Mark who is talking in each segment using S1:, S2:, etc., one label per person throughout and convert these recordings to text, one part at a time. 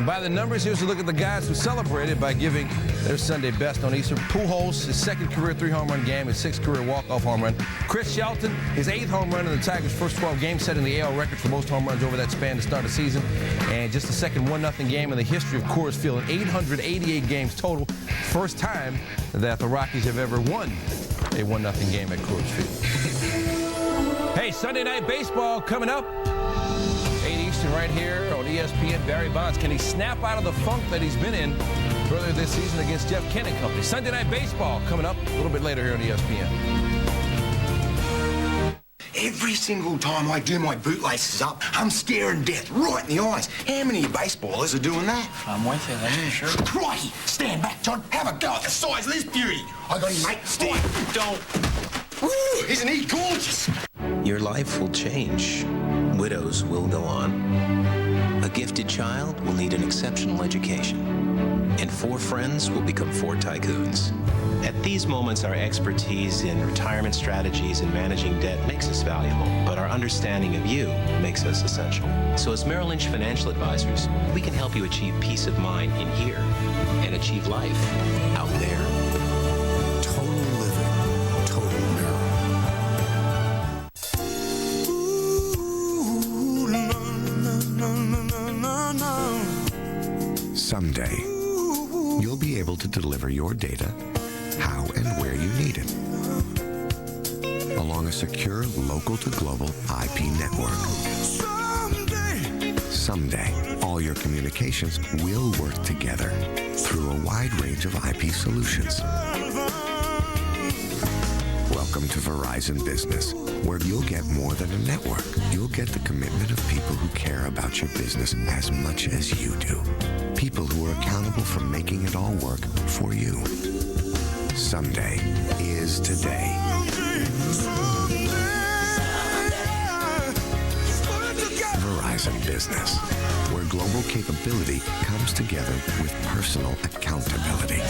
S1: And by the numbers, here's a look at the guys who celebrated by giving their Sunday best on Easter. Pujols, his second career 3-home run game, his 6th career walk-off home run. Chris Shelton, his 8th home run in the Tigers' first 12 games, setting the AL record for most home runs over that span to start the season. And just the second 1-0 game in the history of Coors Field in 888 games total. First time that the Rockies have ever won a 1-0 game at Coors Field. Hey, Sunday Night Baseball coming up. 8 Eastern right here on ESPN. Barry Bonds, can he snap out of the funk that he's been in earlier this season against Jeff Kennedy Company? Sunday Night Baseball coming up a little bit later here on ESPN.
S2: Every single time I do my bootlaces up, I'm staring death right in the eyes. How many baseballers are doing that?
S3: I'm with you, then, sure.
S2: Crikey! Stand back, John. Have a go at the size of this beauty. I got him, mate. Stand.
S3: Don't.
S2: Woo! Isn't he gorgeous?
S4: Your life will change. Widows will go on. A gifted child will need an exceptional education. And 4 friends will become 4 tycoons. At these moments, our expertise in retirement strategies and managing debt makes us valuable, but our understanding of you makes us essential. So as Merrill Lynch Financial Advisors, we can help you achieve peace of mind in here and achieve life out there.
S5: Total living, total Merrill. Someday, you'll be able to deliver your data how and where you need it, along a secure local-to-global IP network. Someday, all your communications will work together through a wide range of IP solutions. Welcome to Verizon Business, where you'll get more than a network. You'll get the commitment of people who care about your business as much as you do. People who are accountable for making it all work for you. Someday is today. Verizon Business, where global capability comes together with personal accountability.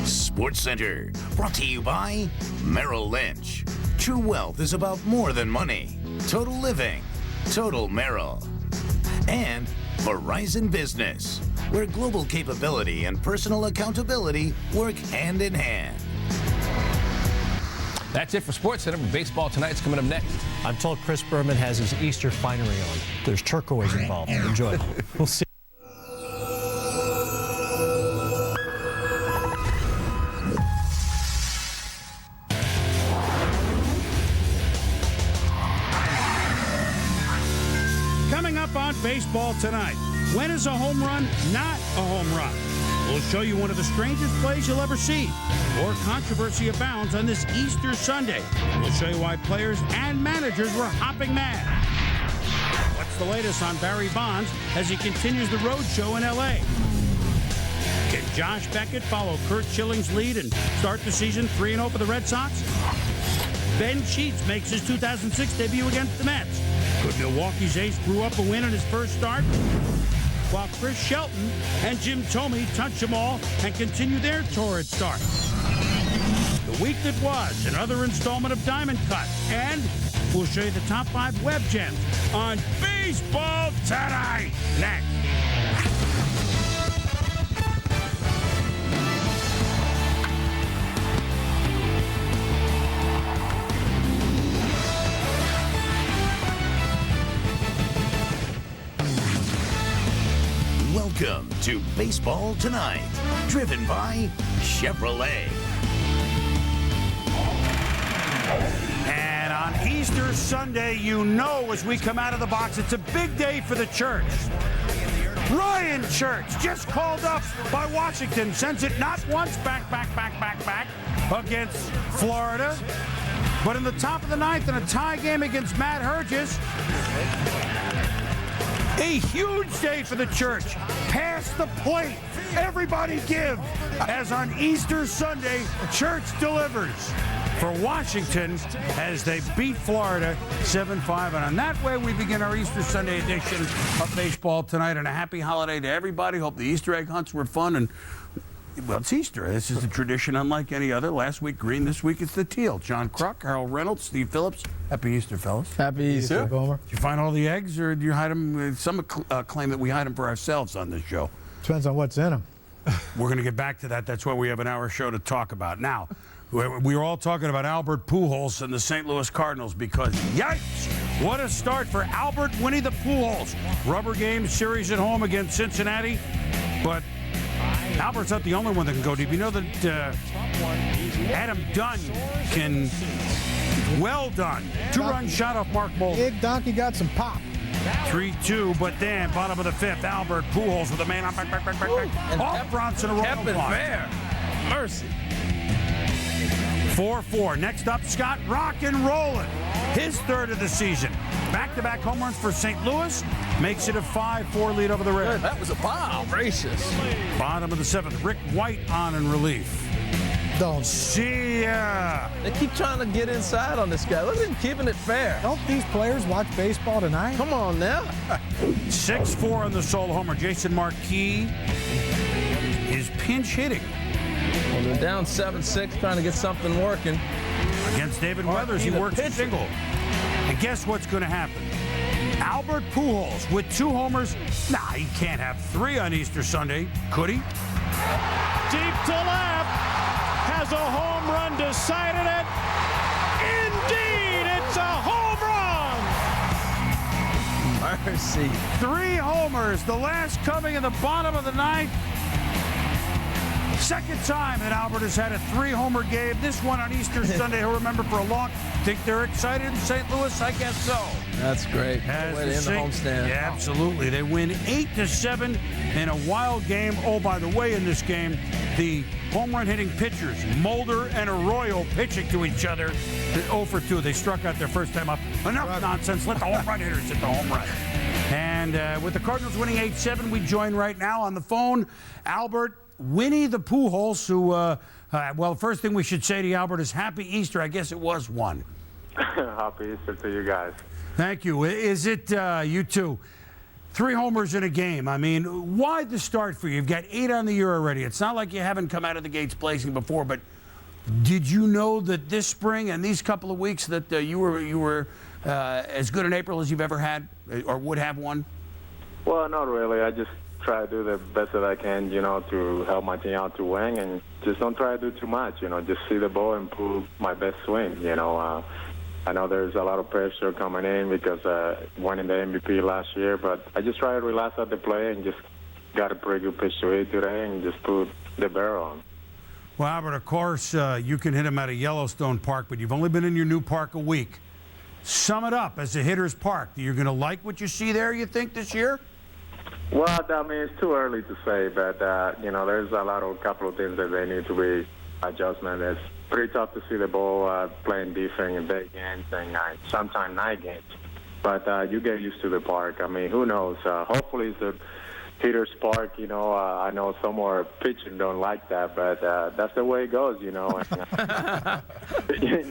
S6: Sports Center, brought to you by Merrill Lynch. True wealth is about more than money. Total living, total Merrill. And Verizon Business, where global capability and personal accountability work hand in hand.
S1: That's it for Sports Center. Baseball tonight's coming up next.
S7: I'm told Chris Berman has his Easter finery on. There's turquoise involved. Enjoy. We'll see.
S8: Coming up on Baseball Tonight, when is a home run not a home run? We'll show you one of the strangest plays you'll ever see. More controversy abounds on this Easter Sunday. We'll show you why players and managers were hopping mad. What's the latest on Barry Bonds as he continues the road show in L.A.? Can Josh Beckett follow Curt Schilling's lead and start the season 3-0 for the Red Sox? Ben Sheets makes his 2006 debut against the Mets. Could Milwaukee's ace brew up a win in his first start? While Chris Shelton and Jim Thome touch them all and continue their torrid start. The week that was, another installment of Diamond Cut. And we'll show you the top 5 web gems on Baseball Tonight. Next.
S6: Welcome to Baseball Tonight, driven by Chevrolet.
S8: And on Easter Sunday, you know as we come out of the box, it's a big day for the Church. Ryan Church, just called up by Washington, sends it not once back against Florida, but in the top of the 9th in a tie game against Matt Herges. A huge day for the Church. Pass the plate. Everybody give. As on Easter Sunday, Church delivers for Washington as they beat Florida 7-5. And on that way, we begin our Easter Sunday edition of Baseball Tonight. And a happy holiday to everybody. Hope the Easter egg hunts were fun. And Well, it's Easter. This is a tradition unlike any other. Last week, green. This week, it's the teal. John Kruk, Harold Reynolds, Steve Phillips. Happy Easter, fellas.
S3: Happy Easter.
S9: Boomer.
S8: Did you find all the eggs, or do you hide them? Some claim that we hide them for ourselves on this show.
S9: Depends on what's in them.
S8: We're going to get back to that. That's why we have an hour show to talk about. Now, we were all talking about Albert Pujols and the St. Louis Cardinals because, yikes, what a start for Albert Winnie the Pujols. Rubber game series at home against Cincinnati, but Albert's not the only one that can go deep. You know that Adam Dunn can, well done. 2-run shot off Mark Mulder.
S9: Big Donkey got some pop.
S8: 3-2, but then bottom of the fifth, Albert Pujols with a man on back. Off Bronson a
S1: Kept it fair. Mercy.
S8: 4-4. Next up, Scott rock and rolling. His third of the season. Back-to-back home runs for St. Louis. Makes it a 5-4 lead over the Reds.
S1: That was a bomb. Gracious.
S8: Bottom of the seventh, Rick White on in relief.
S9: Don't.
S8: See ya.
S1: They keep trying to get inside on this guy. Look at him keeping it fair.
S9: Don't these players watch baseball tonight?
S1: Come on now.
S8: 6-4 on the solo homer. Jason Marquis is pinch hitting.
S1: Well, they're down 7-6, trying to get something working.
S8: Against David Weathers, he works a single. And guess what's going to happen? Albert Pujols with 2 homers. Nah, he can't have 3 on Easter Sunday, could he?
S10: Deep to left. Has a home run decided it. Indeed, it's a home run.
S1: Mercy.
S8: 3 homers, the last coming in the bottom of the ninth. Second time that Albert has had a 3-homer game. This one on Easter Sunday, he'll remember for a long. Think they're excited in St. Louis? I guess so.
S1: That's great.
S8: As
S1: Way to end the homestand.
S8: Yeah, absolutely. They win 8-7 in a wild game. Oh, by the way, in this game, the home run hitting pitchers, Mulder and Arroyo, pitching to each other. 0 for 2. They struck out their first time up. Enough nonsense. Let the home run hitters hit the home run. And with the Cardinals winning 8-7, we join right now on the phone Albert Winnie the Pujols, who, well, first thing we should say to you, Albert, is Happy Easter. I guess it was one.
S11: Happy Easter to you guys.
S8: Thank you. Is it, you two, 3 homers in a game? I mean, why the start for you? You've got 8 on the year already. It's not like you haven't come out of the gates blazing before, but did you know that this spring and these couple of weeks that you were as good in April as you've ever had or would have one?
S11: Well, not really. I just try to do the best that I can, to help my team out to win, and just don't try to do too much, just see the ball and pull my best swing, I know there's a lot of pressure coming in because winning the MVP last year, but I just try to relax at the play and just got a pretty good pitch to hit today and just put the barrel on.
S8: Well, Albert, of course, you can hit him at a Yellowstone Park, but you've only been in your new park a week. Sum it up as a hitter's park. You're going to like what you see there, you think, this year?
S11: Well, I mean, it's too early to say, but, there's a couple of things that they need to be adjustment. It's pretty tough to see the ball playing defense in big games and sometimes night games. But you get used to the park. I mean, who knows? Hopefully it's a hitter's park. I know some more pitching don't like that, but that's the way it goes, And,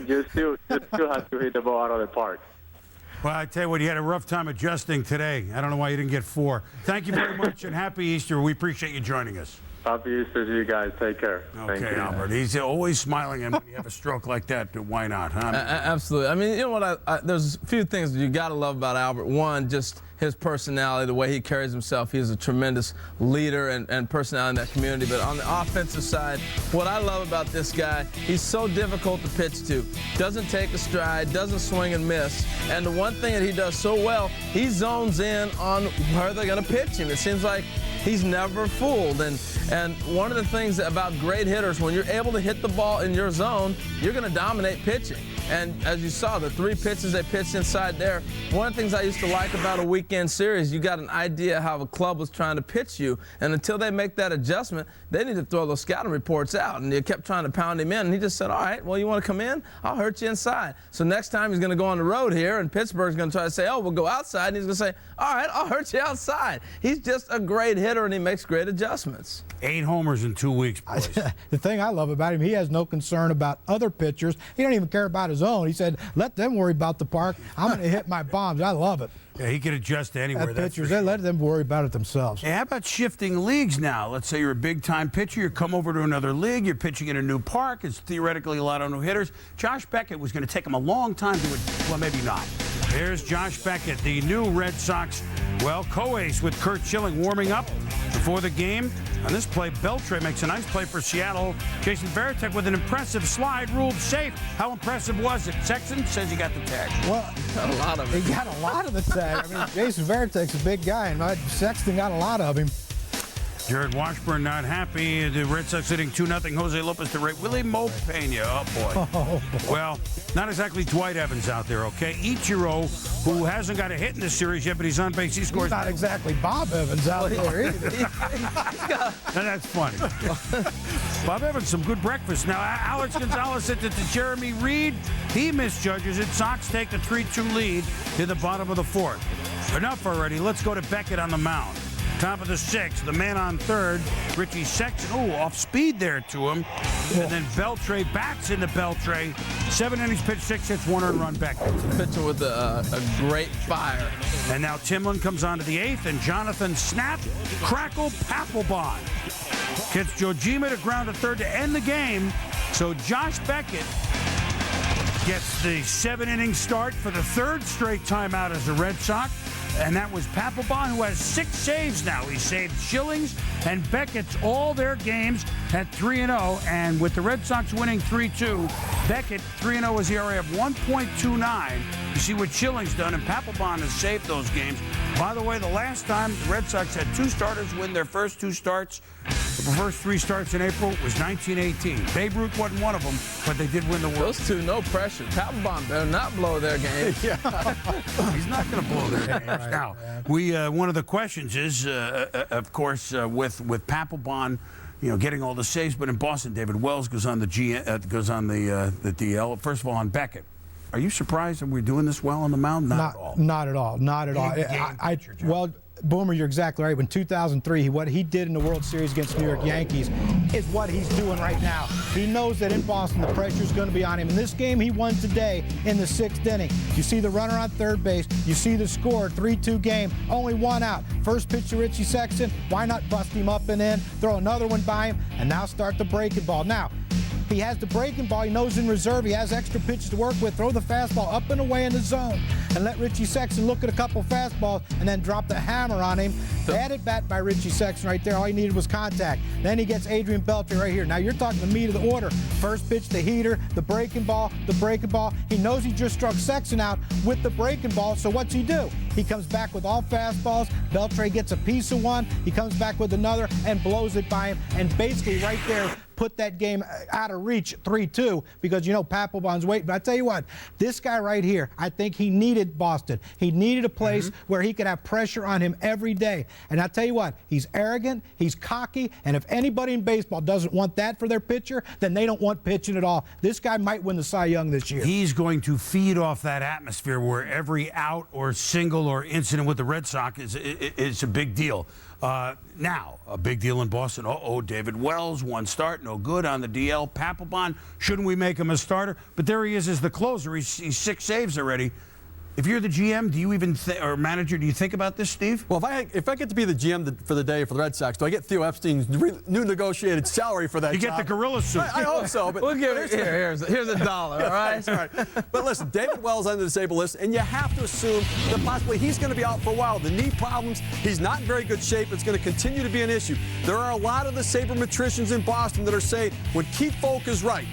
S11: you still have to hit the ball out of the park.
S8: Well, I tell you what, you had a rough time adjusting today. I don't know why you didn't get 4. Thank you very much, and Happy Easter. We appreciate you joining us.
S11: Happy Easter to you guys. Take care.
S8: Okay,
S11: Thank you.
S8: Albert. He's always smiling, and when you have a stroke like that, why not, huh?
S1: Absolutely. I mean, you know what? There's a few things you got to love about Albert. One, just his personality, the way he carries himself. He's a tremendous leader and personality in that community. But on the offensive side, what I love about this guy, he's so difficult to pitch to. Doesn't take a stride, doesn't swing and miss. And the one thing that he does so well, he zones in on where they're going to pitch him. It seems like he's never fooled. And one of the things about great hitters, when you're able to hit the ball in your zone, you're going to dominate pitching. And as you saw, the 3 pitches they pitched inside there, one of the things I used to like about a weekend series, you got an idea how a club was trying to pitch you. And until they make that adjustment, they need to throw those scouting reports out. And they kept trying to pound him in. And he just said, all right, well, you want to come in? I'll hurt you inside. So next time he's going to go on the road here, and Pittsburgh's going to try to say, oh, we'll go outside. And he's going to say, all right, I'll hurt you outside. He's just a great hitter, and he makes great adjustments.
S8: 8 homers in 2 weeks, boys.
S9: The thing I love about him, he has no concern about other pitchers. He don't even care about his own. He said, let them worry about the park. I'm going to hit my bombs. I love it.
S8: Yeah, he could adjust to anywhere.
S9: Pitchers, they let them worry about it themselves.
S8: Hey, how about shifting leagues now? Let's say you're a big-time pitcher. You come over to another league. You're pitching in a new park. It's theoretically a lot of new hitters. Josh Beckett was going to take him a long time to – well, maybe not. Here's Josh Beckett, the new Red Sox, co-ace with Curt Schilling warming up before the game. On this play, Beltre makes a nice play for Seattle. Jason Varitek with an impressive slide, ruled safe. How impressive was it? Sexton says he got the tag.
S9: Well,
S1: got a lot of it.
S9: He got a lot of the tag. I mean, Jason Varitek's a big guy, and Sexton got a lot of him.
S8: Jared Washburn not happy. The Red Sox hitting 2-0. Jose Lopez to right. Willie Mo Pena. Oh, boy.
S9: Oh, boy.
S8: Well, not exactly Dwight Evans out there, okay? Ichiro, who hasn't got a hit in this series yet, but he's on base. He scores.
S9: He's not exactly Bob Evans out there either.
S8: Now, that's funny. Bob Evans, some good breakfast. Now, Alex Gonzalez sent it to Jeremy Reed. He misjudges it. Sox take the 3-2 lead in the bottom of the fourth. Enough already. Let's go to Beckett on the mound. Top of the sixth, the man on third, Richie Sexton. Off speed there to him. And then Beltre bats into Beltre. 7 innings pitched, 6 hits, 1 earned run. Beckett.
S1: Pitcher with a great fire.
S8: And now Timlin comes on to the eighth, and Jonathan Snap, Crackle Papelbon gets Jojima to ground to third to end the game. So Josh Beckett gets the 7-inning start for the third straight time out as a Red Sox. And that was Papelbon, who has 6 saves now. He saved Schilling's and Beckett's all their games at 3-0. And with the Red Sox winning 3-2, Beckett 3-0 is ERA of 1.29. You see what Schilling's done, and Papelbon has saved those games. By the way, the last time the Red Sox had 2 starters win their first 2 starts, the first 3 starts in April, was 1918. Babe Ruth wasn't one of them, but they did win the World.
S1: Those two, no pressure. Papelbon better not blow their game.
S8: He's not going to blow their games. Now, one of the questions is, of course, with Papelbon, getting all the saves, but in Boston, David Wells goes on the DL. First of all, on Beckett. Are you surprised that we're doing this well on the mound? Not at all.
S9: Not at all. Not at all. Well, Boomer, you're exactly right. In 2003, what he did in the World Series against New York Yankees is what he's doing right now. He knows that in Boston, the pressure's going to be on him. In this game, he won today in the 6th inning. You see the runner on third base. You see the score, 3-2 game, only 1 out. First pitch to Richie Sexton. Why not bust him up and in, throw another one by him, and now start the breaking ball. Now, he has the breaking ball. He knows in reserve. He has extra pitches to work with. Throw the fastball up and away in the zone and let Richie Sexton look at a couple fastballs and then drop the hammer on him. Bad at bat by Richie Sexton right there. All he needed was contact. Then he gets Adrian Beltre right here. Now you're talking the meat of the order. First pitch, the heater, the breaking ball, the breaking ball. He knows he just struck Sexton out with the breaking ball, so what's he do? He comes back with all fastballs. Beltre gets a piece of one. He comes back with another and blows it by him. And basically right there, put that game out of reach, 3-2, because Papelbon's waiting. But I tell you what, this guy right here, I think he needed Boston. He needed a place where he could have pressure on him every day. And I tell you what, he's arrogant, he's cocky, and if anybody in baseball doesn't want that for their pitcher, then they don't want pitching at all. This guy might win the Cy Young this year.
S8: He's going to feed off that atmosphere where every out or single or incident with the Red Sox is a big deal. Now, a big deal in Boston. David Wells, 1 start, no good on the DL. Papelbon, shouldn't we make him a starter? But there he is as the closer. He's 6 saves already. If you're the GM, do you even or manager, do you think about this, Steve?
S3: Well, if I get to be the GM for the day for the Red Sox, do I get Theo Epstein's new negotiated salary for that?
S8: You get the gorilla suit.
S3: I hope so. But
S1: we'll give here's $1, all right?
S3: All right. But listen, David Wells on the disabled list, and you have to assume that possibly he's going to be out for a while. The knee problems, he's not in very good shape. It's going to continue to be an issue. There are a lot of the sabermetricians in Boston that are saying when Keith Folk is right,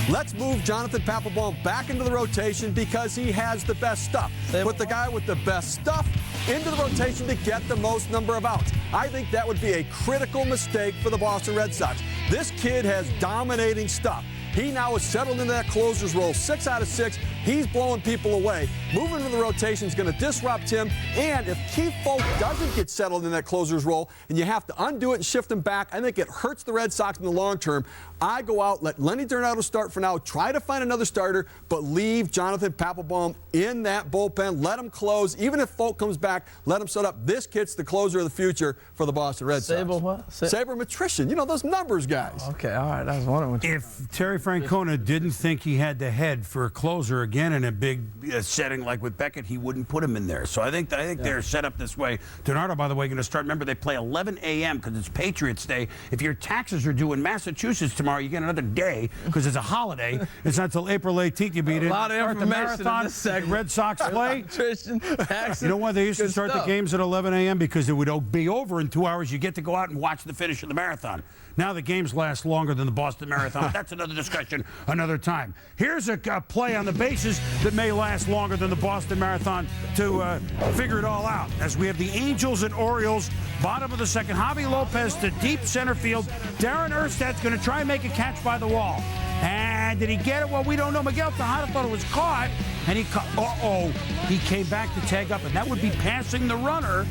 S3: let's move Jonathan Papelbon back into the rotation because he has the best stuff. Put the guy with the best stuff into the rotation to get the most number of outs. I think that would be a critical mistake for the Boston Red Sox. This kid has dominating stuff. He now is settled into that closer's role, 6 out of 6. He's blowing people away. Moving to the rotation is going to disrupt him. And if Keith Folk doesn't get settled in that closer's role and you have to undo it and shift him back, I think it hurts the Red Sox in the long term. I go out, let Lenny Donato start for now, try to find another starter, but leave Jonathan Papelbon in that bullpen. Let him close. Even if Folk comes back, let him set up. This kid's the closer of the future for the Boston Red Sox.
S1: Sabermetrician.
S3: Those numbers guys.
S1: Okay, all right. I was wondering.
S8: If Terry Francona didn't think he had the head for a closer again in a big setting like with Beckett. He wouldn't put him in there. So I think they're set up this way. Donardo, by the way, going to start. Remember, they play 11 a.m. because it's Patriots Day. If your taxes are due in Massachusetts tomorrow, you get another day because it's a holiday. It's not until April 18th. You beat it.
S1: A lot of information in this segment.
S8: Red Sox play.
S1: Taxes.
S8: You know why they used to start
S1: stuff.
S8: the games at 11 a.m.? Because it would be over in 2 hours. You get to go out and watch the finish of the marathon. Now the games last longer than the Boston Marathon. That's another discussion another time. Here's a play on the bases that may last longer than the Boston Marathon to figure it all out. As we have the Angels and Orioles, bottom of the second. Javi Lopez to deep center field. Darren Erstad's going to try and make a catch by the wall. And did he get it? Well, we don't know. Miguel Tejada thought it was caught, and he came back to tag up, and that would be passing the runner.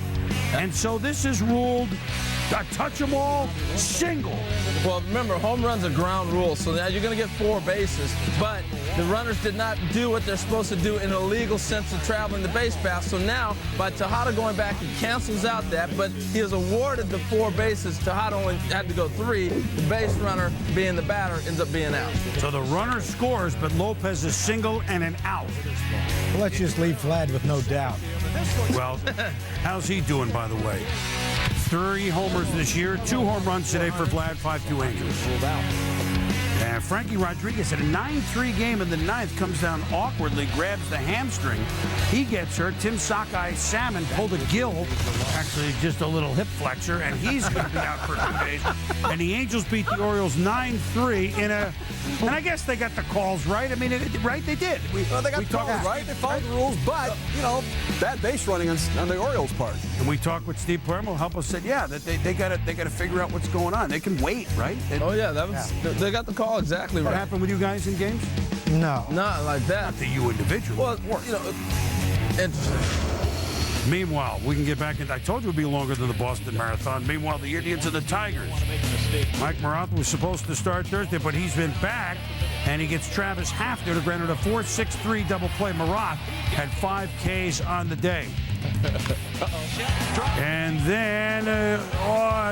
S8: And so this is ruled a touch-em-all single.
S1: Well, remember, home run's a ground rule, so now you're going to get 4 bases. But the runners did not do what they're supposed to do in a legal sense of traveling the base path. So now, by Tejada going back, he cancels out that, but he is awarded the 4 bases. Tejada only had to go 3. The base runner, being the batter, ends up being out.
S8: So the runner scores, but Lopez is single and an out.
S9: Well, let's just leave Vlad with no doubt.
S8: Well, how's he doing, by the way? 3 homers this year, 2 home runs today for Vlad, 5-2 Angels. And Frankie Rodriguez had a 9-3 game in the 9th, comes down awkwardly, grabs the hamstring. He gets hurt. Tim Sockeye Salmon pulled a gill, actually just a little hip flexor, and he's going to be out for 2 days. And the Angels beat the Orioles 9-3 and I guess they got the calls right. I mean, right? They did.
S3: They got the calls right. They followed the rules, but, bad base running on the Orioles' part.
S8: And we talked with Steve Palermo, help us said, yeah, that they got to figure out what's going on. They can wait, right?
S1: They got the call exactly right.
S8: What happened with you guys in games?
S9: No.
S1: Not like that.
S8: Not to you individually.
S1: Well, interesting.
S8: Meanwhile, we can get back in. I told you it would be longer than the Boston Marathon. Meanwhile, the Indians and the Tigers. Mike Maroth was supposed to start Thursday, but he's been back, and he gets Travis Hafner to grant it a 4-6-3 double play. Maroth had 5 Ks on the day. And then,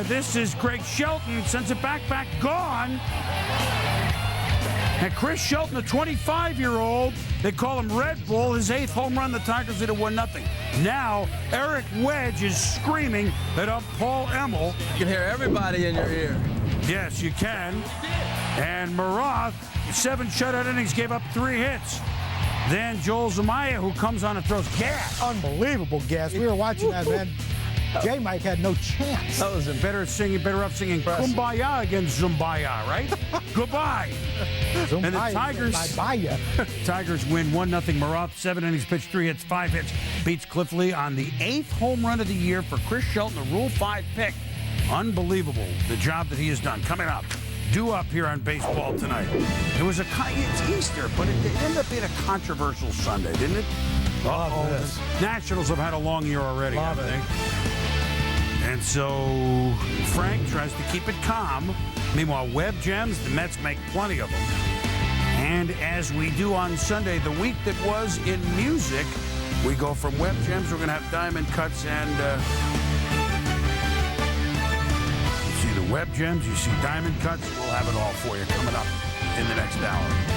S8: this is Greg Shelton, sends it back, gone. And Chris Shelton, a 25-year-old, they call him Red Bull, his 8th home run. The Tigers did a 1-0. Now, Eric Wedge is screaming at Paul Emmel.
S1: You can hear everybody in your ear.
S8: Yes, you can. And Maroth, 7 shutout innings, gave up 3 hits. Then Joel Zamaya, who comes on and throws gas.
S9: Unbelievable gas. We were watching that, man. J-Mike had no chance.
S8: That was better off singing Kumbaya against Zumbaya, right? Goodbye. And the Tigers win 1-0. Maroth, 7 innings pitched, 3 hits, 5 hits. Beats Cliff Lee on the 8th home run of the year for Chris Shelton, a Rule 5 pick. Unbelievable, the job that he has done. Coming up, due up here on Baseball Tonight. It's Easter, but it ended up being a controversial Sunday, didn't it? Nationals have had a long year already, I think. And so Frank tries to keep it calm. Meanwhile, Web Gems, the Mets make plenty of them. And as we do on Sunday, the week that was in music, we go from Web Gems. We're going to have Diamond Cuts and you see the Web Gems, you see Diamond Cuts. We'll have it all for you coming up in the next hour.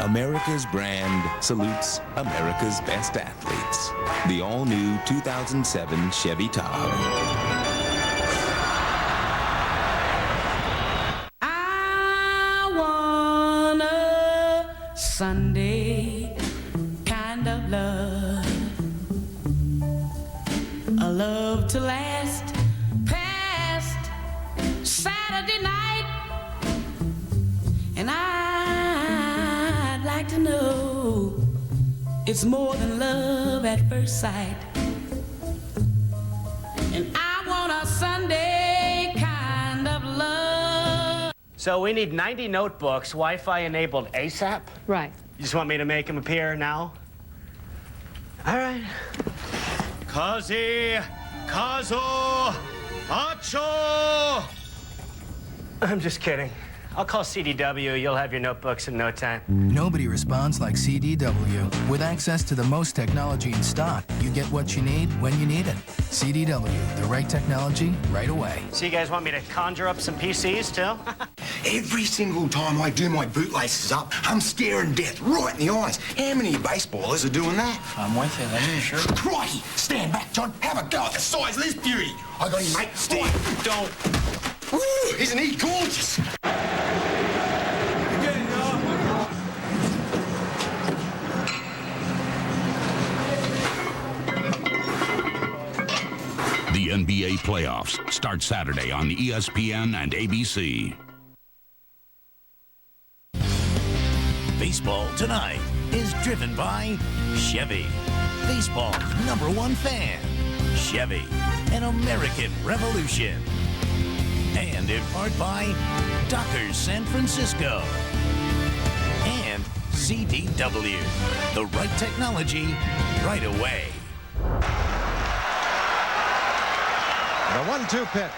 S12: America's brand salutes America's best athletes. The all-new 2007 Chevy Tahoe.
S13: I want a Sunday kind of love, a love to last past Saturday night, and I'd like to know it's more than love at first sight, and I want a Sunday kind of love.
S14: So we need 90 notebooks, Wi-Fi enabled ASAP.
S15: Right.
S14: You just want me to make them appear now? All right. Kazi, Kazo, Acho. I'm just kidding. I'll call CDW. You'll have your notebooks in no time.
S16: Nobody responds like CDW. With access to the most technology in stock, you get what you need when you need it. CDW, the right technology, right away.
S14: So you guys want me to conjure up some PCs, too?
S2: Every single time I do my bootlaces up, I'm staring death right in the eyes. How many baseballers are doing that?
S17: I'm with you there, sure.
S2: Crikey! Stand back, John. Have a go at the size of this beauty. I got him, mate. Stand. Don't. Ooh, isn't he gorgeous?
S18: The NBA playoffs start Saturday on ESPN and ABC.
S6: Baseball Tonight is driven by Chevy, baseball's #1 fan. Chevy, an American revolution. And in part by Dockers San Francisco. And CDW, the right technology, right away.
S19: The 1-2 pitch.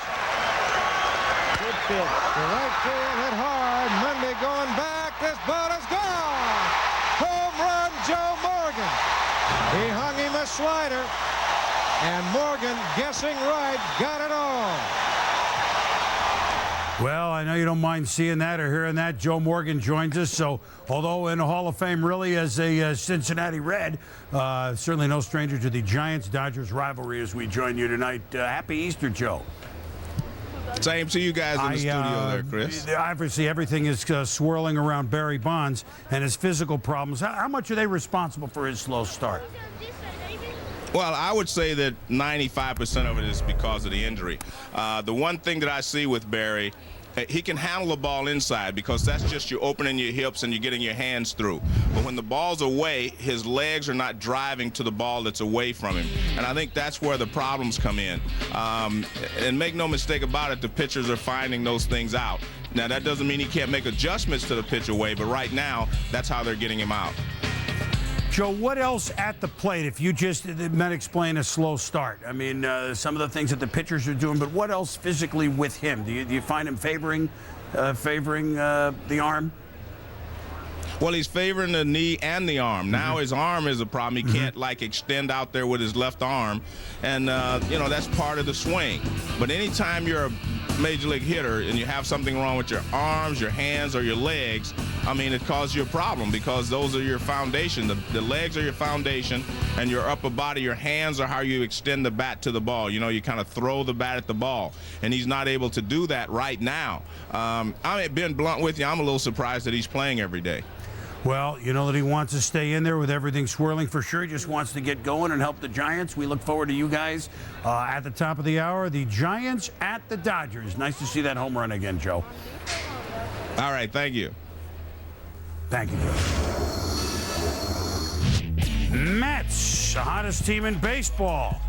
S19: Good pitch. The right field hit hard. Monday going back. This ball is gone. Home run, Joe Morgan. He hung him a slider. And Morgan, guessing right, got it all.
S8: Well, I know you don't mind seeing that or hearing that. Joe Morgan joins us. So, although in the Hall of Fame really as a Cincinnati Red, certainly no stranger to the Giants-Dodgers rivalry as we join you tonight. Happy Easter, Joe.
S20: Same to you guys in the studio there, Chris.
S8: Obviously, everything is swirling around Barry Bonds and his physical problems. How much are they responsible for his slow start?
S20: Well, I would say that 95% of it is because of the injury. The one thing that I see with Barry, he can handle the ball inside because that's just you opening your hips and you're getting your hands through. But when the ball's away, his legs are not driving to the ball that's away from him. And I think that's where the problems come in. And make no mistake about it, the pitchers are finding those things out. Now, that doesn't mean he can't make adjustments to the pitch away, but right now, that's how they're getting him out.
S8: Joe, what else at the plate if you just meant explain a slow start? I mean, some of the things that the pitchers are doing, but what else physically with him? Do you find him favoring the arm?
S20: Well, he's favoring the knee and the arm. Now his arm is a problem. He can't, like, extend out there with his left arm. And, you know, that's part of the swing. But anytime you're a major league hitter and you have something wrong with your arms, your hands, or your legs, I mean, it causes you a problem because those are your foundation. The legs are your foundation, and your upper body, your hands are how you extend the bat to the ball. You know, you kind of throw the bat at the ball, and he's not able to do that right now. I being blunt with you, I'm a little surprised that he's playing every day.
S8: Well, you know that he wants to stay in there with everything swirling for sure. He just wants to get going and help the Giants. We look forward to you guys at the top of the hour. The Giants at the Dodgers. Nice to see that home run again, Joe.
S20: All right, thank you.
S8: Thank you, Joe. Mets, the hottest team in baseball,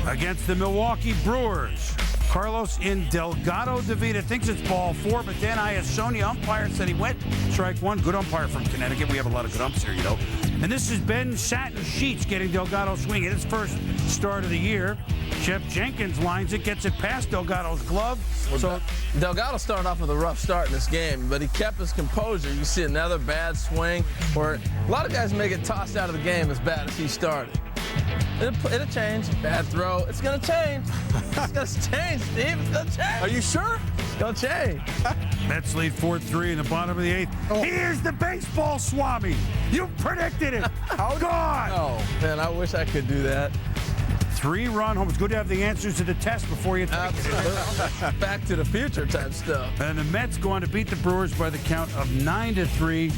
S8: against the Milwaukee Brewers. Carlos in Delgado Davida thinks it's ball 4, but Dan Iassoni, umpire, said he went strike 1. Good umpire from Connecticut. We have a lot of good umps here, you know. And this is Ben Satin Sheets getting Delgado swinging. His first start of the year. Jeff Jenkins lines it, gets it past Delgado's glove.
S21: Well,
S8: so
S21: Delgado started off with a rough start in this game, but he kept his composure. You see another bad swing where a lot of guys may get tossed out of the game as bad as he started. It'll change. Bad throw. It's going to change. It's going to change, Steve. It's going to change. Are you sure? It's going to change.
S8: Mets lead 4-3 in the bottom of the 8th. Oh. Here's the baseball swami. You predicted it. God.
S21: Oh, man, I wish I could do that.
S8: 3-run home. It's good to have the answers to the test before you take it.
S21: Back to the future type stuff.
S8: And the Mets go on to beat the Brewers by the count of 9-3.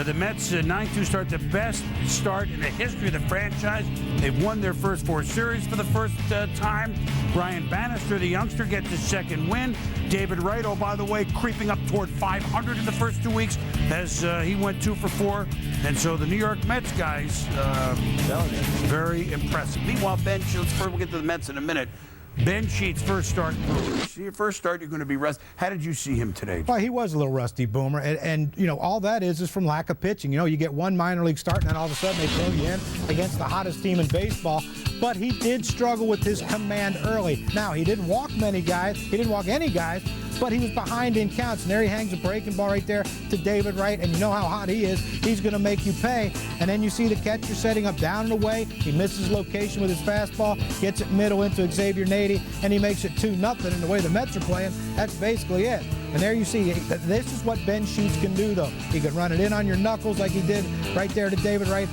S8: The Mets 9-2 start, the best start in the history of the franchise. They've won their first 4 series for the first time. Brian Bannister, the youngster, gets his second win. David Wright, oh, by the way, creeping up toward 500 in the first 2 weeks as he went 2 for 4. And so the New York Mets guys, very impressive. Meanwhile, Ben Shields, we'll get to the Mets in a minute. Ben Sheets' first start. Your first start, you're going to be rusty. How did you see him today?
S9: Well, he was a little rusty, Boomer, and you know, all that is from lack of pitching. You know, you get one minor league start, and then all of a sudden they throw you in against the hottest team in baseball. But he did struggle with his command early. Now, he didn't walk many guys. He didn't walk any guys, but he was behind in counts. And there he hangs a breaking ball right there to David Wright, and you know how hot he is. He's going to make you pay. And then you see the catcher setting up down and away. He misses location with his fastball, gets it middle into Xavier Nady, and he makes it 2-0. And the way the Mets are playing, that's basically it. And there you see, this is what Ben Sheets can do, though. He can run it in on your knuckles like he did right there to David Wright.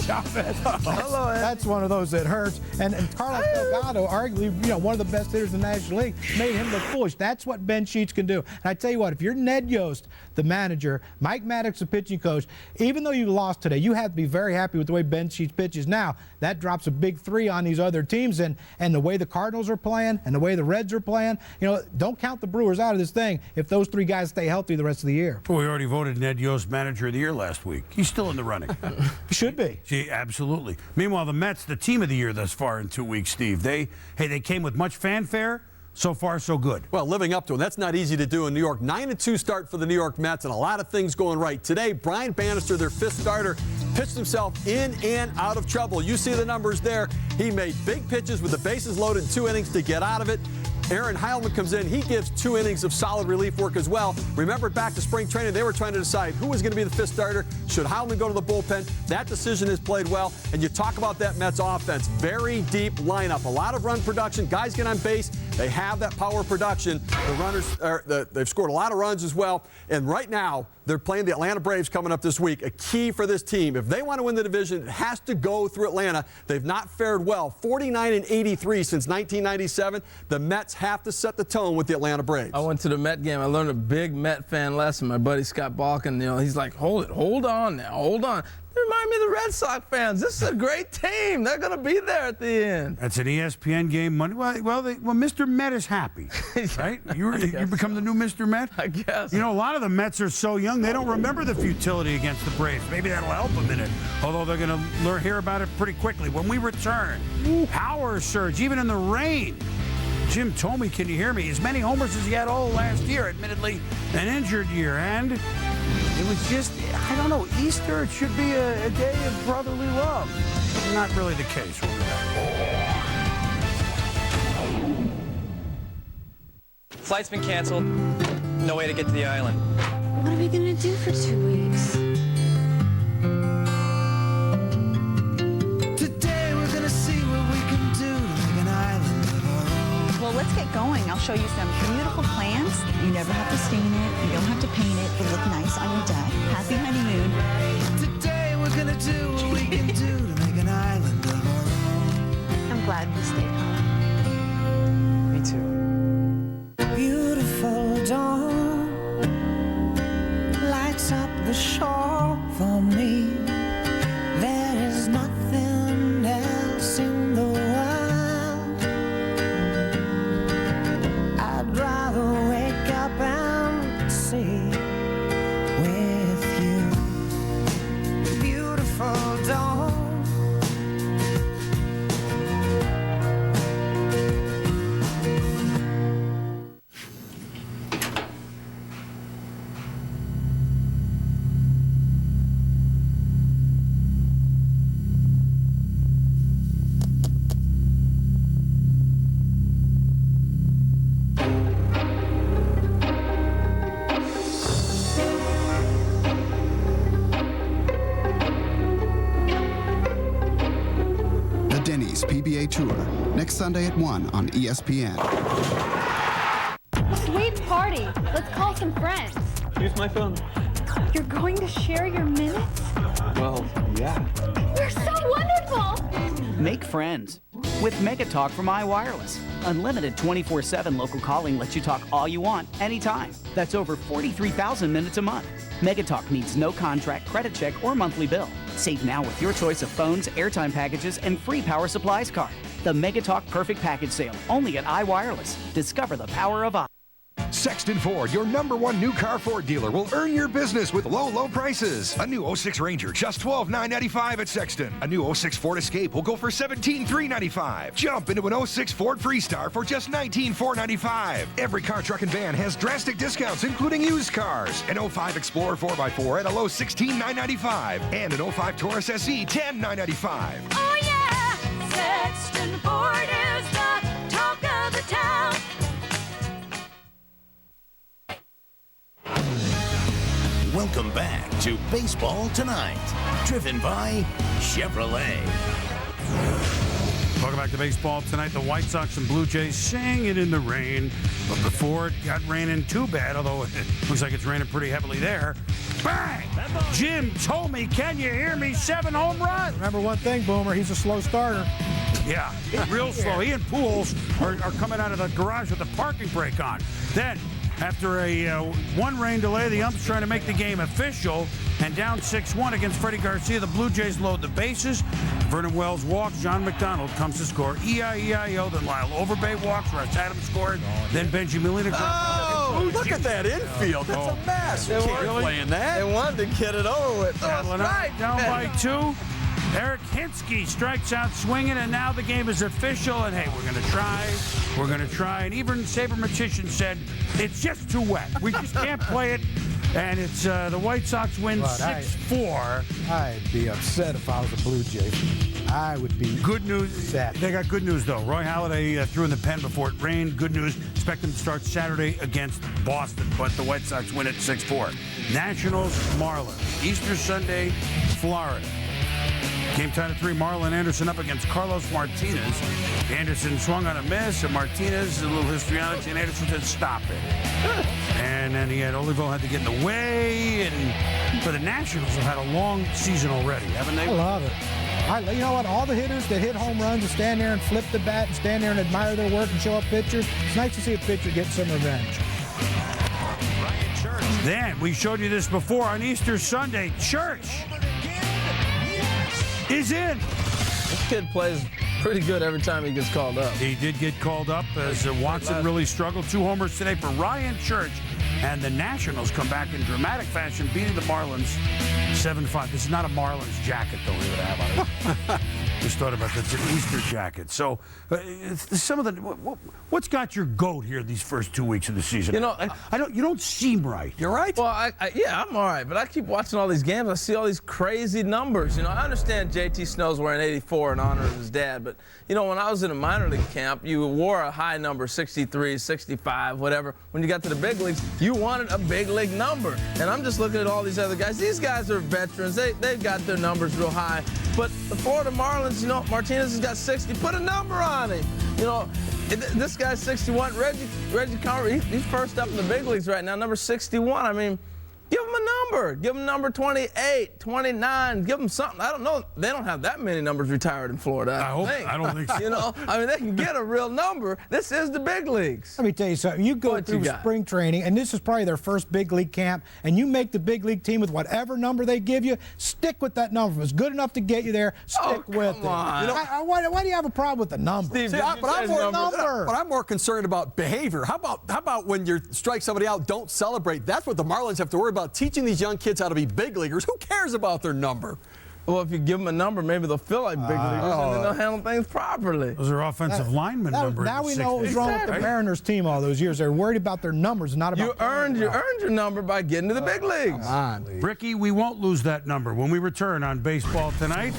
S9: That's one of those that hurts. And Carlos Delgado, arguably, you know, one of the best hitters in the National League, made him look foolish. That's what Ben Sheets can do. And I tell you what, if you're Ned Yost, the manager, Mike Maddox, the pitching coach, even though you lost today, you have to be very happy with the way Ben Sheets pitches. Now, that drops a big 3 on these other teams, and the way the Cardinals are playing and the way the Reds are playing, you know, don't count the Brewers out of this thing if those 3 guys stay healthy the rest of the year.
S8: Well, we already voted Ned Yost Manager of the Year last week. He's still in the running.
S9: He should be.
S8: See, absolutely. Meanwhile, the Mets, the team of the year thus far in 2 weeks, Steve, they came with much fanfare. So far, so good.
S3: Well, living up to it, that's not easy to do in New York. 9-2 start for the New York Mets, and a lot of things going right. Today, Brian Bannister, their 5th starter, pitched himself in and out of trouble. You see the numbers there. He made big pitches with the bases loaded in 2 innings to get out of it. Aaron Heilman comes in. He gives 2 innings of solid relief work as well. Remember, back to spring training, they were trying to decide who was going to be the 5th starter. Should Heilman go to the bullpen? That decision is played well. And you talk about that Mets offense. Very deep lineup. A lot of run production. Guys get on base. They have that power production. The runners, they've scored a lot of runs as well. And right now, they're playing the Atlanta Braves coming up this week. A key for this team. If they want to win the division, it has to go through Atlanta. They've not fared well. 49-83 since 1997. The Mets have to set the tone with the Atlanta Braves.
S21: I went to the Met game. I learned a big Met fan lesson. My buddy Scott Balkin, you know, he's like, hold on now, hold on. They remind me of the Red Sox fans. This is a great team. They're going to be there at the end.
S8: That's an ESPN game Monday. Well, Mr. Met is happy, right? You become the new Mr. Met?
S21: I guess.
S8: You know, a lot of the Mets are so young, they don't remember the futility against the Braves. Maybe that'll help them in it, although they're going to hear about it pretty quickly. When we return, power surge, even in the rain. Jim Thome, can you hear me? As many homers as he had all last year, admittedly an injured year. And it was just, I don't know, Easter, it should be a day of brotherly love. Not really the case.
S15: Flight's been canceled. No way to get to the island.
S17: What are we gonna do for 2 weeks?
S22: Today we're gonna see what we can do to make an island of our own.
S23: Well, let's get going. I'll show you some beautiful plants. You never have to stain it. You don't have to paint it. It'll look nice on your deck. Happy honeymoon.
S22: Today we're gonna do what we can do to make an island of our own.
S23: I'm glad we stayed home.
S15: Me too.
S22: Beautiful dawn lights up the shore for me. There is nothing else in the world. I'd rather wake up and see with you. Beautiful dawn.
S24: PBA Tour, next Sunday at 1 on ESPN.
S25: Sweet party. Let's call some friends.
S15: Use my phone.
S25: You're going to share your minutes?
S15: Well, yeah.
S25: You're so wonderful.
S26: Make friends with Mega Talk from iWireless. Unlimited 24/7 local calling lets you talk all you want, anytime. That's over 43,000 minutes a month. Mega Talk needs no contract, credit check, or monthly bill. Save now with your choice of phones, airtime packages, and free power supplies card. The Mega Talk Perfect Package Sale, only at iWireless. Discover the power of I.
S1: Sexton Ford, your #1 new car Ford dealer, will earn your business with low, low prices. A new 06 Ranger, just $12,995 at Sexton. A new 06 Ford Escape will go for $17,395. Jump into an 06 Ford Freestar for just $19,495. Every car, truck, and van has drastic discounts, including used cars. An 05 Explorer 4x4 at a low $16,995. And an 05 Taurus SE, $10,995.
S4: Oh yeah, Sexton Ford is the talk of the town.
S6: Welcome back to Baseball Tonight, driven by Chevrolet.
S8: Welcome back to Baseball Tonight. The White Sox and Blue Jays singing in the rain. But before it got raining too bad, although it looks like it's raining pretty heavily there, bang! Jim told me, can you hear me? 7 home runs.
S9: Remember one thing, Boomer, he's a slow starter.
S8: Yeah, real slow. He and Pools are coming out of the garage with the parking brake on. Then, after a one rain delay, the ump's trying to make the game official, and down 6-1 against Freddie Garcia, the Blue Jays load the bases. Vernon Wells walks, John McDonald comes to score. E-I-E-I-O, then Lyle Overbay walks, Russ Adams scored, then Benji Molina.
S3: Oh, look at that infield. That's a mess. You can't play in that.
S21: They wanted to get it over with.
S8: Right, down by 2. Eric Hinsky strikes out swinging, and now the game is official. And hey, we're going to try. And even Sabermatician said it's just too wet. We just can't play it. And it's the White Sox win 6-4.
S9: I'd be upset if I was a Blue Jay. I would be
S8: good news.
S9: Sad.
S8: They got good news though. Roy Halladay threw in the pen before it rained. Good news. Expect them to start Saturday against Boston, but the White Sox win it 6-4. Nationals, Marlins. Easter Sunday, Florida. Game time at 3, Marlon Anderson up against Carlos Martinez. Anderson swung on a miss, and Martinez, a little histrionics, and Anderson said, stop it. And then Olivo had to get in the way, and for the Nationals have had a long season already, haven't they?
S9: I love it. You know what? All the hitters that hit home runs and stand there and flip the bat and stand there and admire their work and show up pitchers, it's nice to see a pitcher get some revenge.
S8: Then, we showed you this before on Easter Sunday, Church is in.
S21: This kid plays pretty good every time he gets called up.
S8: He did get called up as Watson really struggled. 2 homers today for Ryan Church. And the Nationals come back in dramatic fashion, beating the Marlins 7-5. This is not a Marlins jacket, though, we would have on it. Just thought about that. It's an Easter jacket. So, some of the what's got your goat here these first 2 weeks of the season? You don't seem right. You're right.
S21: Well, yeah, I'm all right, but I keep watching all these games. I see all these crazy numbers. I understand JT Snow's wearing 84 in honor of his dad, but when I was in a minor league camp, you wore a high number, 63, 65, whatever. When you got to the big leagues, you wanted a big league number. And I'm just looking at all these other guys. These guys are veterans. They've got their numbers real high. But the Florida Marlins, Martinez has got 60. Put a number on him. This guy's 61. Reggie Carver, he's first up in the big leagues right now, number 61. I mean, give him a number. Give him number 28, 29. Give him something. I don't know. They don't have that many numbers retired in Florida.
S8: I don't think so.
S21: They can get a real number. This is the big leagues.
S9: Let me tell you something. You go through spring training, and this is probably their first big league camp, and you make the big league team with whatever number they give you. Stick with that number. If it's good enough to get you there, stick with it. Why do you have a problem with the number?
S3: Steve, but I'm more concerned about behavior. How about when you strike somebody out, don't celebrate? That's what the Marlins have to worry about. Teaching these young kids how to be big leaguers. Who cares about their number?
S21: Well, if you give them a number, maybe they'll feel like big leaguers and then they'll handle things properly.
S8: Those are offensive lineman numbers.
S9: Now we know what was wrong with the Mariners team all those years. They're worried about their numbers, not about.
S21: You earned your number by getting to the big leagues.
S8: Come on, Ricky, we won't lose that number when we return on Baseball Tonight.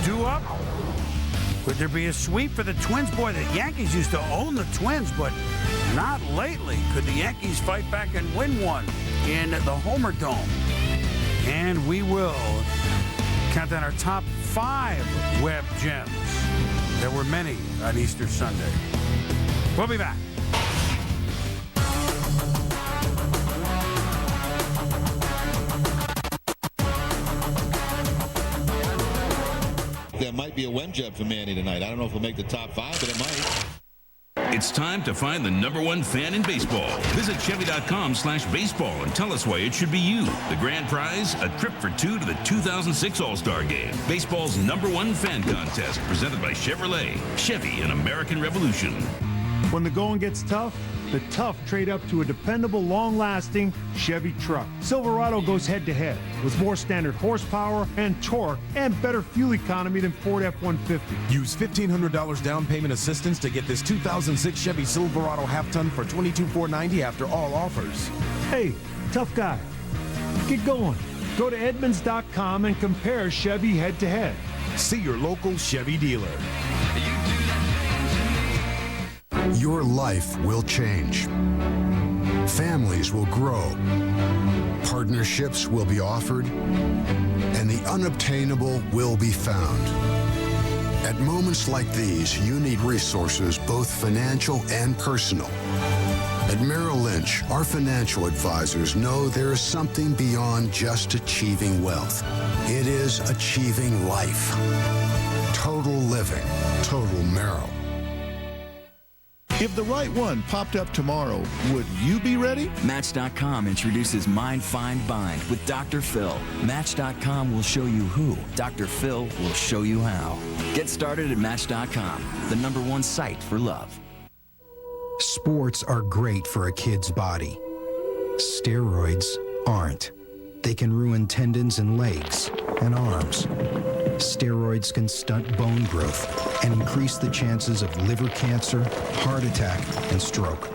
S8: 2 up. Could there be a sweep for the Twins? Boy, the Yankees used to own the Twins, but not lately. Could the Yankees fight back and win one in the Homer Dome? And we will count down our top 5 web gems. There were many on Easter Sunday. We'll be back.
S5: There might be a web gem for Manny tonight. I don't know if he'll make the top 5, but it might.
S18: It's time to find the #1 fan in baseball. Visit Chevy.com/baseball and tell us why it should be you. The grand prize, a trip for 2 to the 2006 All-Star Game. Baseball's #1 fan contest presented by Chevrolet. Chevy, an American Revolution.
S7: When the going gets tough, the tough trade up to a dependable, long-lasting Chevy truck. Silverado goes head-to-head with more standard horsepower and torque and better fuel economy than Ford F-150.
S10: Use $1,500 down payment assistance to get this 2006 Chevy Silverado half-ton for $22,490 after all offers.
S7: Hey, tough guy, get going. Go to Edmunds.com and compare Chevy head-to-head.
S10: See your local Chevy dealer.
S11: Your life will change. Families will grow. Partnerships will be offered. And the unobtainable will be found. At moments like these, you need resources, both financial and personal. At Merrill Lynch, our financial advisors know there is something beyond just achieving wealth. It is achieving life. Total living. Total Merrill.
S5: If the right one popped up tomorrow, would you be ready?
S12: Match.com introduces Mind, Find, Bind with Dr. Phil. Match.com will show you who. Dr. Phil will show you how. Get started at Match.com, the #1 site for love.
S13: Sports are great for a kid's body. Steroids aren't. They can ruin tendons in legs and arms. Steroids can stunt bone growth and increase the chances of liver cancer, heart attack, and stroke.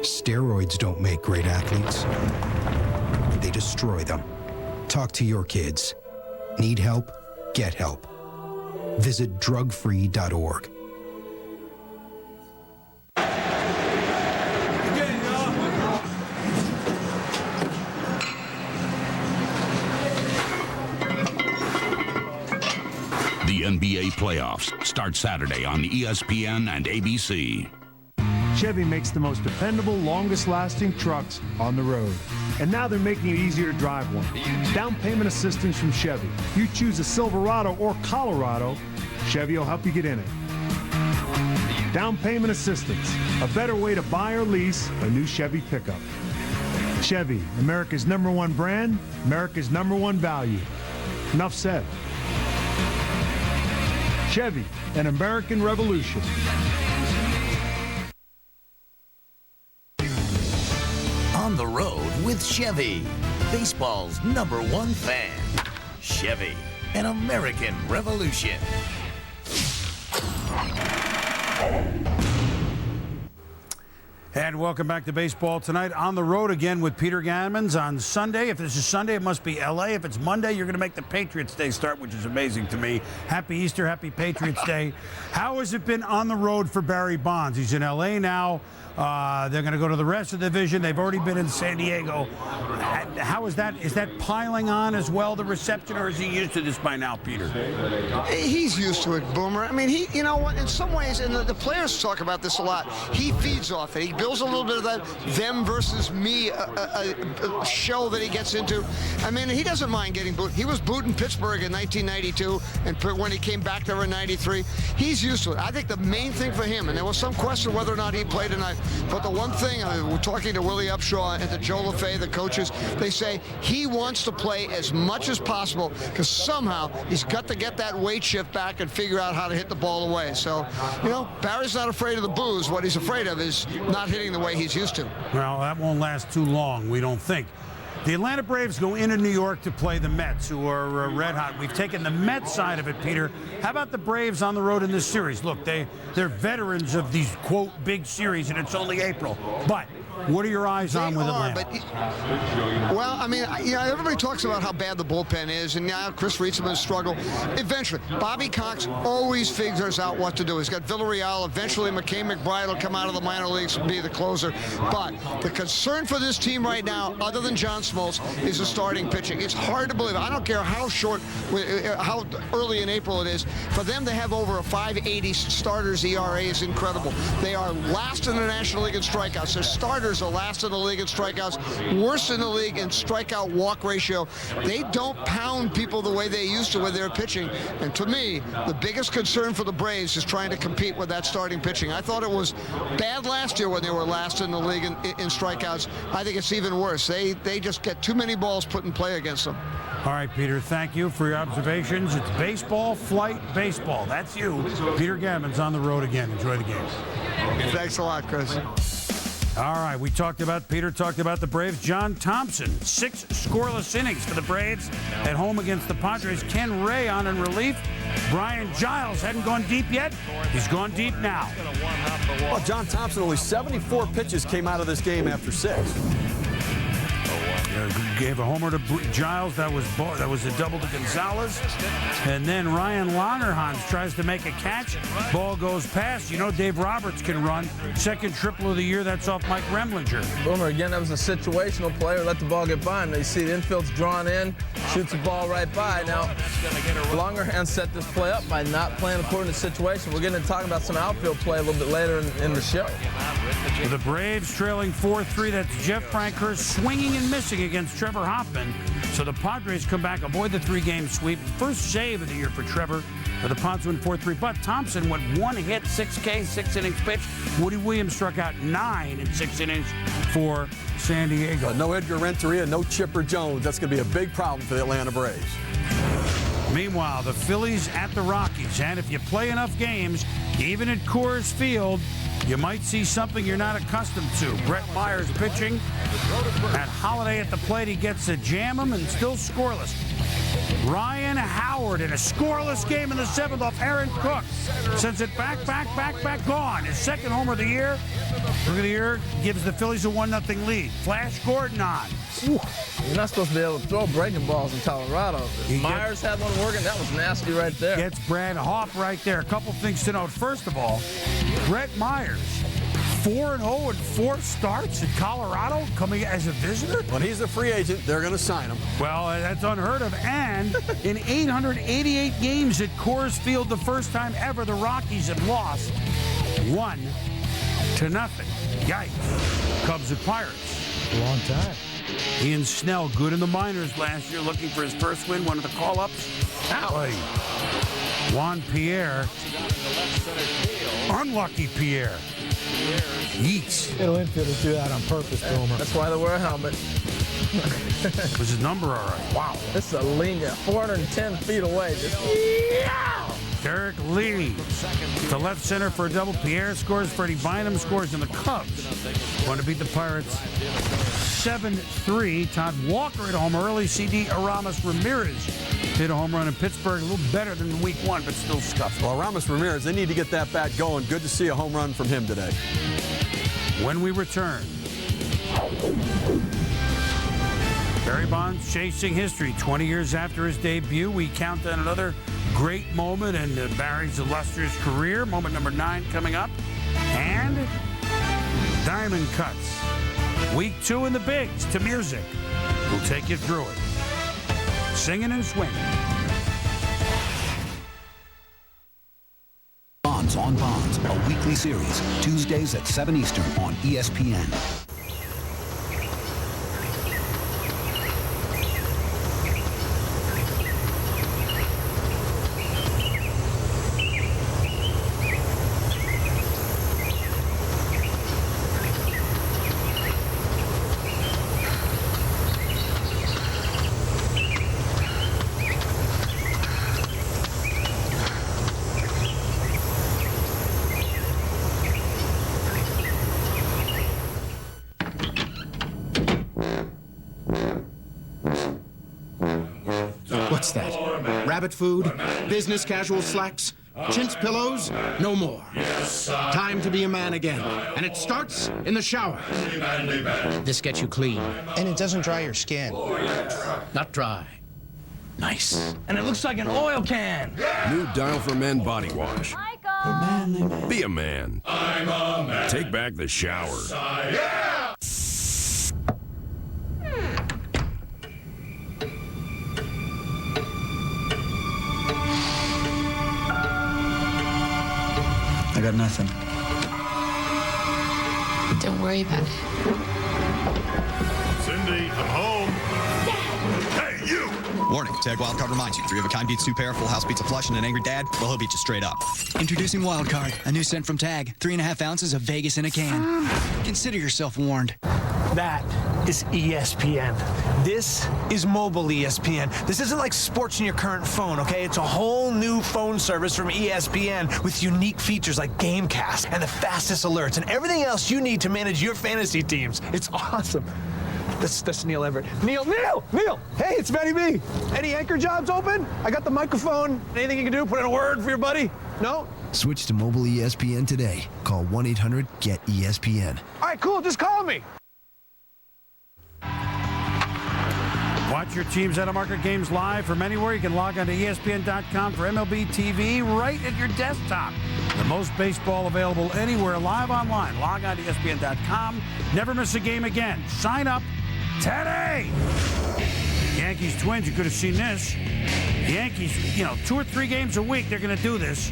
S13: Steroids don't make great athletes. They destroy them. Talk to your kids. Need help? Get help. Visit drugfree.org.
S18: The NBA playoffs start Saturday on ESPN and ABC.
S7: Chevy makes the most dependable, longest-lasting trucks on the road. And now they're making it easier to drive one. Down payment assistance from Chevy. You choose a Silverado or Colorado, Chevy will help you get in it. Down payment assistance, a better way to buy or lease a new Chevy pickup. Chevy, America's #1 brand, America's #1 value. Enough said. Chevy, an American revolution.
S6: On the road with Chevy, baseball's #1 fan. Chevy, an American revolution.
S8: And welcome back to Baseball Tonight. On the road again with Peter Gammons on Sunday. If this is Sunday, it must be L.A. If it's Monday, you're going to make the Patriots Day start, which is amazing to me. Happy Easter, happy Patriots Day. How has it been on the road for Barry Bonds? He's in L.A. now. They're going to go to the rest of the division. They've already been in San Diego. How is that? Is that piling on as well, the reception, or is he used to this by now, Peter?
S16: He's used to it, Boomer. I mean, you know what, in some ways, and the players talk about this a lot, he feeds off it. He builds a little bit of that them versus me a show that he gets into. I mean, he doesn't mind getting booed. He was booed in Pittsburgh in 1992, and when he came back there in '93, he's used to it. I think the main thing for him, and there was some question whether or not he played tonight, but the one thing, we're talking to Willie Upshaw and to Joe LaFay, the coaches, they say he wants to play as much as possible because somehow he's got to get that weight shift back and figure out how to hit the ball away. So, you know, Barry's not afraid of the boos. What he's afraid of is not hitting the way he's used to.
S8: Well, that won't last too long, we don't think. The Atlanta Braves go into New York to play the Mets, who are red hot. We've taken the Mets side of it, Peter. How about the Braves on the road in this series? Look, they're veterans of these, quote, big series, and it's only April. But what are your eyes on with Atlanta?
S16: Well, I mean, you know, everybody talks about how bad the bullpen is, and now Chris Rietzman's struggle. Eventually, Bobby Cox always figures out what to do. He's got Villarreal. Eventually, McKay McBride will come out of the minor leagues and be the closer. But the concern for this team right now, other than John Smoltz, is the starting pitching. It's hard to believe. I don't care how early in April it is. For them to have over a 5.80 starters ERA is incredible. They are last in the National League in strikeouts. Their starters are last in the league in strikeouts, worst in the league in strikeout walk ratio. They don't pound people the way they used to when they're pitching. And to me, the biggest concern for the Braves is trying to compete with that starting pitching. I thought it was bad last year when they were last in the league in strikeouts. I think it's even worse. They just get too many balls put in play against them.
S8: All right, Peter, thank you for your observations. It's baseball, flight, baseball. That's you. Peter Gammons on the road again. Enjoy the game.
S16: Thanks a lot, Chris.
S8: All right, Peter talked about the Braves. John Thompson, 6 scoreless innings for the Braves at home against the Padres. Ken Ray on in relief. Brian Giles hadn't gone deep yet. He's gone deep now.
S3: Well, John Thompson, only 74 pitches came out of this game after 6.
S8: Gave a homer to Giles. That was a double to Gonzalez. And then Ryan Langerhans tries to make a catch. Ball goes past. You know Dave Roberts can run. Second triple of the year. That's off Mike Remlinger.
S21: Boomer, again, that was a situational player. Let the ball get by him. Now you see the infield's drawn in. Shoots the ball right by. Now, Langerhans set this play up by not playing according to the situation. We're getting to talking about some outfield play a little bit later in the show.
S8: The Braves trailing 4-3. That's Jeff Frankhurst swinging and missing against Trevor Hoffman. So the Padres come back, avoid the 3-game sweep. First save of the year for Trevor. The Pods win 4-3. But Thompson went 1 hit, 6K, 6 innings pitched. Woody Williams struck out 9 in 6 innings for San Diego.
S3: No Edgar Renteria, no Chipper Jones. That's going to be a big problem for the Atlanta Braves.
S8: Meanwhile, the Phillies at the Rockies. And if you play enough games, even at Coors Field, you might see something you're not accustomed to. Brett Myers pitching. At Holiday at the plate, he gets to jam him and still scoreless. Ryan Howard in a scoreless game in the 7th off Aaron Cook. Sends it back, gone. His second homer of the year. Look at the year, gives the Phillies a 1-0 lead. Flash Gordon on.
S21: You're not supposed to be able to throw breaking balls in Colorado. Myers had one working. That was nasty right there.
S8: Gets Brad Hoff right there. A couple things to note. First of all, Brett Myers, 4-0 and 4 starts in Colorado, coming as a visitor.
S3: When he's a free agent, they're going to sign him.
S8: Well, that's unheard of. And in 888 games at Coors Field, the first time ever the Rockies have lost 1-0. Yikes. Cubs and Pirates.
S9: Long time.
S8: Ian Snell, good in the minors last year, looking for his first win, one of the call-ups. Juan Pierre. Unlucky Pierre. Yeets.
S9: Middle infielders do that on purpose, Boomer.
S21: That's why they wear a helmet.
S8: Was his number all right?
S21: Wow. This is a lean guy, 410 feet away.
S8: Derek Lee to left center for a double. Pierre scores. Freddie Bynum scores, and the Cubs want to beat the Pirates 7-3. Todd Walker at home early. CD Aramis Ramirez hit a home run in Pittsburgh. A little better than week 1, but still scuffed.
S3: Well, Aramis Ramirez, they need to get that bat going. Good to see a home run from him today.
S8: When we return, Barry Bonds chasing history. 20 years after his debut, we count on another great moment in Barry's illustrious career. Moment number 9 coming up. And Diamond Cuts. Week 2 in the bigs to music. We'll take you through it. Singing and swinging.
S2: Bonds on Bonds, a weekly series. Tuesdays at 7 Eastern on ESPN.
S10: What's that? Rabbit food? Business casual slacks? Chintz pillows? No more. Time to be a man again. And it starts in the shower. This gets you clean.
S14: And it doesn't dry your skin.
S10: Not dry. Nice.
S21: And it looks like an oil can.
S17: New Dial for Men body wash.
S25: Michael!
S17: Be a man. I'm a man. Take back the shower. Yeah!
S19: I got nothing.
S20: Don't worry about it.
S17: Cindy, I'm home. Hey, you!
S23: Warning, Tag Wildcard reminds you, 3 of a kind beats 2 pair, Full House beats a flush, and an angry dad, well, he'll beat you straight up.
S27: Introducing Wildcard, a new scent from Tag. 3.5 ounces of Vegas in a can. Consider yourself warned.
S28: That is ESPN.
S1: This is mobile ESPN. This isn't like sports in your current phone, okay? It's a whole new phone service from ESPN with unique features like Gamecast and the fastest alerts and everything else you need to manage your fantasy teams. It's awesome. That's Neil Everett. Neil! Hey, it's Benny B. Any anchor jobs open? I got the microphone. Anything you can do? Put in a word for your buddy? No?
S4: Switch to mobile ESPN today. Call 1-800-GET-ESPN.
S1: All right, cool. Just call me.
S8: Watch your team's out-of-market games live from anywhere. You can log on to ESPN.com for MLB TV right at your desktop. The most baseball available anywhere, live online. Log on to ESPN.com. Never miss a game again. Sign up today. Yankees-Twins, you could have seen this. Yankees, 2 or 3 games a week, they're going to do this.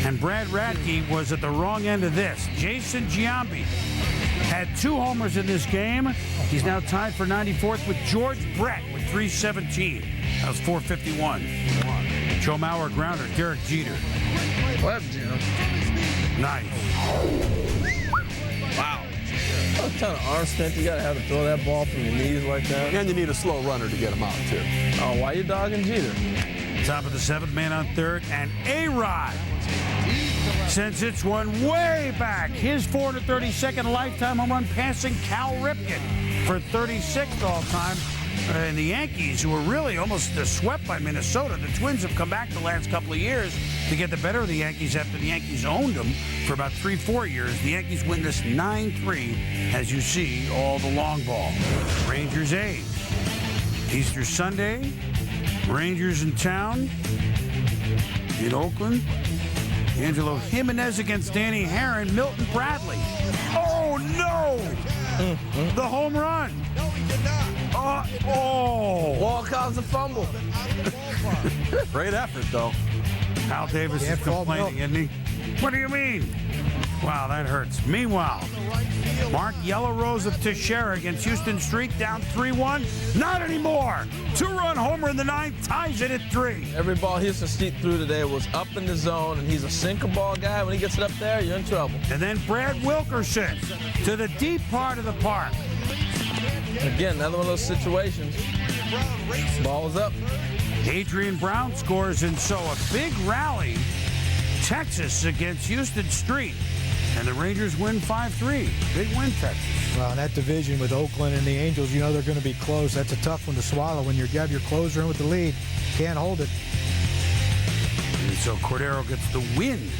S8: And Brad Radke was at the wrong end of this. Jason Giambi had 2 homers in this game. He's now tied for 94th with George Brett with 317. That was 451. Joe Mauer grounder, Derek Jeter.
S21: What, Jim?
S8: Nice.
S21: Wow. What kind of arm strength you got to have to throw that ball from your knees like that?
S3: And you need a slow runner to get him out, too.
S21: Oh, why you dogging Jeter?
S8: Top of the 7th, man on 3rd, and A-Rod sends its one way back. His 432nd lifetime home run, passing Cal Ripken for 36th all-time. And the Yankees, who were really almost swept by Minnesota, the Twins have come back the last couple of years to get the better of the Yankees after the Yankees owned them for about 3-4 years. The Yankees win this 9-3, as you see, all the long ball. Rangers A's. Easter Sunday, Rangers in town in Oakland. Angelo Jimenez against Danny Herron, Milton Bradley. Oh, no! The home run.
S21: Ball caused a fumble.
S3: Great effort, though.
S8: Al Davis is complaining, isn't he? What do you mean? Wow, that hurts. Meanwhile, Mark Yellow Rose of Teixeira against Houston Street, down 3-1. Not anymore. 2-run homer in the 9th, ties it at 3.
S21: Every ball Houston Street threw today was up in the zone, and he's a sinker ball guy. When he gets it up there, you're in trouble.
S8: And then Brad Wilkerson to the deep part of the park.
S21: Again, another one of those situations. Ball was up.
S8: Adrian Brown scores, and so a big rally. Texas against Houston Street. And the Rangers win 5-3. Big win, Texas.
S9: Well, in that division with Oakland and the Angels, they're going to be close. That's a tough one to swallow when you have your closer in with the lead. Can't hold it.
S8: And so Cordero gets the win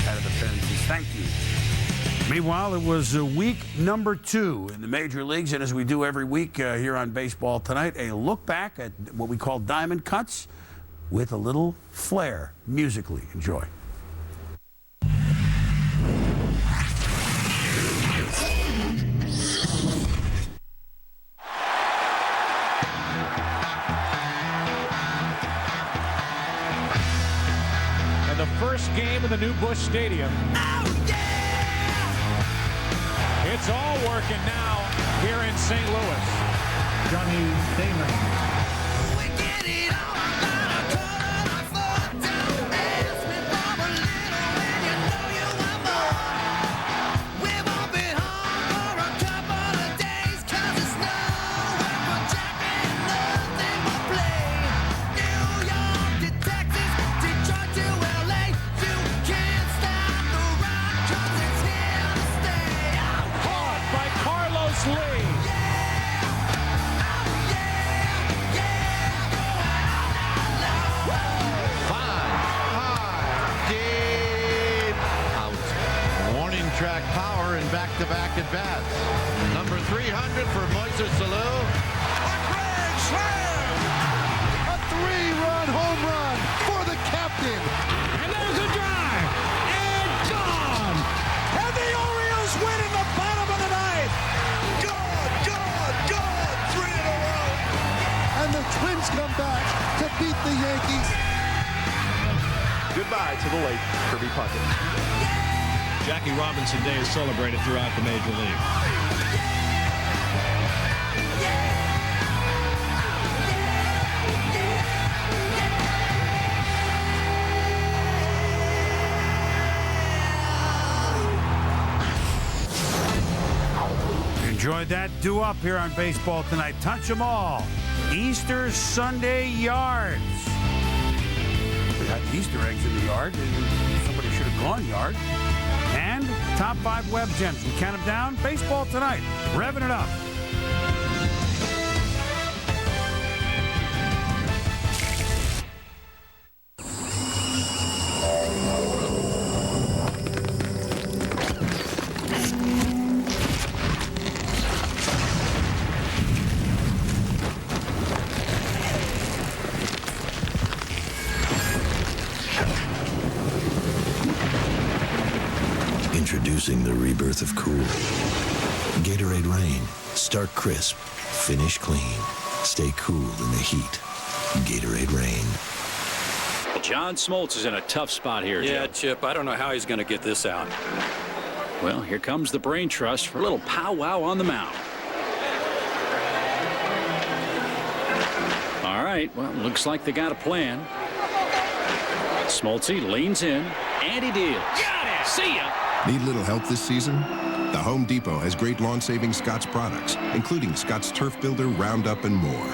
S8: out of the Penguins. Thank you. Meanwhile, it was week number 2 in the major leagues. And as we do every week here on Baseball Tonight, a look back at what we call diamond cuts with a little flair musically. Enjoy.
S15: And the first game in the new Busch Stadium. It's all working now here in St. Louis. Johnny Damon.
S20: Back-to-back at bats. Number 300 for Moises Alou. A grand slam! A 3-run home run for the captain.
S15: And there's a drive. And gone. And the Orioles win in the bottom of the 9th.
S20: Gone! 3 in a row. And the Twins come back to beat the Yankees.
S22: Goodbye to the late Kirby Puckett. Jackie Robinson Day is celebrated throughout the Major League.
S8: Enjoyed that doo-up here on Baseball Tonight. Touch 'em all. Easter Sunday yards. We had Easter eggs in the yard. Somebody should have gone yard. And top 5 web gems. We count them down. Baseball Tonight. Revving it up.
S5: Introducing the rebirth of cool. Gatorade Rain. Start crisp. Finish clean. Stay cool in the heat. Gatorade Rain.
S11: John Smoltz is in a tough spot here,
S12: Yeah,
S11: Joe.
S12: Chip, I don't know how he's going to get this out.
S11: Well, here comes the Brain Trust for a little powwow on the mound. All right, well, looks like they got a plan. Smoltzy leans in, and he deals. Got it! See ya!
S13: Need little help this season? The Home Depot has great lawn-saving Scotts products, including Scotts Turf Builder, Roundup, and more.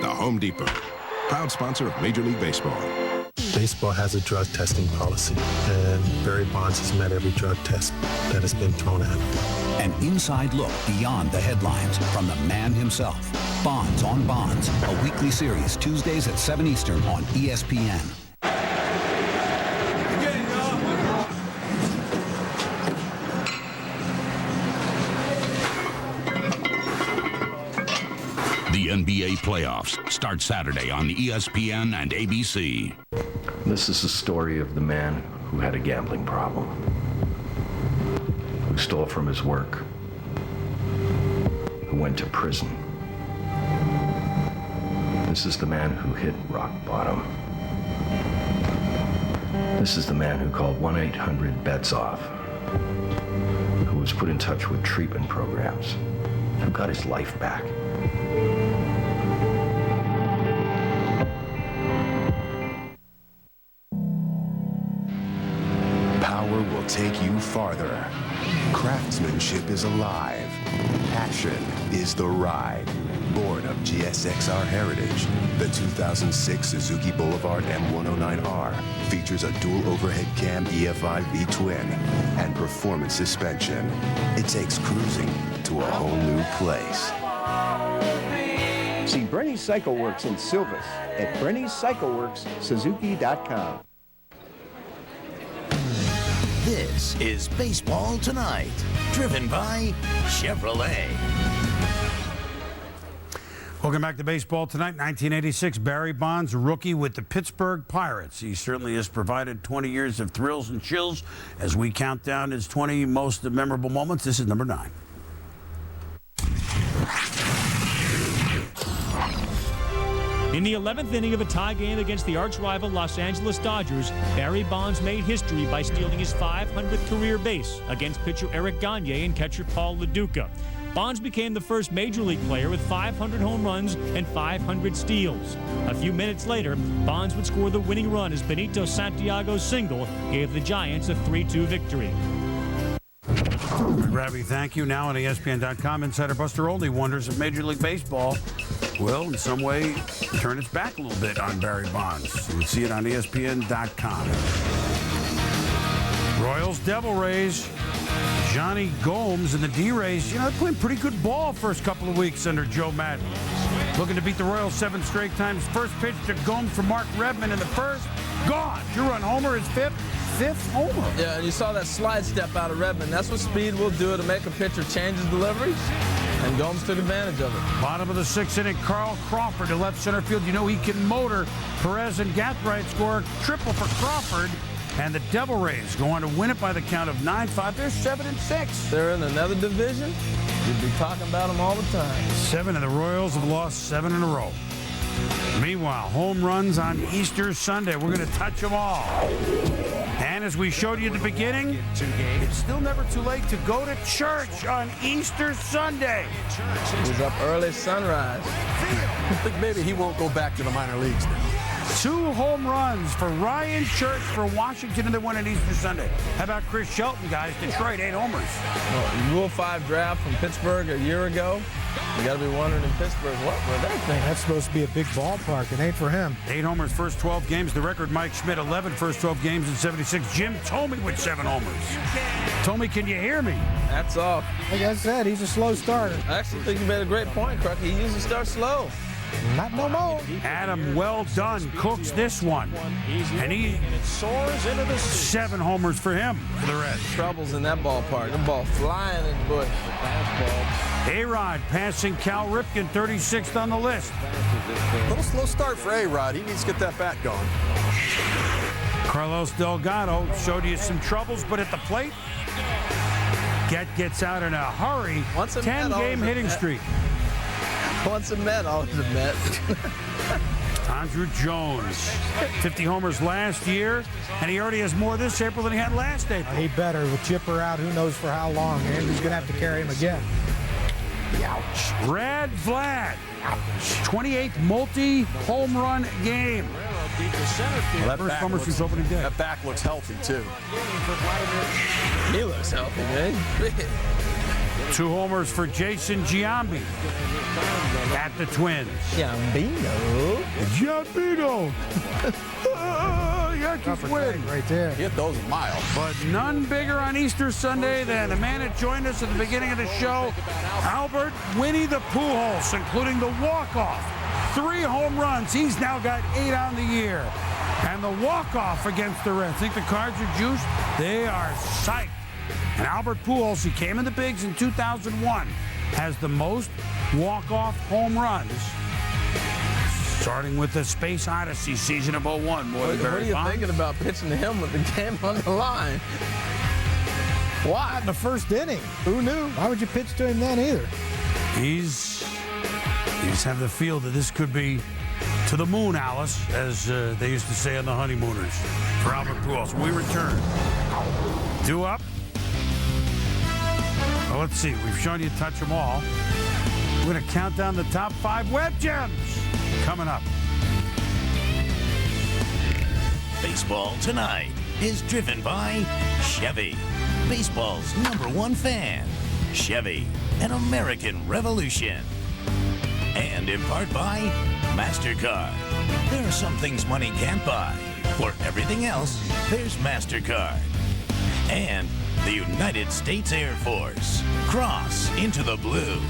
S13: The Home Depot, proud sponsor of Major League Baseball.
S18: Baseball has a drug testing policy, and Barry Bonds has met every drug test that has been thrown at him.
S2: An inside look beyond the headlines from the man himself. Bonds on Bonds, a weekly series, Tuesdays at 7 Eastern on ESPN.
S17: The NBA playoffs start Saturday on ESPN and ABC.
S24: This is the story of the man who had a gambling problem, who stole from his work, who went to prison. This is the man who hit rock bottom. This is the man who called 1-800-BETS-OFF, who was put in touch with treatment programs, who got his life back.
S26: Power will take you farther. Craftsmanship is alive. Passion is the ride. Born of GSXR heritage, the 2006 Suzuki Boulevard M109R features a dual overhead cam EFI V-twin and performance suspension. It takes cruising to a whole new place.
S28: See Brenny's Cycle Works in Silvis at Brenny'sCycleWorksSuzuki.com.
S6: This is Baseball Tonight, driven by Chevrolet.
S8: Welcome back to Baseball Tonight. 1986, Barry Bonds, rookie with the Pittsburgh Pirates. He certainly has provided 20 years of thrills and chills as we count down his 20 most memorable moments. This is number 9.
S29: In the 11th inning of a tie game against the arch-rival Los Angeles Dodgers, Barry Bonds made history by stealing his 500th career base against pitcher Eric Gagne and catcher Paul LaDuca. Bonds became the first Major League player with 500 home runs and 500 steals. A few minutes later, Bonds would score the winning run as Benito Santiago's single gave the Giants a 3-2 victory.
S8: Ravi, thank you. Now on ESPN.com, Insider Buster Olney wonders if Major League Baseball will, in some way, turn its back a little bit on Barry Bonds. You can see it on ESPN.com. Royals Devil Rays. Johnny Gomes and the D-Rays, they're playing pretty good ball first couple of weeks under Joe Madden. Looking to beat the Royals 7 straight times. First pitch to Gomes for Mark Redmond in the first. Gone. Two-run homer is fifth homer.
S21: Yeah, and you saw that slide step out of Redmond. That's what speed will do to make a pitcher change his delivery. And Gomes took advantage of it.
S8: Bottom of the 6th inning, Carl Crawford to left center field. He can motor. Perez and Gathright score triple for Crawford. And the Devil Rays go on to win it by the count of 9-5. They're 7-6.
S21: They're in another division. You'd be talking about them all the time.
S8: 7, and the Royals have lost 7 in a row. Meanwhile, home runs on Easter Sunday. We're going to touch them all. And as we showed you at the beginning, it's still never too late to go to church on Easter Sunday.
S21: He's up early sunrise.
S3: I think maybe he won't go back to the minor leagues now.
S8: 2 home runs for Ryan Church for Washington in the win on Easter Sunday. How about Chris Shelton, guys? Detroit, 8 homers.
S21: Well, Rule 5 draft from Pittsburgh a year ago. You got to be wondering in Pittsburgh, what were they thinking?
S9: That's supposed to be a big ballpark. It ain't for him.
S8: 8 homers first 12 games. The record, Mike Schmidt, 11 first 12 games in 76. Jim Thome with 7 homers. Thome, can you hear me?
S21: That's off.
S9: Like I said, he's a slow starter.
S21: I actually think you made a great point, Crucky. He usually starts slow.
S9: Not no more.
S8: Adam, well done, cooks this one. And he soars into the 7 homers for him, for the Reds.
S21: Troubles in that ballpark. The ball flying in the bush.
S8: A-Rod passing Cal Ripken, 36th on the list.
S3: A little slow start for A-Rod. He needs to get that bat going.
S8: Carlos Delgado showed you some troubles, but at the plate, gets out in a hurry. 10-game hitting streak.
S21: Once a Met, always a Met.
S8: Andrew Jones, 50 homers last year, and he already has more this April than he had last April.
S9: He better. With Chipper out, who knows for how long. Andrew's going to have to carry him again.
S8: Ouch. Brad Vlad, 28th multi-home run game.
S3: Well, that
S8: first homer since opening day.
S3: That back looks healthy, too.
S21: He looks healthy, man.
S8: 2 homers for Jason Giambi at the Twins.
S21: Giambino.
S8: Yankees win.
S9: Right there.
S3: Hit those a mile.
S8: But none bigger on Easter Sunday than the man that joined us at the beginning of the show, Albert Winnie the Pujols, including the walk-off. 3 home runs. He's now got 8 on the year. And the walk-off against the Reds. Think the Cards are juiced? They are psyched. And Albert Pujols, he came in the bigs in 2001, has the most walk-off home runs, starting with the Space Odyssey season of 01. More than
S21: What are you thinking about pitching to him with the game on the line?
S9: Why? In the first inning. Who knew? Why would you pitch to him then either?
S8: You just have the feel that this could be to the moon, Alice, as they used to say on the Honeymooners. For Albert Pujols, we return. 2 up. Well, let's see. We've shown you touch them all. We're going to count down the top 5 web gems coming up.
S6: Baseball Tonight is driven by Chevy, baseball's #1 fan. Chevy, an American revolution. And in part by MasterCard. There are some things money can't buy. For everything else, there's MasterCard. And the United States Air Force. Cross into the blue.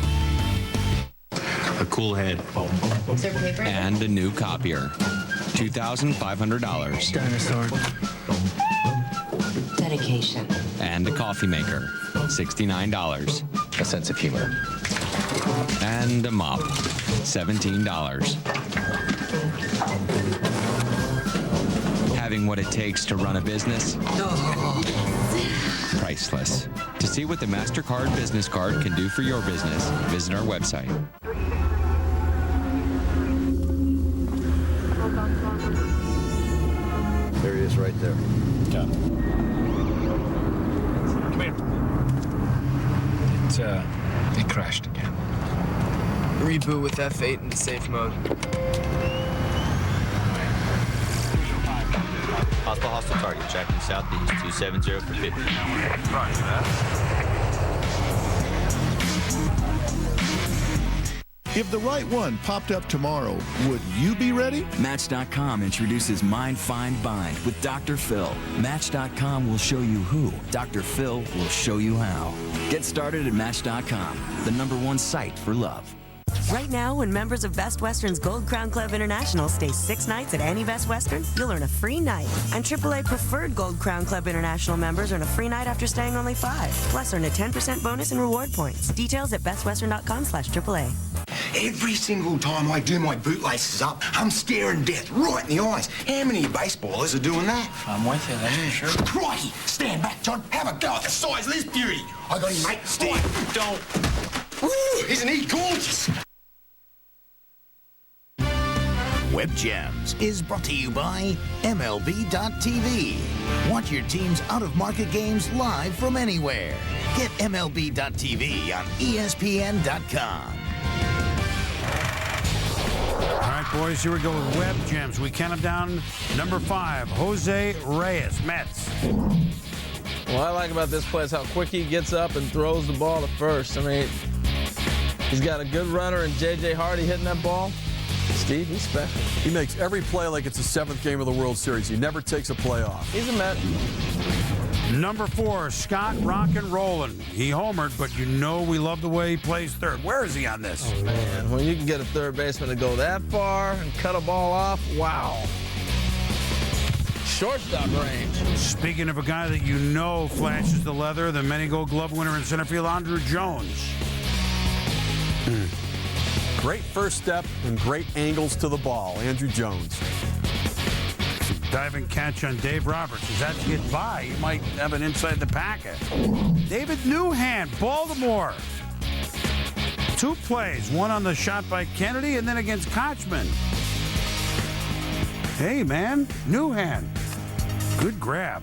S4: A cool head. And a new copier. $2,500.
S7: Dinosaur. Dedication.
S4: And a coffee maker. $69.
S24: A sense of humor.
S4: And a mop. $17. Having what it takes to run a business? Priceless. To see what the MasterCard business card can do for your business, visit our website.
S24: There he is right there.
S22: Got it. Come here. It crashed again.
S10: Reboot with F8 in safe mode.
S14: Possible hostile target, tracking southeast, 270 for 50.
S10: Roger that.
S16: If the right one popped up tomorrow, would you be ready?
S19: Match.com introduces Mind, Find, Bind with Dr. Phil. Match.com will show you who. Dr. Phil will show you how. Get started at Match.com, the #1 site for love.
S23: Right now, when members of Best Western's Gold Crown Club International stay 6 nights at any Best Western, you'll earn a free night. And AAA Preferred Gold Crown Club International members earn a free night after staying only 5. Plus, earn a 10% bonus in reward points. Details at bestwestern.com/AAA.
S25: Every single time I do my bootlaces up, I'm staring death right in the eyes. How many baseballers are doing that?
S10: I'm with you, that's for sure.
S25: Crikey! Stand back, John. Have a go at the size of this beauty. I got him, mate.
S10: Steve, don't.
S25: Woo! Isn't he gorgeous?
S6: Web Gems is brought to you by MLB.tv. Watch your team's out-of-market games live from anywhere. Get MLB.tv on ESPN.com.
S8: All right, right, boys, here we go with web gems. We count them down. Number 5, Jose Reyes, Mets.
S21: What I like about this play is how quick he gets up and throws the ball to first. I mean, he's got a good runner in J.J. Hardy hitting that ball. Steve, he's special.
S3: He makes every play like it's the 7th game of the World Series. He never takes a play off.
S21: He's a Met.
S8: Number 4, Scott Rockin' He homered, but you know we love the way he plays third. Where is he on this?
S21: Oh, man, when you can get a third baseman to go that far and cut a ball off, wow. Shortstop range.
S8: Speaking of a guy that you know flashes the leather, the many Gold Glove winner in center field, Andrew Jones.
S3: Great first step and great angles to the ball, Andrew Jones.
S8: Diving catch on Dave Roberts. As that get by, you might have an inside the packet. David Newhand, Baltimore. 2 plays, one on the shot by Kennedy and then against Kochman. Hey, man, Newhand. Good grab.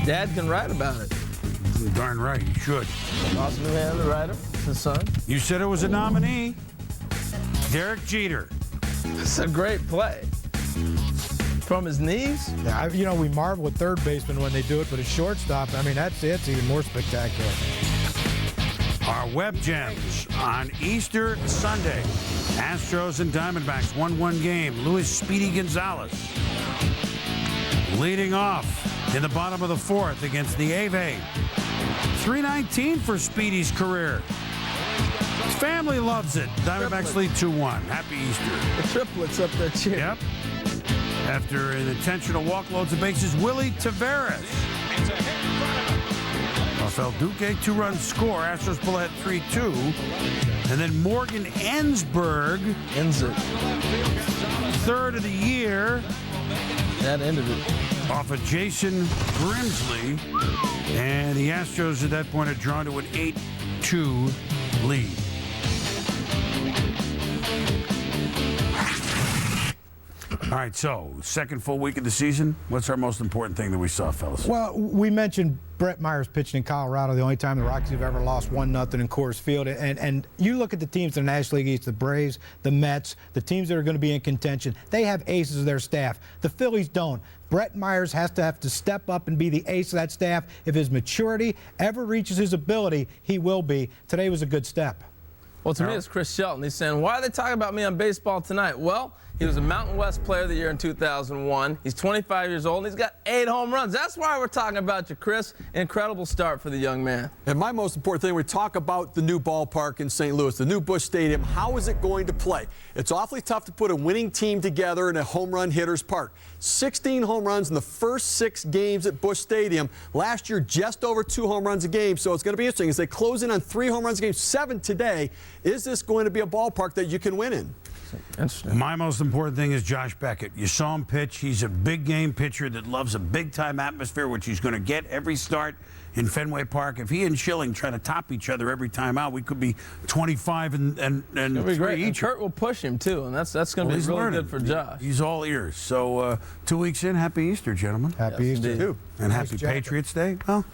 S21: Dad can write about it.
S8: Darn right, he should.
S21: Awesome Newhand, the writer, his son.
S8: You said it was a nominee. Derek Jeter.
S21: It's a great play. From his knees?
S9: Yeah, we marvel at third baseman when they do it, but a shortstop, I mean, it's even more spectacular.
S8: Our web gems on Easter Sunday. Astros and Diamondbacks 1-1 game. Luis Speedy Gonzalez leading off in the bottom of the 4th against the Ave. 319 for Speedy's career. His family loves it. Diamondbacks lead 2-1. Happy Easter.
S21: The triplets up there, too.
S8: Yep. After an intentional walk, loads of bases, Willie Taveras. Rafael Duque, 2-run score. Astros pull ahead 3-2. And then Morgan Ensberg
S21: ends it.
S8: 3rd of the year.
S21: That ended it.
S8: Off of Jason Grimsley. And the Astros at that point are drawn to an 8-2 lead. All right, so second full week of the season. What's our most important thing that we saw, fellas?
S9: Well, we mentioned Brett Myers pitching in Colorado, the only time the Rockies have ever lost 1-0 in Coors Field. And you look at the teams in the National League East, the Braves, the Mets, the teams that are going to be in contention, they have aces of their staff. The Phillies don't. Brett Myers has to step up and be the ace of that staff. If his maturity ever reaches his ability, he will be. Today was a good step.
S21: Well, to me, it's Chris Shelton. He's saying, why are they talking about me on Baseball Tonight? Well, he was a Mountain West Player of the Year in 2001. He's 25 years old, and he's got 8 home runs. That's why we're talking about you, Chris. Incredible start for the young man.
S3: And my most important thing, we talk about the new ballpark in St. Louis, the new Busch Stadium. How is it going to play? It's awfully tough to put a winning team together in a home run hitter's park. 16 home runs in the first 6 games at Busch Stadium. Last year, just over 2 home runs a game. So it's going to be interesting as they close in on 3 home runs a game, 7 today. Is this going to be a ballpark that you can win in?
S8: My most important thing is Josh Beckett. You saw him pitch. He's a big game pitcher that loves a big-time atmosphere, which he's going to get every start in Fenway Park. If he and Schilling try to top each other every time out, we could be 25 and 3 each.
S21: And Kurt will push him, too, and that's going to be really good for Josh.
S8: He's all ears. So 2 weeks in, happy Easter, gentlemen.
S9: Happy Easter, too.
S8: And happy Patriots Day. Well,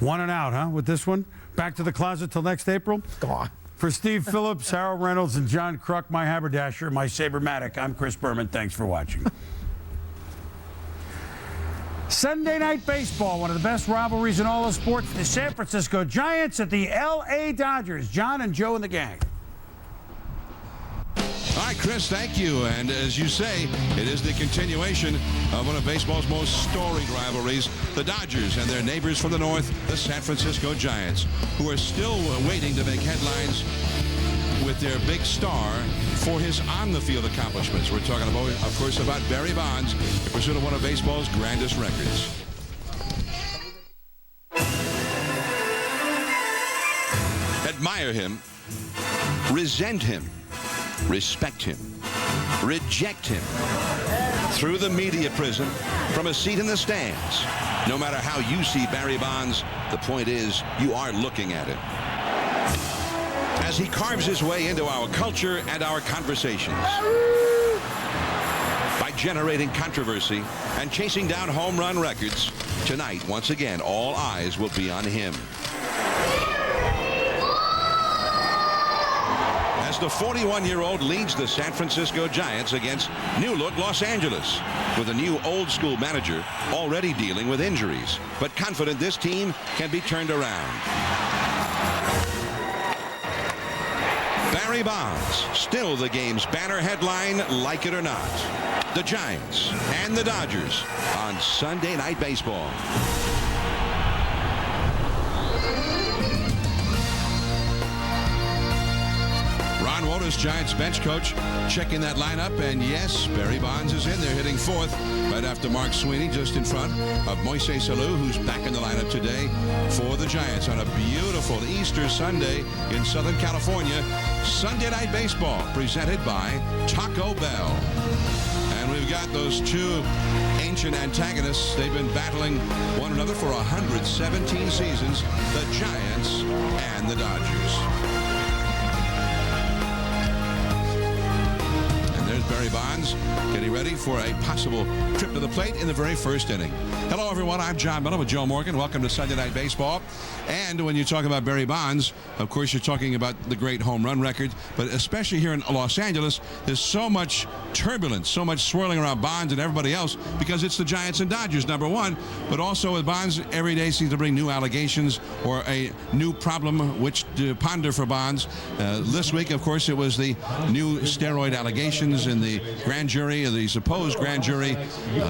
S8: 1 and out, huh, with this one? Back to the closet till next April?
S9: Come on.
S8: For Steve Phillips, Harold Reynolds, and John Kruk, my haberdasher, my Sabermatic, I'm Chris Berman. Thanks for watching. Sunday Night Baseball, one of the best rivalries in all of sports. The San Francisco Giants at the L.A. Dodgers. John and Joe and the gang.
S1: All right, Chris, thank you. And as you say, it is the continuation of one of baseball's most storied rivalries, the Dodgers and their neighbors from the north, the San Francisco Giants, who are still waiting to make headlines with their big star for his on-the-field accomplishments. We're talking about, of course, about Barry Bonds in pursuit of one of baseball's grandest records. Admire him, resent him, respect him, reject him. Through the media prism, from a seat in the stands. No matter how you see Barry Bonds, the point is you are looking at it. As he carves his way into our culture and our conversations. By generating controversy and chasing down home run records, tonight, once again, all eyes will be on him. As the 41-year-old leads the San Francisco Giants against new-look Los Angeles with a new old-school manager already dealing with injuries, but confident this team can be turned around. Barry Bonds, still the game's banner headline, like it or not. The Giants and the Dodgers on Sunday Night Baseball. Ron Wotus, Giants bench coach, checking that lineup, and yes, Barry Bonds is in there hitting fourth right after Mark Sweeney, just in front of Moises Alou, who's back in the lineup today for the Giants on a beautiful Easter Sunday in Southern California. Sunday Night Baseball presented by Taco Bell. And we've got those two ancient antagonists. They've been battling one another for 117 seasons, the Giants and the Dodgers. Barry Bonds getting ready for a possible trip to the plate in the very first inning. Hello, everyone. I'm John Miller with Joe Morgan. Welcome to Sunday Night Baseball. And when you talk about Barry Bonds, of course, you're talking about the great home run record. But especially here in Los Angeles, there's so much turbulence, so much swirling around Bonds and everybody else because it's the Giants and Dodgers, number one. But also with Bonds, every day seems to bring new allegations or a new problem which to ponder for Bonds. This week, of course, it was the new steroid allegations in the grand jury, the supposed grand jury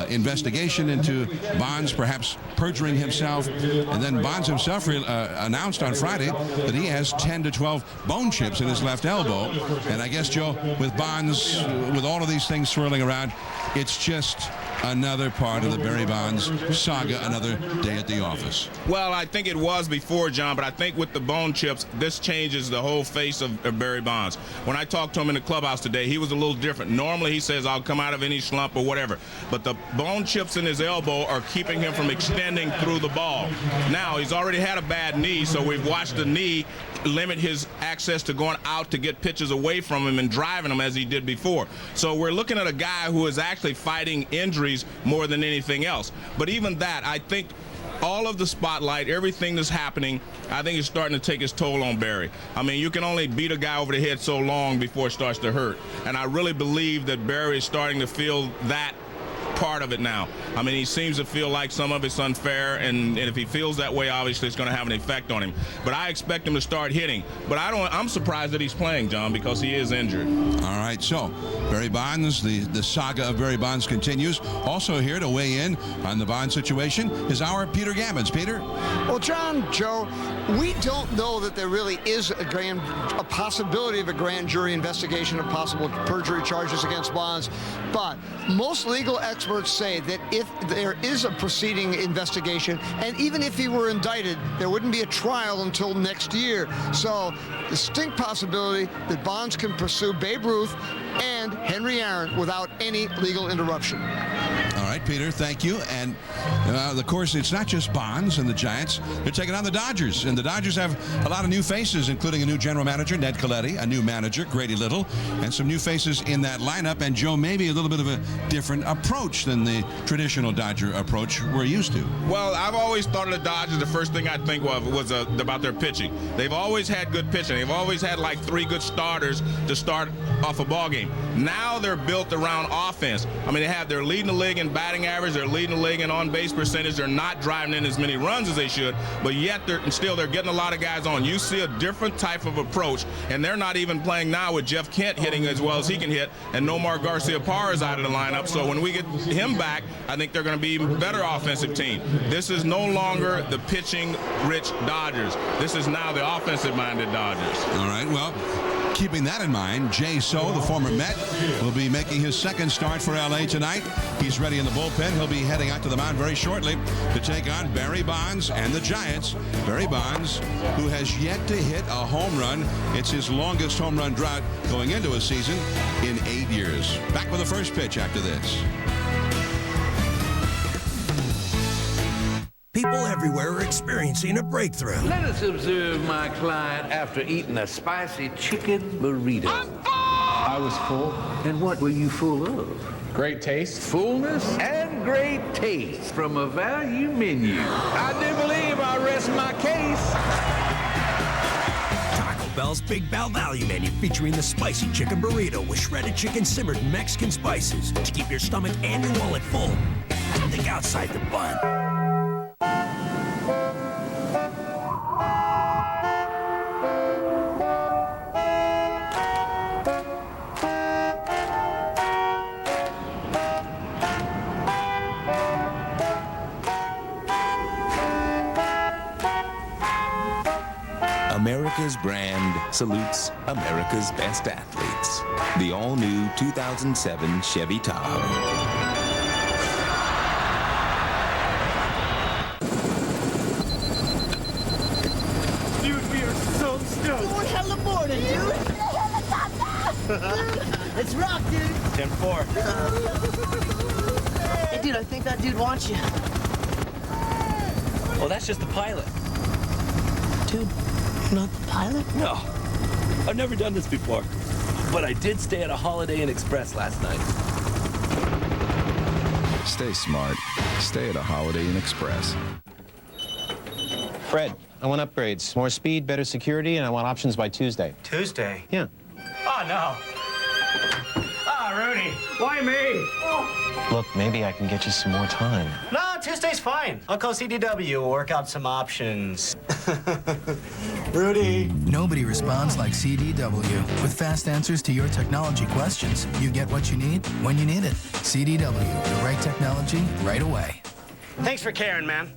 S1: investigation into Bonds perhaps perjuring himself. And then Bonds himself announced on Friday that he has 10 to 12 bone chips in his left elbow. And I guess, Joe, with Bonds, with all of these things swirling around, it's just another part of the Barry Bonds saga, another day at the office.
S5: Well, I think it was before, John, but I think with the bone chips, this changes the whole face of Barry Bonds. When I talked to him in the clubhouse today, he was a little different. Normally, he says, I'll come out of any slump or whatever. But the bone chips in his elbow are keeping him from extending through the ball. Now, he's already had a bad knee, so we've watched the knee limit his access to going out to get pitches away from him and driving him as he did before. So we're looking at a guy who is actually fighting injuries more than anything else. But even that, I think all of the spotlight, everything that's happening, I think is starting to take its toll on Barry. I mean, you can only beat a guy over the head so long before it starts to hurt. And I really believe that Barry is starting to feel that part of it now. I mean, he seems to feel like some of it's unfair, and if he feels that way, obviously it's going to have an effect on him. But I expect him to start hitting. But I'm surprised that he's playing, John, because he is injured.
S1: All right, so Barry Bonds, the saga of Barry Bonds continues. Also here to weigh in on the Bonds situation is our Peter Gammons. Peter?
S7: Well, John, Joe, we don't know that there really is a possibility of a grand jury investigation of possible perjury charges against Bonds, but most legal experts say that if there is a proceeding investigation, and even if he were indicted, there wouldn't be a trial until next year. So, distinct possibility that Bonds can pursue Babe Ruth and Henry Aaron without any legal interruption.
S1: All right, Peter, thank you. And, of course, it's not just Bonds and the Giants. They're taking on the Dodgers. And the Dodgers have a lot of new faces, including a new general manager, Ned Coletti, a new manager, Grady Little, and some new faces in that lineup. And, Joe, maybe a little bit of a different approach than the traditional Dodger approach we're used to.
S5: Well, I've always thought of the Dodgers, the first thing I think of was about their pitching. They've always had good pitching. They've always had like 3 good starters to start off a ball game. Now they're built around offense. I mean, they're leading the league in batting average, they're leading the league in on-base percentage, they're not driving in as many runs as they should, but yet they're getting a lot of guys on. You see a different type of approach, and they're not even playing now with Jeff Kent hitting as well as he can hit, and Nomar Garcia-Parra is out of the lineup, so when we get him back, I think they're going to be a better offensive team. This is no longer the pitching-rich Dodgers. This is now the offensive-minded Dodgers.
S1: All right, well, keeping that in mind, Jay So, the former Met, will be making his second start for L.A. tonight. He's ready in the bullpen. He'll be heading out to the mound very shortly to take on Barry Bonds and the Giants. Barry Bonds, who has yet to hit a home run. It's his longest home run drought going into a season in 8 years. Back with the first pitch after this.
S11: People everywhere are experiencing a breakthrough.
S12: Let us observe my client after eating a spicy chicken burrito.
S11: I was full.
S12: And what were you full of?
S11: Great taste.
S12: Fullness and great taste from a value menu. I do believe I rest my case.
S11: Bell's Big Bell Value Menu, featuring the spicy chicken burrito with shredded chicken simmered in Mexican spices to keep your stomach and your wallet full. Think outside the bun.
S2: America's brand salutes America's best athletes. The all-new 2007 Chevy Tahoe.
S13: Dude, we are so stoked.
S15: Going hella morning, dude. Let's rock, dude.
S22: 10-4.
S15: Hey, dude, I think that dude wants you.
S22: Well, that's just the pilot.
S15: Dude, not the pilot?
S22: No. I've never done this before. But I did stay at a Holiday Inn Express last night.
S17: Stay smart. Stay at a Holiday Inn Express.
S18: Fred, I want upgrades. More speed, better security, and I want options by Tuesday.
S20: Tuesday?
S18: Yeah.
S20: Oh, no. Ah, Rudy. Why me?
S18: Look, maybe I can get you some more time.
S20: No, Tuesday's fine. I'll call CDW. We'll work out some options. Rudy.
S26: Nobody responds like CDW. With fast answers to your technology questions, you get what you need when you need it. CDW, the right technology, right away.
S20: Thanks for caring, man.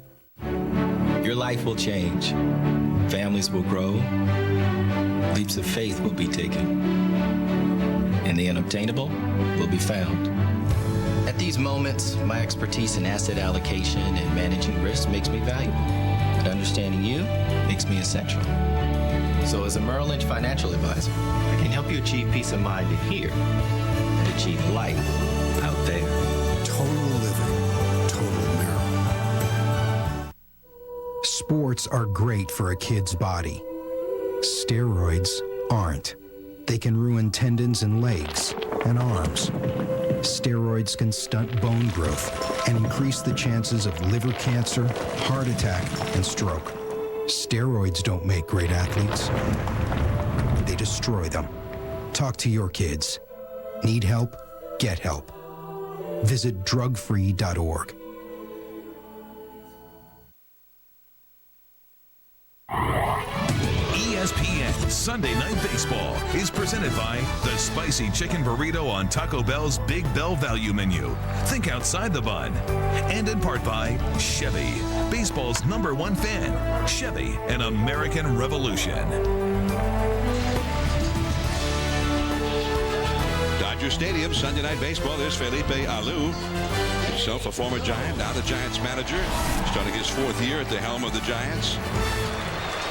S27: Your life will change. Families will grow. Leaps of faith will be taken. And the unobtainable will be found. At these moments, my expertise in asset allocation and managing risk makes me valuable. But understanding you makes me essential. So as a Merrill Lynch financial advisor, I can help you achieve peace of mind in here and achieve life out there.
S28: Total living. Total Merrill. Sports are great for a kid's body. Steroids aren't. They can ruin tendons in legs and arms. Steroids can stunt bone growth and increase the chances of liver cancer, heart attack, and stroke. Steroids don't make great athletes. They destroy them. Talk to your kids. Need help? Get help. Visit drugfree.org.
S29: ESPN Sunday Night Baseball is presented by the Spicy Chicken Burrito on Taco Bell's Big Bell Value Menu. Think outside the bun. And in part by Chevy, baseball's #1 fan. Chevy, an American revolution.
S1: Dodger Stadium, Sunday Night Baseball. There's Felipe Alou, himself a former Giant, now the Giants manager, starting his 4th year at the helm of the Giants.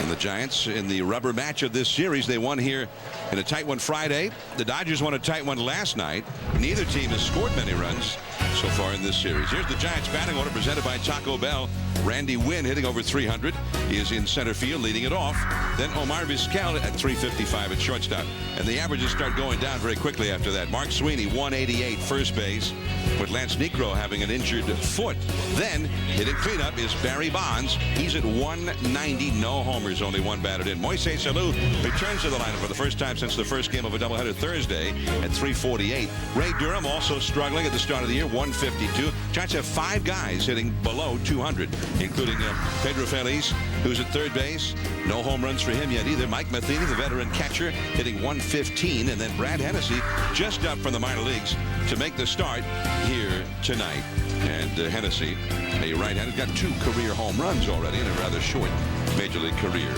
S1: And the Giants, in the rubber match of this series, they won here in a tight one Friday. The Dodgers won a tight one last night. Neither team has scored many runs so far in this series. Here's the Giants batting order presented by Taco Bell. Randy Wynn hitting over 300. He is in center field leading it off. Then Omar Vizquel at 355 at shortstop. And the averages start going down very quickly after that. Mark Sweeney, 188 first base, with Lance Negro having an injured foot. Then hitting cleanup is Barry Bonds. He's at 190, no homers, only one batted in. Moises Alou returns to the lineup for the first time since the first game of a doubleheader Thursday at 348. Ray Durham also struggling at the start of the year, 152. Giants have 5 guys hitting below 200, including Pedro Feliz, who's at third base. No home runs for him yet either. Mike Matheny, the veteran catcher, hitting 115. And then Brad Hennessy, just up from the minor leagues to make the start here tonight. And Hennessy, a right-hander, got 2 career home runs already in a rather short major league career.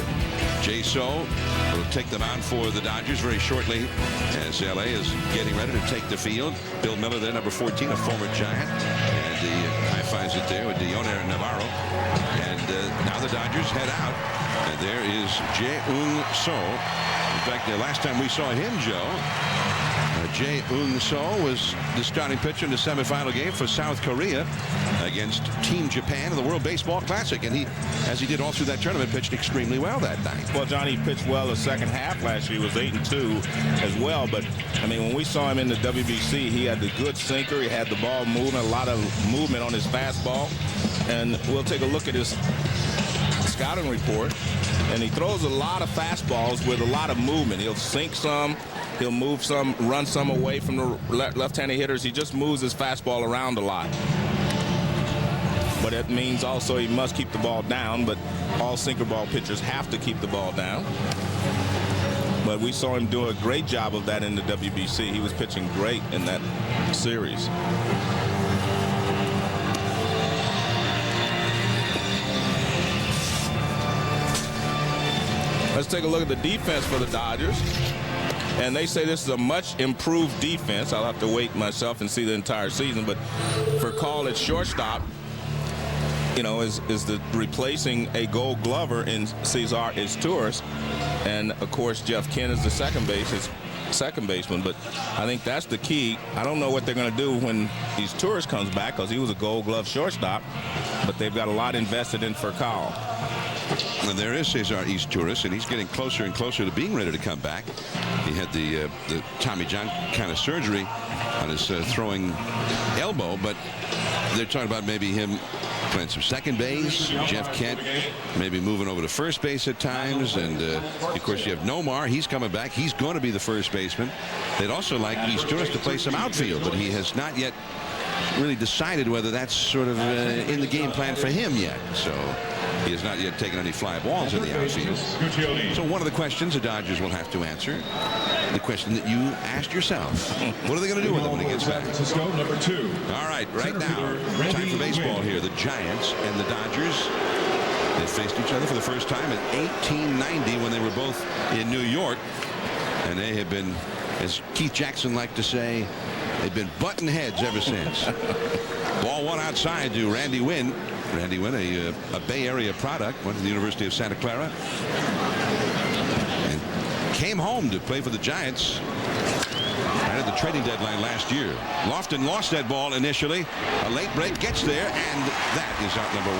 S1: Jay So will take the mound for the Dodgers very shortly as LA is getting ready to take the field. Bill Miller there, number 14, a former Giant. And he high-fives it there with Dioner Navarro. And now the Dodgers head out. And there is Jae-Ung So. In fact, the last time we saw him, Joe, Jae-Ung So was the starting pitcher in the semifinal game for South Korea against Team Japan in the World Baseball Classic. And he, as he did all through that tournament, pitched extremely well that night.
S5: Well, Johnny pitched well the second half last year. He was 8-2 as well. But, I mean, when we saw him in the WBC, he had the good sinker. He had the ball moving, a lot of movement on his fastball. And we'll take a look at his scouting report, and he throws a lot of fastballs with a lot of movement. He'll sink some, he'll move some, run some away from the left-handed hitters. He just moves his fastball around a lot. But it means also he must keep the ball down, but all sinker ball pitchers have to keep the ball down. But we saw him do a great job of that in the WBC. He was pitching great in that series. Let's take a look at the defense for the Dodgers. And they say this is a much improved defense. I'll have to wait myself and see the entire season. But for Call at shortstop, you know, is the replacing a Gold Glover in Cesar Izturis. And, of course, Jeff Kent is the second baseman. But I think that's the key. I don't know what they're going to do when Izturis comes back, because he was a Gold Glove shortstop. But they've got a lot invested in Furcal.
S1: And there is Cesar Izturis, and he's getting closer and closer to being ready to come back. He had the Tommy John kind of surgery on his throwing elbow, but they're talking about maybe him playing some second base. Jeff Kent maybe moving over to first base at times, and of course you have Nomar. He's coming back. He's going to be the first baseman. They'd also like Izturis to play some outfield, but he has not yet really decided whether that's sort of in the game plan for him yet. So he has not yet taken any fly balls in the outfield. So one of the questions the Dodgers will have to answer, the question that you asked yourself, what are they going to do with him when he gets back?
S4: Number 2.
S1: All right, right now, time for baseball here. The Giants and the Dodgers, they faced each other for the first time in 1890 when they were both in New York. And they have been, as Keith Jackson liked to say, they've been button heads ever since. Ball one outside to Randy Wynn. Randy Wynn, a Bay Area product, went to the University of Santa Clara. And came home to play for the Giants right at the trading deadline last year. Lofton lost that ball initially. A late break gets there, and that is out number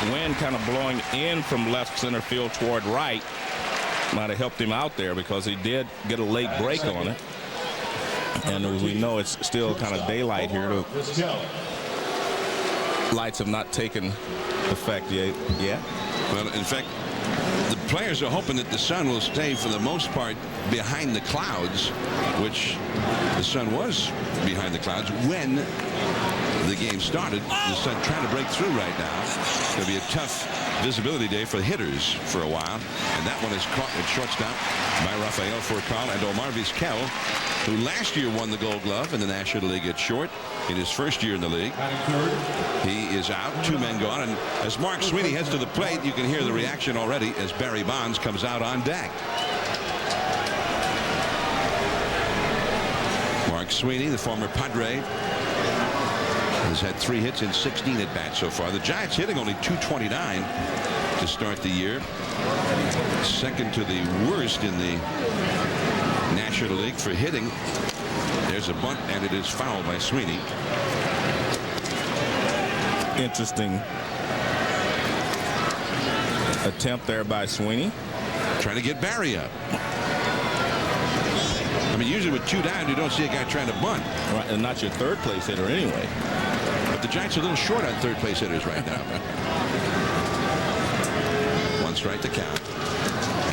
S1: 1.
S5: Wynn kind of blowing in from left center field toward right might have helped him out there, because he did get a late break on it. And as we know, it's still kind of daylight here. Lights have not taken effect yet.
S1: Well, in fact, the players are hoping that the sun will stay for the most part behind the clouds, which the sun was behind the clouds when the game started. The sun trying to break through right now. It's going to be a tough visibility day for hitters for a while. And that one is caught at shortstop by Rafael Furcal and Omar Vizquel, who last year won the Gold Glove in the National League at short in his first year in the league. He is out, 2 men gone, and as Mark Sweeney heads to the plate, you can hear the reaction already as Barry Bonds comes out on deck. Mark Sweeney, the former Padre, has had 3 hits in 16 at bats so far. The Giants hitting only .229 to start the year, second to the worst in the National League for hitting. There's a bunt, and it is fouled by Sweeney.
S5: Interesting attempt there by Sweeney,
S1: trying to get Barry up. I mean, usually with 2 down, you don't see a guy trying to bunt.
S5: Right, and not your third place hitter anyway.
S1: But the Giants are a little short on third place hitters right now. 1 strike to count.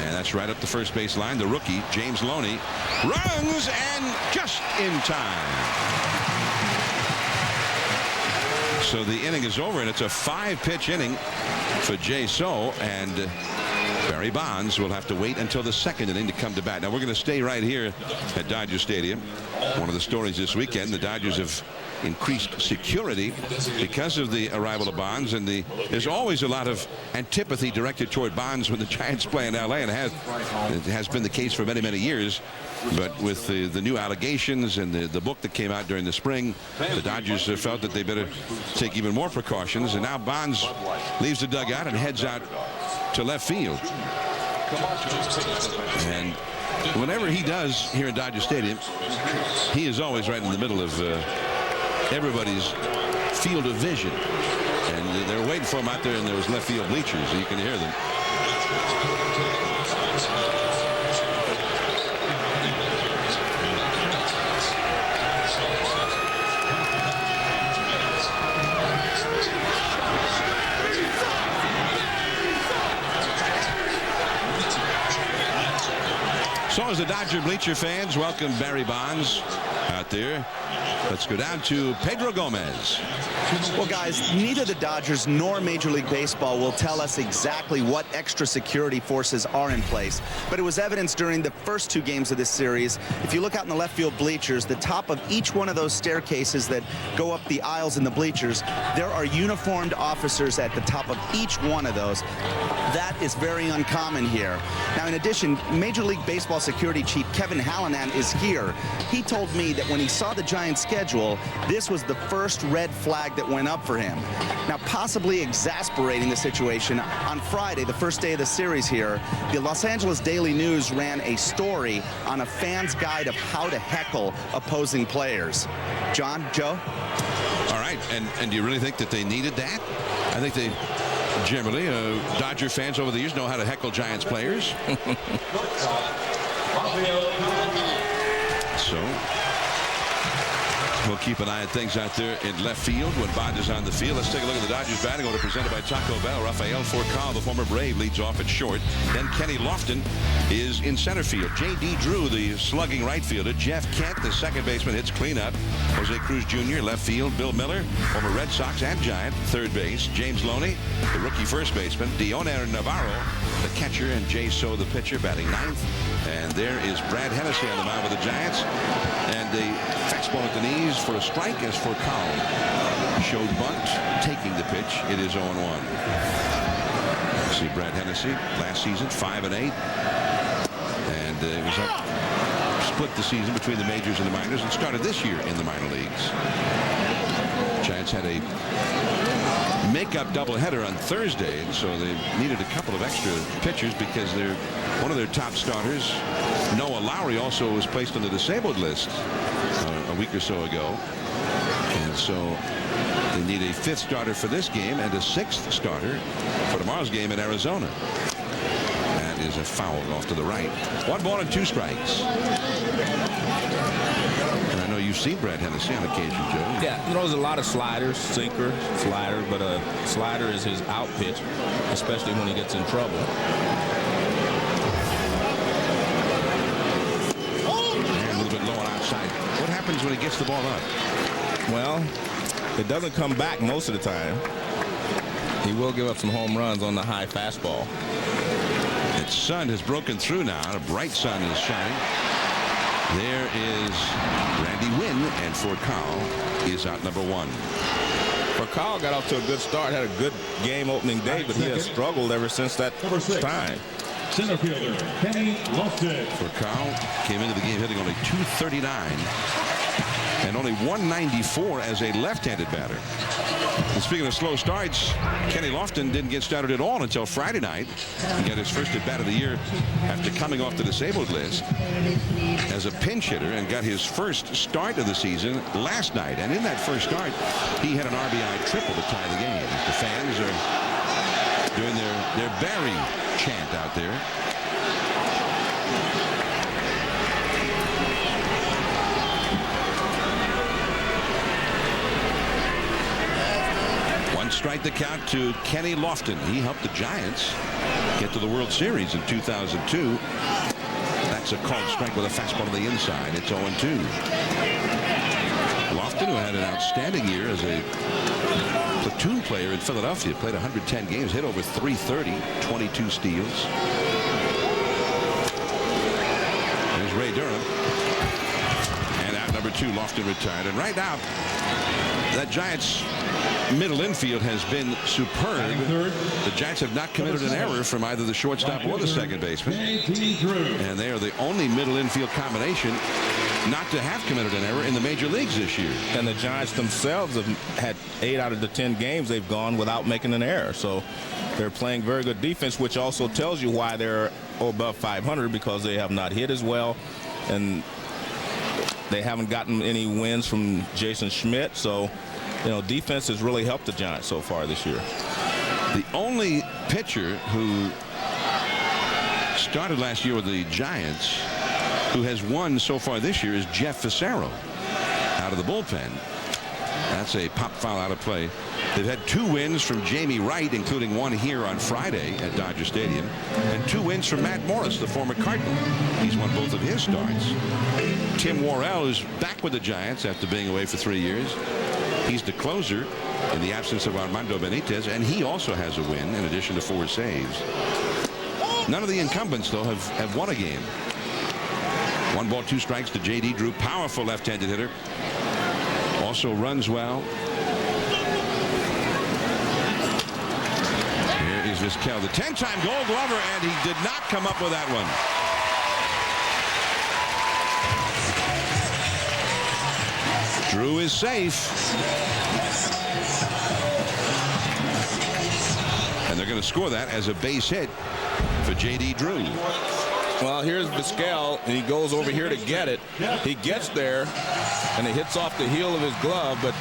S1: And that's right up the first base line. The rookie, James Loney, runs, and just in time. So the inning is over, and it's a 5-pitch inning for Jay So, and Barry Bonds will have to wait until the second inning to come to bat. Now we're going to stay right here at Dodger Stadium. One of the stories this weekend, the Dodgers have increased security because of the arrival of Bonds, and there's always a lot of antipathy directed toward Bonds when the Giants play in LA, and it has been the case for many, many years. But with the new allegations and the book that came out during the spring, the Dodgers felt that they better take even more precautions, and now Bonds leaves the dugout and heads out to left field. And whenever he does here at Dodger Stadium, he is always right in the middle of everybody's field of vision. And they're waiting for him out there in those left field bleachers. You can hear them. So as the Dodger bleacher fans welcome Barry Bonds out there, let's go down to Pedro Gomez.
S4: Well, guys, neither the Dodgers nor Major League Baseball will tell us exactly what extra security forces are in place, but it was evidenced during the first 2 games of this series. If you look out in the left field bleachers, the top of each one of those staircases that go up the aisles in the bleachers, there are uniformed officers at the top of each one of those. That is very uncommon here. Now, in addition, Major League Baseball security chief Kevin Hallinan is here. He told me that when he saw the Giants schedule, this was the first red flag that went up for him. Now, possibly exasperating the situation, on Friday, the first day of the series here, the Los Angeles Daily News ran a story on a fan's guide of how to heckle opposing players. John, Joe?
S1: All right, and do you really think that they needed that? I think they generally, Dodger fans over the years know how to heckle Giants players. So we'll keep an eye on things out there in left field when Bond is on the field. Let's take a look at the Dodgers batting order presented by Taco Bell. Rafael Furcal, the former Brave, leads off at short. Then Kenny Lofton is in center field. J.D. Drew, the slugging right fielder. Jeff Kent, the second baseman, hits cleanup. Jose Cruz Jr., left field. Bill Miller, former Red Sox and Giant, third base. James Loney, the rookie first baseman. Dioner Navarro, the catcher, and Jay So, the pitcher, batting ninth. And there is Brad Hennessy on the mound with the Giants. And the fastball at the knees for a strike as for Collin. Showed bunt, taking the pitch. It is 0-1. See Brad Hennessy last season 5-8, and it was up, split the season between the majors and the minors, and started this year in the minor leagues. Giants had a make-up doubleheader on Thursday, and so they needed a couple of extra pitchers because one of their top starters, Noah Lowry, also was placed on the disabled list a week or so ago, and so they need a 5th starter for this game and a 6th starter for tomorrow's game in Arizona. That is a foul off to the right. 1 ball and 2 strikes. And I know you've seen Brad Hennessy on occasion, Joe.
S5: Yeah, he throws a lot of sliders, sinker, slider, but a slider is his out pitch, especially when he gets in trouble.
S1: And a little bit low on outside. What happens when he gets the ball up?
S5: Well, it doesn't come back most of the time. He will give up some home runs on the high fastball.
S1: Its sun has broken through now. A bright sun is shining. There is Randy Wynn, and Furcal is out number 1.
S5: Furcal got off to a good start, had a good game opening day, but he has struggled ever since that time.
S6: Center fielder Kenny Lofton.
S1: Furcal came into the game hitting only .239 and only .194 as a left-handed batter. And speaking of slow starts, Kenny Lofton didn't get started at all until Friday night. He got his first at-bat of the year after coming off the disabled list as a pinch hitter, and got his first start of the season last night. And in that first start, he had an RBI triple to tie the game. The fans are doing their Barry chant out there. Strike the count to Kenny Lofton. He helped the Giants get to the World Series in 2002. That's a called strike with a fastball to the inside. It's 0-2. Lofton, who had an outstanding year as a platoon player in Philadelphia, played 110 games, hit over .330, 22 steals. There's Ray Durham. And out number 2, Lofton retired. And right now, that Giants middle infield has been superb. The Giants have not committed an error from either the shortstop or the second baseman. And they are the only middle infield combination not to have committed an error in the major leagues this year.
S5: And the Giants themselves have had 8 out of the 10 games they've gone without making an error. So they're playing very good defense, which also tells you why they're above 500, because they have not hit as well. And they haven't gotten any wins from Jason Schmidt. So, you know, defense has really helped the Giants so far this year.
S1: The only pitcher who started last year with the Giants who has won so far this year is Jeff Fassero out of the bullpen. That's a pop foul out of play They've had 2 wins from Jamie Wright, including one here on Friday at Dodger Stadium, and 2 wins from Matt Morris, the former Cardinal. He's won both of his starts. Tim Worrell is back with the Giants after being away for 3 years. He's the closer in the absence of Armando Benitez, and he also has a win in addition to 4 saves. None of the incumbents, though, have won a game. 1 ball, 2 strikes to J.D. Drew, powerful left-handed hitter. Also runs well. Here is Vizquel, the 10-time Gold Glover, and he did not come up with that one. Drew is safe. And they're going to score that as a base hit for J.D. Drew.
S5: Well, here's Vizquel, and he goes over here to get it. He gets there, and it hits off the heel of his glove, but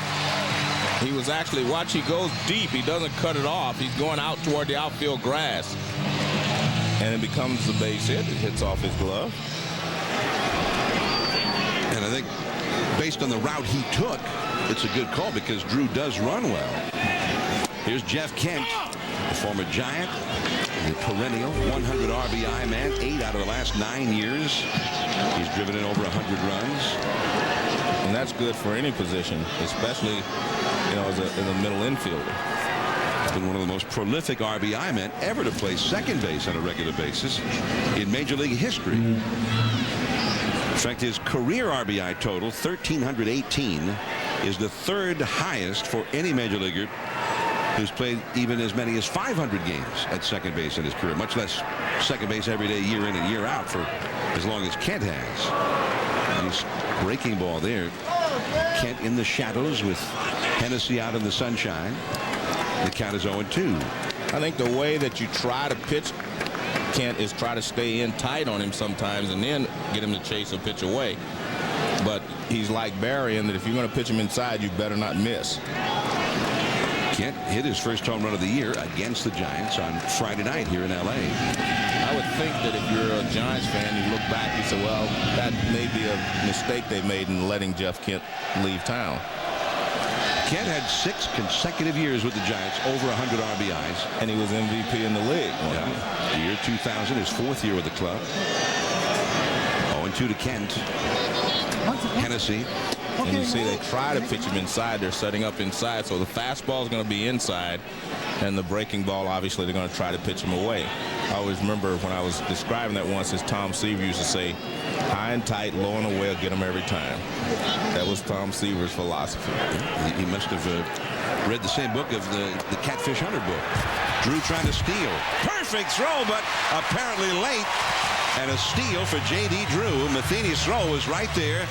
S5: he was actually, watch, he goes deep. He doesn't cut it off. He's going out toward the outfield grass. And it becomes the base hit. It hits off his glove.
S1: And I think based on the route he took, it's a good call because Drew does run well. Here's Jeff Kent, the former Giant, the perennial 100 RBI man, 8 out of the last 9 years. He's driven in over 100 runs.
S5: And that's good for any position, especially, you know, as a middle infielder.
S1: He's been one of the most prolific RBI men ever to play second base on a regular basis in Major League history. In fact, his career RBI total, 1,318, is the 3rd highest for any major leaguer who's played even as many as 500 games at second base in his career, much less second base every day, year in and year out, for as long as Kent has. Nice breaking ball there. Kent in the shadows with Hennessy out in the sunshine. The count is 0-2.
S5: I think the way that you try to pitch Kent is try to stay in tight on him sometimes and then get him to chase a pitch away. But he's like Barry in that if you're going to pitch him inside, you better not miss.
S1: Kent hit his first home run of the year against the Giants on Friday night here in L.A.
S5: I would think that if you're a Giants fan, you look back and say, well, that may be a mistake they made in letting Jeff Kent leave town.
S1: Kent had 6 consecutive years with the Giants, over 100 RBIs.
S5: And he was MVP in the league.
S1: Yeah. The year 2000, his 4th year with the club. 0-2 to Kent. Hennessy.
S5: And you see they try to pitch him inside. They're setting up inside, so the fastball is going to be inside, and the breaking ball, obviously, they're going to try to pitch him away. I always remember when I was describing that once, as Tom Seaver used to say, high and tight, low and away, will get them every time. That was Tom Seaver's philosophy.
S1: He must have read the same book of the Catfish Hunter book. Drew trying to steal. Perfect throw, but apparently late. And a steal for J.D. Drew. Matheny's throw was right there.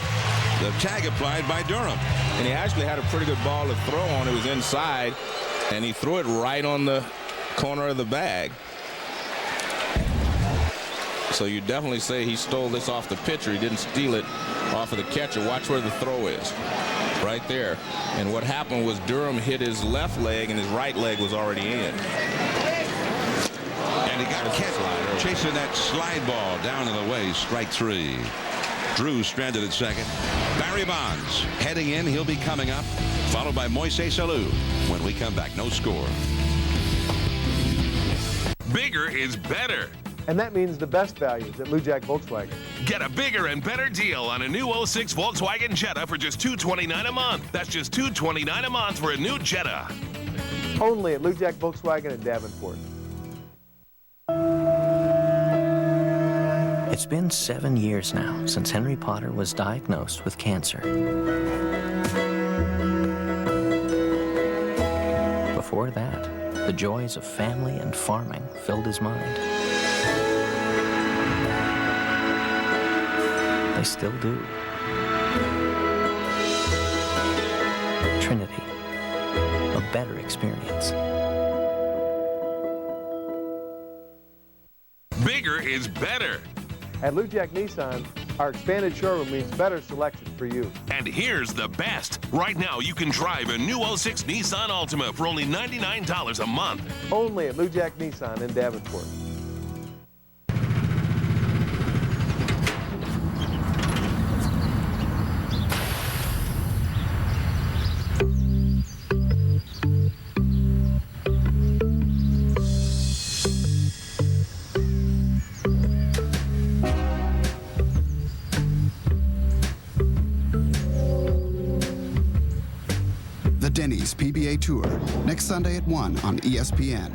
S1: The tag applied by Durham.
S5: And he actually had a pretty good ball to throw on. It was inside, and he threw it right on the corner of the bag. So you definitely say he stole this off the pitcher. He didn't steal it off of the catcher. Watch where the throw is. Right there. And what happened was Durham hit his left leg, and his right leg was already in.
S1: And he got Kent chasing that slide ball down and away. Strike 3. Drew stranded at second. Barry Bonds heading in. He'll be coming up, followed by Moises Alou. When we come back, no score.
S3: Bigger is better.
S10: And that means the best values at Lou Jack Volkswagen.
S3: Get a bigger and better deal on a new 06 Volkswagen Jetta for just $229 a month. That's just $229 a month for a new Jetta.
S10: Only at Lou Jack Volkswagen in Davenport.
S14: It's been 7 years now since Henry Potter was diagnosed with cancer. Before that, the joys of family and farming filled his mind. They still do. Trinity, a better experience.
S3: Bigger is better.
S10: At Lou Jack Nissan, our expanded showroom means better selection for you.
S3: And here's the best. Right now, you can drive a new 06 Nissan Altima for only $99 a month.
S10: Only at Lou Jack Nissan in Davenport.
S7: PGA Tour, next Sunday at 1 on ESPN.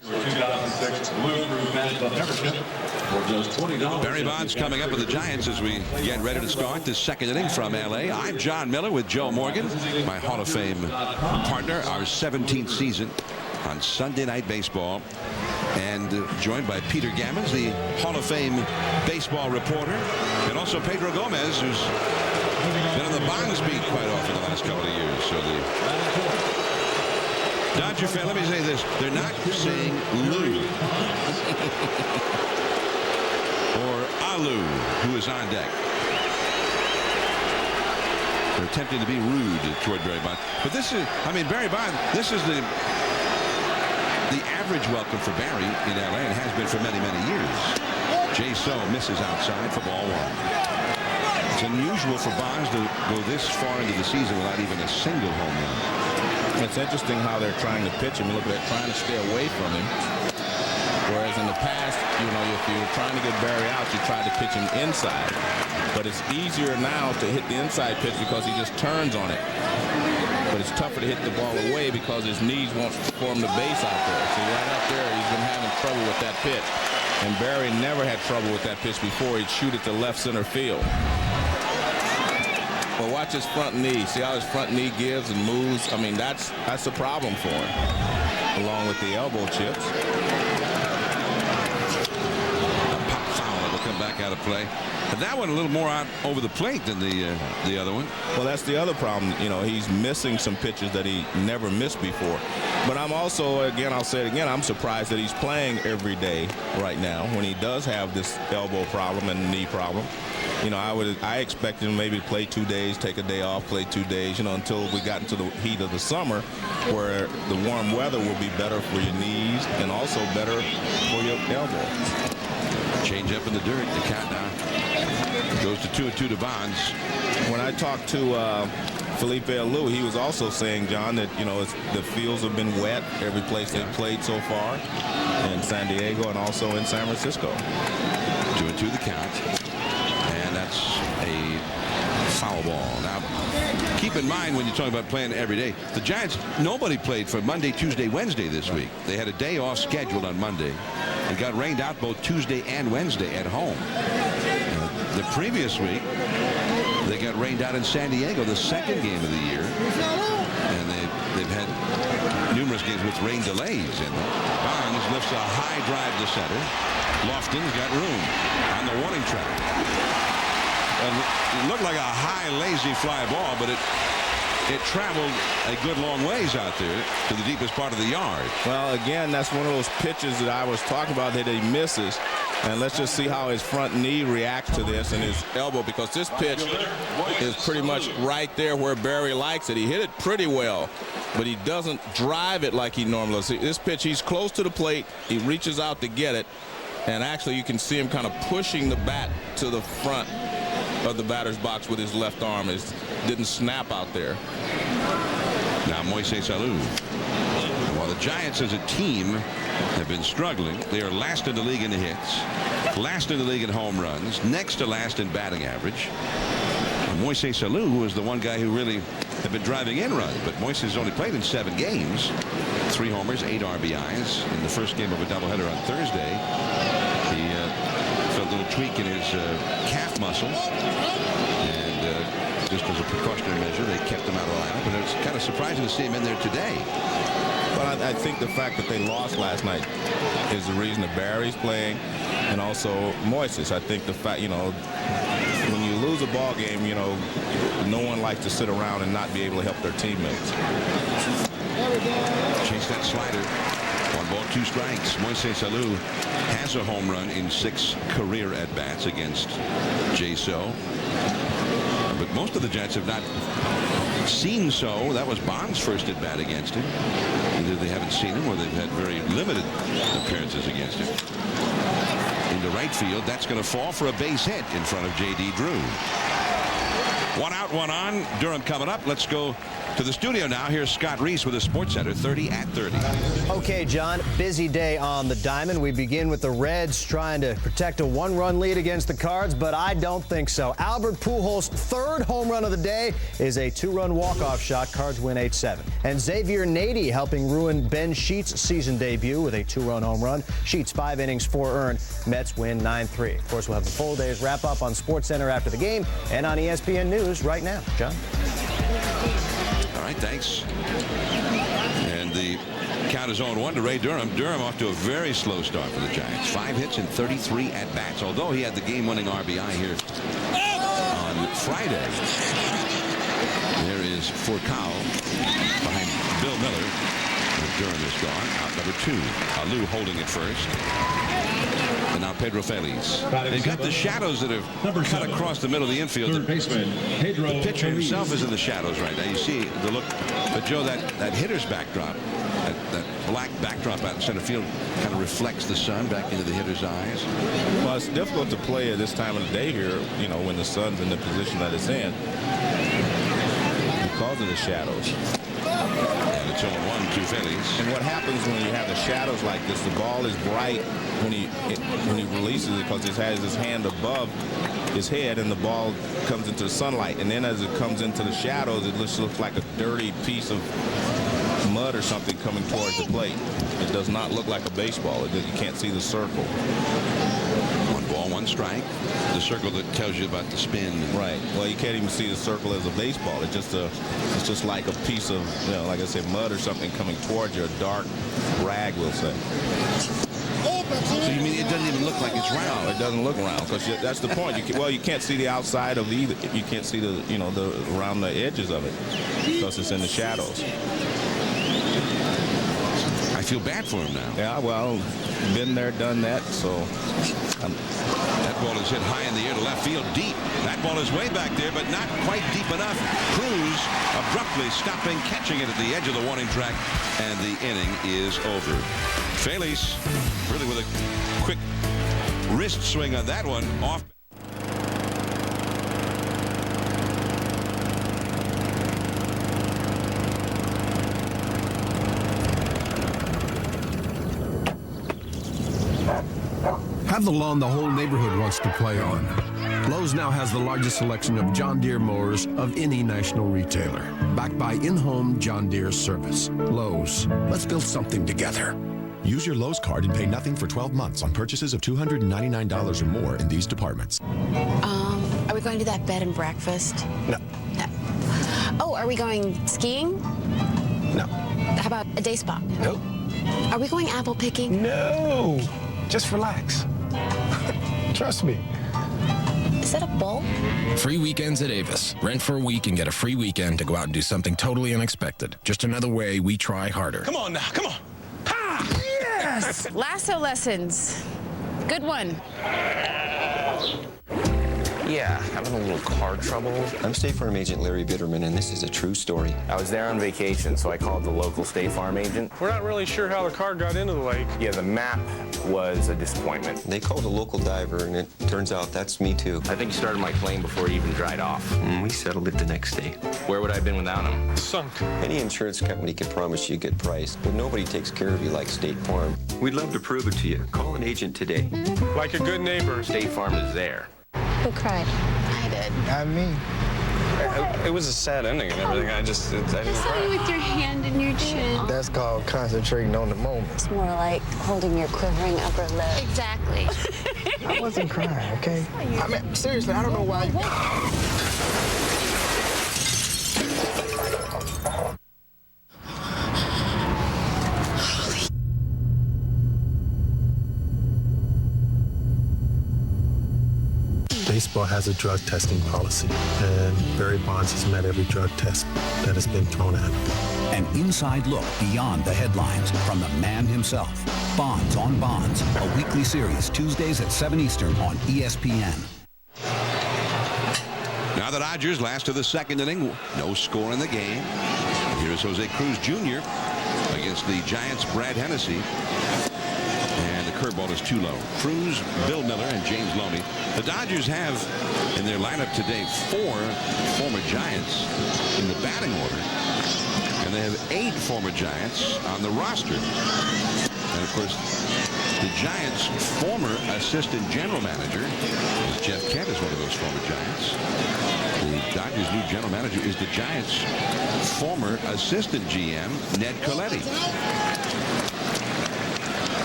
S6: 2006 Blue Crew Management Membership for just $20.
S1: Barry Bonds coming up with the Giants as we get ready to start this second inning from L.A. I'm John Miller with Joe Morgan, my Hall of Fame partner, our 17th season on Sunday Night Baseball, and joined by Peter Gammons, the Hall of Fame baseball reporter, and also Pedro Gomez, who's been on the Bonds beat quite often the last couple of years. So the Dodger fan, let me say this, they're not saying Lou or Alu, who is on deck. They're attempting to be rude toward Barry Bonds. But this is, I mean, Barry Bonds, this is the average welcome for Barry in L.A. and has been for many, many years. Jay So misses outside for ball one. It's unusual for Bonds to go this far into the season without even a single home run.
S5: It's interesting how they're trying to pitch him. Look at that, trying to stay away from him. Whereas in the past, you know, if you're trying to get Barry out, you try to pitch him inside. But it's easier now to hit the inside pitch because he just turns on it. But it's tougher to hit the ball away because his knees won't form the base out there. See, right up there, he's been having trouble with that pitch. And Barry never had trouble with that pitch before. He'd shoot it to left center field. Well, watch his front knee. See how his front knee gives and moves? I mean, that's a problem for him, along with the elbow chips.
S1: A pop foul that will come back out of play. But that one a little more out over the plate than the other one.
S5: Well, that's the other problem. You know, he's missing some pitches that he never missed before. But I'm also, again, I'll say it again, I'm surprised that he's playing every day right now when he does have this elbow problem and knee problem. You know, I expected him maybe to play 2 days, take a day off, play 2 days, you know, until we got into the heat of the summer where the warm weather will be better for your knees and also better for your elbow.
S1: Change up in the dirt. The count now goes to 2-2 to Bonds.
S5: When I talked to Felipe Alou, he was also saying, John, that, you know, the fields have been wet every place they've played so far in San Diego and also in San Francisco.
S1: 2-2 the count. And that's a foul ball. Now, keep in mind when you're talking about playing every day, the Giants, nobody played for Monday, Tuesday, Wednesday this week. They had a day off scheduled on Monday and got rained out both Tuesday and Wednesday at home. The previous week, they got rained out in San Diego, the second game of the year. And they've had numerous games with rain delays in them. Bonds lifts a high drive to center. Lofton's got room on the warning track. And it looked like a high, lazy fly ball, but it traveled a good long ways out there to the deepest part of the yard.
S5: Well, again, that's one of those pitches that I was talking about that he misses. And let's just see how his front knee reacts to this and his elbow, because this pitch is pretty much right there where Barry likes it. He hit it pretty well, but he doesn't drive it like he normally does. This pitch, he's close to the plate. He reaches out to get it. And actually, you can see him kind of pushing the bat to the front of the batter's box with his left arm. It didn't snap out there.
S1: Now Moises Alou. While the Giants as a team have been struggling, they are last in the league in hits, last in the league in home runs, next to last in batting average. And Moises Alou was the one guy who really had been driving in runs, but Moises only played in 7 games, 3 homers, 8 RBIs in the first game of a doubleheader on Thursday. He felt a little tweak in his calf muscle, and just as a precautionary measure, they kept him out of the lineup. And it's kind of surprising to see him in there today.
S5: But I think the fact that they lost last night is the reason that Barry's playing, and also Moises. I think the fact, you know, when you lose a ball game, you know, no one likes to sit around and not be able to help their teammates.
S1: Chase that slider. 1 ball, 2 strikes. Moises Alou has a home run in 6 career at-bats against Jay So. But most of the Giants have not seen So. That was Bonds' first at-bat against him. Either they haven't seen him or they've had very limited appearances against him. Into right field. That's going to fall for a base hit in front of J.D. Drew. One out, one on. Durham coming up. Let's go to the studio now. Here's Scott Reese with the Sports Center 30 at 30.
S8: Okay, John, busy day on the diamond. We begin with the Reds trying to protect a one-run lead against the Cards, but I don't think so. Albert Pujols' third home run of the day is a two-run walk-off shot. Cards win 8-7. And Xavier Nady helping ruin Ben Sheets' season debut with a two-run home run. Sheets 5 innings, 4 earned. Mets win 9-3. Of course, we'll have the full day's wrap-up on SportsCenter after the game and on ESPN News right now. John?
S1: All right, thanks. And the count is 0-1 to Ray Durham. Durham off to a very slow start for the Giants. 5 hits and 33 at-bats, although he had the game-winning RBI here on Friday. There is Furcal behind Bill Miller. Durham is gone. Out number 2. Alou holding it first. And now Pedro Feliz. They've got the shadows that have cut across the middle of the infield. The pitcher himself is in the shadows right now. You see the look. But Joe, that hitter's backdrop, that black backdrop out in center field kind of reflects the sun back into the hitter's eyes.
S5: Well, it's difficult to play at this time of the day here, you know, when the sun's in the position that it's in because of the shadows.
S1: And it's 0-1 to Phillies.
S5: And what happens when you have the shadows like this, the ball is bright when he releases it because it has his hand above his head and the ball comes into the sunlight. And then as it comes into the shadows, it just looks like a dirty piece of mud or something coming towards the plate. It does not look like a baseball. You can't see the circle.
S1: 1 ball, 1 strike. The circle that tells you about the spin.
S5: Right. Well, you can't even see the circle as a baseball. It's just like a piece of, you know, like I said, mud or something coming towards you. A dark rag, we'll say.
S1: So you mean it doesn't even look like it's round?
S5: No, it doesn't look round because that's the point. You can't see the outside of either. You can't see the, you know, the around the edges of it because it's in the shadows.
S1: I feel bad for him now.
S5: Yeah, well, been there, done that, so.
S1: That ball is hit high in the air to left field, deep. That ball is way back there, but not quite deep enough. Cruz abruptly stopping, catching it at the edge of the warning track, and the inning is over. Feliz, really with a quick wrist swing on that one, off.
S9: Have the lawn the whole neighborhood wants to play on. Lowe's now has the largest selection of John Deere mowers of any national retailer, backed by in-home John Deere service. Lowe's, let's build something together.
S12: Use your Lowe's card and pay nothing for 12 months on purchases of $299 or more in these departments.
S16: Are we going to that bed and breakfast?
S9: No.
S16: Oh, are we going skiing?
S9: No.
S16: How about a day spa?
S9: Nope.
S16: Are we going apple picking?
S9: No. Just relax. Trust me.
S16: Is that a bull?
S19: Free weekends at Avis. Rent for a week and get a free weekend to go out and do something totally unexpected. Just another way we try harder.
S1: Come on now, come on.
S16: Ha! Yes! Lasso lessons. Good one.
S21: Yeah, having a little car trouble.
S23: I'm State Farm Agent Larry Bitterman, and this is a true story.
S21: I was there on vacation, so I called the local State Farm agent.
S10: We're not really sure how the car got into the lake.
S21: Yeah, the map was a disappointment.
S23: They called a local diver, and it turns out that's me, too.
S21: I think he started my claim before he even dried off.
S23: We settled it the next day.
S21: Where would I have been without him?
S10: Sunk.
S23: Any insurance company can promise you a good price, but nobody takes care of you like State Farm. We'd love to prove it to you. Call an agent today.
S10: Like a good neighbor.
S21: State Farm is there.
S16: Who cried? I did.
S9: Not me.
S21: It was a sad ending and everything. I didn't cry.
S16: with your hand in your chin.
S9: That's called concentrating on the moment.
S16: It's more like holding your quivering upper lip. Exactly.
S9: I wasn't crying, okay? I mean, seriously, I don't know why.
S24: Baseball has a drug testing policy, and Barry Bonds has met every drug test that has been thrown at him.
S25: An inside look beyond the headlines from the man himself. Bonds on Bonds, a weekly series, Tuesdays at 7 Eastern on ESPN.
S1: Now the Dodgers, last of the second inning, no score in the game. Here's Jose Cruz Jr. against the Giants' Brad Hennessy. And the curveball is too low. Cruz, Bill Miller, and James Loney. The Dodgers have in their lineup today 4 former Giants in the batting order. And they have 8 former Giants on the roster. And, of course, the Giants' former assistant general manager, Jeff Kent, is one of those former Giants. The Dodgers' new general manager is the Giants' former assistant GM, Ned Colletti.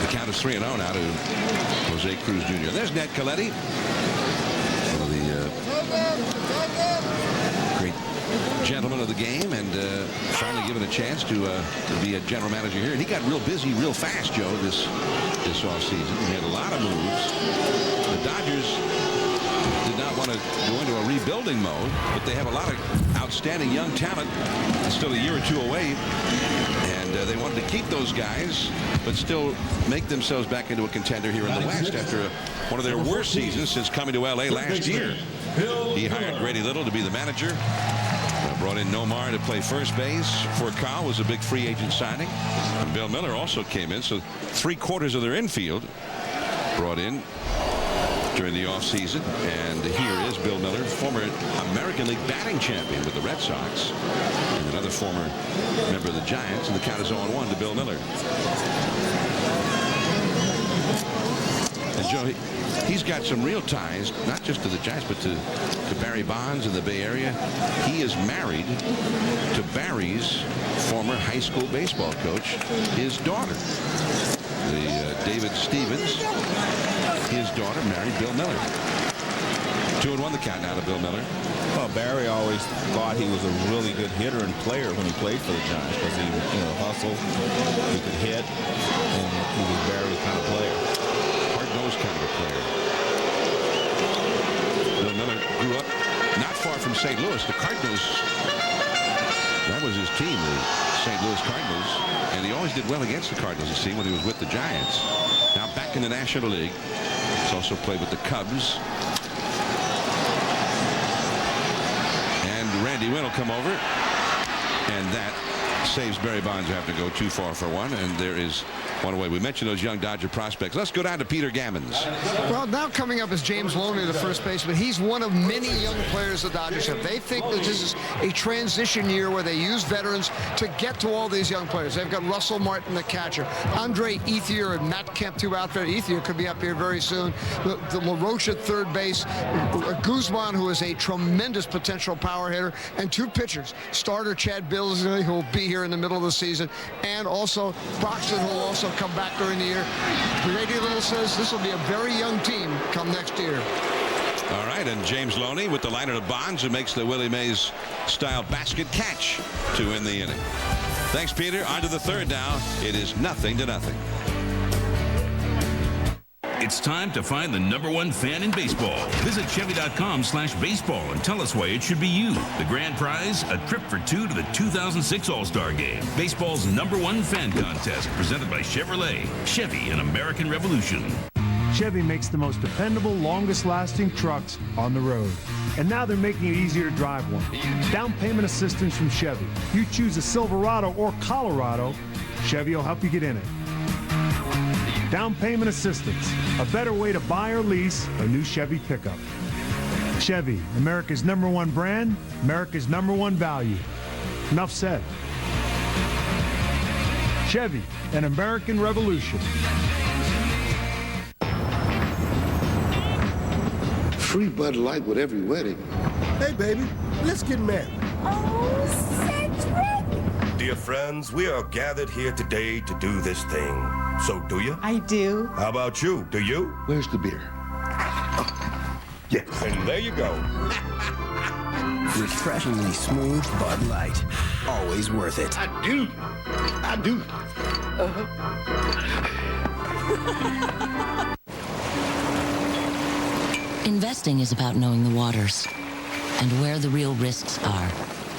S1: The count is 3-0 now to Jose Cruz Jr. There's Ned Colletti, one of the great gentlemen of the game, and finally given a chance to be a general manager here. And he got real busy real fast, Joe, this offseason. He had a lot of moves. The Dodgers did not want to go into a rebuilding mode, but they have a lot of outstanding young talent. It's still a year or two away, and they wanted to keep those guys, but still make themselves back into a contender here in the West after one of their worst seasons since coming to L.A. last year. He hired Grady Little to be the manager. Brought in Nomar to play first base. Furcal was a big free agent signing. And Bill Miller also came in, so 3/4 of their infield brought in during the offseason. And here is Bill Miller, former American League batting champion with the Red Sox, and another former member of the Giants. And the count is 0-1 to Bill Miller. And Joe, he's got some real ties, not just to the Giants, but to Barry Bonds in the Bay Area. He is married to Barry's former high school baseball coach, his daughter. David Stevens, his daughter, married Bill Miller. 2-1 the count now to Bill Miller.
S5: Well, Barry always thought he was a really good hitter and player when he played for the Giants because he, hustled, he could hit, and he was Barry's kind of player. Hard-nosed kind of a player.
S1: Bill Miller grew up not far from St. Louis. The Cardinals, that was his team, the St. Louis Cardinals, and he always did well against the Cardinals, you see, when he was with the Giants. Now back in the National League. He's also played with the Cubs. And Randy Wynn will come over, and that saves Barry Bonds, who have to go too far for one, and there is one away. We mentioned those young Dodger prospects. Let's go down to Peter Gammons.
S2: Well, now coming up is James Loney, the first baseman. He's one of many young players the Dodgers have. They think that this is a transition year where they use veterans to get to all these young players. They've got Russell Martin, the catcher, Andre Ethier and Matt Kemp, two outfitters. Ethier could be up here very soon. The LaRoche at third base, Guzman, who is a tremendous potential power hitter, and 2 pitchers, starter Chad Billsley, who will be here in the middle of the season, and also Broxton, who will also come back during the year. Grady Little says this will be a very young team come next year.
S1: All right, and James Loney with the liner of Bonds, who makes the Willie Mays style basket catch to win the inning. Thanks, Peter. On to the third now. It is 0-0.
S11: It's time to find the #1 fan in baseball. Visit Chevy.com/baseball and tell us why it should be you. The grand prize, a trip for 2 to the 2006 All-Star Game. Baseball's #1 fan contest, presented by Chevrolet. Chevy, an American Revolution.
S13: Chevy makes the most dependable, longest-lasting trucks on the road. And now they're making it easier to drive one. Down payment assistance from Chevy. You choose a Silverado or Colorado, Chevy will help you get in it. Down payment assistance, a better way to buy or lease a new Chevy pickup. Chevy, America's #1 brand, America's #1 value. Enough said. Chevy, an American Revolution.
S15: Free Bud Light with every wedding.
S17: Hey, baby, let's get married.
S18: Oh, Cedric!
S20: Dear friends, we are gathered here today to do this thing. So do you?
S18: I do.
S20: How about you? Do you?
S15: Where's the beer?
S20: Yeah. And there you go.
S25: Refreshingly smooth Bud Light. Always worth it.
S15: I do.
S22: Investing is about knowing the waters and where the real risks are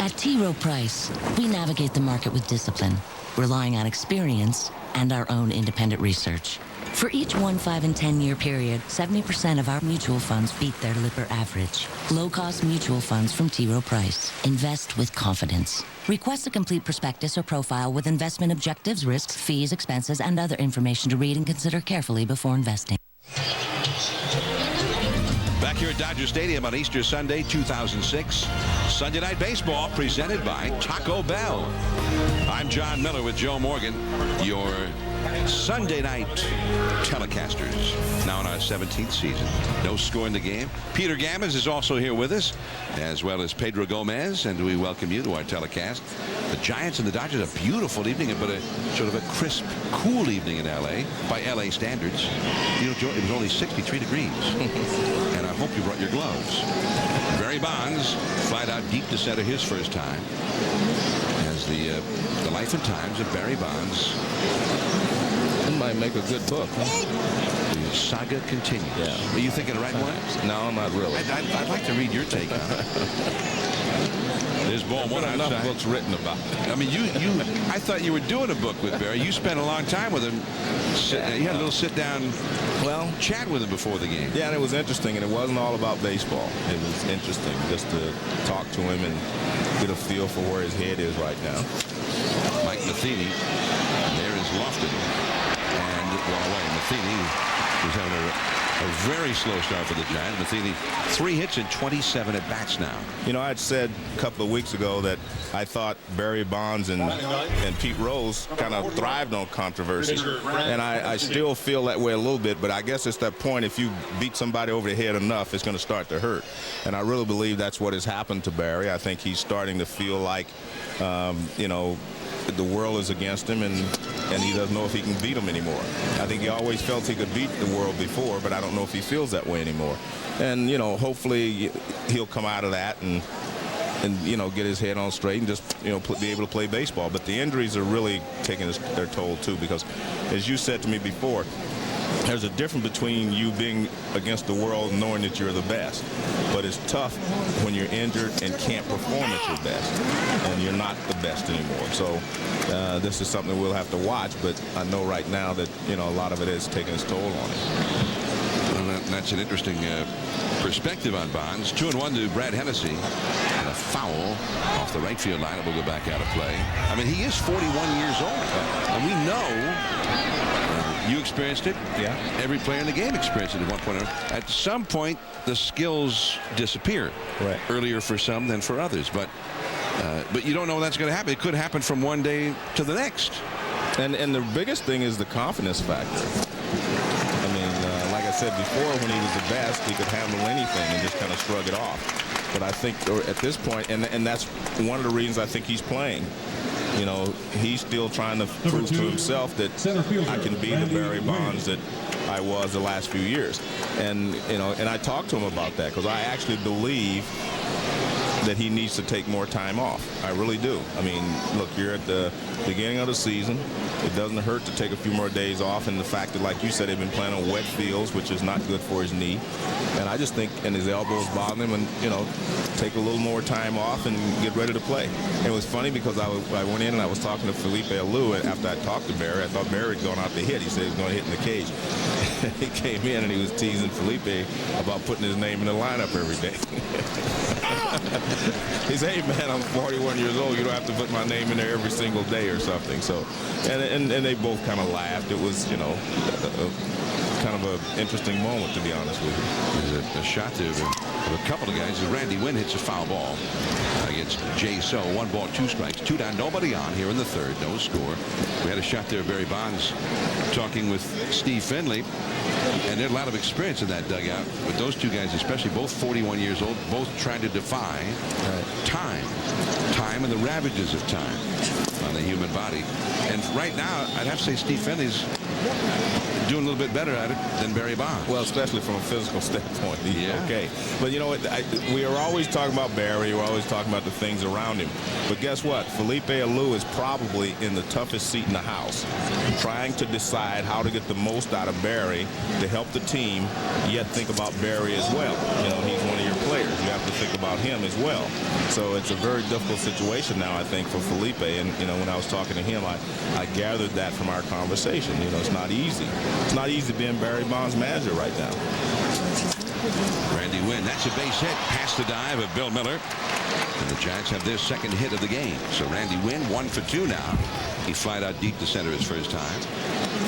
S3: At T. Rowe Price, we navigate the market with discipline, relying on experience and our own independent research. For each 1, 5, and 10-year period, 70% of our mutual funds beat their Lipper average. Low-cost mutual funds from T. Rowe Price. Invest with confidence. Request a complete prospectus or profile with investment objectives, risks, fees, expenses, and other information to read and consider carefully before investing.
S1: Back here at Dodger Stadium on Easter Sunday, 2006. Sunday Night Baseball presented by Taco Bell. I'm John Miller with Joe Morgan, your Sunday night telecasters. Now in our 17th season. No score in the game. Peter Gammons is also here with us, as well as Pedro Gomez, and we welcome you to our telecast. The Giants and the Dodgers, a beautiful evening, but a sort of a crisp, cool evening in L.A. by L.A. standards. You know, Joe, it was only 63 degrees. And I hope you brought your gloves. Barry Bonds flied out deep to center his first time as the life and times of Barry Bonds.
S4: It might make a good book.
S1: The saga continues.
S4: Yeah.
S1: Are you thinking the right one?
S4: No, not really.
S1: I'd like to read your take on it. There's ball one outside.
S4: Enough books written about it.
S1: I mean, I thought you were doing a book with Barry. You spent a long time with him. You had a little sit-down chat with him before the game.
S5: Yeah, and it was interesting, and it wasn't all about baseball. It was interesting just to talk to him and get a feel for where his head is right now.
S1: Mike Matheny, and there is Lofton, and one away. Matheny was having a very slow start for the Giants. Matheny, 3 hits and 27 at bats now.
S5: You know, I'd said a couple of weeks ago that I thought Barry Bonds and Pete Rose kind of thrived on controversy. And I still feel that way a little bit, but I guess it's that point, if you beat somebody over the head enough, it's going to start to hurt. And I really believe that's what has happened to Barry. I think he's starting to feel like, you know, the world is against him, and he doesn't know if he can beat him anymore. I think he always felt he could beat the world before, but I don't know if he feels that way anymore. And, you know, hopefully he'll come out of that and you know, get his head on straight and just, you know, be able to play baseball. But the injuries are really taking their toll, too, because, as you said to me before, there's a difference between you being against the world and knowing that you're the best. But it's tough when you're injured and can't perform at your best, and you're not the best anymore. So this is something we'll have to watch, but I know right now that, you know, a lot of it is taking its toll on him.
S1: Well, that's an interesting perspective on Bonds. 2-1 to Brad Hennessy, and a foul off the right field line. It will go back out of play. I mean, he is 41 years old, and we know you experienced it.
S5: Yeah.
S1: Every player in the game experienced it at one point. At some point, the skills disappear.
S5: Right.
S1: Earlier for some than for others, but you don't know when that's going to happen. It could happen from one day to the next.
S5: And the biggest thing is the confidence factor. I mean, like I said before, when he was the best, he could handle anything and just kind of shrug it off. But I think at this point, and that's one of the reasons I think he's playing. You know, he's still trying to prove to himself that I can be the Barry Bonds that I was the last few years. And, you know, and I talked to him about that because I actually believe that he needs to take more time off. I really do. I mean, look, you're at the beginning of the season. It doesn't hurt to take a few more days off, and the fact that, like you said, they've been playing on wet fields, which is not good for his knee. And I just think, and his elbows bother him, and, you know, take a little more time off and get ready to play. And it was funny because I went in and I was talking to Felipe Alou, and after I talked to Barry, I thought Barry had gone out to hit. He said he was going to hit in the cage. He came in and he was teasing Felipe about putting his name in the lineup every day. He said, "Hey man, I'm 41 years old. You don't have to put my name in there every single day or something." So, and they both kind of laughed. It was, you know, kind of an interesting moment, to be honest with you.
S1: There's a shot there of a couple of guys. Randy Wynn hits a foul ball against Jay So. 1 ball, 2 strikes, 2 down, nobody on here in the third, no score. We had a shot there of Barry Bonds talking with Steve Finley, and there's a lot of experience in that dugout with those two guys, especially, both 41 years old, both trying to defy time and the ravages of time on the human body. And right now, I'd have to say Steve Finley's doing a little bit better at it than Barry Bonds.
S5: Well, especially from a physical standpoint. Okay. But you know what? We are always talking about Barry. We're always talking about the things around him. But guess what? Felipe Alou is probably in the toughest seat in the house, trying to decide how to get the most out of Barry to help the team, yet think about Barry as well. You know, he's one of your players. You have to think about him as well. So it's a very difficult situation now, I think, for Felipe. And, you know, when I was talking to him, I gathered that from our conversation. You know, it's not easy. It's not easy being Barry Bonds' manager right now.
S1: Randy Wynn, that's a base hit. Past the dive of Bill Miller. And the Giants have their second hit of the game. So Randy Wynn, 1 for 2 now. He flied out deep to center his first time.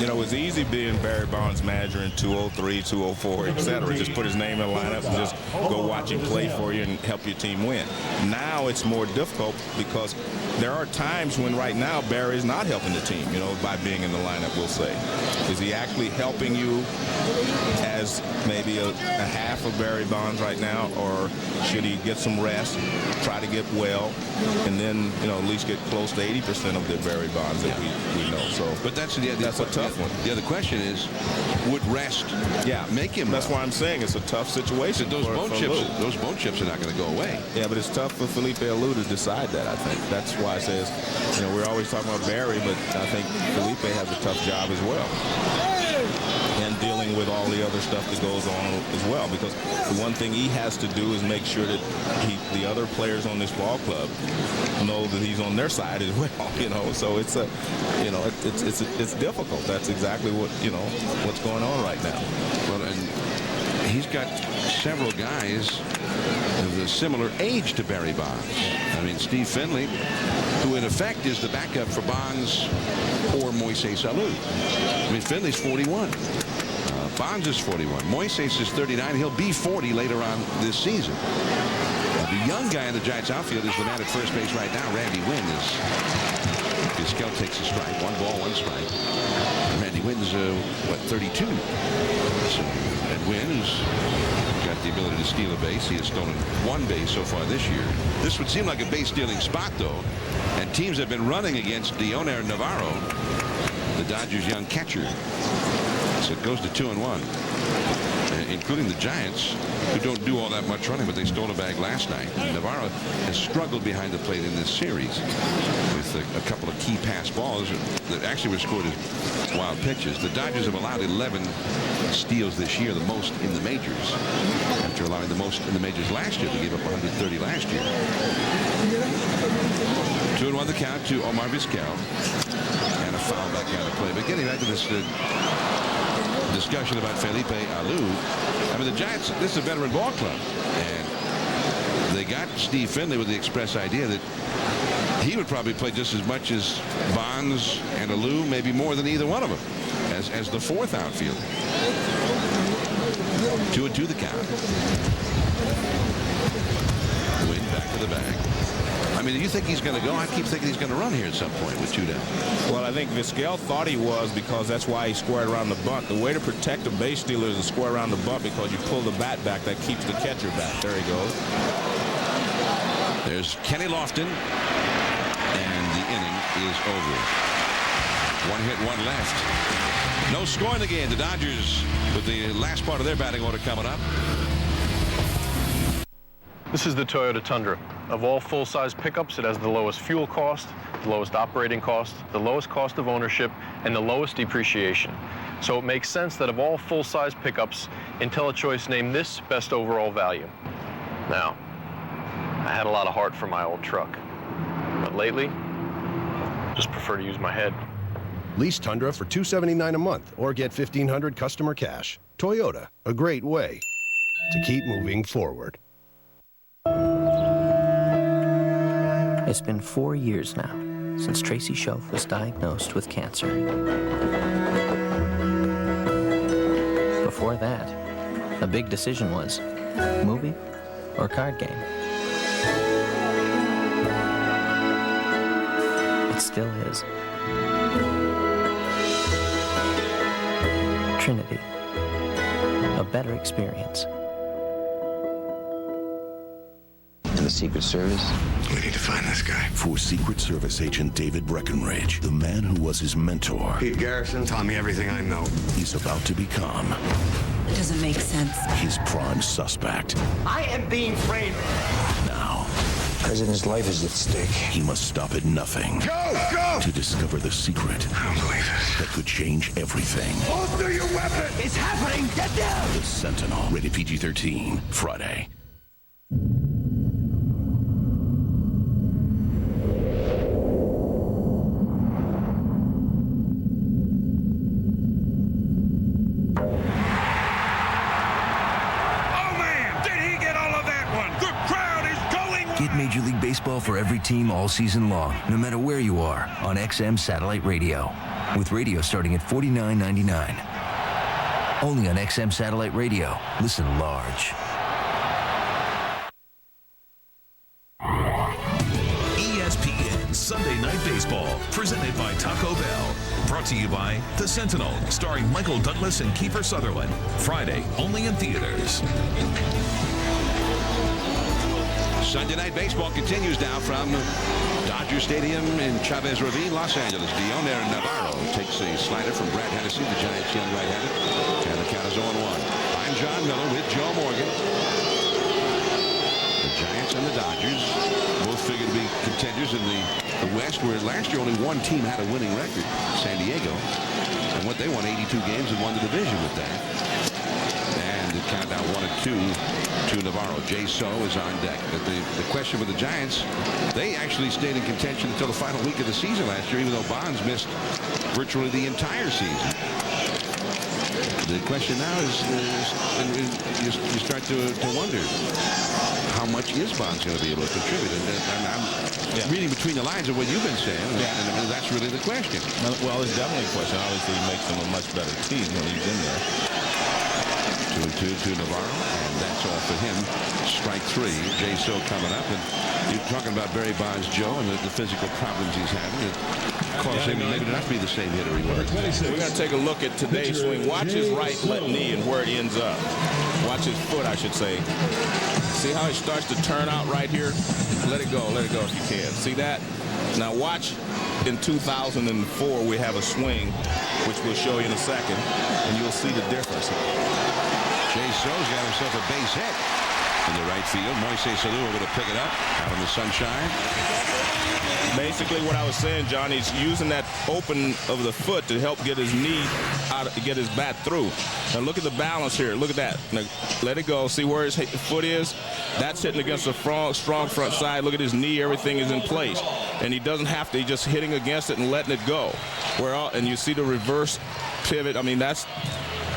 S5: You know, it was easy being Barry Bonds' manager in 203, 204, etc. Just put his name in the lineup and just go watch him play for you and help your team win. Now it's more difficult because there are times when right now Barry is not helping the team, you know, by being in the lineup, we'll say. Is he actually helping you as maybe a half of Barry Bonds right now, or should he get some rest, try to get well, and then, you know, at least get close to 80% of the Barry Bonds that we know. So,
S1: but that's a
S5: tough one.
S1: The other question is, would rest make him?
S5: That's why I'm saying it's a tough situation.
S1: Those bone chips are not going to go away.
S5: Yeah, but it's tough for Felipe Alou to decide that, I think. That's why I says, you know, we're always talking about Barry, but I think Felipe has a tough job as well. And dealing with all the other stuff that goes on as well, because the one thing he has to do is make sure that the other players on this ball club know that he's on their side as well. You know, so it's it's difficult. That's exactly what, you know, what's going on right now.
S1: Well, and he's got several guys of a similar age to Barry Bonds. I mean, Steve Finley, who in effect is the backup for Bonds or Moises Alou. I mean, Finley's 41. Bonds is 41. Moises is 39. He'll be 40 later on this season. The young guy in the Giants outfield is the man at first base right now. Randy Wynn is. Vizquel takes a strike. 1 ball, 1 strike. Randy Wynn's, 32. So, and Wynn's got the ability to steal a base. He has stolen 1 base so far this year. This would seem like a base-stealing spot, though. And teams have been running against Dioner Navarro, the Dodgers' young catcher. So it goes to 2-1, including the Giants, who don't do all that much running, but they stole a bag last night. And Navarro has struggled behind the plate in this series with a couple of key pass balls that actually were scored as wild pitches. The Dodgers have allowed 11 steals this year, the most in the majors, after allowing the most in the majors last year. They gave up 130 last year. 2-1 the count to Omar Vizquel, and a foul back out of play. But getting back to this discussion about Felipe Alou, I mean, the Giants, this is a veteran ball club, and they got Steve Finley with the express idea that he would probably play just as much as Bonds and Alou, maybe more than either one of them, as the 4th outfielder. 2-2 the count. Wynn back to the bag. I mean, do you think he's going to go? I keep thinking he's going to run here at some point with 2 down.
S5: Well, I think Vizquel thought he was, because that's why he squared around the bunt. The way to protect a base stealer is to square around the bunt, because you pull the bat back. That keeps the catcher back. There he goes.
S1: There's Kenny Lofton, and the inning is over. 1 hit, 1 left. No score in the game. The Dodgers with the last part of their batting order coming up.
S6: This is the Toyota Tundra. Of all full-size pickups, it has the lowest fuel cost, the lowest operating cost, the lowest cost of ownership, and the lowest depreciation. So it makes sense that of all full-size pickups, IntelliChoice named this best overall value. Now, I had a lot of heart for my old truck, but lately, I just prefer to use my head.
S7: Lease Tundra for $279 a month or get $1,500 customer cash. Toyota, a great way to keep moving forward.
S8: It's been 4 years now since Tracy Shelf was diagnosed with cancer. Before that, a big decision was movie or card game. It still is. Trinity, a better experience.
S14: In
S12: the Secret Service?
S15: We need to find this guy.
S14: For Secret Service agent David Breckenridge, the man who was his mentor,
S15: Pete Garrison taught me everything I know.
S14: he's about to become
S19: It doesn't make sense.
S14: his prime suspect.
S22: I am being framed.
S14: Now,
S12: President's life is at stake.
S14: he must stop at nothing
S15: Go!
S14: to discover the secret
S15: I don't believe it.
S14: that could change everything.
S15: Holster your weapon!
S22: It's happening. Get down.
S14: The Sentinel, rated PG-13, Friday.
S23: Get Major League Baseball for every team all season long, no matter where you are, on XM Satellite Radio. With radio starting at $49.99. Only on XM Satellite Radio. Listen large.
S26: ESPN Sunday Night Baseball, presented by Taco Bell. Brought to you by The Sentinel, starring Michael Douglas and Kiefer Sutherland. Friday, only in theaters.
S1: Sunday Night Baseball continues now from Dodger Stadium in Chavez Ravine, Los Angeles. Dioner Navarro takes a slider from Brad Hennessy, the Giants' young right-hander. And the count is 0-1. I'm John Miller with Joe Morgan. The Giants and the Dodgers both figured to be contenders in the West, where last year only one team had a winning record, San Diego. And what they won 82 games and won the division with that. And it counted out 1-2 to Navarro. Jay So is on deck. But the question with the Giants, they actually stayed in contention until the final week of the season last year, even though Bonds missed virtually the entire season. The question now is you start to wonder, how much is Bonds going to be able to contribute? And I'm reading between the lines of what you've been saying, and that's really the question.
S5: Well, it's definitely a question. Obviously, it makes them a much better team when he's in there.
S1: 2-2 to Navarro, and that's all for him. Strike three. Jay So coming up, and you're talking about Barry Bonds, Joe, and the physical problems he's having. It caused him maybe not to be the same hitter he was.
S5: We're going to take a look at today's swing. Watch his right knee and where it ends up. Watch his foot, I should say. See how it starts to turn out right here? Let it go if you can. See that? Now watch. In 2004, we have a swing, which we'll show you in a second, and you'll see the difference.
S1: Jay So's got himself a base hit in the right field. Moises Alou able to pick it up out in the sunshine.
S5: Basically, what I was saying, John, he's using that open of the foot to help get his knee out, get his bat through. Now look at the balance here. Look at that. Now, let it go. See where his foot is? That's hitting against a strong front side. Look at his knee. Everything is in place. And he doesn't have to. He's just hitting against it and letting it go. And you see the reverse pivot. I mean, that's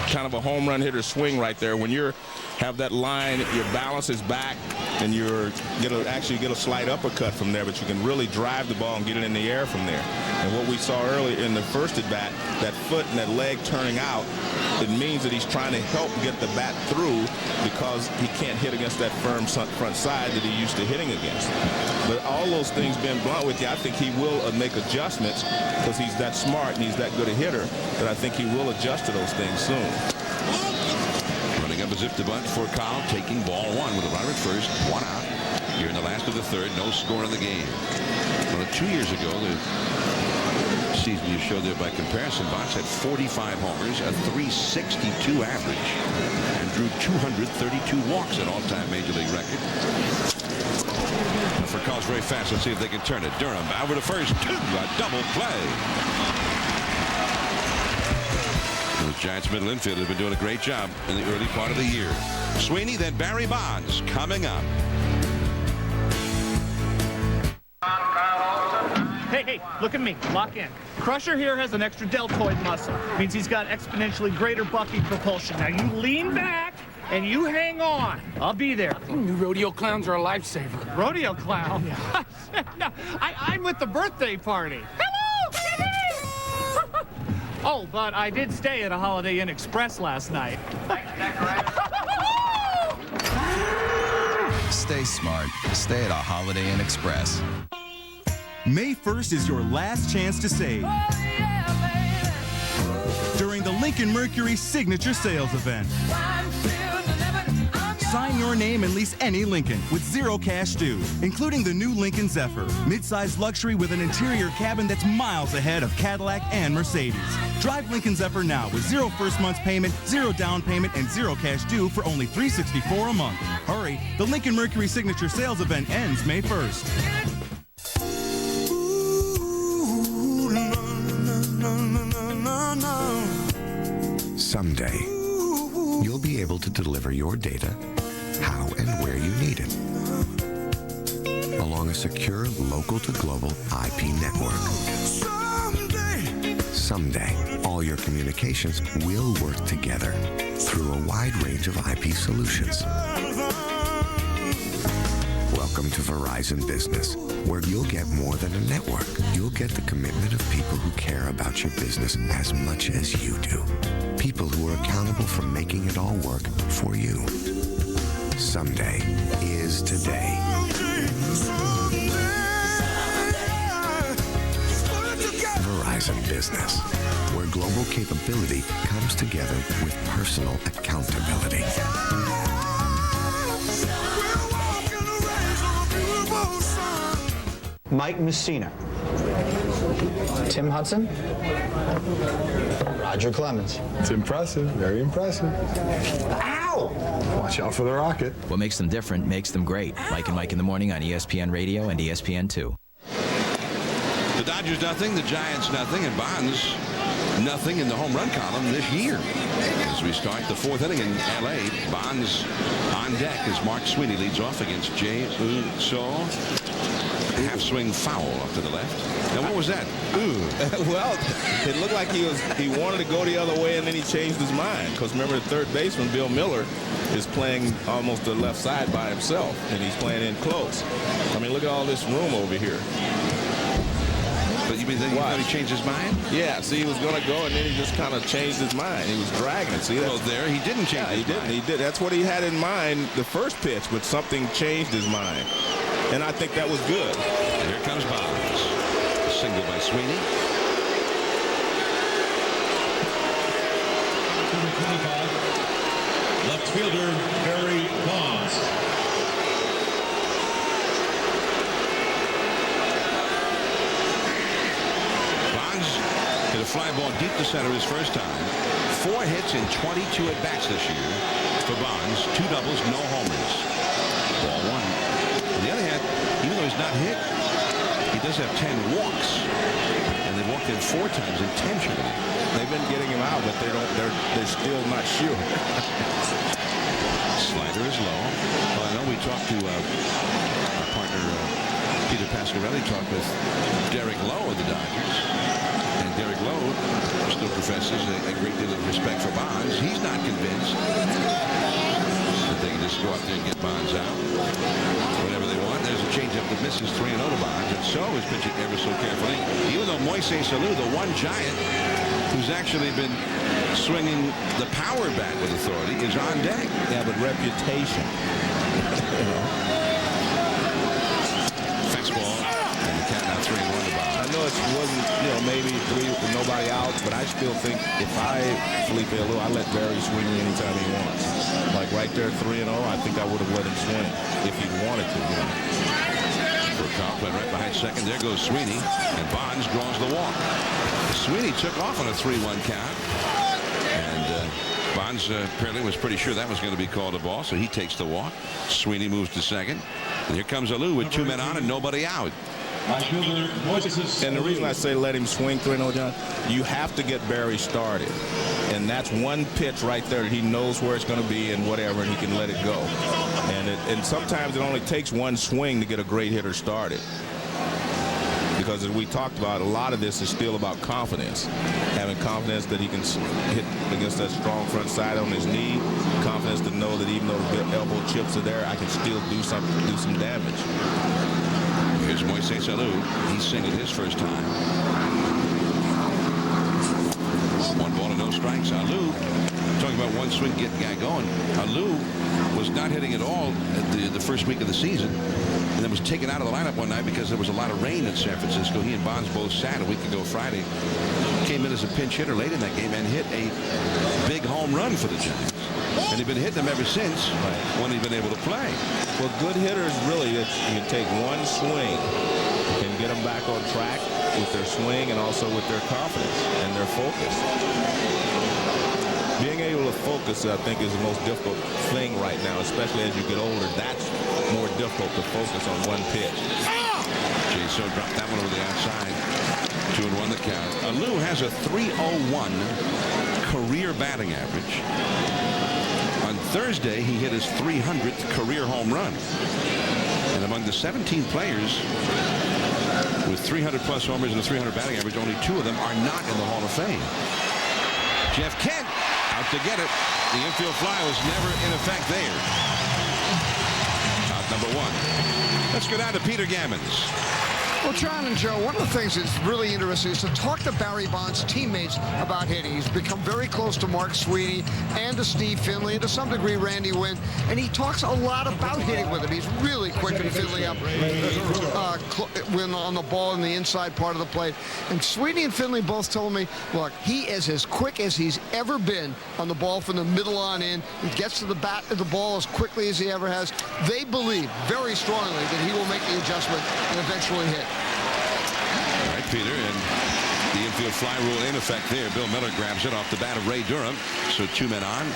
S5: kind of a home run hitter swing right there. When you have that line, your balance is back, and you're going to actually get a slight uppercut from there, but you can really drive the ball and get it in the air from there. And what we saw earlier in the first at bat, that foot and that leg turning out, it means that he's trying to help get the bat through because he can't hit against that firm front side that he used to hitting against. But all those things being blunt with you, I think he will make adjustments because he's that smart and he's that good a hitter that I think he will adjust to those things soon.
S1: Running up as if to bunt for Kyle, taking ball one with a runner at first, one out. Here in the last of the third, no score in the game. Well, 2 years ago, the season you showed there by comparison, Bonds had 45 homers, a .362 average, and drew 232 walks, an all-time Major League record. For calls very fast. Let's see if they can turn it. Durham over to first. A double play. The Giants middle infield has been doing a great job in the early part of the year. Sweeney, then Barry Bonds coming up.
S27: Hey, look at me. Lock in. Crusher here has an extra deltoid muscle. Means he's got exponentially greater bucking propulsion. Now you lean back and you hang on. I'll be there.
S28: New rodeo clowns are a lifesaver.
S27: Rodeo clown? No, I'm with the birthday party. Hello, Jimmy! Oh, but I did stay at a Holiday Inn Express last night.
S29: Stay smart. Stay at a Holiday Inn Express.
S30: May 1st is your last chance to save. During the Lincoln Mercury Signature Sales Event. Sign your name and lease any Lincoln with zero cash due, including the new Lincoln Zephyr. Midsize luxury with an interior cabin that's miles ahead of Cadillac and Mercedes. Drive Lincoln Zephyr now with zero first month's payment, zero down payment, and zero cash due for only $364 a month. Hurry, the Lincoln Mercury Signature Sales event ends May 1st.
S2: Someday, you'll be able to deliver your data how and where you need it along a secure local to global IP network. Someday, all your communications will work together through a wide range of IP solutions. Welcome to Verizon Business, where you'll get more than a network. You'll get the commitment of people who care about your business as much as you do. People who are accountable for making it all work for you. Someday is today. Verizon Business, where global capability comes together with personal accountability.
S9: Mike Messina. Tim Hudson. Roger Clemens.
S10: It's impressive, very impressive.
S9: Ow!
S10: Watch out for the rocket.
S11: What makes them different makes them great. Mike and Mike in the Morning on ESPN Radio and ESPN2.
S1: The Dodgers nothing, the Giants nothing, and Bonds nothing in the home run column this year. As we start the fourth inning in L.A., Bonds on deck as Mark Sweeney leads off against Jay Uso. Half swing foul off to the left. Now, what was that?
S5: Well, it looked like he wanted to go the other way, and then he changed his mind. Because remember, the third baseman, Bill Miller, is playing almost the left side by himself, and he's playing in close. I mean, look at all this room over here.
S1: But you mean he changed his mind?
S5: Yeah, see, he was going to go, and then he just kind of changed his mind. He was dragging it. See,
S1: well, there, he didn't change his mind.
S5: He did. That's what he had in mind the first pitch, but something changed his mind. And I think that was good.
S1: And here comes Bonds. A single by Sweeney.
S13: Number 25, left fielder Barry Bonds.
S1: Bonds hit a fly ball deep to center his first time. 4 hits in 22 at-bats this year for Bonds. 2 doubles, no homers. Ball 1. On the other hand, even though he's not hit, he does have 10 walks, and they've walked in 4 times intentionally.
S5: They've been getting him out, but they're still not sure.
S1: Slider is low. Well, I know we talked to our partner Peter Pasquarelli talked with Derek Lowe of the Dodgers, and Derek Lowe still professes a great deal of respect for Bonds. He's not convinced that they can just go out there and get Bonds out whenever they want. There's a changeup that misses 3-0 to Bonds, and so is pitching ever so carefully. Even though Moises Alou, the one giant who's actually been swinging the power bat with authority, is on deck.
S5: Yeah, but reputation.
S1: Fastball, and the count now 3-1 to Bonds.
S5: I know it wasn't, maybe 3 with nobody out, but I still think if I Felipe Alou, I let Barry swing anytime he wants. Like right there, 3-0, I think I would have let him swing if he wanted to.
S1: For a call play right behind second, there goes Sweeney, and Bonds draws the walk. Sweeney took off on a 3-1 count, and Bonds apparently was pretty sure that was going to be called a ball, so he takes the walk. Sweeney moves to second, and here comes Alou with 2 men on and nobody out.
S5: And the reason I say let him swing 3-0, John, you have to get Barry started. And that's one pitch right there that he knows where it's going to be and whatever, and he can let it go. And sometimes it only takes one swing to get a great hitter started. Because as we talked about, a lot of this is still about confidence. Having confidence that he can hit against that strong front side on his knee. Confidence to know that even though the elbow chips are there, I can still do some damage.
S1: Here's Moises Alou. He singled his first time. 1 ball and no strikes. Alou, talking about one swing, get the guy going. Alou was not hitting at all at the first week of the season, and then was taken out of the lineup one night because there was a lot of rain in San Francisco. He and Bonds both sat a week ago Friday. Came in as a pinch hitter late in that game and hit a big home run for the Giants. And he's been hitting them ever since when he's been able to play.
S5: Well, good hitters really, you can take one swing and get them back on track with their swing and also with their confidence and their focus. Being able to focus, I think, is the most difficult thing right now, especially as you get older. That's more difficult to focus on one pitch.
S1: So dropped that one over the outside. 2-1 the count. Lou has a .301 career batting average. On Thursday, he hit his 300th career home run. And among the 17 players with 300-plus homers and a 300 batting average, only 2 of them are not in the Hall of Fame. Jeff Kent out to get it. The infield fly was never in effect there. Out number 1. Let's go down to Peter Gammons.
S3: Well, John and Joe, one of the things that's really interesting is to talk to Barry Bonds' teammates about hitting. He's become very close to Mark Sweeney and to Steve Finley and to some degree Randy Wynn, and he talks a lot about hitting with him. He's really quick and fiddling up when on the ball in the inside part of the plate. And Sweeney and Finley both told me, look, he is as quick as he's ever been on the ball from the middle on in. He gets to the bat of the ball as quickly as he ever has. They believe very strongly that he will make the adjustment and eventually hit.
S1: All right, Peter, and the infield fly rule in effect there. Bill Miller grabs it off the bat of Ray Durham. So 2 men on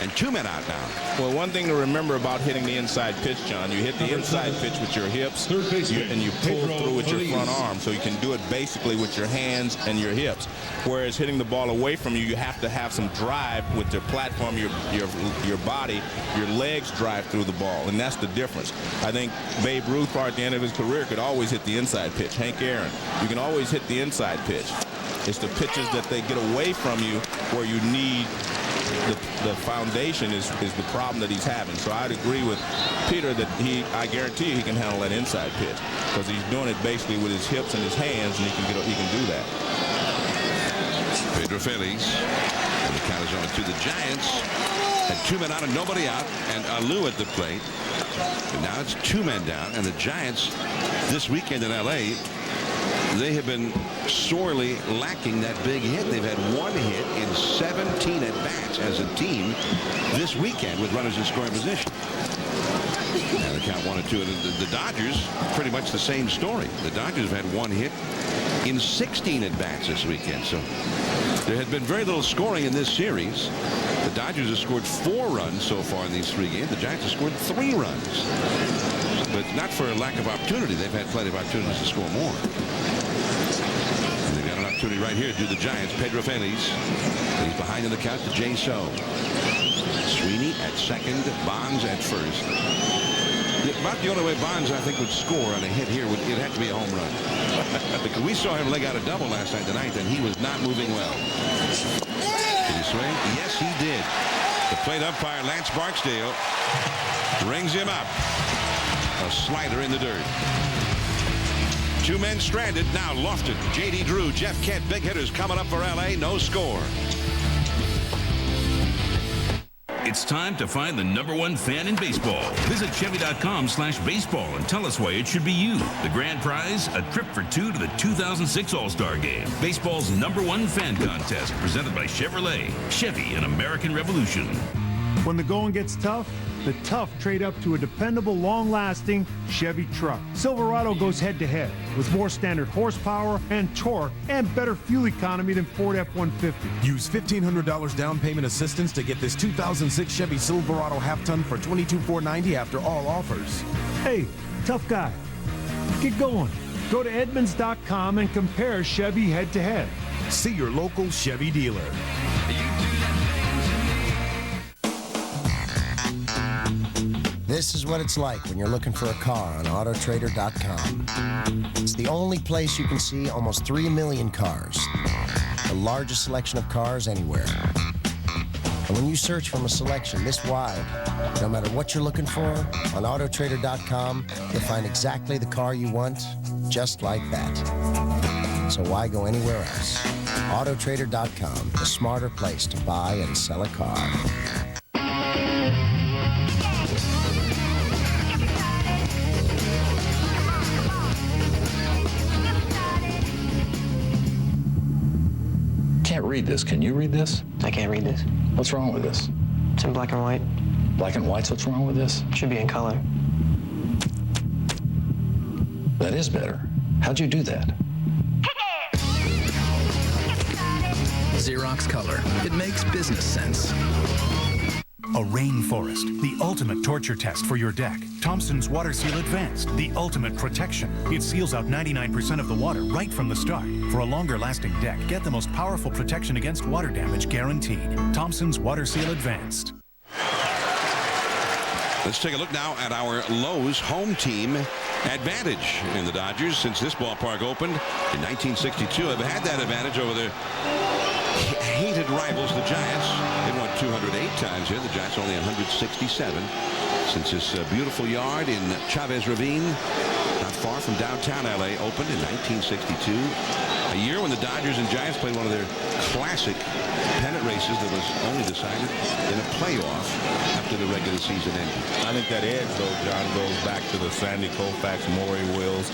S1: and 2 men out now.
S5: Well, one thing to remember about hitting the inside pitch, John, you hit the inside pitch with your hips and you pull through with your front arm. So you can do it basically with your hands and your hips. Whereas hitting the ball away from you, you have to have some drive with your platform, your body, your legs drive through the ball. And that's the difference. I think Babe Ruth, at the end of his career, could always hit the inside pitch. Hank Aaron, you can always hit the inside pitch. It's the pitches that they get away from you where you need the foundation is the problem that he's having. So I'd agree with Peter that I guarantee he can handle that inside pitch because he's doing it basically with his hips and his hands, and he can do that.
S1: Pedro Felix, and the count is on to the Giants. Had 2 men out and nobody out, and Alou at the plate. And now it's 2 men down, and the Giants this weekend in L.A., they have been sorely lacking that big hit. They've had 1 hit in 17 at-bats as a team this weekend with runners in scoring position. And the count 1-2. And the Dodgers, pretty much the same story. The Dodgers have had 1 hit in 16 at-bats this weekend. So there had been very little scoring in this series. The Dodgers have scored 4 runs so far in these 3 games. The Giants have scored 3 runs. But not for a lack of opportunity. They've had plenty of opportunities to score more. And they've got an opportunity right here to do the Giants. Pedro Felix. He's behind in the count to Jay So. Sweeney at second. Bonds at first. About the only way Bonds, I think, would score on a hit here would it have to be a home run. Because we saw him leg out a double last night tonight, and he was not moving well. Did he swing? Yes, he did. The plate umpire, Lance Barksdale, rings him up. A slider in the dirt. 2 men stranded. Now Lofton, J.D. Drew, Jeff Kent, big hitters coming up for L.A. No score.
S4: It's time to find the #1 fan in baseball. Visit Chevy.com/baseball and tell us why it should be you. The grand prize, a trip for 2 to the 2006 All-Star Game. Baseball's #1 fan contest presented by Chevrolet. Chevy, an American Revolution.
S6: When the going gets tough, the tough trade up to a dependable, long-lasting Chevy truck. Silverado goes head-to-head with more standard horsepower and torque and better fuel economy than Ford F-150.
S16: Use $1,500 down payment assistance to get this 2006 Chevy Silverado half-ton for $22,490 after all offers.
S6: Hey, tough guy, get going. Go to Edmunds.com and compare Chevy head-to-head.
S16: See your local Chevy dealer.
S17: This is what it's like when you're looking for a car on Autotrader.com. It's the only place you can see almost 3 million cars. The largest selection of cars anywhere. And when you search from a selection this wide, no matter what you're looking for, on Autotrader.com, you'll find exactly the car you want, just like that. So why go anywhere else? Autotrader.com, the smarter place to buy and sell a car.
S18: Can't read this. Can you read this?
S8: I can't read this.
S18: What's wrong with this?
S7: It's in black and white.
S9: Black and white's what's wrong with this?
S7: Should be in color.
S9: That is better. How'd you do that?
S12: Xerox Color. It makes business sense.
S15: A rainforest, the ultimate torture test for your deck. Thompson's Water Seal Advanced, the ultimate protection. It seals out 99% of the water right from the start. For a longer lasting deck, get the most powerful protection against water damage guaranteed. Thompson's Water Seal Advanced.
S1: Let's take a look now at our Lowe's home team advantage in the Dodgers since this ballpark opened in 1962. Have had that advantage over their hated rivals, the Giants. They won 208 times here. The Giants only 167 since this beautiful yard in Chavez Ravine, not far from downtown LA, opened in 1962. A year when the Dodgers and Giants played one of their classic pennant races that was only decided in a playoff after the regular season ended.
S5: I think that edge, though, John, goes back to the Sandy Koufax, Maury Wills,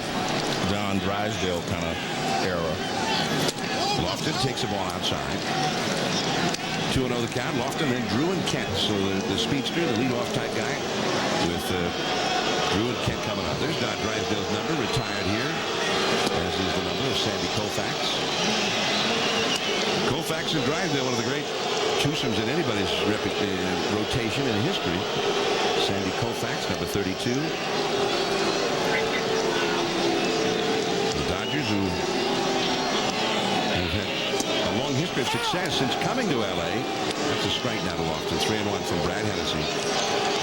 S5: John Drysdale kind of era.
S1: Lofton takes the ball outside. 2-0 the count. Lofton, then Drew and Kent. So the speedster, the leadoff type guy, with Drew and Kent coming up. There's Don Drysdale's number, retired here, as is the number of Sandy Koufax. Koufax and Drysdale, one of the great twosomes in anybody's rotation in history. Sandy Koufax, number 32. The Dodgers, who have had a long history of success since coming to L.A. That's a strike now to Lofton. 3-1 from Brad Hennessy.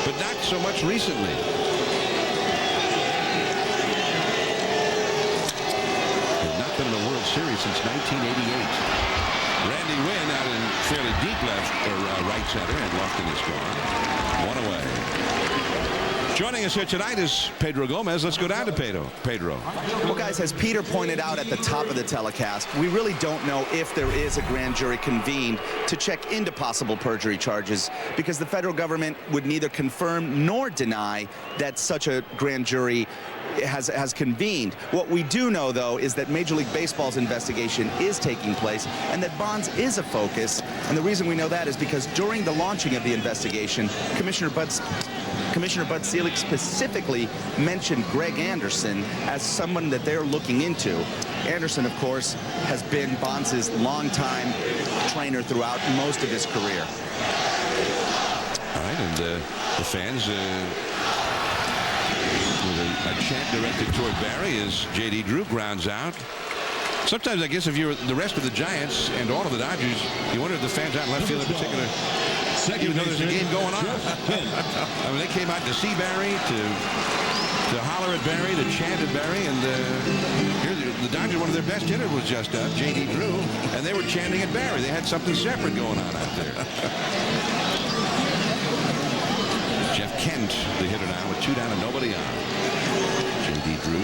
S1: But not so much recently. They've not been in the World Series since 1988. Randy Wynn out in fairly deep left or right center, and Lofton is gone. One away. Joining us here tonight is Pedro Gomez. Let's go down to Pedro.
S18: Well, guys, as Peter pointed out at the top of the telecast, we really don't know if there is a grand jury convened to check into possible perjury charges because the federal government would neither confirm nor deny that such a grand jury has convened. What we do know, though, is that Major League Baseball's investigation is taking place and that bonds is a focus. And the reason we know that is because during the launching of the investigation, Commissioner Bud Selig specifically mentioned Greg Anderson as someone that they're looking into. Anderson, of course, has been Bonds' longtime trainer throughout most of his career.
S1: All right, and the fans, with a chant directed toward Barry as J.D. Drew grounds out. Sometimes, I guess, if you're the rest of the Giants and all of the Dodgers, you wonder if the fans out in left field in particular, even though there's a game going on. I mean, they came out to see Barry, to holler at Barry, to chant at Barry, and here the Dodgers, one of their best hitters was just up, J.D. Drew, and they were chanting at Barry. They had something separate going on out there. Jeff Kent, the hitter now, with 2 down and nobody on. J.D. Drew.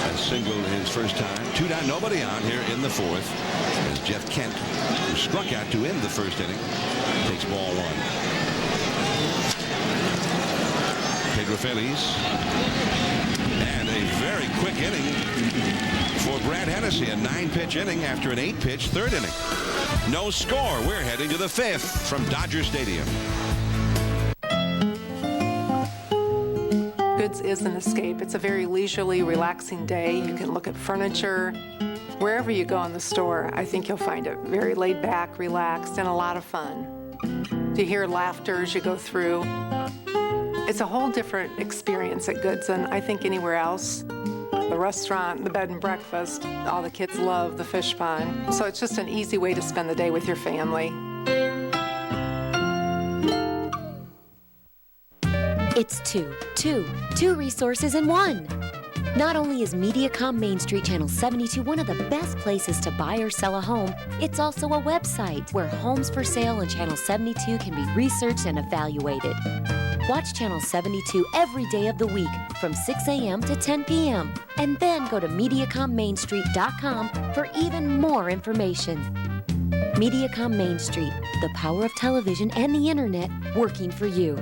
S1: A single his first time. 2 down, nobody on here in the 4th. As Jeff Kent, who struck out to end the first inning, takes ball 1. Pedro Feliz. And a very quick inning for Brad Hennessy. A 9-pitch inning after an 8-pitch 3rd inning. No score. We're heading to the 5th from Dodger Stadium.
S19: Goods is an escape. It's a very leisurely, relaxing day. You can look at furniture. Wherever you go in the store, I think you'll find it very laid back, relaxed, and a lot of fun. You hear laughter as you go through. It's a whole different experience at Goods than I think anywhere else. The restaurant, the bed and breakfast, all the kids love the fish pond. So it's just an easy way to spend the day with your family.
S20: It's two resources in one. Not only is Mediacom Main Street Channel 72 one of the best places to buy or sell a home, it's also a website where homes for sale on Channel 72 can be researched and evaluated. Watch Channel 72 every day of the week from 6 a.m. to 10 p.m. And then go to MediacomMainStreet.com for even more information. Mediacom Main Street, the power of television and the internet working for you.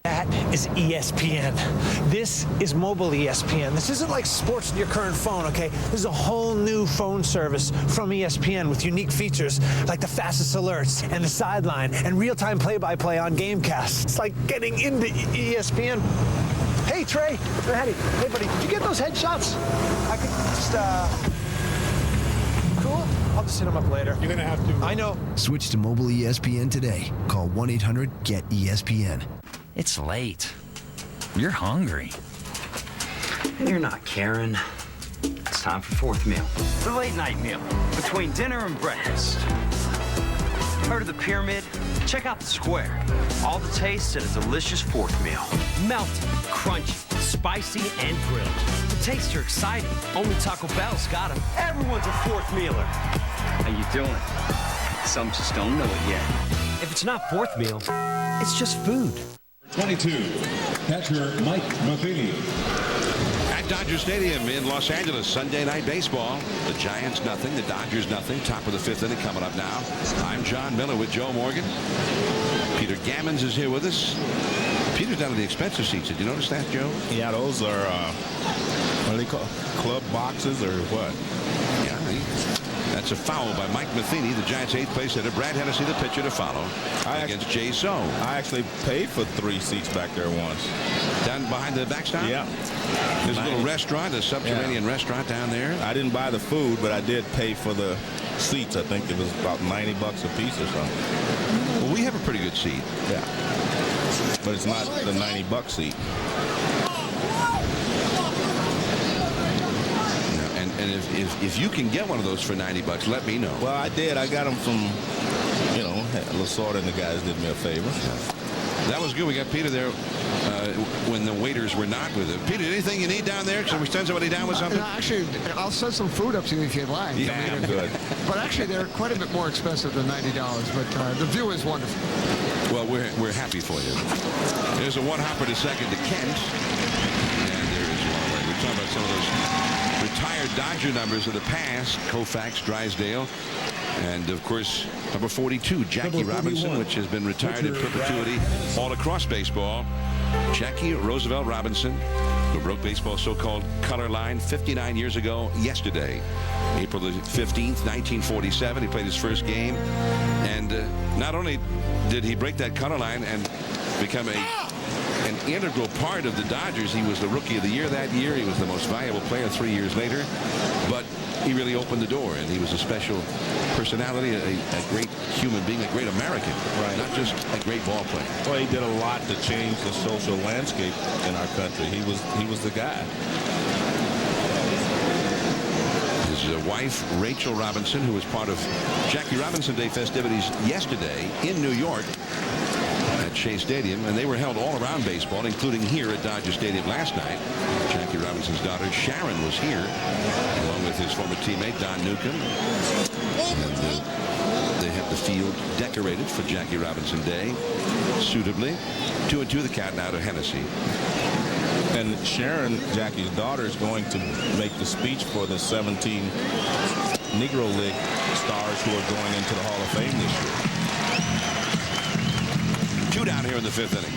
S7: That is ESPN. This is mobile ESPN. This isn't like sports on your current phone, okay? This is a whole new phone service from ESPN with unique features like the fastest alerts and the sideline and real-time play-by-play on Gamecast. It's like getting into ESPN. Hey, Trey. Hey, buddy, did you get those headshots? I could just, cool? I'll just hit them up later. You're gonna have to. I know.
S12: Switch to mobile ESPN today. Call 1-800-GET-ESPN.
S14: It's late. You're hungry. You're not, Karen. It's time for fourth meal. The late night meal between dinner and breakfast. Heard of the pyramid? Check out the square. All the tastes at a delicious fourth meal. Melted, crunchy, spicy, and grilled. The tastes are exciting. Only Taco Bell's got them. Everyone's a fourth mealer. How you doing? Some just don't know it yet. If it's not fourth meal, it's just food.
S13: 22, catcher Mike Matheny.
S1: At Dodger Stadium in Los Angeles, Sunday night baseball. The Giants nothing, the Dodgers nothing. Top of the fifth inning coming up now. I'm John Miller with Joe Morgan. Peter Gammons is here with us. Peter's down to the expensive seats. Did you notice that, Joe?
S5: Yeah, those are, what do they call club boxes or what?
S1: Yeah, that's a foul by Mike Matheny, the Giants' 8th place hitter. Brad Hennessy, the pitcher, to follow against Jay So.
S5: I actually paid for 3 seats back there once.
S1: Down behind the backstop?
S5: Yeah.
S1: There's a little restaurant, a subterranean restaurant down there.
S5: I didn't buy the food, but I did pay for the seats. I think it was about $90 a piece or something.
S1: Well, we have a pretty good seat.
S5: Yeah. But it's not the $90 seat.
S1: And if you can get one of those for $90, let me know.
S5: Well, I did. I got them from, Lasorda and the guys did me a favor.
S1: That was good. We got Peter there when the waiters were not with him. Peter, anything you need down there? Should we send somebody down with something?
S3: Actually, I'll send some food up to you if you'd like.
S1: Yeah, I'm good.
S3: But actually, they're quite a bit more expensive than $90. But the view is wonderful.
S1: Well, we're happy for you. There's a one hopper to second to Kent. And there is one away. We're talking about some of those retired Dodger numbers of the past. Koufax, Drysdale. And, of course, number 42, Jackie Robinson, which has been retired in perpetuity all across baseball. Jackie Roosevelt Robinson, who broke baseball's so-called color line 59 years ago yesterday. April the 15th, 1947, he played his first game. And not only did he break that color line and become an integral part of the Dodgers, he was the Rookie of the Year that year. He was the most valuable player 3 years later. But he really opened the door, and he was a special personality, a great human being, a great American, not just a great ball player.
S5: Well, he did a lot to change the social landscape in our country. He was the guy.
S1: His wife, Rachel Robinson, who was part of Jackie Robinson Day festivities yesterday in New York at Shea Stadium, and they were held all around baseball, including here at Dodger Stadium last night. Jackie Robinson's daughter, Sharon, was here, along with his former teammate, Don Newcomb. And they had the field decorated for Jackie Robinson Day suitably. 2-2 the count now to Hennessy.
S5: And Sharon, Jackie's daughter, is going to make the speech for the 17 Negro League stars who are going into the Hall of Fame this year.
S1: 2 down here in the 5th inning.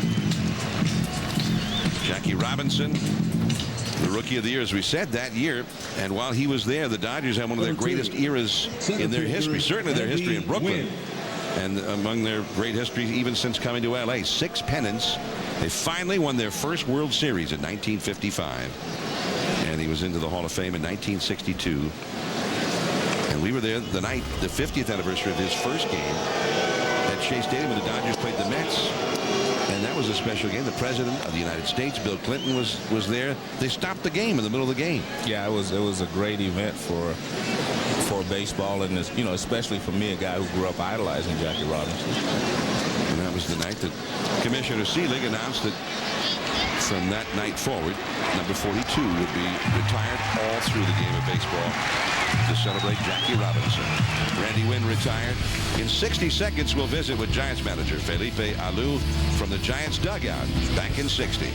S1: Jackie Robinson, the Rookie of the Year, as we said, that year. And while he was there, the Dodgers had one of their greatest eras in their history, certainly their history in Brooklyn. And among their great history, even since coming to L.A., 6 pennants. They finally won their first World Series in 1955. And he was into the Hall of Fame in 1962. And we were there the night, the 50th anniversary of his first game at Shea Stadium when the Dodgers played the Mets. And that was a special game. The President of the United States, Bill Clinton, was there. They stopped the game in the middle of the game.
S5: Yeah, it was a great event for baseball, and especially for me, a guy who grew up idolizing Jackie Robinson.
S1: And that was the night that Commissioner Seelig announced that from that night forward, number 42 would be retired all through the game of baseball to celebrate Jackie Robinson. Randy Wynn retired. In 60 seconds, we'll visit with Giants manager Felipe Alou from the Giants dugout back in 60.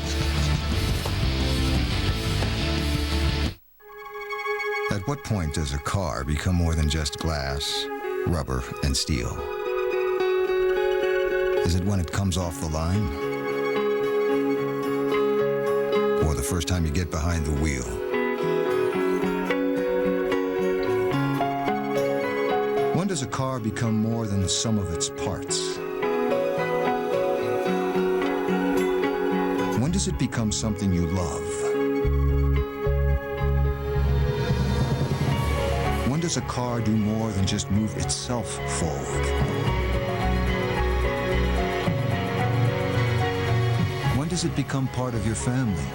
S21: At what point does a car become more than just glass, rubber, and steel? Is it when it comes off the line? or the first time you get behind the wheel. When does a car become more than the sum of its parts? When does it become something you love? When does a car do more than just move itself forward? When does it become part of your family?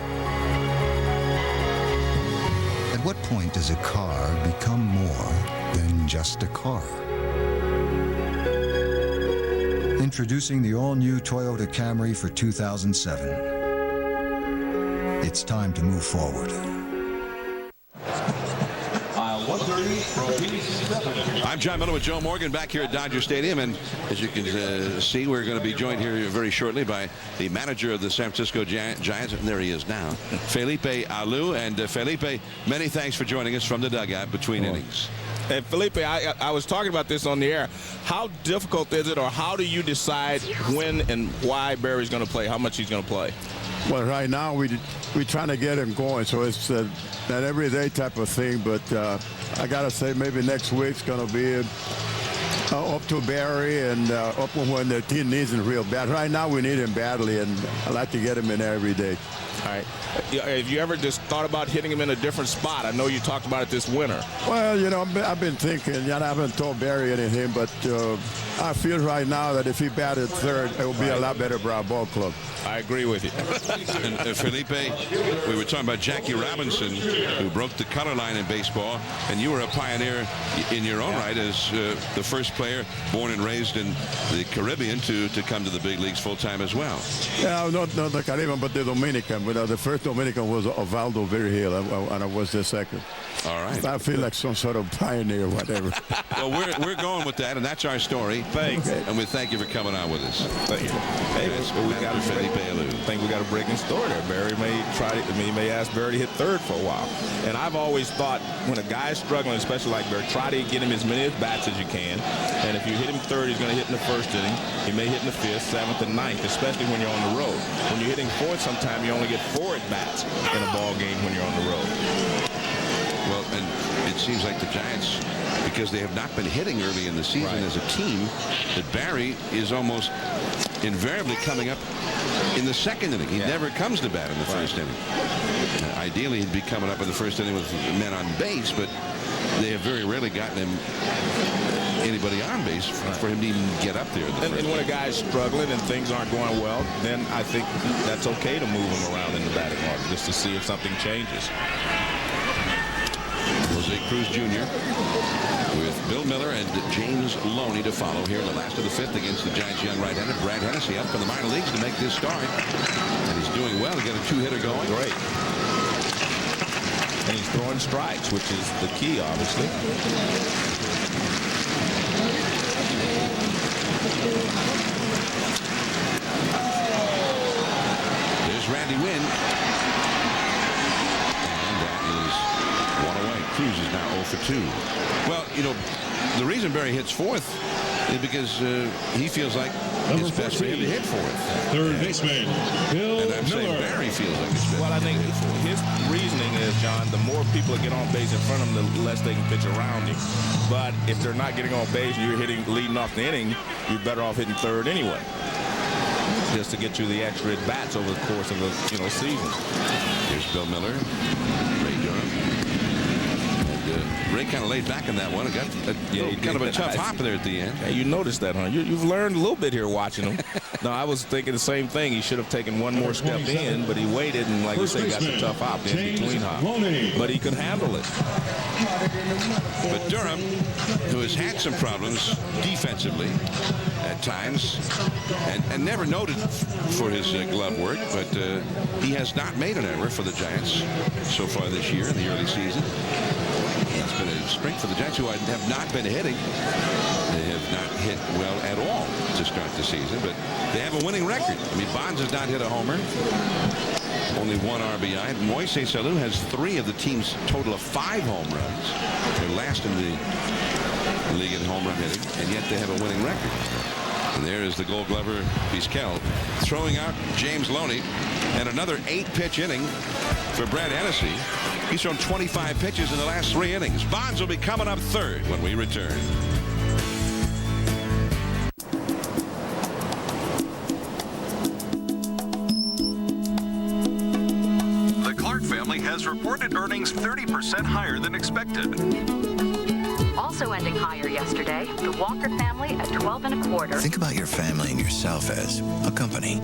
S21: At what point does a car become more than just a car? Introducing the all-new Toyota Camry for 2007. It's time to move forward.
S1: I'm John Miller with Joe Morgan back here at Dodger Stadium, and as you can see, we're going to be joined here very shortly by the manager of the San Francisco Giants, and there he is now, Felipe Alou. And Felipe, many thanks for joining us from the dugout between innings.
S5: And Felipe, I was talking about this on the air. How difficult is it, or how do you decide when and why Barry's going to play, how much he's going to play?
S2: Well, right now we're trying to get him going, so it's not everyday type of thing. But I gotta say, maybe next week's gonna be up to Barry and up when the team needs him real bad. Right now we need him badly, and I like to get him in there every day.
S5: All right. Have you ever just thought about hitting him in a different spot? I know you talked about it this winter.
S2: Well, you know, I've been thinking, and I haven't told Barry anything, but I feel right now that if he batted third, it will be a lot better for our ball club.
S5: I agree with you.
S1: And Felipe, we were talking about Jackie Robinson, who broke the color line in baseball, and you were a pioneer in your own right as the first player born and raised in the Caribbean to come to the big leagues full-time as well.
S2: Yeah, not the Caribbean, but the Dominican. But the first Dominican was Osvaldo Virgil, and I was the second.
S1: All right.
S2: I feel like some sort of pioneer, whatever.
S1: Well, we're going with that, and that's our story.
S5: Thanks.
S2: Okay.
S1: And we thank you for coming on with us.
S5: Thank you. Hey, we got to Felipe Alou. I think we got a breaking story there. Barry may ask Barry to hit third for a while. And I've always thought when a guy's struggling, especially like Barry, try to get him as many at-bats as you can. And if you hit him third, he's going to hit in the first inning. He may hit in the fifth, seventh, and ninth, especially when you're on the road. When you're hitting fourth, sometimes you only get 4 at-bats in a ball game when you're on the road.
S1: Well, and it seems like the Giants, because they have not been hitting early in the season as a team, that Barry is almost invariably coming up in the second inning. He never comes to bat in the first inning. Ideally, he'd be coming up in the first inning with men on base, but they have very rarely gotten him anybody on base for him to even get up there.
S5: And when a guy's struggling and things aren't going well, then I think that's okay to move him around in the batting order just to see if something changes.
S1: Jose Cruz Jr. with Bill Miller and James Loney to follow here in the last of the fifth against the Giants' young right-hander Brad Hennessy up from the minor leagues to make this start. And he's doing well to get a 2-hitter going.
S5: Great. And he's throwing strikes, which is the key, obviously.
S1: There's Randy Wynn. Cruz is now 0 for 2. Well, you know, the reason Barry hits fourth is because he feels like it's best for him to hit fourth.
S13: Third baseman, Bill
S1: And I'm saying
S13: Miller.
S1: Barry feels like it's best.
S5: Well, I think his reasoning is, John, the more people that get on base in front of him, the less they can pitch around him. But if they're not getting on base and you're leading off the inning, you're better off hitting third anyway, just to get you the extra at-bats over the course of the season.
S1: Here's Bill Miller, Ray Durham. Ray kind of laid back in that one. It got kind of a tough hop there at the end.
S5: Yeah, you noticed that, huh? You've learned a little bit here watching him. No, I was thinking the same thing. He should have taken one more step in, but he waited and, like you say, got the tough hop, the in-between hop. But he could handle it.
S1: But Durham, who has had some problems defensively at times, and never noted for his glove work, but he has not made an error for the Giants so far this year in the early season. It's been a strength for the Giants, who have not been hitting. They have not hit well at all to start the season, but they have a winning record. I mean, Bonds has not hit a homer. Only 1 RBI. Moises Alou has 3 of the team's total of 5 home runs. They're last in the league in home run hitting, and yet they have a winning record. And there is the Gold Glover, Vizquel, throwing out James Loney. And another 8-pitch inning for Brad Hennessy. He's thrown 25 pitches in the last 3 innings. Bonds will be coming up third when we return.
S10: The Clark family has reported earnings 30% higher than expected.
S22: Also ending higher yesterday, the Walker family at 12 1/4.
S23: Think about your family and yourself as a company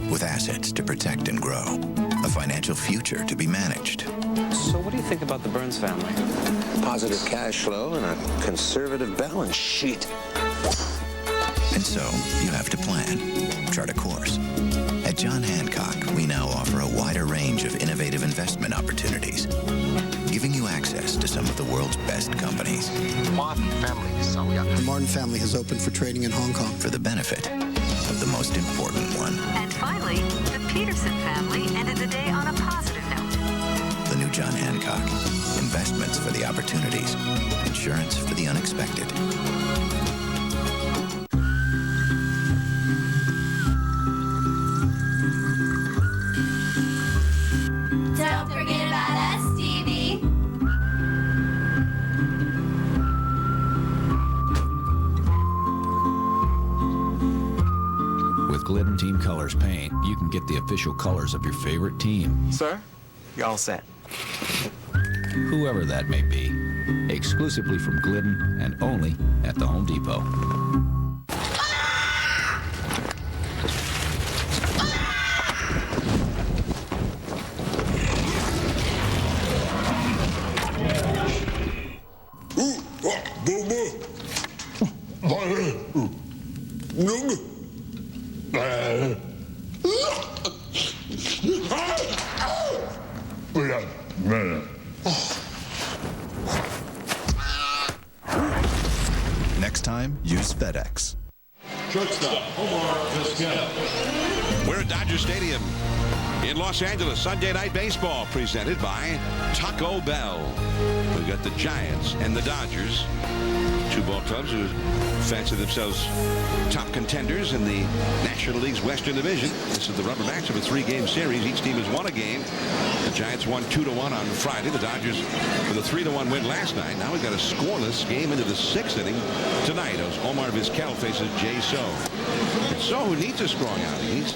S23: with assets to protect and grow, a financial future to be managed.
S14: So what do you think about the Burns family?
S23: Positive cash flow and a conservative balance sheet. And so you have to plan, chart a course. At John Hancock, we now offer a wider range of innovative investment opportunities, giving you access to some of the world's best companies.
S24: The Martin family has opened for trading in Hong Kong.
S23: For the benefit of the most important one.
S22: And finally, the Peterson family ended the day on a positive note.
S23: The new John Hancock. Investments for the opportunities. Insurance for the unexpected.
S25: Don't forget about us, TV.
S11: With Glidden Team Colors paint, you can get the official colors of your favorite team.
S14: Sir, you're all set.
S11: Whoever that may be. Exclusively from Glidden and only at the Home Depot.
S26: Next time, use FedEx.
S13: Shortstop, Omar Vizquel.
S1: We're at Dodger Stadium in Los Angeles. Sunday Night Baseball presented by Taco Bell. We've got the Giants and the Dodgers. Two ball clubs who fancy themselves top contenders in the National League's Western Division. This is the rubber match of a 3-game series. Each team has won a game. The Giants won 2-1 on Friday. The Dodgers with a 3-1 win last night. Now we've got a scoreless game into the 6th inning tonight as Omar Vizquel faces Jay So. And So, who needs a strong outing. He's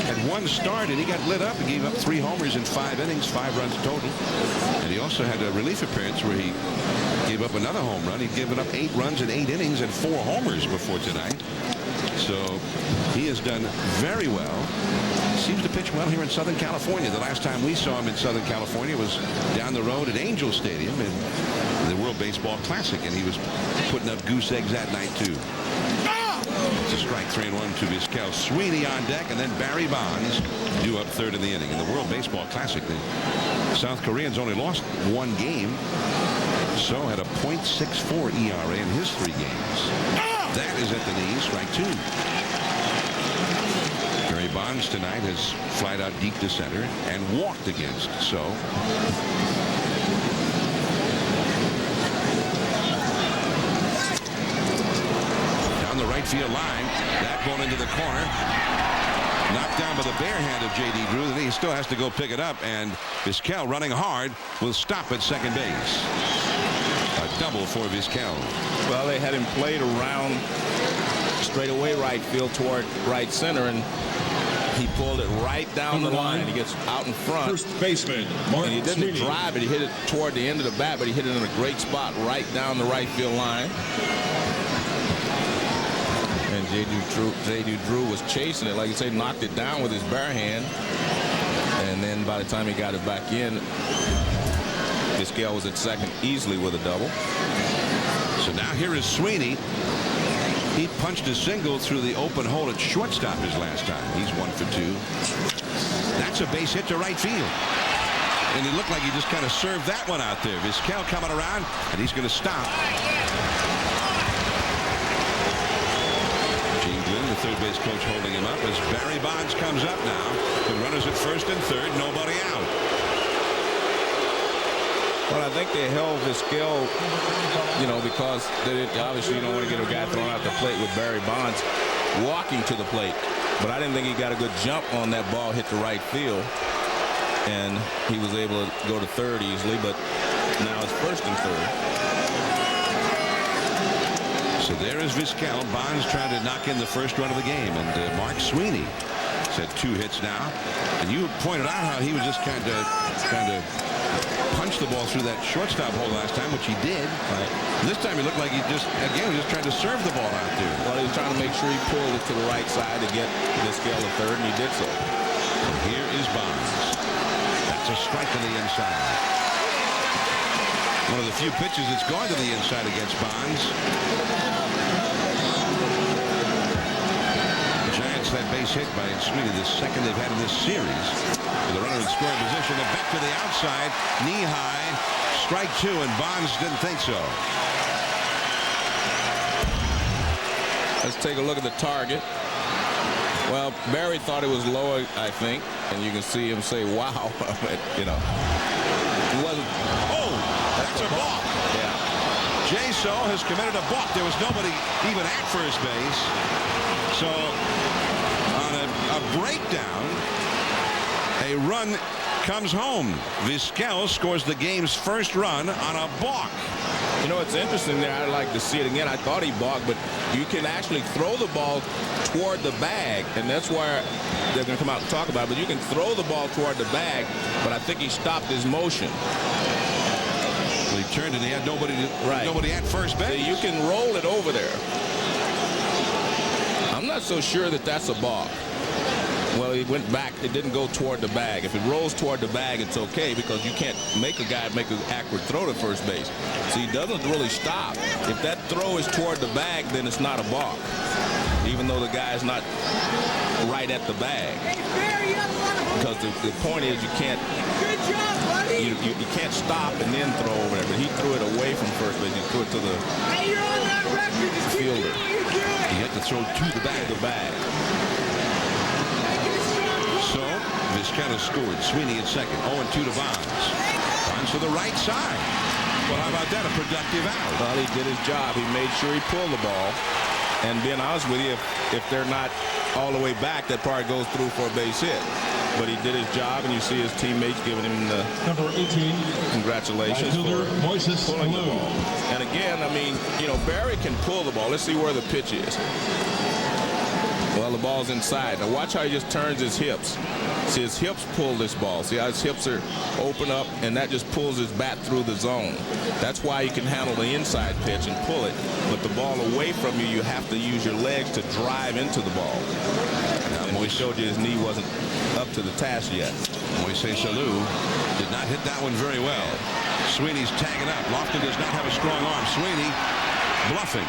S1: had one start and he got lit up and gave up 3 homers in 5 innings, 5 runs total. And he also had a relief appearance where he gave up another home run. He'd given up 8 runs in 8 innings and 4 homers before tonight. So he has done very well. Seems to pitch well here in Southern California. The last time we saw him in Southern California was down the road at Angel Stadium in the World Baseball Classic, and he was putting up goose eggs that night too. It's a strike, 3-1 to Vizquel. Sweeney on deck, and then Barry Bonds due up third in the inning. In the World Baseball Classic, the South Koreans only lost 1 game. So had a .64 ERA in his 3 games. That is at the knee, strike 2. Barry Bonds tonight has flied out deep to center and walked against So. Down the right field line. That ball into the corner. Knocked down by the bare hand of J.D. Drew. Then he still has to go pick it up. And Vizquel, running hard, will stop at second base. A double for Vizquel.
S5: Well, they had him played around straight away right field toward right center, and he pulled it right down the line. He gets out in front.
S13: First baseman, Martin
S5: and he didn't
S13: Sweeney.
S5: drive it. He hit it toward the end of the bat, but he hit it in a great spot right down the right field line. And J.D. Drew was chasing it. Like you say, knocked it down with his bare hand. And then by the time he got it back in, Vizquel was at second easily with a double.
S1: So now here is Sweeney. He punched a single through the open hole at shortstop his last time. He's 1 for 2. That's a base hit to right field. And it looked like he just kind of served that one out there. Vizquel coming around, and he's going to stop. Gene Glynn, the third base coach, holding him up as Barry Bonds comes up now. The runners at first and third, nobody out.
S5: Well, I think they held Vizquel, you know, because they obviously you don't want to get a guy thrown out the plate with Barry Bonds walking to the plate. But I didn't think he got a good jump on that ball, hit the right field. And he was able to go to third easily, but now it's first and third.
S1: So there is Vizquel. Bonds trying to knock in the first run of the game. And Mark Sweeney has had 2 hits now. And you pointed out how he was just kind of punch the ball through that shortstop hole last time, which he did.
S5: Right.
S1: This time he looked like he just tried to serve the ball out there.
S5: Well, he was trying to make sure he pulled it to the right side to get Vizquel to third, and he did so.
S1: And here is Bonds. That's a strike to the inside. One of the few pitches that's gone to the inside against Bonds. The Giants that base hit by Sweeney, the second they've had in this series. With the runner in scoring position, and back to the outside, knee high, strike 2, and Bonds didn't think so.
S5: Let's take a look at the target. Well, Barry thought it was low, I think, and you can see him say, wow. But, you know, it wasn't.
S1: Oh, that's a balk.
S5: Yeah.
S1: J-So has committed a balk. There was nobody even at first base. So on a breakdown, a run comes home. Vizquel scores the game's first run on a balk.
S5: You know, it's interesting there. I'd like to see it again. I thought he balked, but you can actually throw the ball toward the bag, and that's where they're going to come out and talk about it. But you can throw the ball toward the bag, but I think he stopped his motion.
S1: Well, he turned and he had nobody at first base.
S5: So you can roll it over there. I'm not so sure that that's a balk. Well, he went back. It didn't go toward the bag. If it rolls toward the bag, it's okay because you can't make a guy make an accurate throw to first base. So he doesn't really stop. If that throw is toward the bag, then it's not a balk, even though the guy is not right at the bag. Because the point is you can't you can't stop and then throw over there. But he threw it away from first base. He threw it to the fielder.
S1: He had to throw to the bag. So Vizquel scored. Sweeney at second. 0-2 to Bonds. Bonds to the right side. Well, how about that? A productive out.
S5: Well, he did his job. He made sure he pulled the ball. And being honest with you, if they're not all the way back, that probably goes through for a base hit. But he did his job, and you see his teammates giving him the
S13: number 18
S5: congratulations for pulling the ball. And again, I mean, you know, Barry can pull the ball. Let's see where the pitch is. Well, the ball's inside. Now watch how he just turns his hips. See, his hips pull this ball. See how his hips are open up, and that just pulls his bat through the zone. That's why you can handle the inside pitch and pull it. But the ball away from you, you have to use your legs to drive into the ball. And we showed you his knee wasn't up to the task yet.
S1: Moises Alou did not hit that one very well. Sweeney's tagging up. Lofton does not have a strong arm. Sweeney bluffing.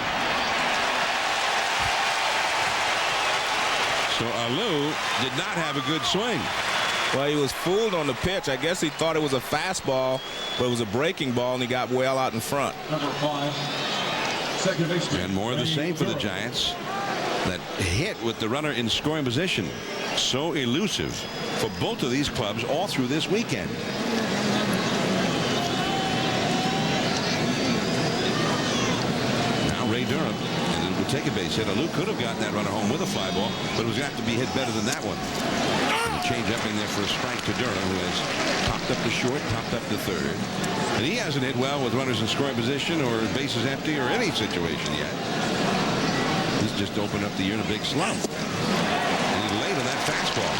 S1: So Alou did not have a good swing.
S5: Well, he was fooled on the pitch. I guess he thought it was a fastball, but it was a breaking ball, and he got well out in front.
S13: Number 5, second baseman.
S1: And more of the same for the Giants. That hit with the runner in scoring position. So elusive for both of these clubs all through this weekend. Now Ray Durham. Would take a base hit. Alou could have gotten that runner home with a fly ball, but it was going to have to be hit better than that one. And a change up in there for a strike to Durham, who has topped up to short, topped up to third. And he hasn't hit well with runners in scoring position or bases empty or any situation yet. He's just opened up the year in a big slump. And he's late on that fastball.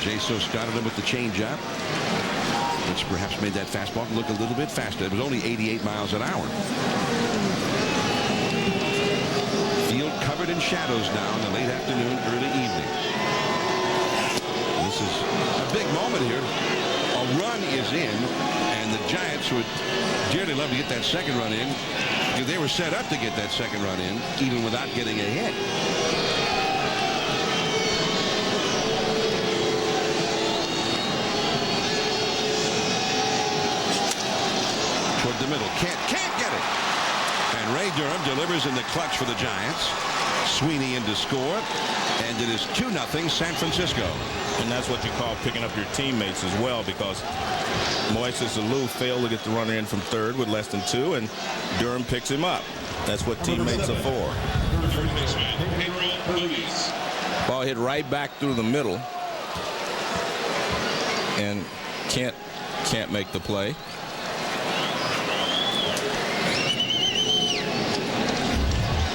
S1: J-So started him with the change up, which perhaps made that fastball look a little bit faster. It was only 88 miles an hour. Field covered in shadows now in the late afternoon, early evening. This is a big moment here. A run is in, and the Giants would dearly love to get that second run in. They were set up to get that second run in, even without getting a hit. Toward the middle. Can't get it. And Ray Durham delivers in the clutch for the Giants. Sweeney in to score. And it is 2-0 San Francisco.
S5: And that's what you call picking up your teammates as well, because Moises Alou failed to get the runner in from third with less than 2, and Durham picks him up. That's what teammates are for. Ball hit right back through the middle, and can't make the play.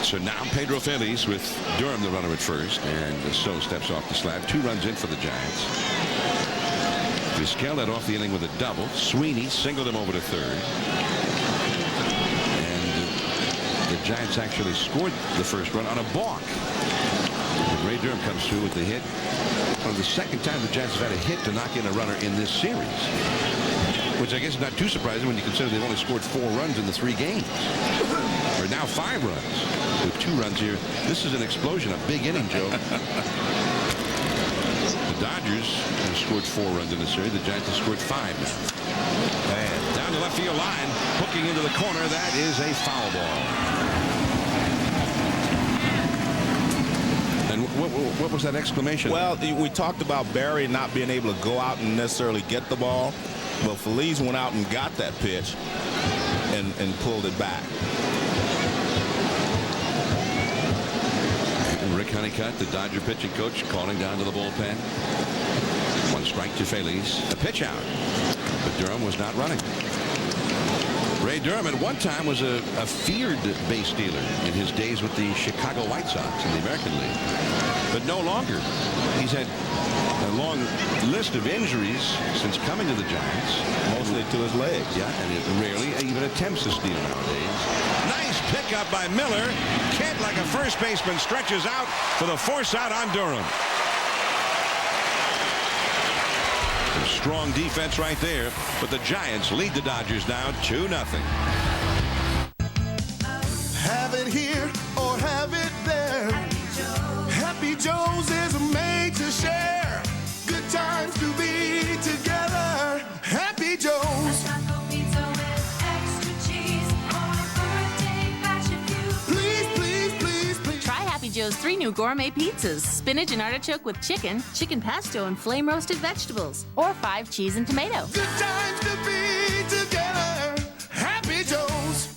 S1: So now Pedro Feliz with Durham the runner at first, and so steps off the slab. 2 runs in for the Giants. Vizquel led off the inning with a double. Sweeney singled him over to third. And the Giants actually scored the first run on a balk. Ray Durham comes through with the hit. Well, the second time the Giants have had a hit to knock in a runner in this series, which I guess is not too surprising when you consider they've only scored 4 runs in the 3 games. Or now 5 runs with 2 runs here. This is an explosion, a big inning, Joe. The Dodgers have scored 4 runs in the series. The Giants have scored 5 now. And down the left field line, hooking into the corner. That is a foul ball. And what was that exclamation?
S5: Well, we talked about Barry not being able to go out and necessarily get the ball. Well, Feliz went out and got that pitch and pulled it back.
S1: And Rick Honeycutt, the Dodger pitching coach, calling down to the bullpen. 1 strike to Feliz. A pitch out. But Durham was not running. Ray Durham at one time was a feared base stealer in his days with the Chicago White Sox in the American League. But no longer. He's had a long list of injuries since coming to the Giants.
S5: Mostly to his legs.
S1: Yeah, and it rarely even attempts to steal nowadays. Nice pickup by Miller. Kent, like a first baseman, stretches out for the force out on Durham. Some strong defense right there, but the Giants lead the Dodgers now 2-0.
S4: Have it here or have it there. Happy Joe's is made to share. Good times to be together. Happy Joe's. Please, please, please, please.
S6: Try Happy Joe's 3 new gourmet pizzas. Spinach and artichoke with chicken, chicken pesto and flame roasted vegetables, or 5 cheese and tomato.
S4: Good times to be together. Happy Joe's.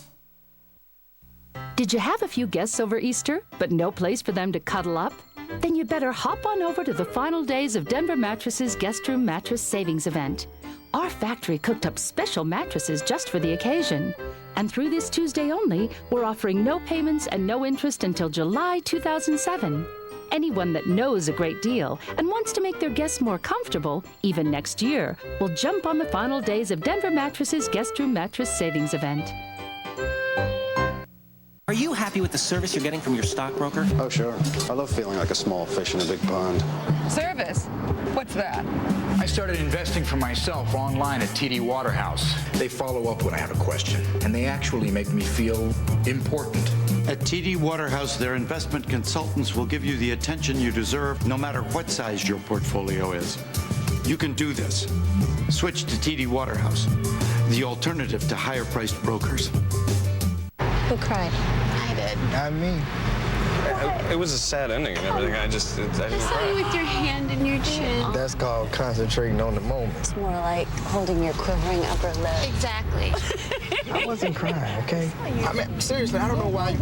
S8: Did you have a few guests over Easter, but no place for them to cuddle up? Then you'd better hop on over to the final days of Denver Mattresses Guest Room Mattress Savings Event. Our factory cooked up special mattresses just for the occasion. And through this Tuesday only, we're offering no payments and no interest until July 2007. Anyone that knows a great deal and wants to make their guests more comfortable, even next year, will jump on the final days of Denver Mattresses Guest Room Mattress Savings Event.
S9: Are you happy with the service you're getting from your stockbroker?
S16: Oh, sure. I love feeling like a small fish in a big pond.
S17: Service? What's that?
S27: I started investing for myself online at TD Waterhouse. They follow up when I have a question, and they actually make me feel important.
S28: At TD Waterhouse, their investment consultants will give you the attention you deserve, no matter what size your portfolio is. You can do this. Switch to TD Waterhouse, the alternative to higher-priced brokers.
S29: Who cried? I did.
S27: Not me.
S30: It was a sad ending and everything. I didn't
S29: saw you with your hand in your chin.
S27: That's called concentrating on the moment.
S29: It's more like holding your quivering upper lip. Exactly.
S27: I wasn't crying, okay? I mean, seriously, I don't know why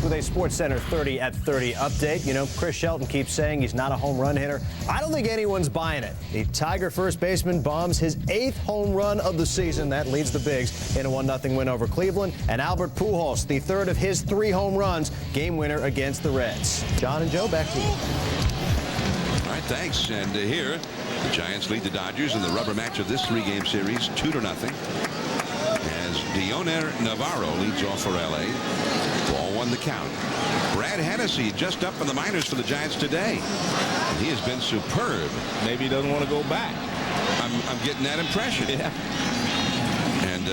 S31: with a SportsCenter 30 at 30 update. You know, Chris Shelton keeps saying he's not a home run hitter. I don't think anyone's buying it. The Tiger first baseman bombs his 8th home run of the season. That leads the Bigs in a 1-0 win over Cleveland. And Albert Pujols, the 3rd of his 3 home runs, game winner against the Reds. John and Joe, back to you.
S1: All right, thanks. And here, the Giants lead the Dodgers in the rubber match of this 3-game series, 2-0. As Dioner Navarro leads off for L.A. Ball 1 the count. Brad Hennessy just up in the minors for the Giants today. And he has been superb.
S5: Maybe he doesn't want to go back.
S1: I'm getting that impression.
S5: Yeah.
S1: And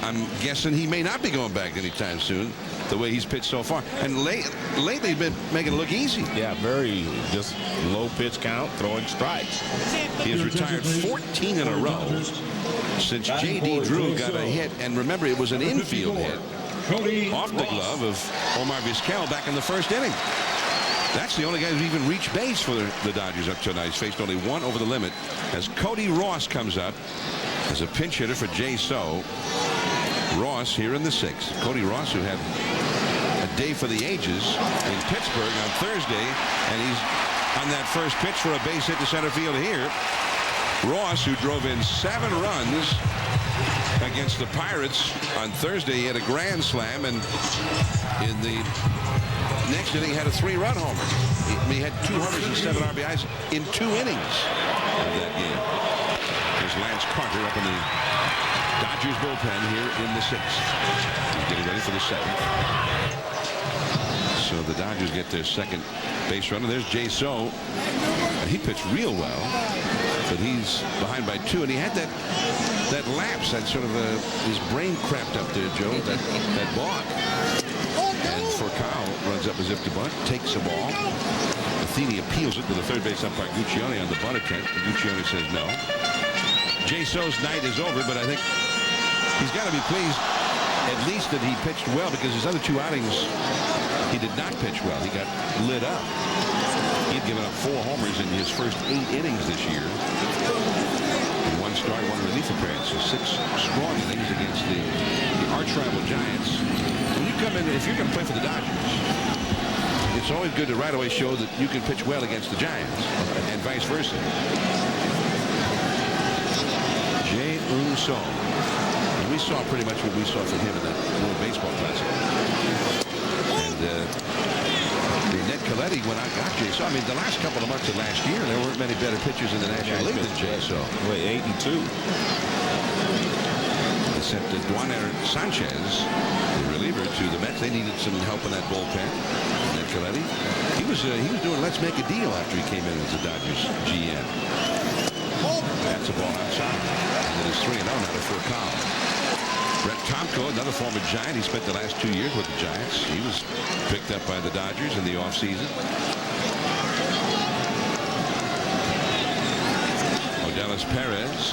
S1: I'm guessing he may not be going back anytime soon. the way he's pitched so far. And lately he's been making it look easy.
S5: Yeah, very just low pitch count, throwing strikes.
S1: He has retired 14 in a row since J.D. Drew got a hit. And remember, it was an infield hit off the glove of Omar Vizquel back in the first inning. That's the only guy who's even reached base for the Dodgers up to tonight. He's faced only one over the limit as Cody Ross comes up as a pinch hitter for Jay So. Ross here in the sixth. Cody Ross, who had a day for the ages in Pittsburgh on Thursday, and he's on that first pitch for a base hit to center field here. Ross, who drove in 7 runs against the Pirates on Thursday, he had a grand slam, and in the next inning had a 3-run homer. He had 2 homers and 7 RBIs in 2 innings of that game. There's Lance Carter up in the Dodgers bullpen here in the 6th. He's getting ready for the 7th. So the Dodgers get their second base runner. There's Jay So. He pitched real well, but he's behind by 2, and he had that lapse, that sort of his brain cramped up there, Joe, that balk. And Furcal runs up as if to bunt, takes the ball. Matheny appeals it to the third base umpire Guccione on the bunt attempt. Guccione says no. Jay So's night is over, but I think he's got to be pleased at least that he pitched well, because his other 2 outings he did not pitch well. He got lit up. He'd given up 4 homers in his first 8 innings this year. 1 start, 1 relief appearance. So 6 strong innings against the arch rival Giants. When you come in, if you're going to play for the Dodgers, it's always good to right away show that you can pitch well against the Giants, and vice versa. So we saw pretty much what we saw from him in that World Baseball Classic. And the Ned Colletti, when I got Jay So, I mean, the last couple of months of last year, there weren't many better pitchers in the National League than Jay So.
S5: Wait, 8-2.
S1: They sent Duaner Sanchez, the reliever, to the Mets. They needed some help in that bullpen. Ned Colletti, he was doing let's make a deal after he came in as the Dodgers GM. That's a ball outside. And it is 3-0 now to Furcal. Brett Tomko, another former Giant. He spent the last 2 years with the Giants. He was picked up by the Dodgers in the offseason. Odalis Perez,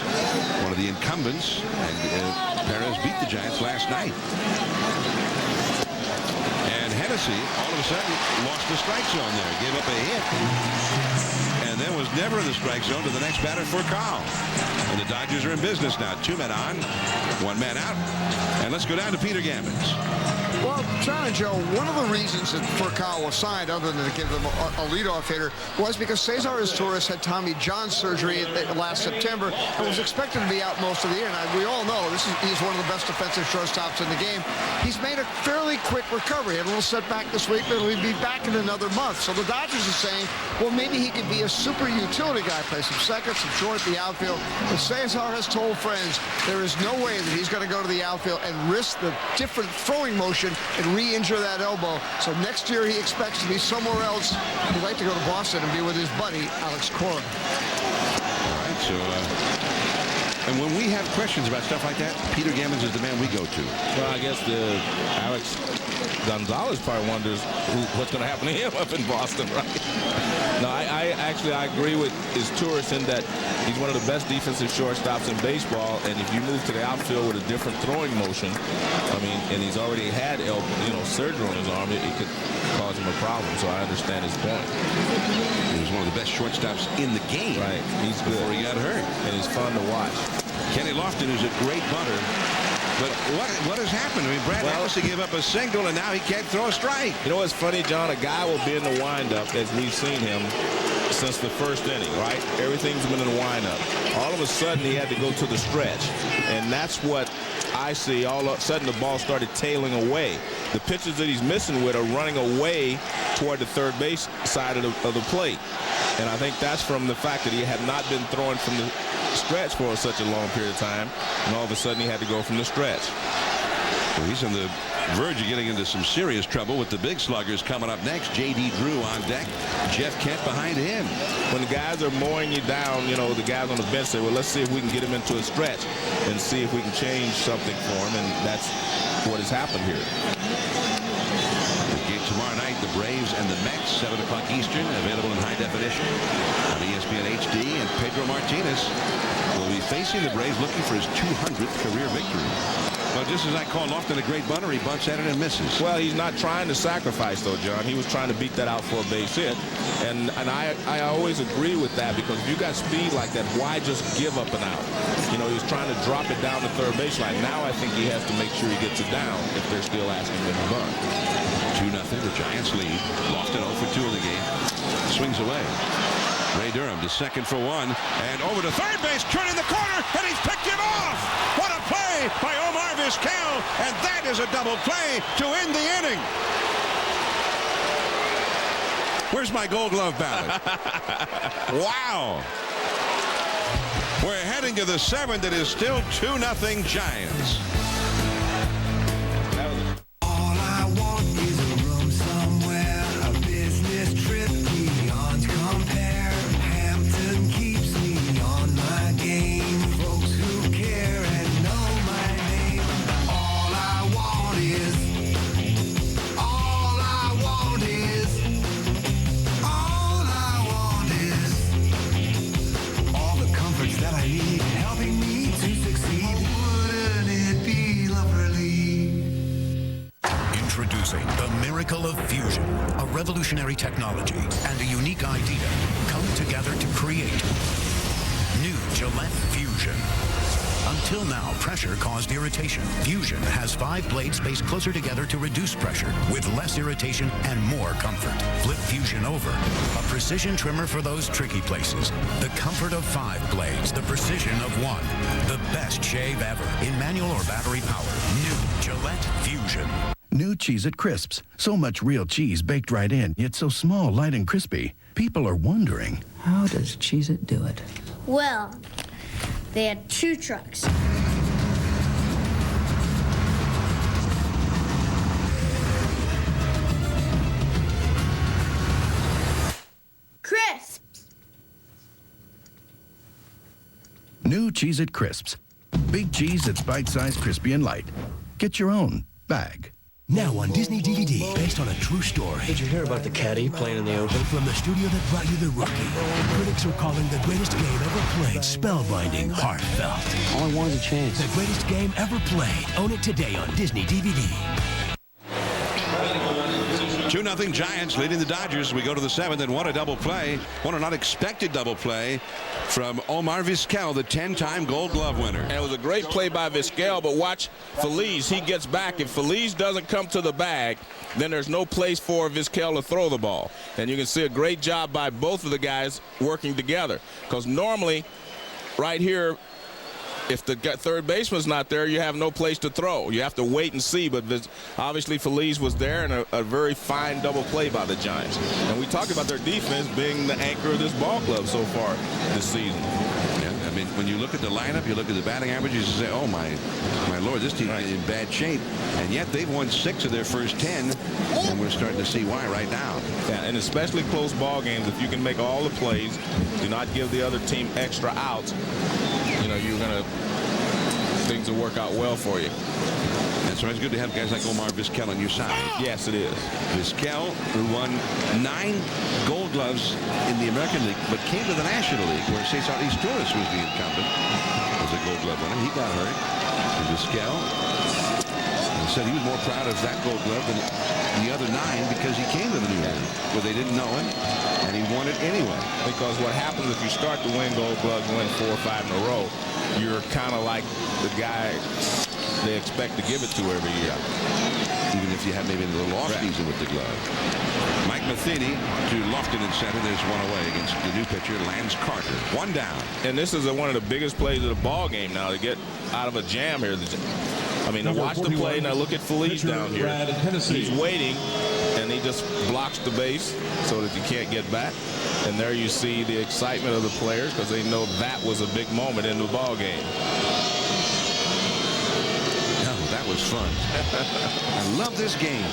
S1: one of the incumbents. And Perez beat the Giants last night. And Hennessy, all of a sudden, lost the strike zone there. Gave up a hit. And then was never in the strike zone to the next batter, Furcal. And the Dodgers are in business now. 2 men on, 1 man out. And let's go down to Peter Gammons.
S2: Well, John and Joe, one of the reasons that Furcal was signed, other than to give them a leadoff hitter, was because Cesar Izturis had Tommy John surgery last September and was expected to be out most of the year. And we all know he's one of the best defensive shortstops in the game. He's made a fairly quick recovery. Had a little setback this week, but he'll be back in another month. So the Dodgers are saying, well, maybe he could be a super utility guy, play some second, some short, the outfield. But Cesar has told friends there is no way that he's going to go to the outfield and risk the different throwing motion and re-injure that elbow. So next year he expects to be somewhere else. He'd like to go to Boston and be with his buddy, Alex Cora.
S1: All right, so, and when we have questions about stuff like that, Peter Gammons is the man we go to.
S5: Well, I guess Alex Gonzalez probably wonders what's going to happen to him up in Boston, right? No, I agree with Izturis in that he's one of the best defensive shortstops in baseball, and if you move to the outfield with a different throwing motion, I mean, and he's already had surgery on his arm, it could cause him a problem. So I understand his point.
S1: He was one of the best shortstops in the game.
S5: Right, he's good
S1: before he got hurt,
S5: and he's fun to watch.
S1: Kenny Lofton is a great bunter. But what has happened? I mean, Brad Ellison gave up a single, and now he can't throw a strike.
S5: You know what's funny, John? A guy will be in the windup, as we've seen him since the first inning, right? Everything's been in the windup. All of a sudden, he had to go to the stretch, and that's what I see. All of a sudden, the ball started tailing away. The pitches that he's missing with are running away toward the third base side of the plate. And I think that's from the fact that he had not been throwing from the stretch for such a long period of time, and all of a sudden he had to go from the stretch.
S1: Well, he's on the verge of getting into some serious trouble with the big sluggers coming up next. J.D. Drew on deck, Jeff Kent behind him.
S5: When the guys are mowing you down, the guys on the bench say, well, let's see if we can get him into a stretch and see if we can change something for him, and that's what has happened here.
S1: the Braves and the Mets, 7 o'clock Eastern, available in high definition on ESPN HD. And Pedro Martinez will be facing the Braves, looking for his 200th career victory. Well, just as I call Lofton a great bunter, he bunts at it and misses.
S5: Well, he's not trying to sacrifice, though, John. He was trying to beat that out for a base hit. And I always agree with that, because if you got speed like that, why just give up an out? You know, he's trying to drop it down the third baseline. Now I think he has to make sure he gets it down if they're still asking him to bunt.
S1: 2-0, the Giants lead. Lofton 0 for 2 in the game. Swings away. Ray Durham to second for 1, and over to third base, turning the corner, and he's picked him off. What a play by Omar Vizquel, and that is a double play to end the inning. Where's my Gold Glove ballot? Wow. We're heading to the 7th. It is still 2-0 Giants.
S4: All I want is a room somewhere, a business trip beyond compare. Hampton keeps me on my game. Folks who care and know my name. All I want is all the comforts that I need, helping me to succeed. Wouldn't it be lovely?
S3: Introducing the miracle of fusion, a revolutionary technology and a unique idea come together to create new Gillette Fusion. Until now, pressure caused irritation. Fusion has 5 blades spaced closer together to reduce pressure with less irritation and more comfort. Flip Fusion over, a precision trimmer for those tricky places. The comfort of 5 blades, the precision of 1. The best shave ever in manual or battery power. New Gillette Fusion.
S7: New Cheez-It Crisps. So much real cheese baked right in, yet so small, light, and crispy. People are wondering,
S10: how does Cheez-It do it?
S12: Well, they had 2 trucks. Crisps.
S7: New Cheez-It Crisps. Big cheese that's bite-sized, crispy, and light. Get your own bag.
S15: Now on Disney DVD, based on a true story.
S18: Did you hear about the caddy playing in the open?
S15: From the studio that brought you The Rookie, critics are calling the greatest game ever played spellbinding, heartfelt.
S18: All I wanted to change.
S15: The greatest game ever played. Own it today on Disney DVD.
S1: 2-0 Giants leading the Dodgers. We go to the 7th, and what a double play. What an unexpected double play from Omar Vizquel, the 10-time Gold Glove winner.
S5: And it was a great play by Vizquel, but watch Feliz. He gets back. If Feliz doesn't come to the bag, then there's no place for Vizquel to throw the ball. And you can see a great job by both of the guys working together. Because normally, right here, if the third baseman's not there, you have no place to throw. You have to wait and see, but obviously Feliz was there, and a very fine double play by the Giants. And we talked about their defense being the anchor of this ball club so far this season.
S1: Yeah, I mean, when you look at the lineup, you look at the batting averages, you say, oh, my Lord, this team is in bad shape. And yet they've won 6 of their first 10, and we're starting to see why right now.
S5: Yeah, and especially close ball games, if you can make all the plays, do not give the other team extra outs, you know, things will work out well for you.
S1: And so it's good to have guys like Omar Vizquel on your side.
S5: Yes, it is.
S1: Vizquel, who won 9 Gold Gloves in the American League, but came to the National League, where Cesar Izturis was the incumbent as a Gold Glove winner. He got hurt. And Vizquel said he was more proud of that Gold Glove than the other 9 because he came to the New League, where they didn't know him, and he won it anyway.
S5: Because what happens if you start to win Gold Gloves, win 4 or 5 in a row, you're kind of like the guy they expect to give it to every year.
S1: Even if you have maybe a little off season with the glove. Mike Matheny to Lofton in center. There's one away against the new pitcher, Lance Carter. 1 down.
S5: And this is one of the biggest plays of the ball game now to get out of a jam here. I mean, now watch the play. Now look at Feliz down here. He's waiting, and he just blocks the base so that he can't get back. And there you see the excitement of the players because they know that was a big moment in the ball game.
S1: Oh, that was fun. I love this game.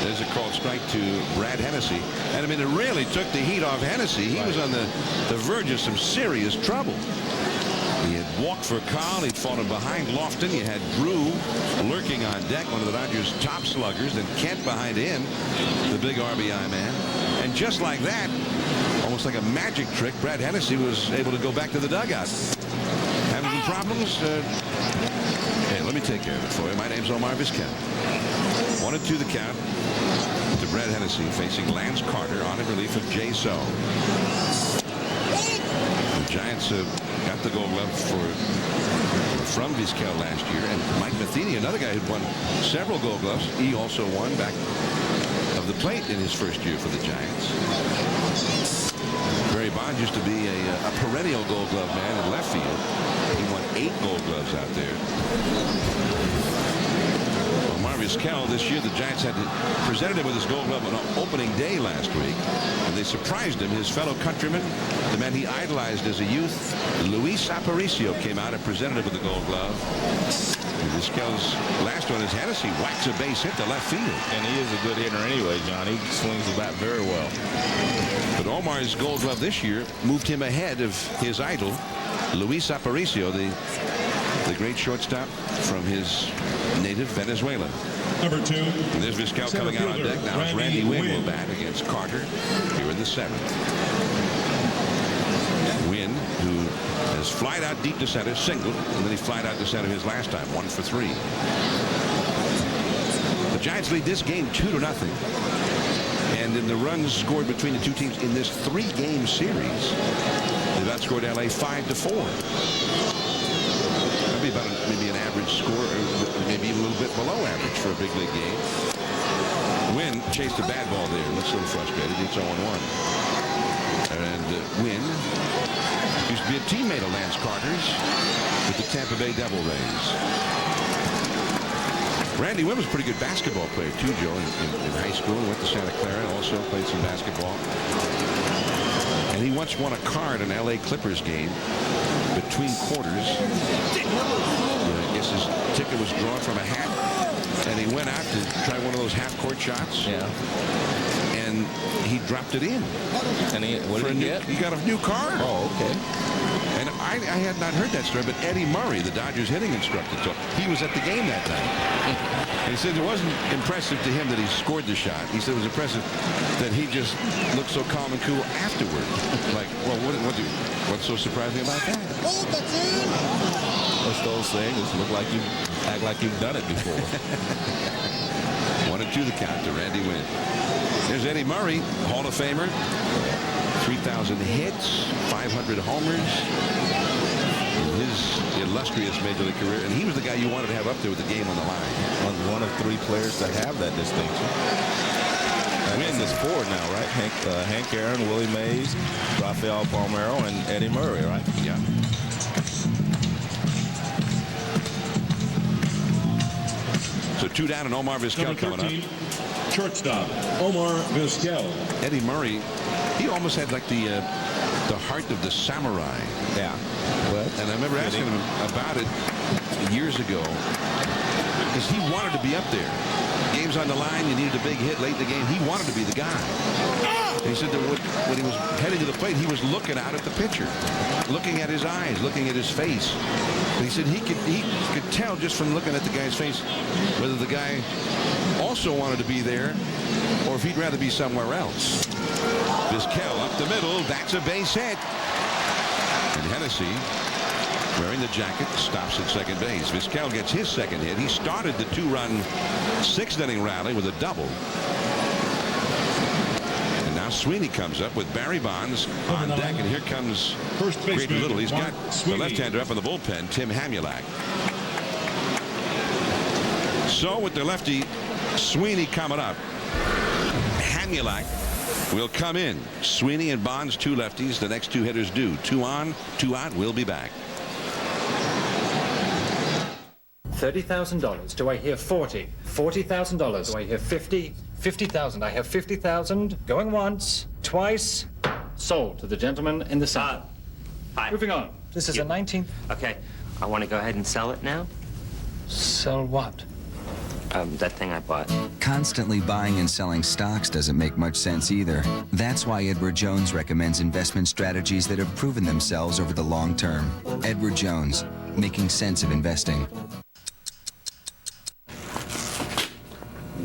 S1: There's a called strike to Brad Hennessy. And I mean, it really took the heat off Hennessy. He was on the verge of some serious trouble. He had walked for Carl. He'd fallen behind Lofton. You had Drew lurking on deck, one of the Dodgers' top sluggers. Then Kent behind him, the big RBI man. And just like that, almost like a magic trick, Brad Hennessy was able to go back to the dugout. Having some problems? Hey, let me take care of it for you. My name's Omar Vizquel. 1-2 the count to Brad Hennessy facing Lance Carter on in relief of Jay So. The Giants got the Gold Glove from Vizquel last year, and Mike Matheny, another guy who'd won several Gold Gloves. He also won back of the plate in his first year for the Giants. Barry Bonds used to be a perennial Gold Glove man in left field. He won 8 Gold Gloves out there. Omar Vizquel, this year the Giants presented him with his Gold Glove on opening day last week, and they surprised him. His fellow countryman, the man he idolized as a youth, Luis Aparicio, came out and presented him with the Gold Glove. Vizquel's last one is Hennessy whacks a base hit to left field.
S5: And he is a good hitter anyway, John. He swings the bat very well.
S1: But Omar's Gold Glove this year moved him ahead of his idol, Luis Aparicio, the great shortstop from his native Venezuela.
S11: Number 2.
S1: And there's Vizquel coming out on deck now. It's Randy Wynn will bat against Carter here in the 7th. Wynn, who has flied out deep to center, singled, and then he flied out to center his last time, 1 for 3. The Giants lead this game 2-0. And in the runs scored between the two teams in this 3-game series, they've outscored LA 5-4. That'd be about maybe an average score, or maybe even a little bit below average for a big league game. Wynn chased a bad ball there. Looks a little frustrated. It's 0-1. And Wynn used to be a teammate of Lance Carter's with the Tampa Bay Devil Rays. Randy Wynn was a pretty good basketball player too, Joe, in high school. Went to Santa Clara and also played some basketball. And he once won a card in LA Clippers game between quarters. I guess his ticket was drawn from a hat, and he went out to try one of those half-court shots.
S5: Yeah.
S1: And he dropped it in.
S5: And what did he get?
S1: He got a new card.
S5: Oh, okay.
S1: And I had not heard that story, but Eddie Murray, the Dodgers hitting instructor, so he was at the game that night. And he said it wasn't impressive to him that he scored the shot. He said it was impressive that he just looked so calm and cool afterward. Like, well, what's so surprising about that?
S5: What's those things? Look like you act like you've done it before.
S1: 1-2 the count to Randy Wynn. There's Eddie Murray, Hall of Famer. 3,000 hits, 500 homers in his illustrious major league career, and he was the guy you wanted to have up there with the game on the line.
S5: One of 3 players to have that distinction. Wynn is 4 now, right? Hank Aaron, Willie Mays, Rafael Palmeiro, and Eddie Murray, right?
S1: Yeah. So 2 down and Omar Vizquel coming up.
S11: Shortstop, Omar Vizquel.
S1: Eddie Murray, he almost had like the heart of the samurai.
S5: Yeah.
S1: And I remember asking him about it years ago, because he wanted to be up there. Game's on the line, you needed a big hit late in the game. He wanted to be the guy. And he said that when he was heading to the plate, he was looking out at the pitcher, looking at his eyes, looking at his face. And he said he could tell just from looking at the guy's face whether the guy also wanted to be there or if he'd rather be somewhere else. Vizquel up the middle. That's a base hit. And Hennessy, wearing the jacket, stops at second base. Vizquel gets his second hit. He started the 2-run 6th-inning rally with a double. And now Sweeney comes up with Barry Bonds on deck, and here comes Grady Little. He's got the left-hander up in the bullpen, Tim Hamulak. So with the lefty Sweeney coming up, Hamulak will come in. Sweeney and Bonds, 2 lefties. The next 2 hitters do. 2 on, 2 out. We'll be back.
S13: $30,000. Do I hear 40? $40,000. Do I hear 50? 50,000. I have 50,000. Going once, twice. Sold to the gentleman in the center.
S9: Hi.
S13: Moving on. This is a 19th.
S9: Okay. I want to go ahead and sell it now.
S13: Sell what?
S18: That thing I bought.
S6: Constantly buying and selling stocks doesn't make much sense either. That's why Edward Jones recommends investment strategies that have proven themselves over the long term. Edward Jones, making sense of investing.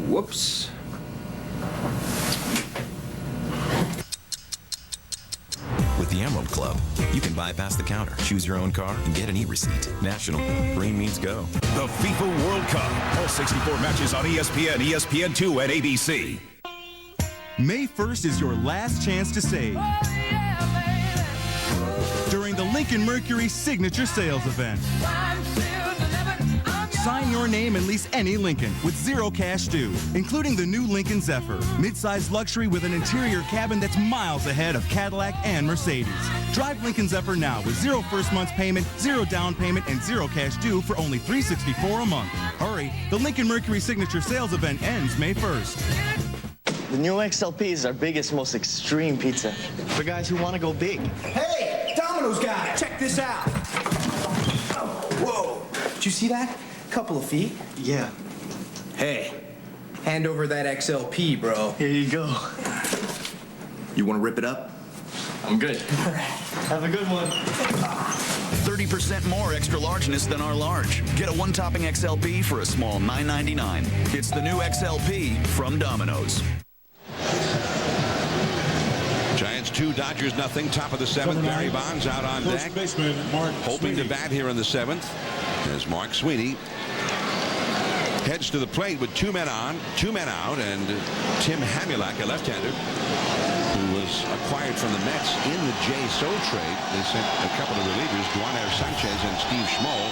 S8: Whoops.
S14: With the Emerald Club, you can bypass the counter, choose your own car, and get an e-receipt. National. Green means go.
S19: The FIFA World Cup. All 64 matches on ESPN, ESPN2, and ABC.
S6: May 1st is your last chance to save. During the Lincoln Mercury Signature Sales Event. Sign your name and lease any Lincoln with zero cash due, including the new Lincoln Zephyr. Midsize luxury with an interior cabin that's miles ahead of Cadillac and Mercedes. Drive Lincoln Zephyr now with zero first month's payment, zero down payment, and zero cash due for only $364 a month. Hurry, the Lincoln Mercury Signature Sales Event ends May 1st.
S20: The new XLP is our biggest, most extreme pizza for guys who want to go big.
S21: Hey, Domino's guy, check this out. Oh, whoa, did you see that? Couple of feet.
S20: Yeah.
S21: Hey, hand over that XLP, bro.
S20: Here you go.
S21: You want to rip it up?
S20: I'm good. Have a good one.
S22: 30% more extra largeness than our large. Get a one-topping XLP for a small $9.99. It's the new XLP from Domino's.
S1: Giants 2, Dodgers nothing. Top of the 7th. Barry Bonds out on deck. Hoping to bat here in the 7th. As Mark Sweeney heads to the plate with 2 men on, 2 men out, and Tim Hamulak, a left-hander, who was acquired from the Mets in the Jay So trade. They sent a couple of relievers, Duaner Sanchez and Steve Schmoll,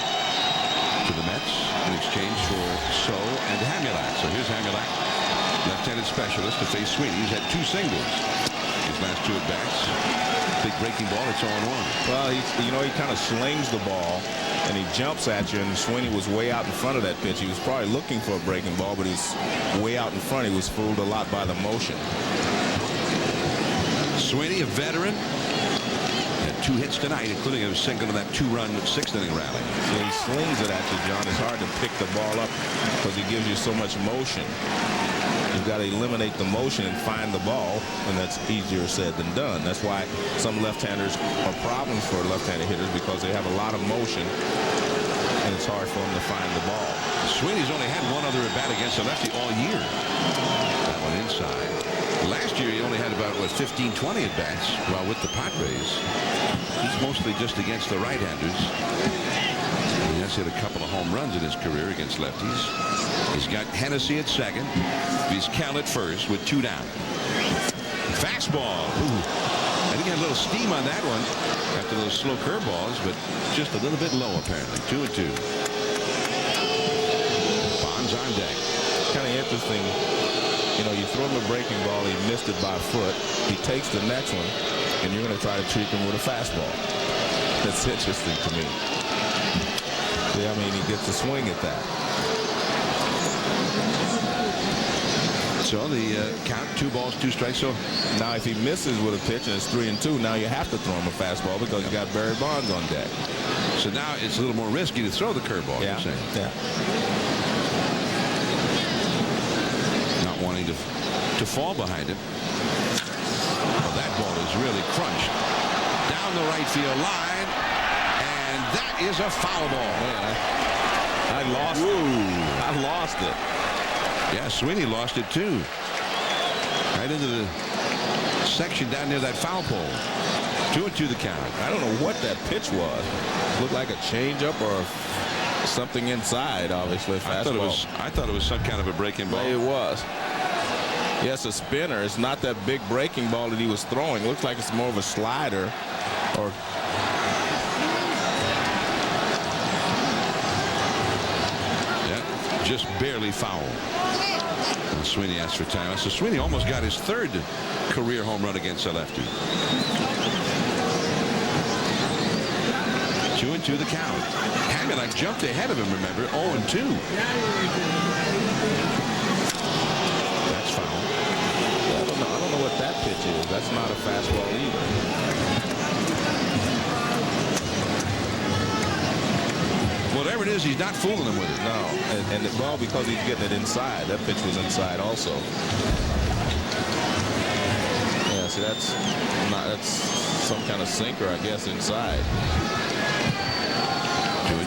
S1: to the Mets in exchange for So and Hamulak. So here's Hamulak, left-handed specialist, to face Sweeney. He's had 2 singles his last 2 at-bats. Big breaking ball, it's 0-1.
S5: Well, he kind of slings the ball, and he jumps at you, and Sweeney was way out in front of that pitch. He was probably looking for a breaking ball, but he's way out in front. He was fooled a lot by the motion.
S1: Sweeney, a veteran, had 2 hits tonight, including a single in that 2-run 6th-inning rally.
S5: So he slings it at you, John. It's hard to pick the ball up because he gives you so much motion. You've got to eliminate the motion and find the ball, and that's easier said than done. That's why some left-handers are problems for left-handed hitters, because they have a lot of motion, and it's hard for them to find the ball.
S1: Sweeney's only had 1 other at-bat against a lefty all year. That one inside. Last year, he only had about, 15, 20 at-bats while with the Padres. He's mostly just against the right-handers. He has hit a couple of home runs in his career against lefties. He's got Hennessy at second. Vizquel at first with 2 down. Fastball. Ooh. I think he had a little steam on that one after those slow curveballs, but just a little bit low apparently. 2-2. Bonds on deck.
S5: Kind of interesting. You throw him a breaking ball, he missed it by a foot. He takes the next one, and you're going to try to treat him with a fastball. That's interesting to me. Yeah, I mean, he gets a swing at that.
S1: So the count, 2 balls, 2 strikes. So
S5: now if he misses with a pitch and it's 3-2, now you have to throw him a fastball because you got Barry Bonds on deck.
S1: So now it's a little more risky to throw the curveball.
S5: Yeah.
S1: You're saying.
S5: Yeah.
S1: Not wanting to fall behind him. Well, that ball is really crunched down the right field line, and that is a foul ball.
S5: Man, I lost it. I lost it.
S1: Yeah, Sweeney lost it too. Right into the section down near that foul pole. 2-2 the count.
S5: I don't know what that pitch was. Looked like a changeup or something inside, obviously. Fastball.
S1: I thought it was some kind of a breaking ball.
S5: It was. Yes, a spinner. It's not that big breaking ball that he was throwing. Looks like it's more of a slider or.
S1: Yeah, just barely foul. And Sweeney asked for time. So Sweeney almost got his 3rd career home run against a lefty. 2-2 the count. Hamulak jumped ahead of him, remember, 0-2. That's foul.
S5: I don't know what that pitch is. That's not a fastball either.
S1: Well, whatever it is, he's not fooling him with it.
S5: No, and well, because he's getting it inside. That pitch was inside also. Yeah, see, that's some kind of sinker, I guess, inside.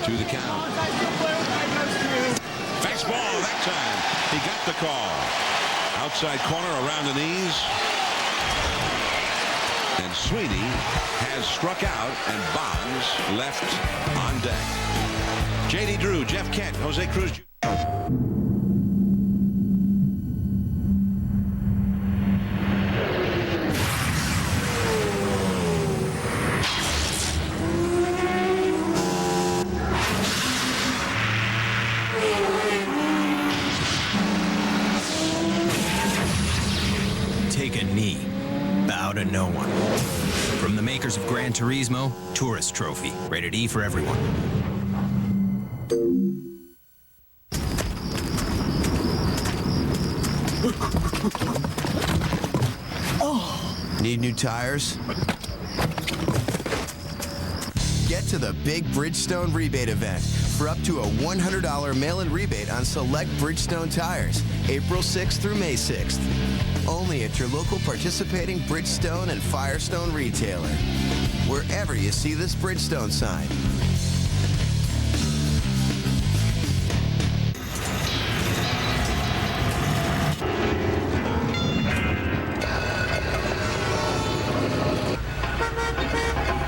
S1: 2-2 the count. Fastball that time. He got the call. Outside corner around the knees. And Sweeney has struck out, and Bonds left on deck. J.D. Drew, Jeff Kent, Jose Cruz Jr.
S8: Take a knee. Bow to no one. From the makers of Gran Turismo, Tourist Trophy. Rated E for everyone.
S16: Need new tires? Get to the big Bridgestone rebate event for up to a $100 mail-in rebate on select Bridgestone tires, April 6th through May 6th. Only at your local participating Bridgestone and Firestone retailer. Wherever you see this Bridgestone sign.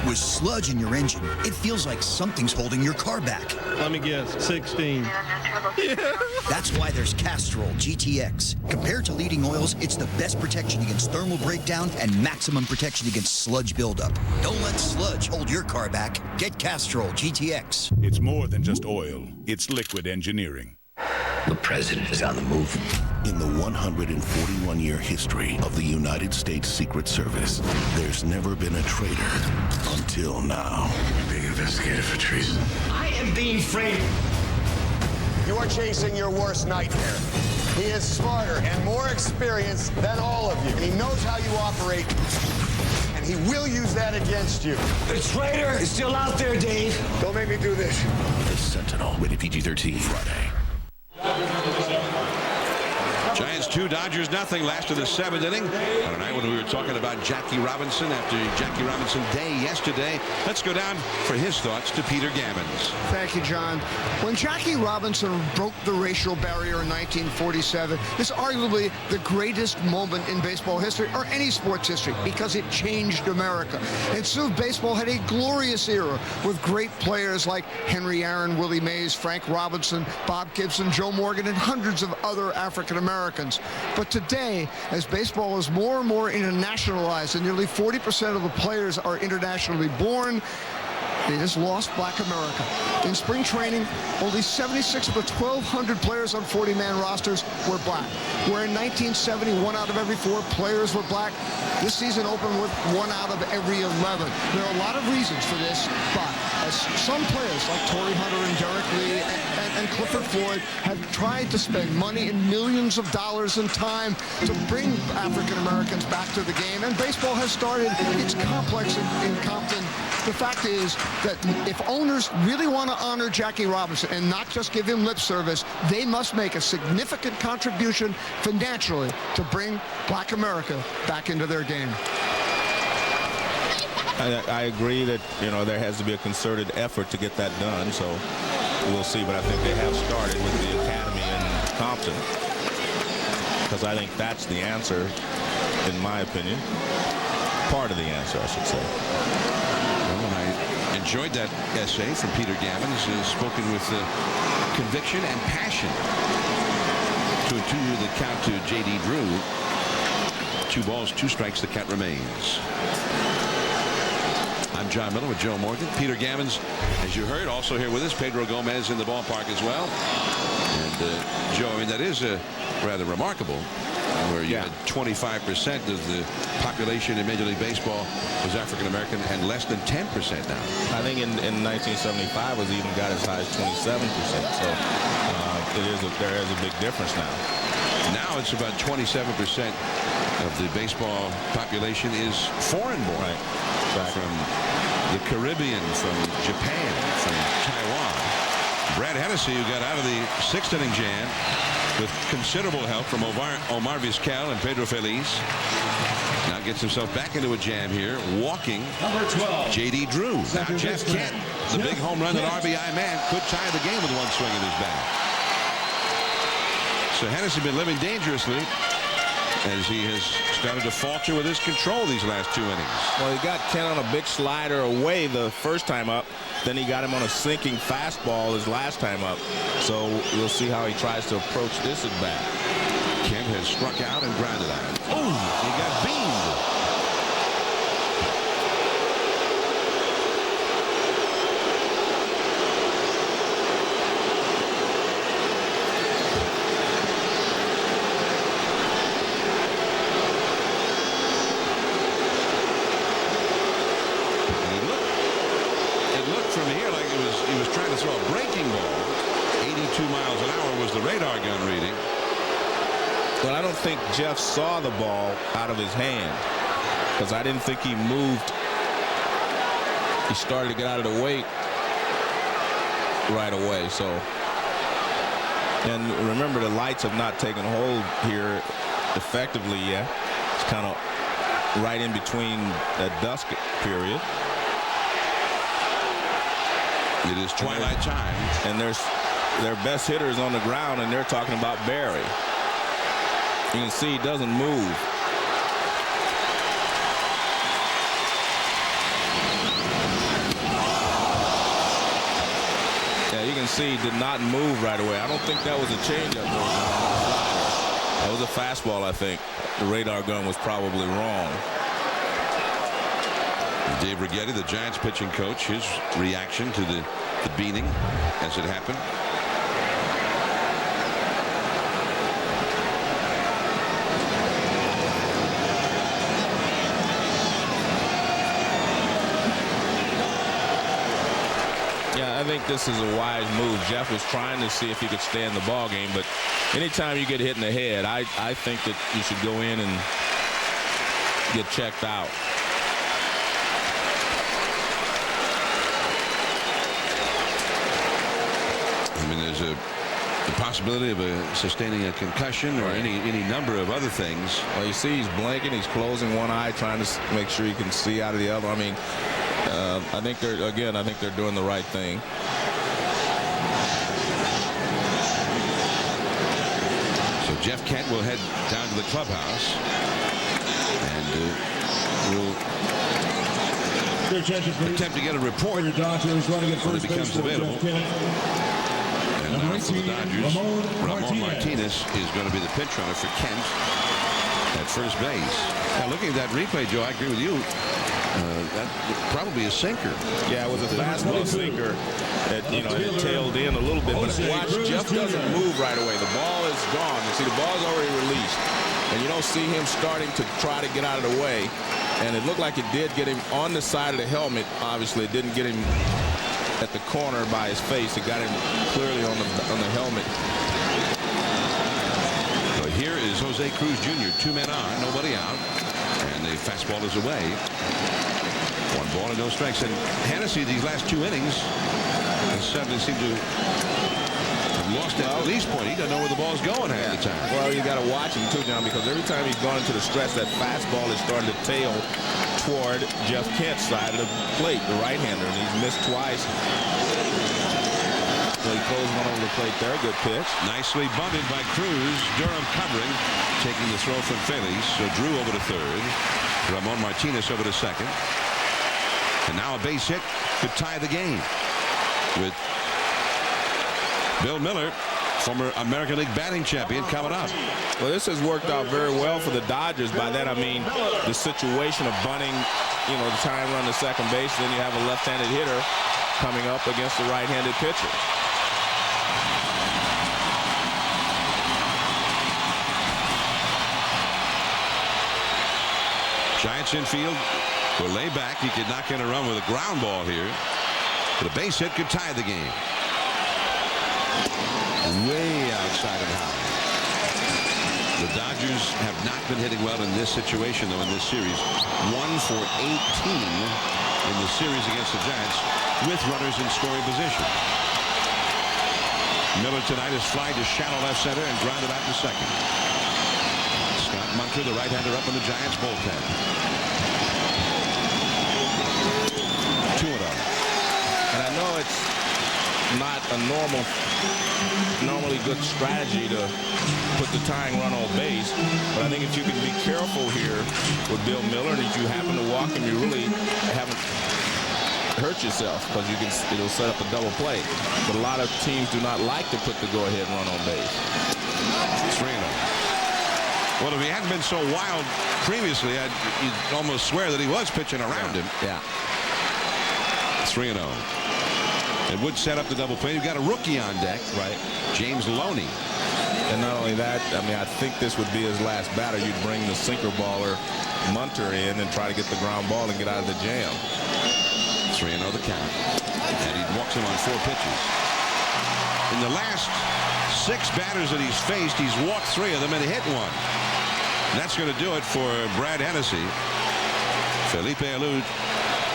S17: With sludge in your engine, it feels like something's holding your car back.
S23: Let me guess, 16.
S17: That's why there's Castrol GTX. Compared to leading oils, it's the best protection against thermal breakdown and maximum protection against sludge buildup. Don't let sludge hold your car back. Get Castrol GTX.
S19: It's more than just oil. It's liquid engineering.
S7: The president is on the move. In the 141-year history of the United States Secret Service, there's never been a traitor until now.
S24: Being investigated for treason.
S21: I am being framed.
S25: You are chasing your worst nightmare. He is smarter and more experienced than all of you. And he knows how you operate, and he will use that against you.
S21: The traitor is still out there, Dave.
S25: Don't make me do this.
S7: The Sentinel, rated PG-13, Friday.
S1: Giants 2, Dodgers nothing. Last of the 7th inning. On a night when we were talking about Jackie Robinson after Jackie Robinson Day yesterday. Let's go down for his thoughts to Peter Gammons.
S2: Thank you, John. When Jackie Robinson broke the racial barrier in 1947, it's arguably the greatest moment in baseball history, or any sports history, because it changed America. And soon baseball had a glorious era with great players like Henry Aaron, Willie Mays, Frank Robinson, Bob Gibson, Joe Morgan, and hundreds of other African Americans. But today, as baseball is more and more internationalized, and nearly 40% of the players are internationally born, they just lost Black America. In spring training, only 76 of the 1,200 players on 40-man rosters were black. Where in 1970, 1 out of every 4 players were black. This season opened with 1 out of every 11. There are a lot of reasons for this, but as some players like Torrey Hunter and Derek Lee and Clifford Floyd have tried to spend money and millions of dollars and time to bring African Americans back to the game, and baseball has started its complex in Compton. The fact is that if owners really want to honor Jackie Robinson and not just give him lip service, they must make a significant contribution financially to bring Black America back into their game.
S5: I agree that, there has to be a concerted effort to get that done, so we'll see. But I think they have started with the academy in Compton, because I think that's the answer, in my opinion. Part of the answer, I should say.
S1: Well, I enjoyed that essay from Peter Gammons, spoken with conviction and passion. 2-2 the count to J.D. Drew. 2 balls, 2 strikes, the count remains. I'm John Miller with Joe Morgan. Peter Gammons, as you heard, also here with us. Pedro Gomez in the ballpark as well. And Joe, I mean, that is rather remarkable, where you had 25% of the population in Major League Baseball was African American, and less than 10% now.
S5: I think in 1975 was even got as high as 27%. So there is a big difference now.
S1: Now it's about 27% of the baseball population is foreign born.
S5: Right.
S1: From the Caribbean, from Japan, from Taiwan. Brad Hennessy, who got out of the 6th inning jam with considerable help from Omar Vizquel and Pedro Feliz, now gets himself back into a jam here, walking J.D. Drew. Now Jeff Kent, the big home run and RBI man, could tie the game with one swing of his bat. So Hennessy been living dangerously as he has started to falter with his control these last 2 innings.
S5: Well, he got Kent on a big slider away the first time up. Then he got him on a sinking fastball his last time up. So we'll see how he tries to approach this at bat.
S1: Kent has struck out and grounded out. Oh, he got beamed. From here, like he was trying to throw a breaking ball. 82 miles an hour was the radar gun reading.
S5: But I don't think Jeff saw the ball out of his hand, because I didn't think he moved. He started to get out of the way right away. So, and remember, the lights have not taken hold here effectively yet. It's kind of right in between the dusk period.
S1: It is twilight time,
S5: and their best hitters on the ground, and they're talking about Barry. You can see he doesn't move. Yeah, you can see he did not move right away. I don't think that was a changeup. That was a fastball, I think. The radar gun was probably wrong.
S1: Dave Righetti, the Giants pitching coach, his reaction to the beating as it happened.
S5: Yeah, I think this is a wise move. Jeff was trying to see if he could stay in the ball game, but anytime you get hit in the head, I think that you should go in and get checked out.
S1: I mean, there's the possibility of sustaining a concussion or any number of other things.
S5: Well, you see he's blinking, he's closing one eye, trying to make sure he can see out of the other. I mean, I think they're doing the right thing.
S1: So Jeff Kent will head down to the clubhouse and will attempt to get a report when it becomes available. And now for the Dodgers, Ramon Martinez is going to be the pinch runner for Kent at first base. Now, looking at that replay, Joe, I agree with you. That probably a sinker.
S5: Yeah, it was a fastball sinker. It tailed in a little bit. But watch, Jeff doesn't move right away. The ball is gone. You see, the ball is already released. And you don't see him starting to try to get out of the way. And it looked like it did get him on the side of the helmet. Obviously, it didn't get him at the corner by his face. It got him clearly on the helmet.
S1: So here is Jose Cruz Jr. 2 men on, nobody out, and the fastball is away. 1 ball and no strikes. And Hennessy, these last 2 innings, has suddenly seemed to have lost that release point. He doesn't know where the ball's going half the time.
S5: Well, you got to watch him too, John, because every time he's gone into the stretch, that fastball is starting to tail toward Jeff Kent's side of the plate, the right-hander, and he's missed twice. So he closed one over the plate there. Good pitch.
S1: Nicely bunted by Cruz. Durham covering, taking the throw from Feliz. So Drew over to third. Ramon Martinez over to second. And now a base hit could tie the game with Bill Miller, former American League batting champion, coming up.
S5: Well, this has worked out very well for the Dodgers. By that I mean the situation of bunting, the tying run to second base. Then you have a left-handed hitter coming up against the right-handed pitcher.
S1: Giants infield will lay back. He could knock in a run with a ground ball here. But a base hit could tie the game. Way outside and high. The Dodgers have not been hitting well in this situation, though, in this series. 1 for 18 in the series against the Giants with runners in scoring position. Miller tonight is flying to shallow left center and grounded out to second. Scott Munter, the right-hander, up in the Giants bullpen. 2-0.
S5: And I know it's not a normally good strategy to put the tying run on base, but I think if you can be careful here with Bill Miller, and if you happen to walk him, you really haven't hurt yourself, because it'll set up a double play. But a lot of teams do not like to put the go-ahead run on base.
S1: 3-0. Well, if he hadn't been so wild previously, you'd almost swear that he was pitching around him.
S5: Yeah.
S1: 3-0. It would set up the double play. You've got a rookie on deck, right? James Loney.
S5: And not only that, I mean, I think this would be his last batter. You'd bring the sinker baller Munter in and try to get the ground ball and get out of the jam.
S1: 3-0 the count. And he walks him on 4 pitches. In the last 6 batters that he's faced, he's walked 3 of them and hit 1. And that's going to do it for Brad Hennessy. Felipe Alou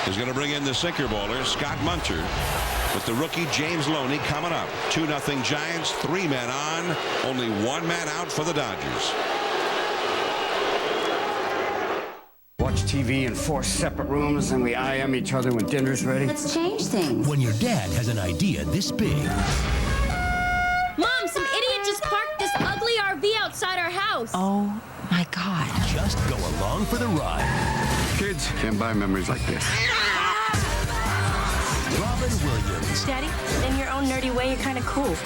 S1: is going to bring in the sinker baller, Scott Munter, with the rookie James Loney coming up. 2-0 Giants, 3 men on, only 1 man out for the Dodgers.
S3: Watch TV in 4 separate rooms, and we IM each other when dinner's ready.
S4: Let's change things.
S10: When your dad has an idea this big.
S4: Mom, some idiot just parked this ugly RV outside our house.
S10: Oh, my God. Just go along for the ride.
S3: Kids can't buy memories like this.
S10: Robin Williams.
S4: Daddy, in your own nerdy way, you're kind of cool.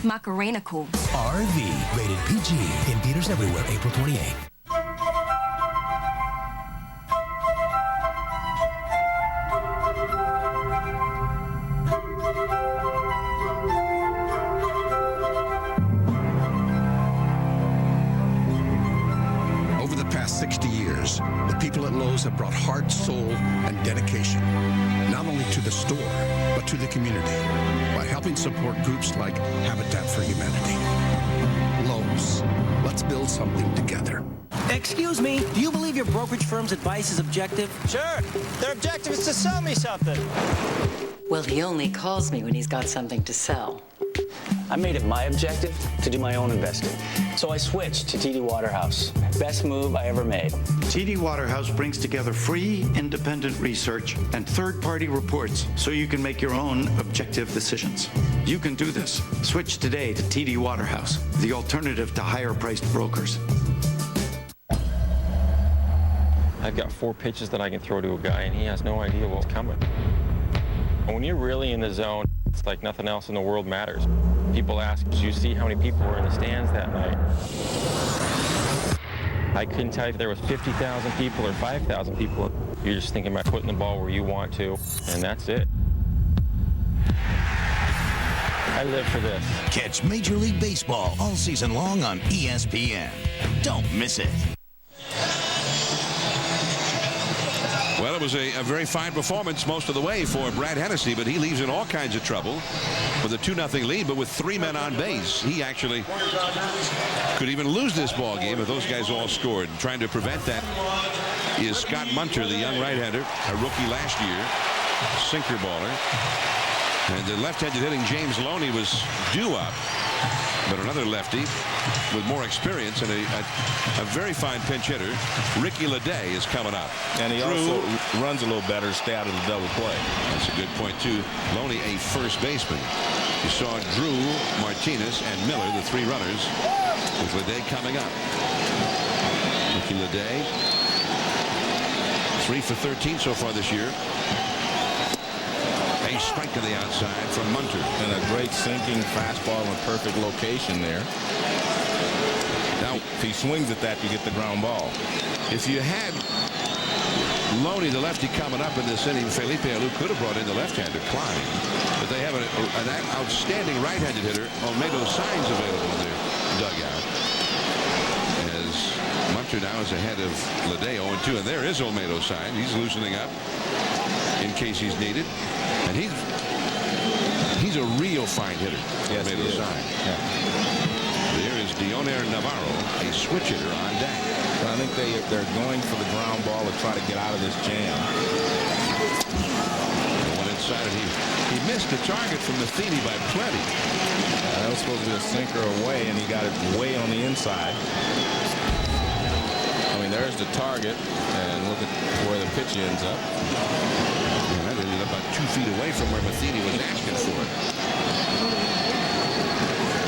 S4: Macarena cool.
S10: RV, rated PG. In theaters everywhere, April 28th.
S12: Over the past 60 years, the people at Lowe's have brought heart, soul, and dedication, not only to the store, but to the community, by helping support groups like Habitat for Humanity. Lowe's, let's build something together.
S9: Excuse me, do you believe your brokerage firm's advice is objective?
S15: Sure. Their objective is to sell me something.
S26: Well, he only calls me when he's got something to sell.
S18: I made it my objective to do my own investing. So I switched to TD Waterhouse. Best move I ever made.
S27: TD Waterhouse brings together free, independent research and third-party reports so you can make your own objective decisions. You can do this. Switch today to TD Waterhouse, the alternative to higher-priced brokers.
S28: I've got 4 pitches that I can throw to a guy, and he has no idea what's coming. When you're really in the zone, it's like nothing else in the world matters. People ask, did you see how many people were in the stands that night? I couldn't tell you if there was 50,000 people or 5,000 people. You're just thinking about putting the ball where you want to, and that's it. I live for this.
S10: Catch Major League Baseball all season long on ESPN. Don't miss it.
S1: Well, it was a very fine performance most of the way for Brad Hennessy, but he leaves in all kinds of trouble with a 2-0 lead, but with 3 men on base. He actually could even lose this ball game if those guys all scored. Trying to prevent that is Scott Munter, the young right-hander, a rookie last year, sinker baller. And the left-handed hitting James Loney was due up, but another lefty with more experience and a very fine pinch hitter, Ricky Leday, is coming up.
S5: And he also runs a little better to stay out of the double play.
S1: That's a good point, too. Loney, a first baseman. You saw Drew, Martinez, and Miller, the 3 runners, with Leday coming up. Ricky Leday, 3 for 13 so far this year. A strike to the outside from Munter.
S5: And a great sinking fastball in perfect location there. Now, if he swings at that, you get the ground ball.
S1: If you had Loney, the lefty, coming up in this inning, Felipe Alou could have brought in the left-hander, Klein. But they have an outstanding right-handed hitter, Olmedo Signs, available in their dugout. As Munter now is ahead of Leday, 0-2. And there is Olmedo Signs. He's loosening up in case he's needed. And he's a real fine hitter.
S5: Yes,
S1: Olmedo Signs.
S5: Yeah.
S1: There is Dioner Navarro, a switch hitter on deck.
S5: I think they're going for the ground ball to try to get out of this jam.
S1: The one inside, and he missed the target from Matheny by plenty.
S5: That was supposed to be a sinker away, and he got it way on the inside. I mean, there's the target, and look at where the pitch ends up.
S1: And that ended up about 2 feet away from where Matheny was asking for it.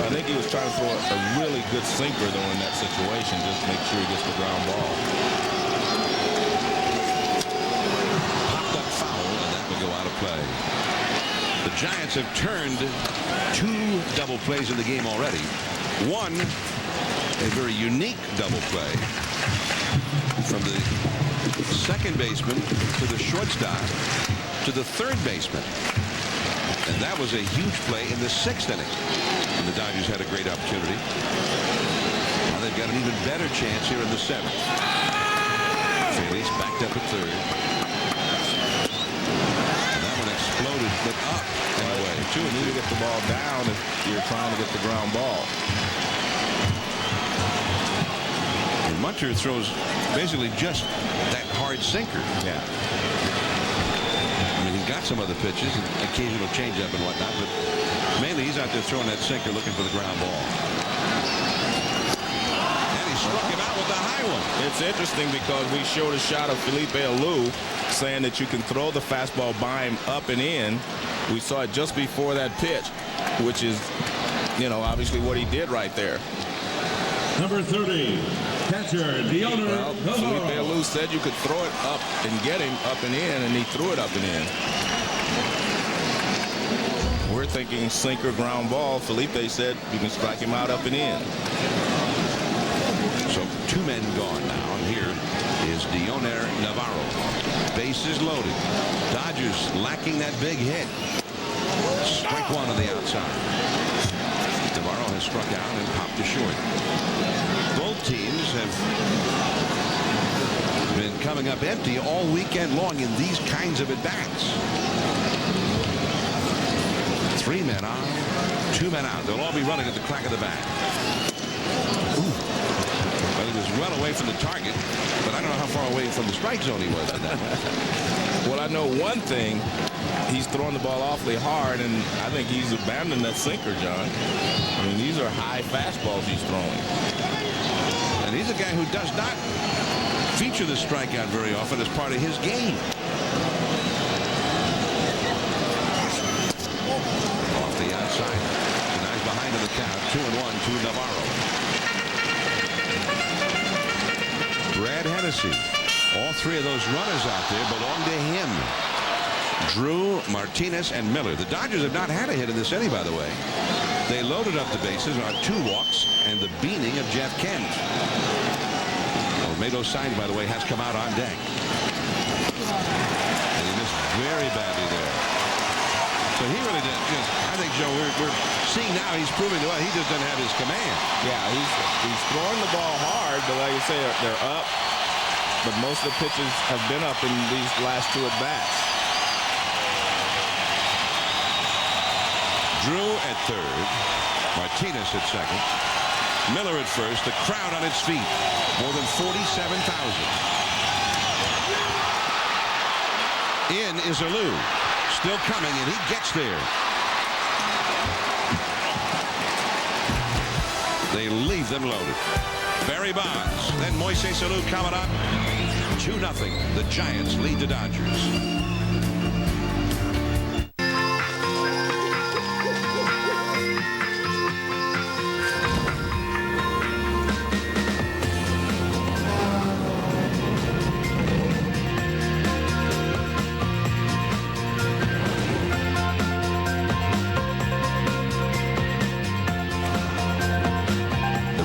S5: I think he was trying to throw a really good sinker, though, in that situation, just to make sure he gets the ground ball.
S1: Popped up foul, and that will go out of play. The Giants have turned 2 double plays in the game already. One, a very unique double play from the second baseman to the shortstop to the third baseman. And that was a huge play in the 6th inning. And the Dodgers had a great opportunity. Now they've got an even better chance here in the 7th. Feliz backed up at third. And that one exploded, but up and away.
S5: You need to get the ball down if you're trying to get the ground ball.
S1: And Munter throws basically just that hard sinker.
S5: Yeah.
S1: I mean, he's got some other pitches, and occasional changeup and whatnot, but mainly he's out there throwing that sinker looking for the ground ball. And he struck him out with the high one.
S5: It's interesting because we showed a shot of Felipe Alou saying that you can throw the fastball by him up and in. We saw it just before that pitch, which is, you know, obviously what he did right there.
S23: Number 30, catcher, the owner.
S5: Well, Felipe Alou said you could throw it up and get him up and in, and he threw it up and in. We're thinking sinker ground ball. Felipe said you can strike him out up and in.
S1: So 2 men gone now, and here is Dioner Navarro. Bases loaded. Dodgers lacking that big hit. Strike 1 on the outside. Navarro has struck out and popped to short. Both teams have been coming up empty all weekend long in these kinds of at-bats. 3 men on, 2 men out. They'll all be running at the crack of the bat. Ooh. Well, he was well away from the target, but I don't know how far away from the strike zone he was in that.
S5: Well, I know one thing. He's throwing the ball awfully hard, and I think he's abandoned that sinker, John. I mean, these are high fastballs he's throwing.
S1: And he's a guy who does not feature the strikeout very often as part of his game. Off the outside. And now he's behind in the count. 2-1 to Navarro. Brad Hennessy. All 3 of those runners out there belong to him. Drew, Martinez, and Miller. The Dodgers have not had a hit in this inning, by the way. They loaded up the bases on 2 walks and the beaning of Jeff Kent. Olmedo's sign, by the way, has come out on deck. And he missed very badly there. So he really did. I think, Joe, we're seeing now he's proving to us he just doesn't have his command.
S5: Yeah, he's throwing the ball hard, but like you say, they're up. But most of the pitches have been up in these last 2 at-bats.
S1: Drew at third. Martinez at second. Miller at first. The crowd on its feet. More than 47,000. In is Alou. Still coming, and he gets there. They leave them loaded. Barry Bonds. Then Moises Alou coming up. 2-0. The Giants lead the Dodgers.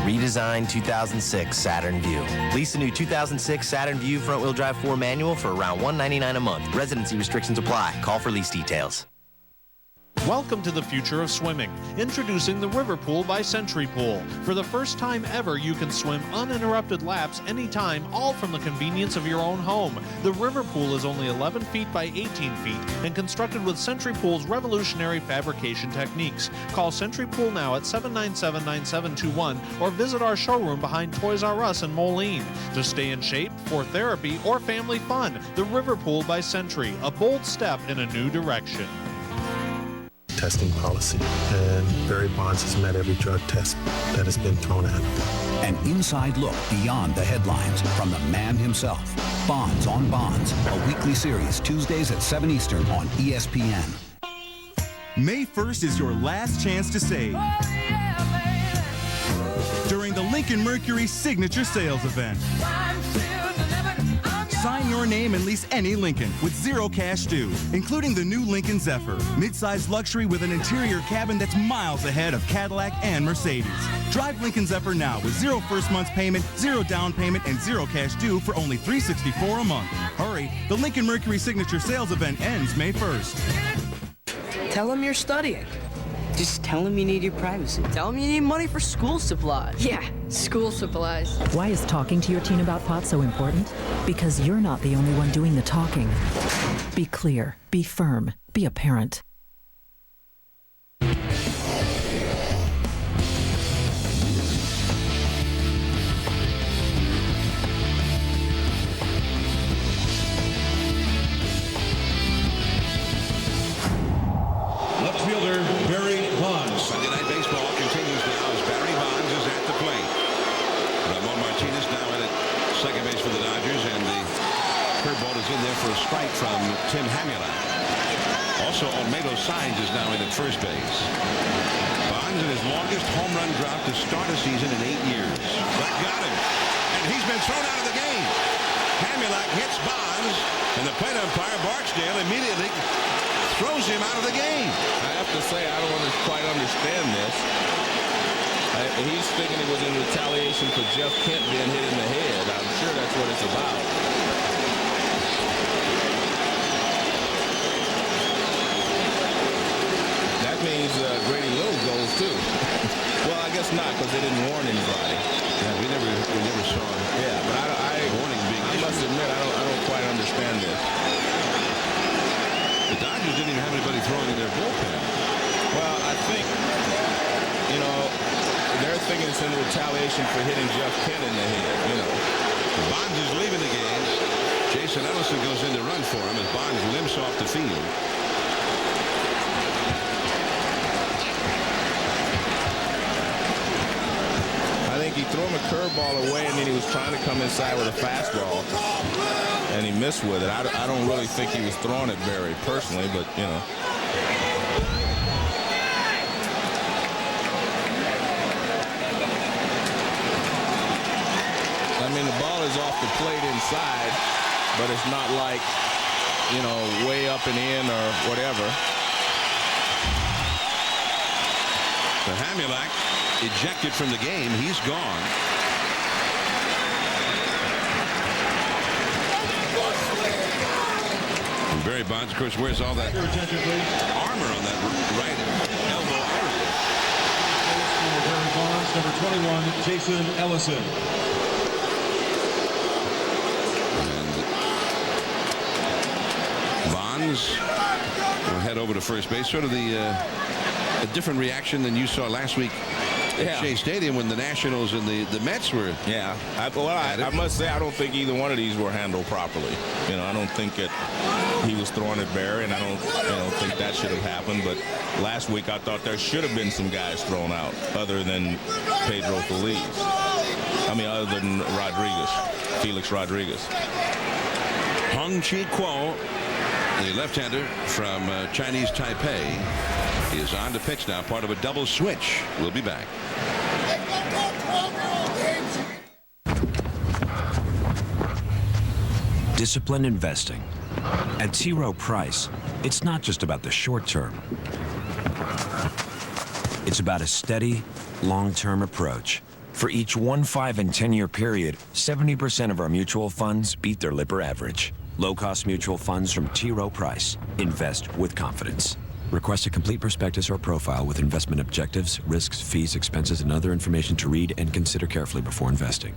S6: Redesigned 2006 Saturn Vue. Lease a new 2006 Saturn Vue front-wheel drive 4 manual for around $199 a month. Residency restrictions apply. Call for lease details.
S8: Welcome to the future of swimming. Introducing the River Pool by Century Pool. For the first time ever, you can swim uninterrupted laps anytime, all from the convenience of your own home. The River Pool is only 11 feet by 18 feet and constructed with Century Pool's revolutionary fabrication techniques. Call Century Pool now at 797-9721 or visit our showroom behind Toys R Us in Moline. To stay in shape, for therapy, or family fun, the River Pool by Century, a bold step in a new direction.
S11: testing policy, and Barry Bonds has met every drug test that has been thrown at him.
S10: An inside look beyond the headlines from the man himself. Bonds on Bonds, a weekly series, Tuesdays at 7 Eastern on ESPN.
S13: May 1st is your last chance to save. During the Lincoln Mercury Signature Sales Event. Sign your name and lease any Lincoln with zero cash due, including the new Lincoln Zephyr. Midsize luxury with an interior cabin that's miles ahead of Cadillac and Mercedes. Drive Lincoln Zephyr now with zero first month's payment, zero down payment, and zero cash due for only $364 a month. Hurry, the Lincoln Mercury Signature Sales Event ends May 1st.
S14: Tell him you're studying. Just tell him you need your privacy. Tell him you need money for school supplies.
S16: Yeah, school supplies.
S17: Why is talking to your teen about pot so important? Because you're not the only one doing the talking. Be clear, be firm, be a parent.
S23: Left fielder Barry Bonds.
S1: Sunday Night Baseball continues now as Barry Bonds is at the plate. Ramon Martinez now in at second base for the Dodgers, and the curveball is in there for a strike from Tim Hamulak. Also, Olmedo Saenz is now in at first base. Bonds in his longest home run drought to start a season in 8 years. That got him, and he's been thrown out of the game. Hamulak hits Bonds, and the plate umpire Barksdale immediately throws him out of the game.
S5: I have to say, I don't quite understand this. He's thinking it was in retaliation for Jeff Kent being hit in the head. I'm sure that's what it's about. That means Grady Little goes too. Well, I guess not, because they didn't warn anybody.
S1: Yeah, we never saw it.
S5: Yeah, but
S1: warning being
S5: I must admit, I don't quite understand this.
S1: The Dodgers didn't even have anybody throwing in their bullpen.
S5: Well, I think, they're thinking it's in retaliation for hitting Jeff Kent in the head,
S1: Bonds is leaving the game. Jason Ellison goes in to run for him as Bonds limps off the field.
S5: I think he threw him a curveball away, and then he was trying to come inside with a fastball, and he missed with it. I don't really think he was throwing it very personally, but, I mean, the ball is off the plate inside, but it's not like, way up and in or whatever.
S1: So Hamulak ejected from the game. He's gone. And Barry Bonds, of course, wears all that armor on that right elbow area.
S23: Barry Bonds, number 21, Jason Ellison.
S1: And Bonds will head over to first base. Sort of a different reaction than you saw last week at Shea Stadium when the Nationals and the Mets were.
S5: Yeah. I must say, I don't think either one of these were handled properly. I don't think he was throwing at Barry, and I don't think that should have happened. But last week, I thought there should have been some guys thrown out other than Pedro Feliz. Other than Felix Rodriguez.
S1: Hung-Chi Kuo, the left-hander from Chinese Taipei, is on to pitch now, part of a double switch. We'll be back.
S19: Disciplined investing. At T. Rowe Price, it's not just about the short term. It's about a steady, long-term approach. For each 1, 5, and 10-year period, 70% of our mutual funds beat their Lipper average. Low-cost mutual funds from T. Rowe Price. Invest with confidence. Request a complete prospectus or profile with investment objectives, risks, fees, expenses, and other information to read and consider carefully before investing.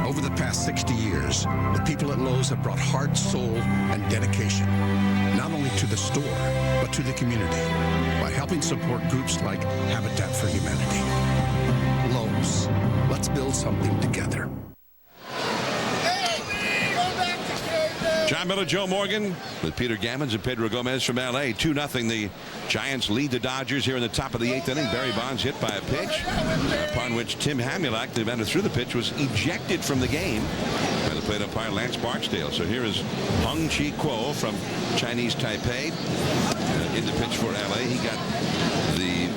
S12: Over the past 60 years, the people at Lowe's have brought heart, soul, and dedication, not only to the store, but to the community, by helping support groups like Habitat for Humanity. Lowe's, let's build something together.
S1: John Miller, Joe Morgan with Peter Gammons and Pedro Gomez from L.A. 2-0. The Giants lead the Dodgers here in the top of the 8th inning. Barry Bonds hit by a pitch, upon which Tim Hamulak, the man who threw the pitch, was ejected from the game by the plate umpire Lance Barksdale. So here is Hung Chi Kuo from Chinese Taipei in the pitch for L.A. He got the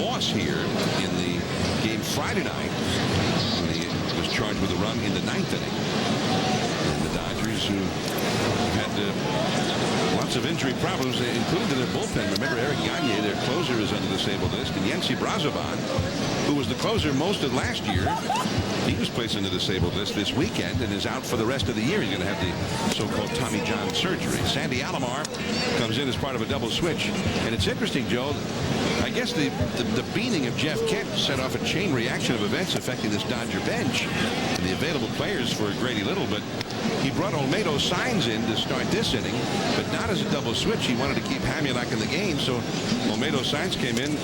S1: loss here in the game Friday night when he was charged with a run in the 9th inning. Who had lots of injury problems, including to their bullpen. Remember, Eric Gagne, their closer, is on the disabled list, and Yency Brazoban, who was the closer most of last year, he was placed on the disabled list this weekend and is out for the rest of the year. He's going to have the so-called Tommy John surgery. Sandy Alomar comes in as part of a double switch, and it's interesting, Joe. I guess the beating of Jeff Kent set off a chain reaction of events affecting this Dodger bench and the available players for Grady Little, but he brought Olmedo Signs in to start this inning, but not as a double switch. He wanted to keep Hamulak in the game, so Olmedo Signs came in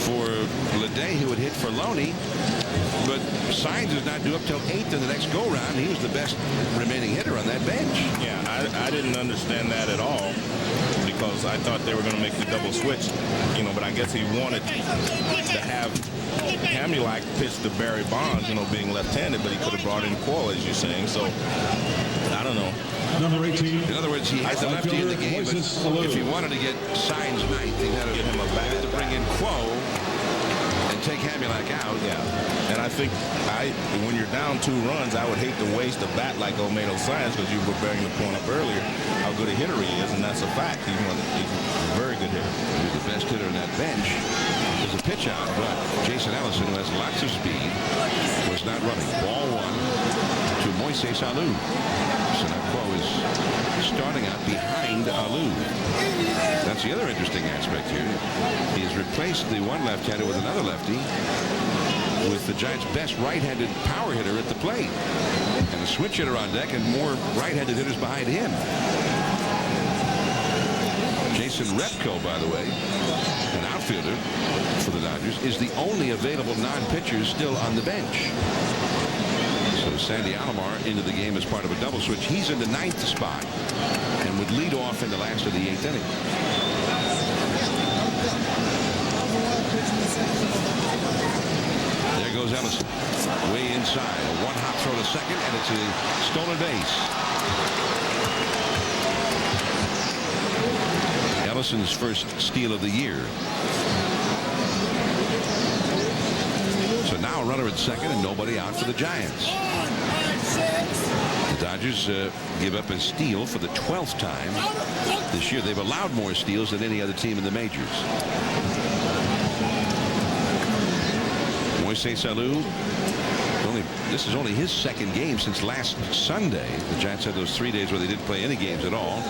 S1: for Leday, who would hit for Loney, but Signs is not due up till 8th in the next go-round. He was the best remaining hitter on that bench.
S5: Yeah, I didn't understand that at all, because I thought they were going to make the double switch, but I guess he wanted to have Hamulak pitch to Barry Bonds, being left-handed, but he could have brought in Kuo, as you're saying. So I don't know.
S23: Number 18.
S1: In other words, he had the lefty in the game, but if he wanted to get Signs ninth, he had to
S5: get him a bat
S1: to bring in Kuo and take Hamulak out.
S5: Yeah, and I think when you're down 2 runs, I would hate to waste a bat like Olmedo Signs, because you were bearing the point up earlier how good a hitter he is, and that's a fact. He's a very good hitter.
S1: He's the best hitter in that bench. There's a pitch out, but Jason Ellison, who has lots of speed, was not running. Ball 1 to Moises Alou. So now Kuo is starting out behind Alou. That's the other interesting aspect here. He has replaced the one left-hander with another lefty, with the Giants' best right-handed power hitter at the plate, and a switch hitter on deck, and more right-handed hitters behind him. Jason Repko, by the way, an outfielder for the Dodgers, is the only available non-pitcher still on the bench. So Sandy Alomar into the game as part of a double switch. He's in the 9th spot and would lead off in the last of the 8th inning. There goes Ellison, way inside. A one-hop throw to second, and it's a stolen base. Ellison's first steal of the year. So now a runner at second and nobody out for the Giants. The Dodgers give up a steal for the 12th time this year. They've allowed more steals than any other team in the majors. Moises Alou, this is only his 2nd game since last Sunday. The Giants had those 3 days where they didn't play any games at all.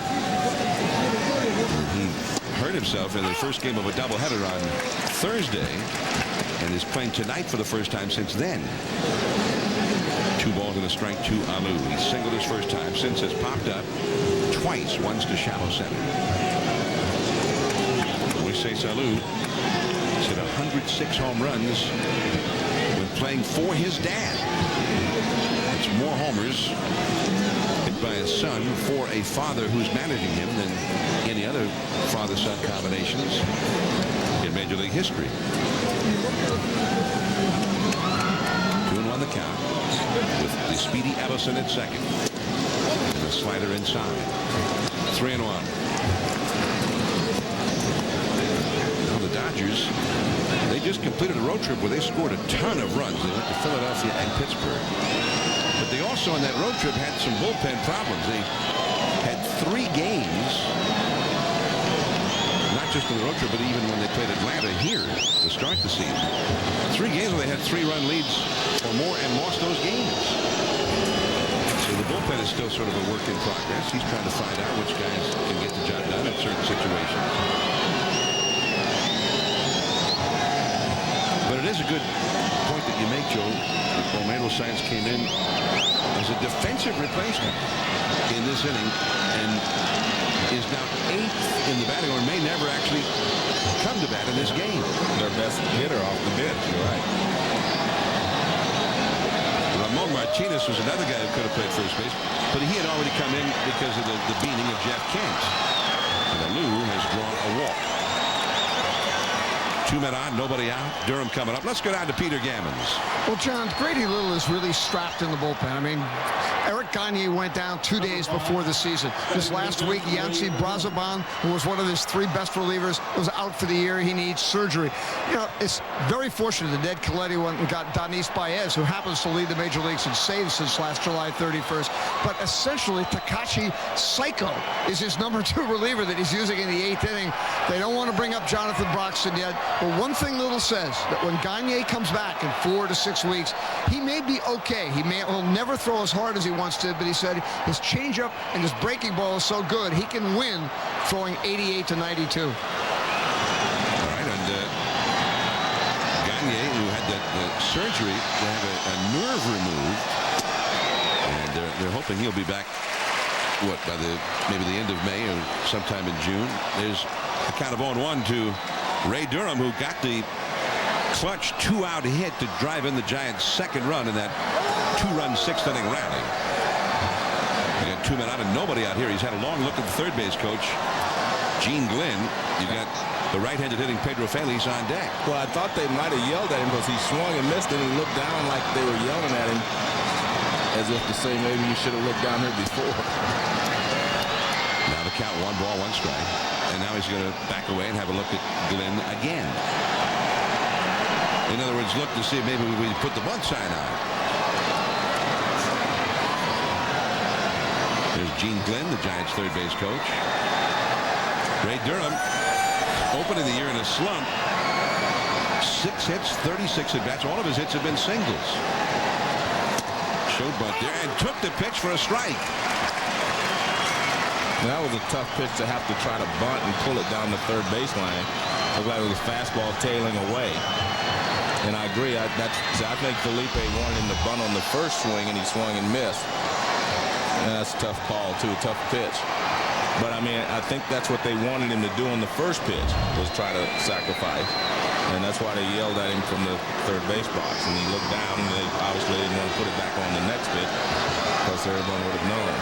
S1: He hurt himself in the first game of a doubleheader on Thursday, and is playing tonight for the first time since then. 2 balls and a strike to Alou. He singled his first time since, has popped up twice, once to shallow center. Moises Alou has hit 106 home runs when playing for his dad. It's more homers hit by his son for a father who's managing him than any other father-son combinations in Major League history. 2-1 the count, with the speedy Ellison at second and the slider inside. 3-1. Now the Dodgers, they just completed a road trip where they scored a ton of runs. They went to Philadelphia and Pittsburgh, but they also on that road trip had some bullpen problems. They had 3 games, not just on the road trip, but even when they played Atlanta here to start the season. 3 games where they had 3-run leads or more and lost those games. So the bullpen is still sort of a work in progress. He's trying to find out which guys can get the job done in certain situations. But it is a good point that you make, Joe. Olmedo Signs came in as a defensive replacement in this inning and is now 8th in the batting order, may never actually come to bat in this game.
S5: Their best hitter off the bench. You're right.
S1: Ramon Martinez was another guy who could have played first base, but he had already come in because of the beating of Jeff Kent. And Lou has drawn a walk. 2 men on, nobody out. Durham coming up. Let's go down to Peter Gammons.
S2: Well, John, Grady Little is really strapped in the bullpen. I mean, Eric Gagne went down 2 days before the season. This last week, Yancy Brazoban, who was one of his 3 best relievers, was out for the year. He needs surgery. You know, it's very fortunate that Ned Coletti went and got Danis Baez, who happens to lead the major leagues in saves since last July 31st. But essentially, Takashi Saiko is his number 2 reliever that he's using in the 8th inning. They don't want to bring up Jonathan Broxton yet. But one thing Little says, that when Gagne comes back in 4 to 6 weeks, he may be okay. He'll never throw as hard as he wants to, but he said his changeup and his breaking ball is so good, he can win throwing 88 to 92.
S1: All right, and Gagne, who had that surgery to have a nerve removed, and they're hoping he'll be back, by maybe the end of May or sometime in June. There's a count of 0-1 to Ray Durham, who got the clutch 2-out hit to drive in the Giants' second run in that 2-run 6th inning rally. You got 2 men out and nobody out here. He's had a long look at the third base coach, Gene Glenn. You got the right-handed hitting Pedro Feliz on deck.
S5: Well, I thought they might have yelled at him because he swung and missed, and he looked down like they were yelling at him, as if to say maybe you should have looked down here before.
S1: Now the count, 1 ball, 1 strike. And now he's going to back away and have a look at Glenn again. In other words, look to see if maybe we put the bunt sign on. There's Gene Glenn, the Giants' third base coach. Ray Durham, opening the year in a slump. 6 hits, 36 at-bats. All of his hits have been singles. Showed bunt there and took the pitch for a strike.
S5: That was a tough pitch to have to try to bunt and pull it down the third baseline. Looked like it was fastball tailing away. And I agree. I think Felipe wanted him to bunt on the first swing, and he swung and missed. And that's a tough call, too, a tough pitch. But, I mean, I think that's what they wanted him to do on the first pitch, was try to sacrifice. And that's why they yelled at him from the third base box. And he looked down, and they obviously didn't want to put it back on the next pitch because everyone would have known.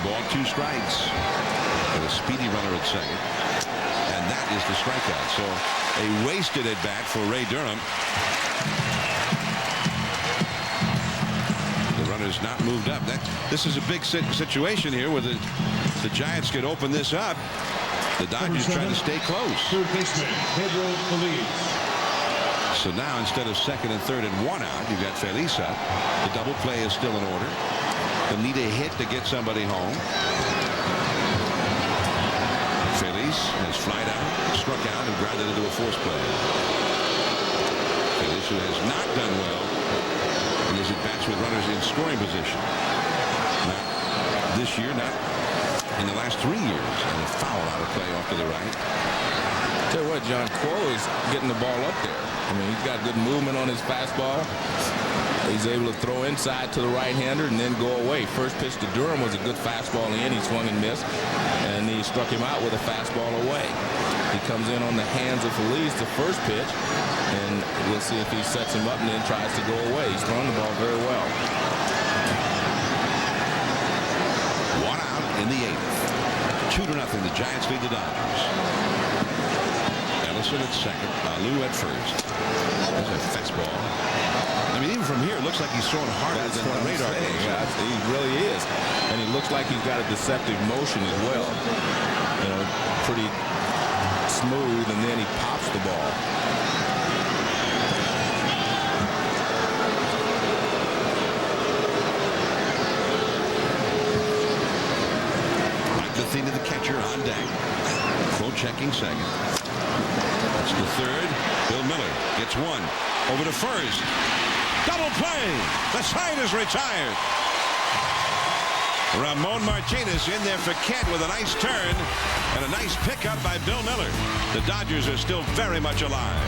S1: 1 ball, 2 strikes. And a speedy runner at second. And that is the strikeout. So a wasted at bat for Ray Durham. The runner's not moved up. This is a big situation here where the Giants could open this up. The Dodgers trying to stay close.
S23: Third baseman, Pedro Feliz.
S1: So now instead of second and third and 1 out, you've got Feliz up. The double play is still in order. They'll need a hit to get somebody home. Feliz has flied out, struck out, and grounded into a force play. Feliz, who has not done well in his at-bats with runners in scoring position. Not this year, not in the last 3 years. And a foul out of play off to the right.
S5: Tell you what, John, Quo is getting the ball up there. I mean, he's got good movement on his fastball. He's able to throw inside to the right-hander and then go away. First pitch to Durham was a good fastball in. He swung and missed, and he struck him out with a fastball away. He comes in on the hands of Feliz, the first pitch, and we'll see if he sets him up and then tries to go away. He's throwing the ball very well.
S1: 1 out in the 8th. 2-0. The Giants lead the Dodgers. Ellison at second. Lou at first. There's a fastball. I mean, even from here, it looks like he's throwing harder than the radar goes.
S5: He really is. And he looks like he's got a deceptive motion as well. You know, pretty smooth, and then he pops the ball.
S1: Mike Matheny, the catcher, on deck. Quo checking second. That's the third. Bill Miller gets 1. Over to first. Double play. The side is retired. Ramon Martinez in there for Kent with a nice turn and a nice pickup by Bill Miller. The Dodgers are still very much alive.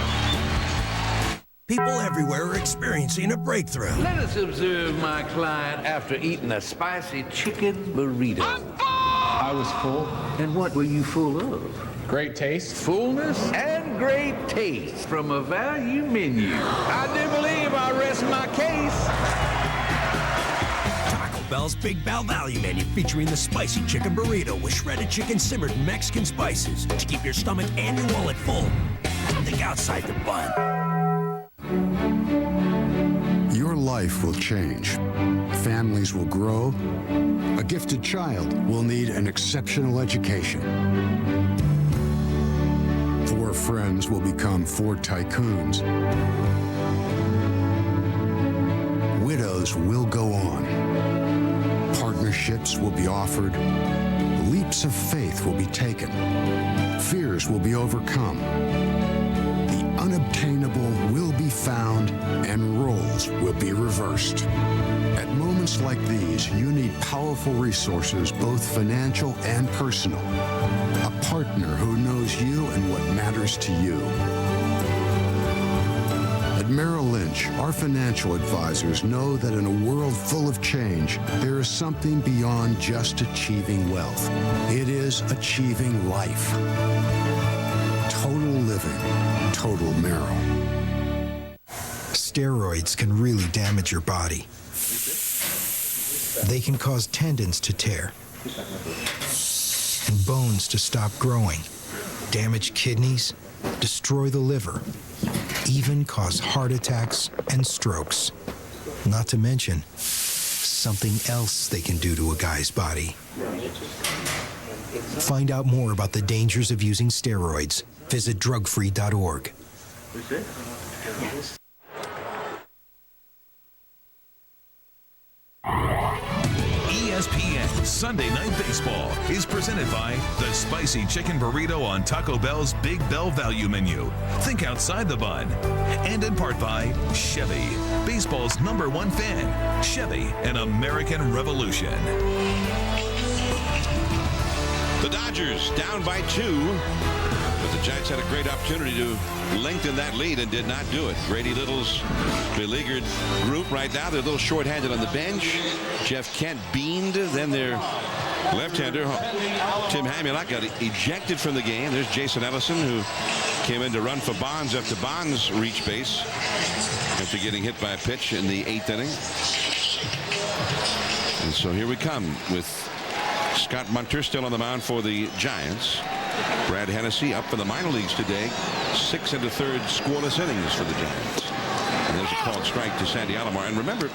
S3: People everywhere are experiencing a breakthrough.
S7: Let us observe my client after eating a spicy chicken burrito.
S4: I was full.
S7: And what were you full of?
S4: Great taste.
S7: Fullness and great taste from a value menu. I do believe I rest my case.
S3: Taco Bell's Big Bell Value Menu, featuring the spicy chicken burrito with shredded chicken simmered in Mexican spices to keep your stomach and your wallet full. Think outside the bun.
S9: Your life will change. Families will grow. A gifted child will need an exceptional education. 4 friends will become 4 tycoons. Widows will go on. Partnerships will be offered. Leaps of faith will be taken. Fears will be overcome. The unobtainable will be found, and roles will be reversed. At moments like these, you need powerful resources, both financial and personal. A partner who knows you and what matters to you. At Merrill Lynch, our financial advisors know that in a world full of change, there is something beyond just achieving wealth. It is achieving life. Total living. Total Merrill.
S20: Steroids can really damage your body. They can cause tendons to tear and bones to stop growing, damage kidneys, destroy the liver, even cause heart attacks and strokes. Not to mention something else they can do to a guy's body. Find out more about the dangers of using steroids. Visit drugfree.org.
S21: ESPN Sunday Night Baseball is presented by the Spicy Chicken Burrito on Taco Bell's Big Bell Value Menu. Think outside the bun. And in part by Chevy, baseball's #1 fan. Chevy, an American revolution.
S1: The Dodgers down by 2. But the Giants had a great opportunity to lengthen that lead and did not do it. Grady Little's beleaguered group right now. They're a little short-handed on the bench. Jeff Kent beamed. Then their left-hander, Tim Hamulak, got ejected from the game. There's Jason Ellison, who came in to run for Bonds after Bonds reached base after getting hit by a pitch in the 8th inning. And so here we come with Scott Munter still on the mound for the Giants. Brad Hennessy up for the minor leagues today. 6 1/3 scoreless innings for the Giants. And there's a called strike to Sandy Alomar. And remember,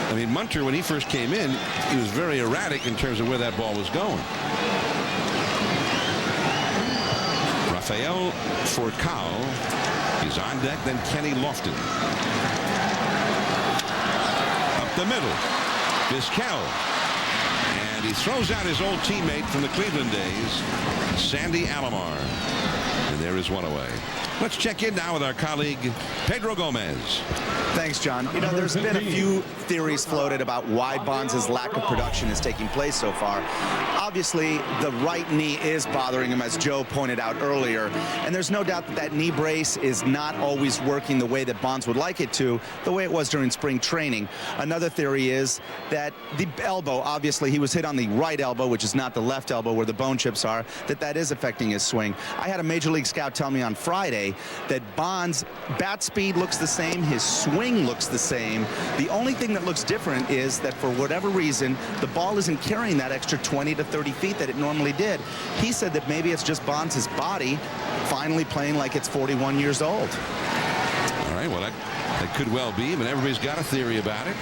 S1: I mean, Munter, when he first came in, he was very erratic in terms of where that ball was going. Rafael Furcal is on deck, then Kenny Lofton. Up the middle, Vizquel. And he throws out his old teammate from the Cleveland days, Sandy Alomar. And there is one away. Let's check in now with our colleague, Pedro Gomez.
S22: Thanks, John. You know, there's been a few theories floated about why Bonds' lack of production is taking place so far. Obviously, the right knee is bothering him, as Joe pointed out earlier. And there's no doubt that that knee brace is not always working the way that Bonds would like it to, the way it was during spring training. Another theory is that the elbow, obviously he was hit on the right elbow, which is not the left elbow where the bone chips are, that is affecting his swing. I had a major league scout tell me on Friday that Bonds' bat speed looks the same, his swing looks the same. The only thing that looks different is that for whatever reason, the ball isn't carrying that extra 20 to 30 feet that it normally did. He said that maybe it's just Bonds' body finally playing like it's 41 years old.
S1: All right, well, that could well be, but everybody's got a theory about it.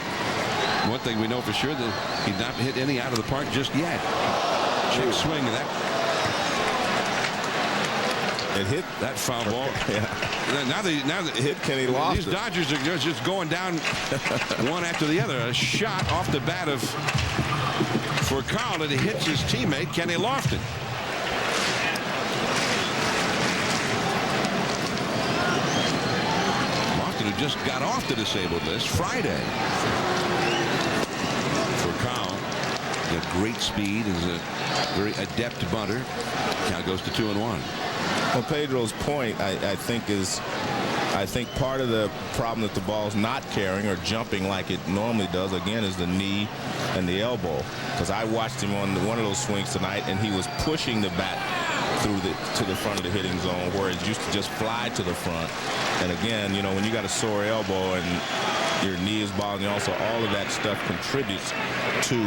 S1: One thing we know for sure, that he's not hit any out of the park just yet. Check swing, and it hit that foul ball.
S5: Yeah.
S1: Now they
S5: hit Kenny Lofton.
S1: These Dodgers are just going down one after the other. A shot off the bat of Furcal, and it hits his teammate Kenny Lofton. Lofton, who just got off the disabled list Friday. Furcal, got great speed, is a very adept bunter. Count goes to 2-1.
S5: Well, Pedro's point, I think, is I think part of the problem that the ball's not carrying or jumping like it normally does, again, is the knee and the elbow. Because I watched him on one of those swings tonight, and he was pushing the bat to the front of the hitting zone, where it used to just fly to the front. And again, you know, when you got a sore elbow and your knee is bothering you, also all of that stuff contributes to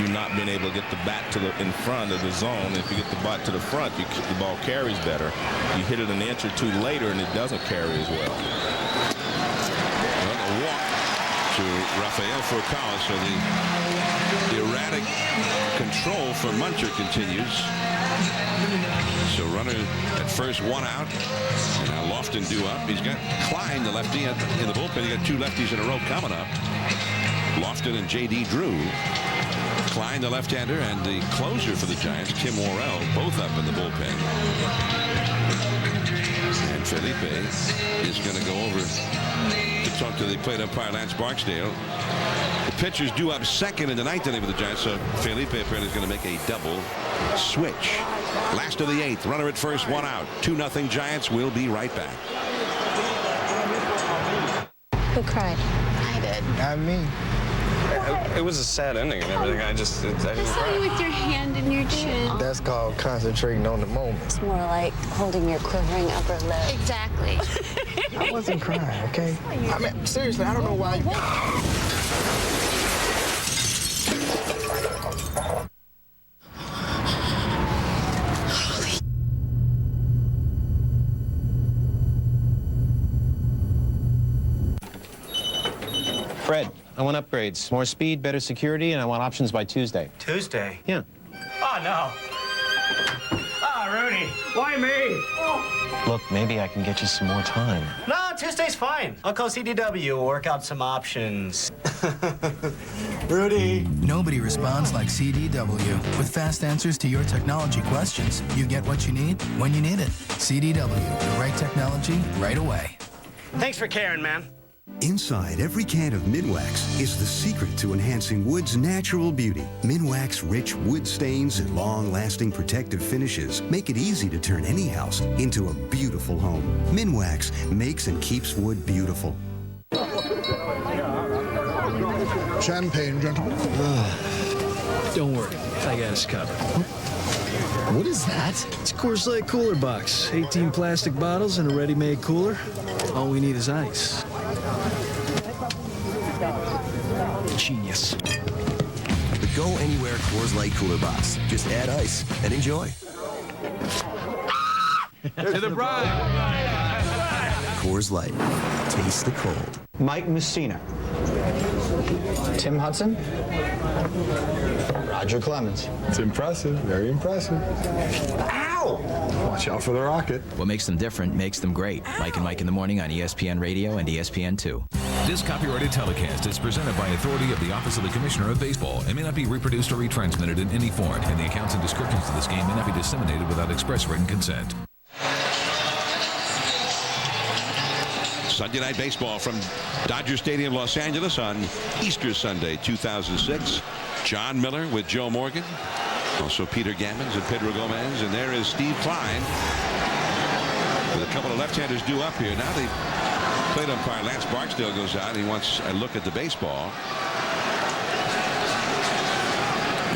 S5: you not being able to get the bat in front of the zone. If you get the bat to the front, the ball carries better. You hit it an inch or two later, and it doesn't carry as well.
S1: A walk to Rafael Furcal, so the erratic control for Muncher continues. So runner at first, one out. And now Lofton due up. He's got Klein, the lefty, in the bullpen. He got two lefties in a row coming up. Lofton and J.D. Drew. Klein, the left-hander, and the closer for the Giants, Tim Worrell, both up in the bullpen. And Felipe is going to go over to talk to the plate umpire, Lance Barksdale. The pitcher's due up second in the ninth inning for the Giants, so Felipe apparently is going to make a double switch. Last of the eighth, runner at first, one out. 2-0 Giants. We'll be right back.
S4: Who cried? I did.
S15: Not me.
S18: It was a sad ending and everything. I didn't
S4: saw you with your hand in your chin.
S15: That's called concentrating on the moment.
S4: It's more like holding your quivering upper lip. Exactly.
S15: I wasn't crying, okay? I mean, seriously, I don't know why.
S24: Fred, I want upgrades. More speed, better security, and I want options by Tuesday.
S25: Tuesday?
S24: Yeah.
S25: Oh, no. Ah, Rudy. Why me?
S24: Look, maybe I can get you some more time.
S25: No, Tuesday's fine. I'll call CDW. We'll work out some options. Rudy.
S20: Nobody responds like CDW. With fast answers to your technology questions, you get what you need when you need it. CDW, the right technology, right away.
S25: Thanks for caring, man.
S9: Inside every can of Minwax is the secret to enhancing wood's natural beauty. Minwax rich wood stains and long-lasting protective finishes make it easy to turn any house into a beautiful home. Minwax makes and keeps wood beautiful.
S2: Champagne, gentlemen.
S26: Don't worry, I got us covered. What is that? It's a Coors Light cooler box. 18 plastic bottles and a ready-made cooler. All we need is ice. Genius.
S27: The Go Anywhere Coors Light cooler box. Just add ice and enjoy.
S26: To the bride.
S27: Coors Light. Taste the cold.
S15: Mike Messina. Tim Hudson. Roger Clemens.
S28: It's impressive, very impressive.
S15: Ow!
S28: Watch out for the rocket.
S29: What makes them different makes them great. Mike and Mike in the Morning on ESPN Radio and ESPN2.
S21: This copyrighted telecast is presented by authority of the Office of the Commissioner of Baseball and may not be reproduced or retransmitted in any form, and the accounts and descriptions of this game may not be disseminated without express written consent.
S1: Sunday Night Baseball from Dodger Stadium, Los Angeles on Easter Sunday, 2006. John Miller with Joe Morgan. Also Peter Gammons and Pedro Gomez. And there is Steve Klein with a couple of left-handers due up here. Now the plate umpire Lance Barksdale goes out. He wants a look at the baseball.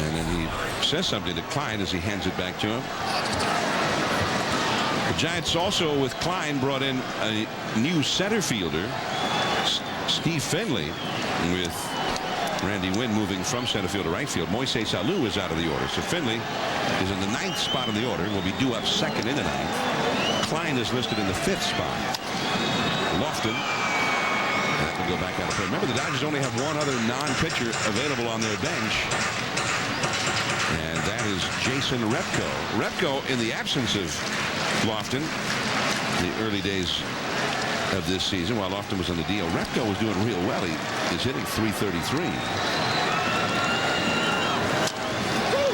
S1: And then he says something to Klein as he hands it back to him. The Giants also, with Klein, brought in a new center fielder, Steve Finley, with Randy Wynn moving from center field to right field. Moises Alou is out of the order. So Finley is in the 9th spot in the order. Will be due up second in the 9th. Klein is listed in the 5th spot. Lofton. That will go back out of play. Remember, the Dodgers only have one other non-pitcher available on their bench. And that is Jason Repko. Repko, in the absence of Lofton, the early days of this season, while Lofton was on the deal, Repko was doing real well. He is hitting .333.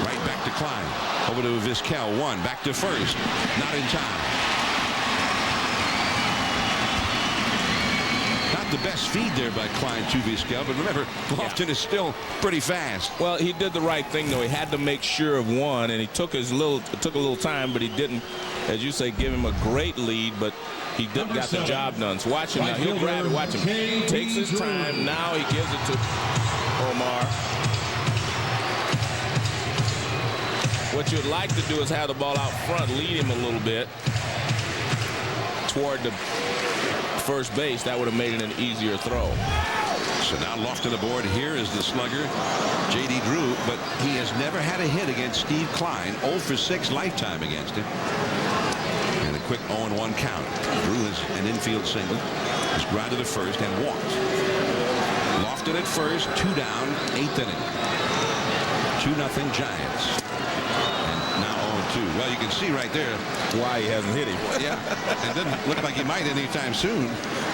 S1: Right back to Klein. Over to Vizquel. One. Back to first. Not in time. Not the best feed there by Klein to Vizquel, but remember, Lofton is still pretty fast.
S5: Well, he did the right thing, though. He had to make sure of one, and he took a little time, but he didn't, as you say, give him a great lead. But he got the job done. So watch him now. He'll grab it. Watch him. Takes his time. Now he gives it to Omar. What you'd like to do is have the ball out front, lead him a little bit toward the first base. That would have made it an easier throw.
S1: So now Lofton aboard. Here is the slugger, J.D. Drew, but he has never had a hit against Steve Klein. 0 for 6 lifetime against him. And a quick 0-1 count. Drew is an infield single. He's grounded to first and walked. Lofton at first, 2 down, 8th inning. 2-0 Giants. And now 0-2. Well, you can see right there
S5: why he hasn't hit him.
S1: Yeah, it doesn't look like he might anytime soon.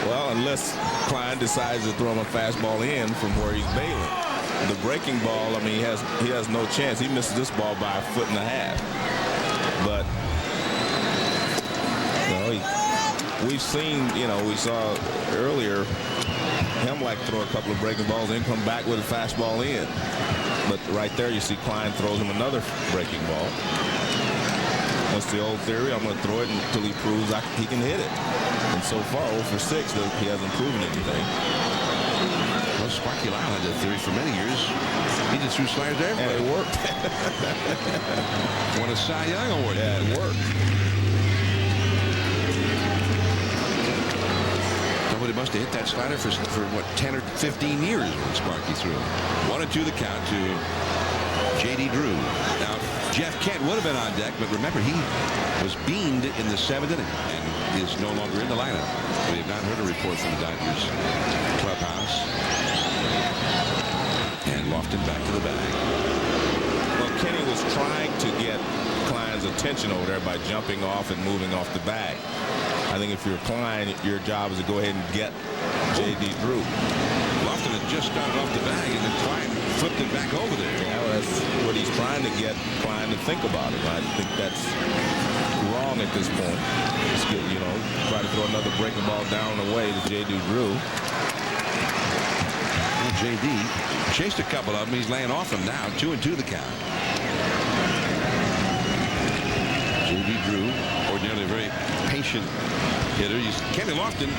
S5: Well, unless Klein decides to throw him a fastball in from where he's bailing. The breaking ball, I mean, he has no chance. He misses this ball by 1.5 feet. But we've seen, we saw earlier him throw a couple of breaking balls and come back with a fastball in. But right there you see Klein throws him another breaking ball. That's the old theory. I'm going to throw it until he proves he can hit it. And so far, 0 for 6, he hasn't proven anything.
S1: Well, Sparky Lyle had that theory for many years. He just threw sliders there.
S5: And it worked.
S1: Won a Cy Young Award.
S5: Yeah, it worked.
S1: Somebody must have hit that slider for what, 10 or 15 years when Sparky threw it. 1-2 the count to J.D. Drew. Now, Jeff Kent would have been on deck, but remember, he was beamed in the 7th inning and is no longer in the lineup. We have not heard a report from the Dodgers clubhouse. And Lofton back to the bag.
S5: Well, Kenny was trying to get Klein's attention over there by jumping off and moving off the bag. I think if you're Klein, your job is to go ahead and get J.D. Drew.
S1: Lofton had just started off the bag, and then Klein flipped it back over there.
S5: Yeah, well, that's what he's trying to get Klein to think about it. I think that's wrong at this point. Just get, try to throw another breaking ball down the way to J.D. Drew.
S1: Well, J.D. chased a couple of them. He's laying off them now. 2-2 the count. J.D. Drew, ordinarily a very patient hitter. Kenny Lofton,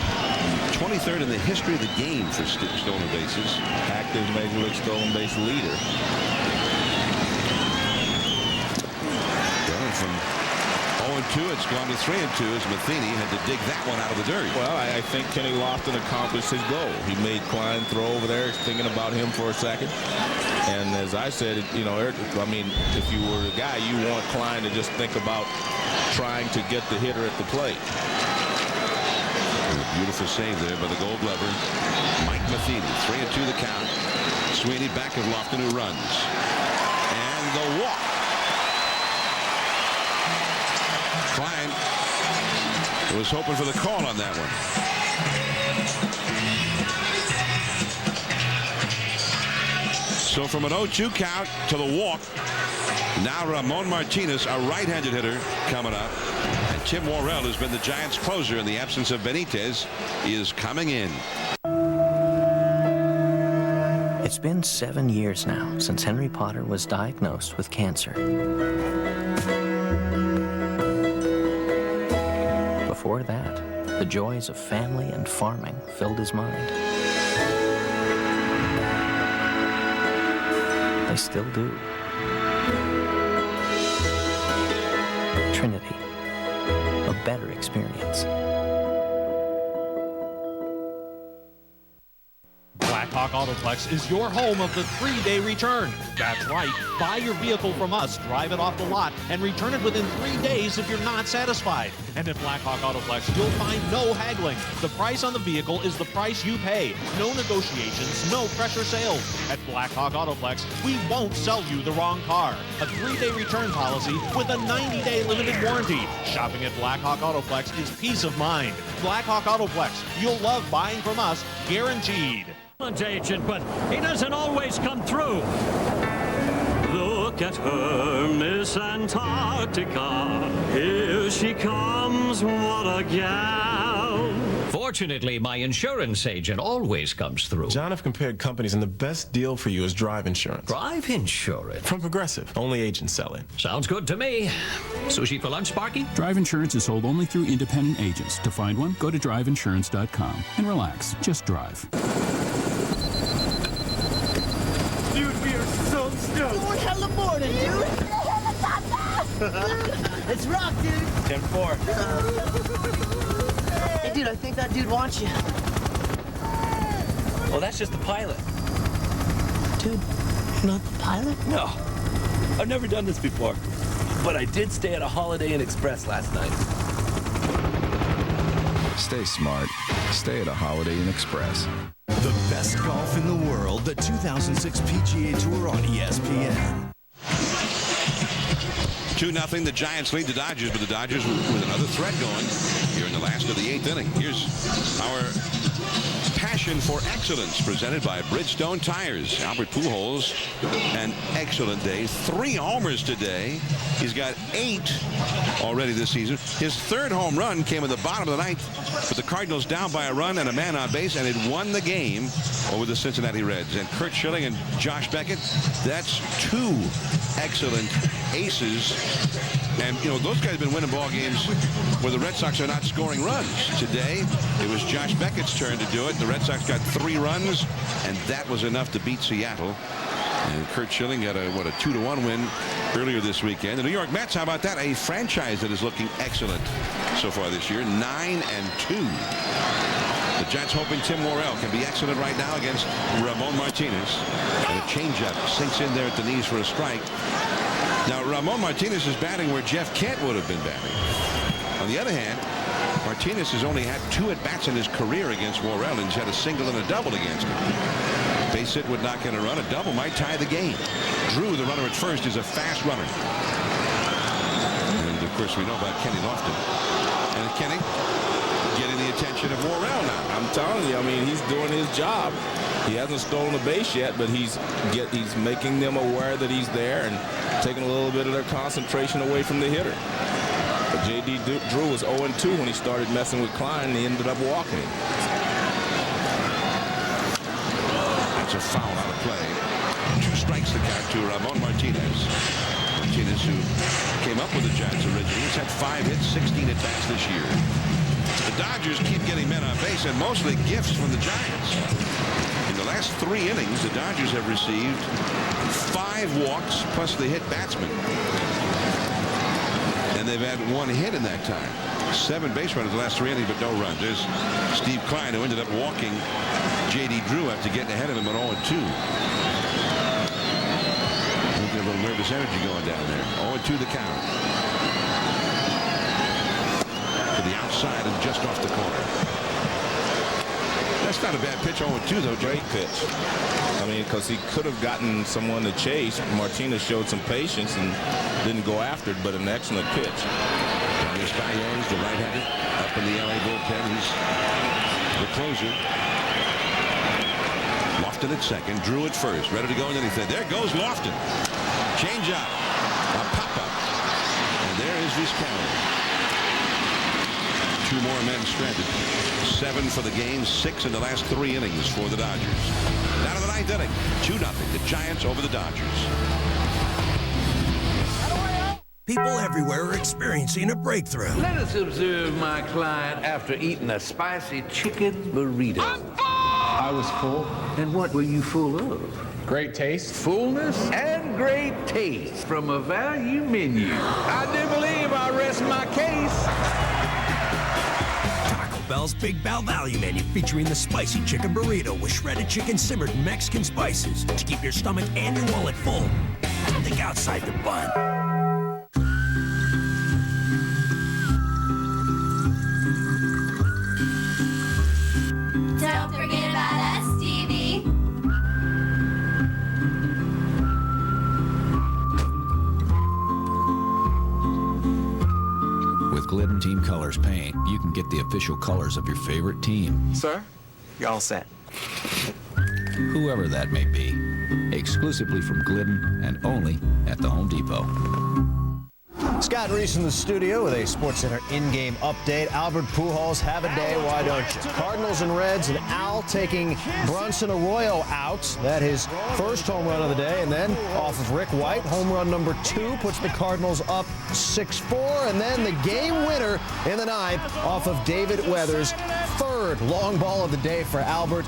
S1: 23rd in the history of the game for stolen bases.
S5: Active Major League stolen base leader.
S1: Going from 0-2, it's gone to 3-2 as Matheny had to dig that one out of the dirt.
S5: Well, I think Kenny Lofton accomplished his goal. He made Klein throw over there, thinking about him for a second. And as I said, Eric, I mean, if you were the guy, you want Klein to just think about trying to get the hitter at the plate.
S1: A beautiful save there by the Gold Glover, Mike Matheny. 3-2 the count. Sweeney back of Lofton, who runs. And the walk. Klein was hoping for the call on that one. So from an 0-2 count to the walk, now Ramon Martinez, a right-handed hitter, coming up. And Tim Worrell, who's been the Giants' closer in the absence of Benitez, is coming in.
S6: It's been 7 years now since Henry Potter was diagnosed with cancer. Before that, the joys of family and farming filled his mind. They still do. Trinity, a better experience.
S8: Blackhawk Autoplex is your home of the 3-day return. That's right. Buy your vehicle from us, drive it off the lot, and return it within 3 days if you're not satisfied. And at Blackhawk Autoplex, you'll find no haggling. The price on the vehicle is the price you pay. No negotiations, no pressure sales. At Blackhawk Autoplex, we won't sell you the wrong car. A 3-day return policy with a 90-day limited warranty. Shopping at Blackhawk Autoplex is peace of mind. Blackhawk Autoplex, you'll love buying from us, guaranteed.
S10: Agent, but he doesn't always come through. Look at her, Miss Antarctica. Here she comes, what a gal. For Fortunately, my insurance agent always comes through.
S28: John, I've compared companies, and the best deal for you is Drive Insurance.
S10: Drive Insurance?
S28: From Progressive. Only agents sell it.
S10: Sounds good to me. Sushi for lunch, Sparky?
S7: Drive Insurance is sold only through independent agents. To find one, go to driveinsurance.com and relax. Just drive.
S11: Dude, we are so stoked.
S12: One hell of a morning, dude. Let's rock, dude.
S28: 10-4.
S12: Hey, dude, I think that dude wants you.
S13: Well, that's just the pilot.
S12: Dude, you're not the pilot?
S13: No. I've never done this before. But I did stay at a Holiday Inn Express last night.
S14: Stay smart. Stay at a Holiday Inn Express.
S16: The best golf in the world, the 2006 PGA Tour on ESPN.
S1: 2-0, the Giants lead the Dodgers, but the Dodgers with another threat going here in the last of the 8th inning. Here's our passion for excellence presented by Bridgestone Tires. Albert Pujols, an excellent day. 3 homers today. He's got 8 already this season. His 3rd home run came in the bottom of the 9th, with the Cardinals down by a run and a man on base, and it won the game over the Cincinnati Reds. And Kurt Schilling and Josh Beckett, that's 2 excellent aces. And, you know, those guys have been winning ball games where the Red Sox are not scoring runs. Today, it was Josh Beckett's turn to do it. The Red Sox got 3 runs, and that was enough to beat Seattle. And Kurt Schilling got a 2-1 win earlier this weekend. The New York Mets, how about that? A franchise that is looking excellent so far this year, 9-2. The Giants hoping Tim Worrell can be excellent right now against Ramon Martinez. And a changeup sinks in there at the knees for a strike. Now, Ramon Martinez is batting where Jeff Kent would have been batting. On the other hand, Martinez has only had 2 at-bats in his career against Worrell, and he's had a single and a double against him. Base hit would not get a run. A double might tie the game. Drew, the runner at first, is a fast runner. And, of course, we know about Kenny Lofton. And Kenny getting the attention of Worrell now.
S5: I'm telling you, I mean, he's doing his job. He hasn't stolen a base yet, but he's making them aware that he's there and taking a little bit of their concentration away from the hitter. But J.D. Drew was 0-2 when he started messing with Klein, and he ended up walking him.
S1: That's a foul out of play. 2 strikes the count to Ramon Martinez. Martinez, who came up with the Giants originally, he's had 5 hits, 16 at-bats this year. The Dodgers keep getting men on base, and mostly gifts from the Giants. In the last 3 innings, the Dodgers have received 5 walks plus the hit batsman. And they've had 1 hit in that time. 7 base runners in the last 3 innings, but no runs. There's Steve Klein, who ended up walking J.D. Drew after getting ahead of him at 0-2. Looking a little nervous energy going down there. 0-2 the count. To the outside and just off the corner. That's not a bad pitch. 0-2 though.
S5: Great pitch. I mean, because he could have gotten someone to chase. Martinez showed some patience and didn't go after it, but an excellent pitch.
S1: Daniel Stallones, the right-hander, up in the LA bullpen. He's the closer. Lofton at second, Drew at first, ready to go in anything. There goes Lofton. Change up, a pop-up, and there is Vizcarra. 2 more men stranded. 7 for the game, 6 in the last 3 innings for the Dodgers. Down to the 9th inning, 2-0. The Giants over the Dodgers.
S3: People everywhere are experiencing a breakthrough.
S17: Let us observe my client after eating a spicy chicken burrito.
S19: I was full.
S17: And what were you full of?
S19: Great taste.
S17: Fullness and great taste from a value menu. I do believe I rest my case.
S3: Taco Bell's Big Bell Value Menu, featuring the spicy chicken burrito with shredded chicken simmered in Mexican spices to keep your stomach and your wallet full. Think outside the bun.
S23: Don't forget about us, Stevie.
S29: With Glidden Team Colors paint, you can get the official colors of your favorite team.
S15: Sir, you're all set.
S29: Whoever that may be. Exclusively from Glidden and only at the Home Depot.
S2: Scott Reese in the studio with a SportsCenter in-game update. Albert Pujols, have a day, why don't you? Cardinals and Reds, and Al taking Bronson Arroyo out. That his first home run of the day, and then off of Rick White, home run number 2 puts the Cardinals up 6-4, and then the game winner in the 9th off of David Weathers. Third long ball of the day for Albert.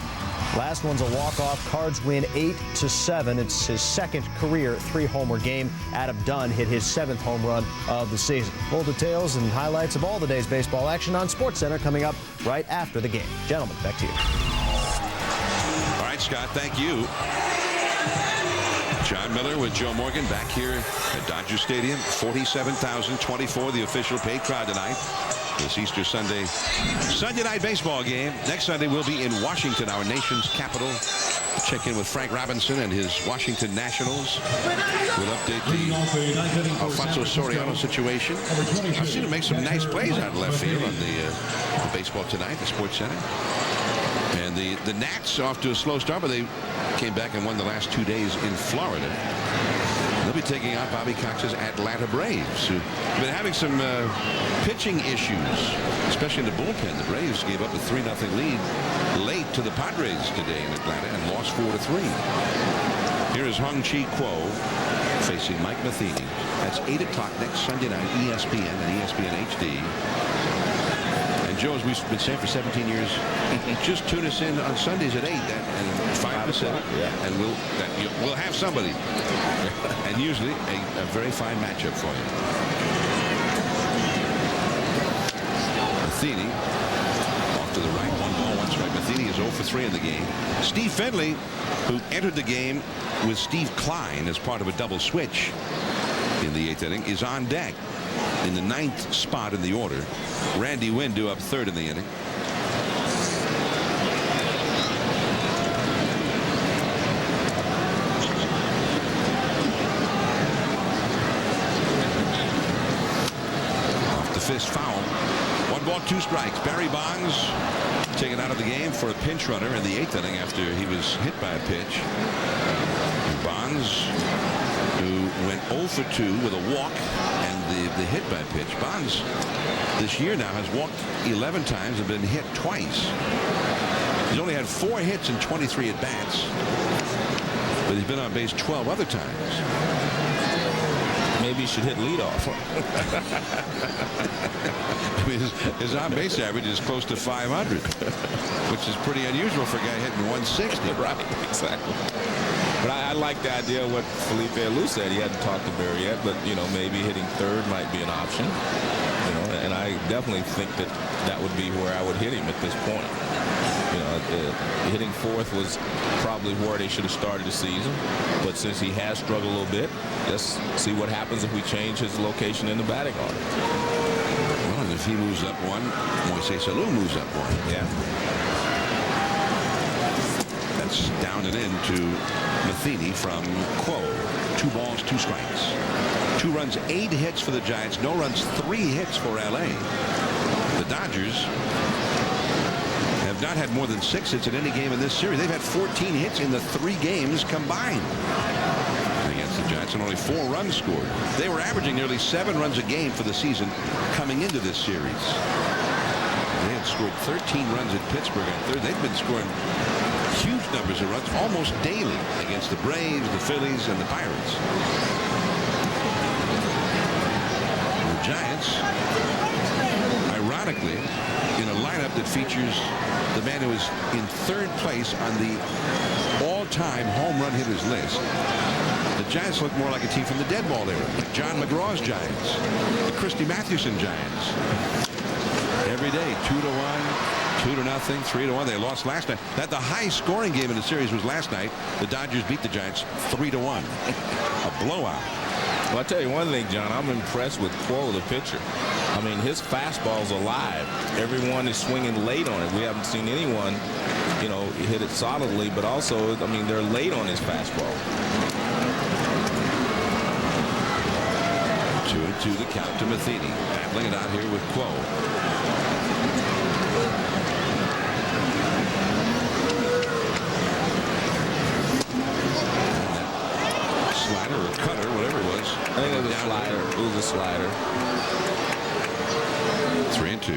S2: Last one's a walk-off. Cards win 8-7. It's his second career 3-homer game. Adam Dunn hit his 7th home run of the season. Full details and highlights of all the day's baseball action on SportsCenter coming up right after the game. Gentlemen, back to you.
S1: All right, Scott, thank you. John Miller with Joe Morgan back here at Dodger Stadium. 47,024, the official paid crowd tonight. This Easter Sunday night baseball game. Next Sunday we'll be in Washington, our nation's capital. Check in with Frank Robinson and his Washington Nationals. We'll update the Alfonso Soriano situation. I've seen him make some nice plays out of left field on the baseball tonight, the SportsCenter. And the Nats off to a slow start, but they came back and won the last 2 days in Florida. They'll be taking on Bobby Cox's Atlanta Braves, who've been having some pitching issues, especially in the bullpen. The Braves gave up a 3-0 lead late to the Padres today in Atlanta and lost 4-3. Here is Hong-Chi Kuo facing Mike Matheny. That's 8 o'clock next Sunday night, ESPN and ESPN HD. And Joe, as we've been saying for 17 years, just tune us in on Sundays at 8 and 5 to 7, and we'll have somebody. And usually a very fine matchup for you. Matheny off to the right, 1 ball, 1 strike. Matheny is 0 for 3 in the game. Steve Finley, who entered the game with Steve Klein as part of a double switch in the 8th inning, is on deck in the 9th spot in the order. Randy Wynn due up 3rd in the inning. Fist foul. 1 ball, 2 strikes. Barry Bonds taken out of the game for a pinch runner in the 8th inning after he was hit by a pitch. And Bonds, who went 0 for 2 with a walk and the hit by pitch. Bonds this year now has walked 11 times and been hit twice. He's only had 4 hits in 23 at bats, but he's been on base 12 other times.
S5: Maybe he should hit leadoff.
S1: I mean, his on-base average is close to 500, which is pretty unusual for a guy hitting 160.
S5: Right, exactly. But I like the idea of what Felipe Alou said. He hadn't talked to Barry yet, but, you know, maybe hitting 3rd might be an option. You know, and I definitely think that would be where I would hit him at this point. You know, hitting 4th was probably where they should have started the season. But since he has struggled a little bit, let's see what happens if we change his location in the batting order.
S1: Well, and if he moves up 1, Moises Alou moves up 1.
S5: Yeah.
S1: That's down and in to Matheny from Kuo. 2 balls, 2 strikes. 2 runs, 8 hits for the Giants. No runs, 3 hits for LA. The Dodgers have not had more than 6 hits in any game in this series. They've had 14 hits in the 3 games combined against the Giants and only 4 runs scored. They were averaging nearly 7 runs a game for the season coming into this series. They had scored 13 runs at Pittsburgh on Thursday. They've been scoring huge numbers of runs almost daily against the Braves, the Phillies, and the Pirates. The Giants, ironically, in a lineup that features the man who is in 3rd place on the all-time home run hitters list. The Giants look more like a team from the dead ball era, like John McGraw's Giants, the Christy Mathewson Giants. Every day, 2-1, 2-0, 3-1. They lost last night. That the high-scoring game in the series was last night. The Dodgers beat the Giants 3-1. A blowout.
S5: Well, I'll tell you one thing, John. I'm impressed with Kuo, the pitcher. I mean, his fastball's alive. Everyone is swinging late on it. We haven't seen anyone, you know, hit it solidly, but also, I mean, they're late on his fastball.
S1: 2-2 the count to Matheny. Battling it out here with Kuo. Slider or cutter, whatever it was.
S5: I think it was a slider. It was a slider.
S1: 3-2.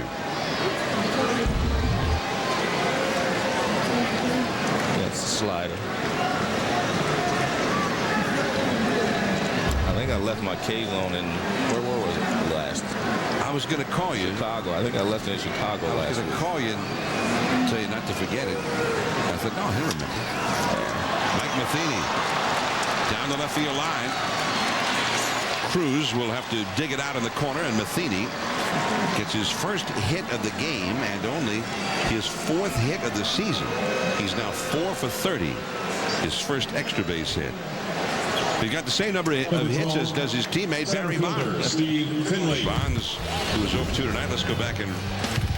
S5: That's the slider. I think I left my K's on in, where was it last?
S1: I was going to call you.
S5: Chicago. I think I left it in Chicago last week.
S1: I was going to call you and tell you not to forget it. I thought, no, he'll remember. Mike Matheny down the left field line. Cruz will have to dig it out in the corner, and Matheny gets his first hit of the game and only his 4th hit of the season. He's now 4 for 30. His first extra base hit. He got the same number of hits as does his teammate Barry Bonds. Bonds, who was over 2 tonight. Let's go back and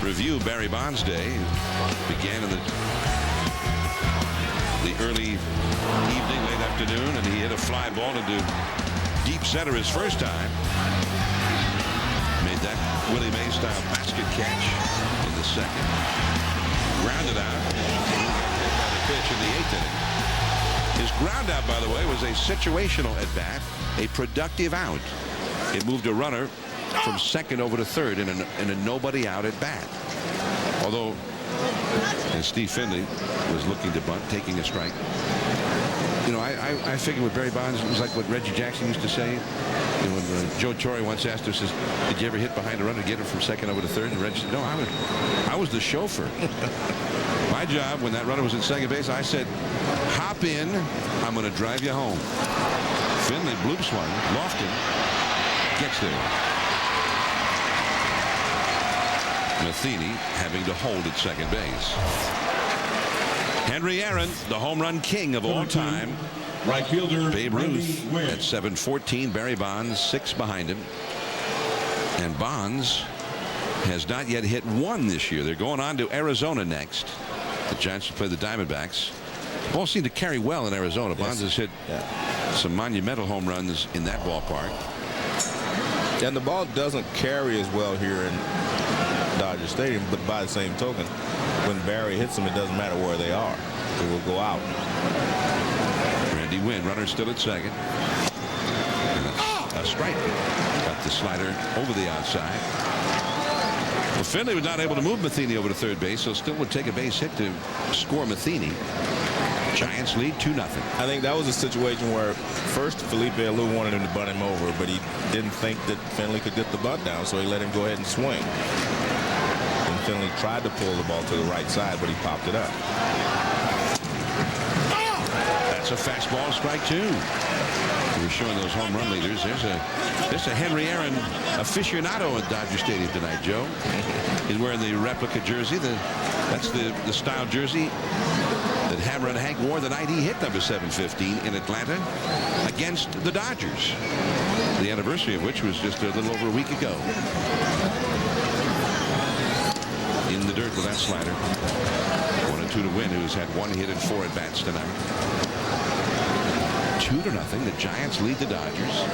S1: review Barry Bonds' day. Began in the early evening, late afternoon, and he hit a fly ball into deep center his first time. Made that Willie Mays style basket catch in the second. Grounded out. The pitch in the 8th inning. His ground out, by the way, was a situational at bat, a productive out. It moved a runner from second over to third in a nobody out at bat. Although, and Steve Finley was looking to bunt, taking a strike. You know, I figured with Barry Bonds, it was like what Reggie Jackson used to say. You know, when Joe Torre once asked us, says, did you ever hit behind a runner, get it from second over to third? And Reggie said, no, I was the chauffeur. My job when that runner was at second base, I said, hop in, I'm going to drive you home. Finley bloops one, Lofton gets there. Matheny having to hold at second base. Henry Aaron, the home run king of all time.
S4: Right fielder
S1: Babe Ruth at 714. Barry Bonds 6 behind him. And Bonds has not yet hit 1 this year. They're going on to Arizona next. The Giants will play the Diamondbacks. The ball seemed to carry well in Arizona. Bonds has hit some monumental home runs in that ballpark.
S5: And the ball doesn't carry as well here in Dodger Stadium, but by the same token, when Barry hits them, it doesn't matter where they are. It will go out.
S1: Randy Wynn, runner still at second. And a strike. Got the slider over the outside. Well, Finley was not able to move Matheny over to third base, so still would take a base hit to score Matheny. Giants lead 2-0.
S5: I think that was a situation where first Felipe Alou wanted him to bunt him over, but he didn't think that Finley could get the bunt down, so he let him go ahead and swing. And Finley tried to pull the ball to the right side, but he popped it up.
S1: That's a fastball, strike 2. We're showing those home run leaders. There's a Henry Aaron aficionado at Dodger Stadium tonight, Joe. He's wearing the replica jersey. That's the style jersey that Hammer and Hank wore the night he hit number 715 in Atlanta against the Dodgers. The anniversary of which was just a little over a week ago. In the dirt with that slider. 1-2 to Wynn, who's had 1 hit and 4 at bats tonight. 2-0. The Giants lead the Dodgers.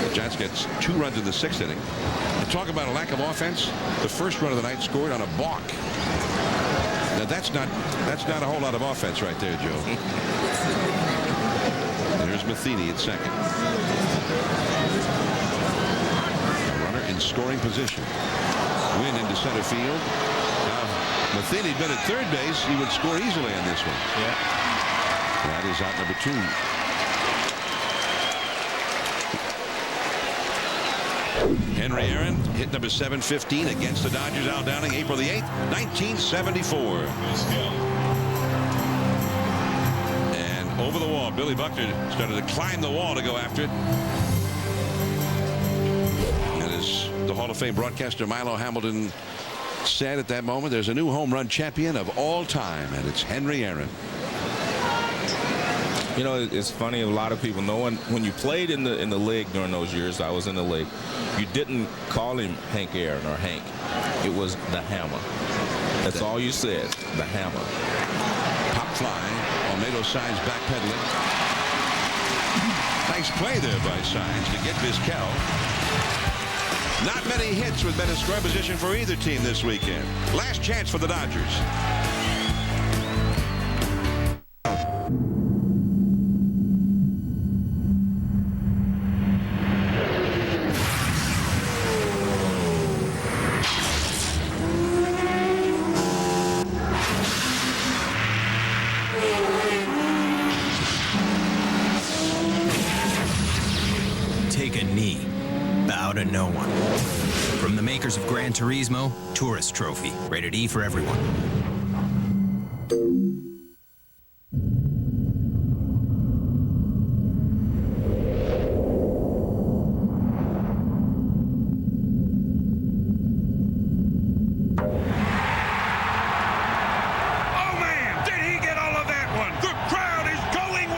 S1: The Giants gets 2 runs in the 6th inning. And talk about a lack of offense. The first run of the night scored on a balk. Now that's not a whole lot of offense right there, Joe. And there's Matheny at second. A runner in scoring position. Wynn into center field. Now Matheny had been at third base. He would score easily on this one.
S5: Yeah.
S1: That is out number 2. Henry Aaron hit number 715 against the Dodgers. Al Downing, April the 8th, 1974. And over the wall, Billy Buckner started to climb the wall to go after it. And as the Hall of Fame broadcaster Milo Hamilton said at that moment, there's a new home run champion of all time, and it's Henry Aaron.
S5: You know, it's funny, a lot of people know when you played in the league during those years, I was in the league, you didn't call him Hank Aaron or Hank. It was the Hammer. That's all you said, the Hammer.
S1: Pop fly. Olmedo Signs backpedaling. Nice play there by Signs to get Vizquel. Not many hits with men in scoring position for either team this weekend. Last chance for the Dodgers.
S29: to no one. From the makers of Gran Turismo, Tourist Trophy, rated E for everyone.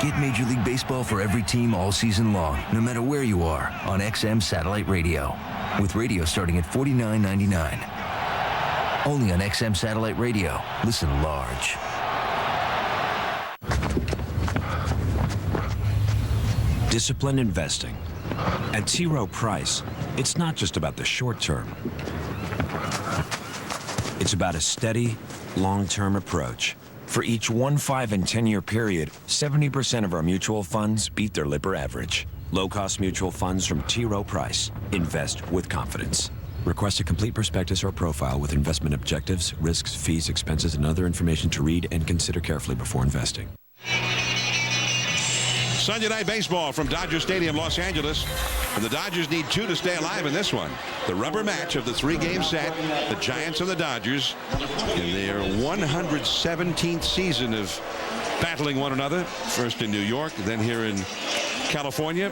S4: Get Major League Baseball for every team all season long, no matter where you are, on XM Satellite Radio. With radio starting at $49.99. Only on XM Satellite Radio. Listen large.
S9: Disciplined investing. At T. Rowe Price, it's not just about the short term. It's about a steady, long-term approach. For each 1, 5, and 10-year period, 70% of our mutual funds beat their Lipper average. Low-cost mutual funds from T. Rowe Price. Invest with confidence. Request a complete prospectus or profile with investment objectives, risks, fees, expenses, and other information to read and consider carefully before investing.
S1: Sunday Night Baseball from Dodger Stadium, Los Angeles. And the Dodgers need 2 to stay alive in this one. The rubber match of the 3-game set. The Giants and the Dodgers in their 117th season of battling one another. First in New York, then here in California.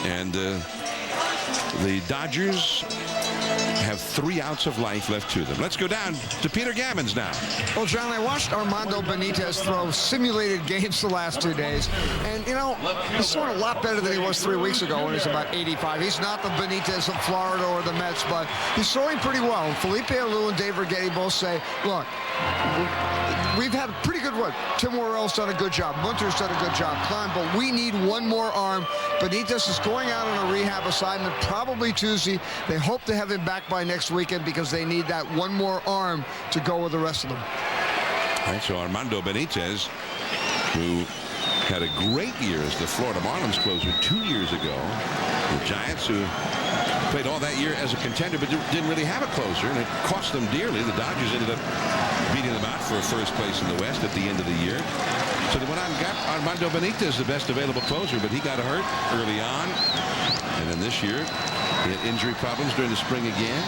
S1: And the Dodgers have 3 outs of life left to them. Let's go down to Peter Gammons now.
S15: Well, John, I watched Armando Benitez throw simulated games the last 2 days. And, you know, he's throwing a lot better than he was 3 weeks ago when he was about 85. He's not the Benitez of Florida or the Mets, but he's throwing pretty well. Felipe Alou and Dave Righetti both say, look, we've had a pretty good run. Tim Worrell's done a good job. Munter's done a good job. Klein, but we need one more arm. Benitez is going out on a rehab assignment probably Tuesday. They hope to have him back by next weekend because they need that one more arm to go with the rest of them.
S1: All right, so Armando Benitez, who had a great year as the Florida Marlins closer 2 years ago. The Giants, who played all that year as a contender but didn't really have a closer, and it cost them dearly. The Dodgers ended up beating them out for first place in the West at the end of the year. So they went out and got Armando Benitez, the best available closer, but he got hurt early on. And then this year, he had injury problems during the spring again.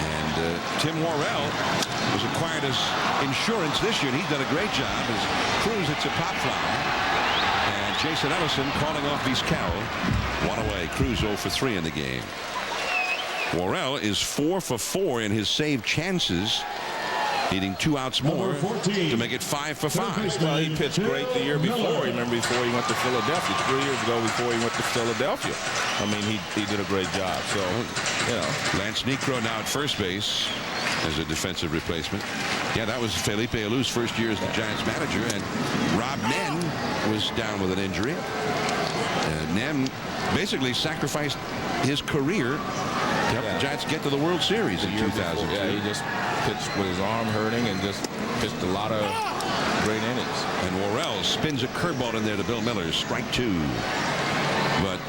S1: And Tim Worrell was acquired as insurance this year, and he's done a great job as Cruz hits a pop fly. And Jason Ellison calling off Vizquel. 1 away. Cruz 0 for 3 in the game. Worrell is 4 for 4 in his save chances, needing 2 outs more to make it 5 for 5.
S5: Well, he pitched great the year before. Remember, before he went to Philadelphia, 3 years ago before he went to Philadelphia. I mean, he did a great job. So, you know.
S1: Lance Niekro now at first base as a defensive replacement. Yeah, that was Felipe Alou's first year as the Giants manager, and Rob Nen was down with an injury. Nen basically sacrificed his career to help the Giants get to the World Series in 2002.
S5: Yeah, he just pitched with his arm hurting and just pitched a lot of great innings.
S1: And Worrell spins a curveball in there to Bill Miller, strike 2. But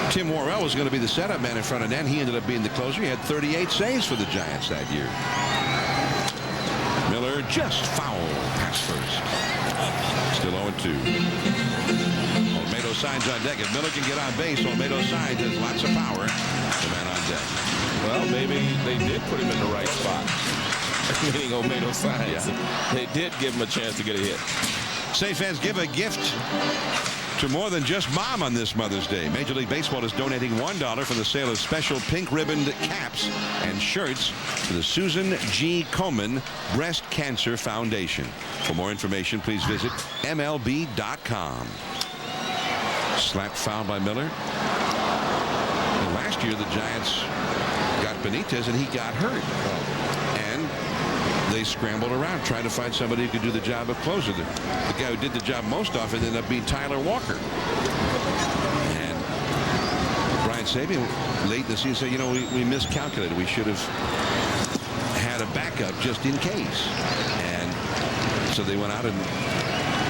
S1: Tim Worrell was going to be the setup man in front of Nen. He ended up being the closer. He had 38 saves for the Giants that year. Miller just foul pass first. Still 0-2. Olmedo signs on deck. If Miller can get on base, Olmedo signs has lots of power. The man on deck.
S5: Well, maybe they did put him in the right spot. Meaning Olmedo signs. Yeah. They did give him a chance to get a hit.
S1: Say fans, give a gift to more than just mom on this Mother's Day. Major League Baseball is donating $1 for the sale of special pink ribboned caps and shirts to the Susan G. Komen Breast Cancer Foundation. For more information, please visit MLB.com. Slapped foul by Miller. And last year, the Giants got Benitez, and he got hurt. And they scrambled around trying to find somebody who could do the job of closer. The guy who did the job most often ended up being Tyler Walker. And Brian Sabian, late in the season, said, you know, we miscalculated. We should have had a backup just in case. And so they went out and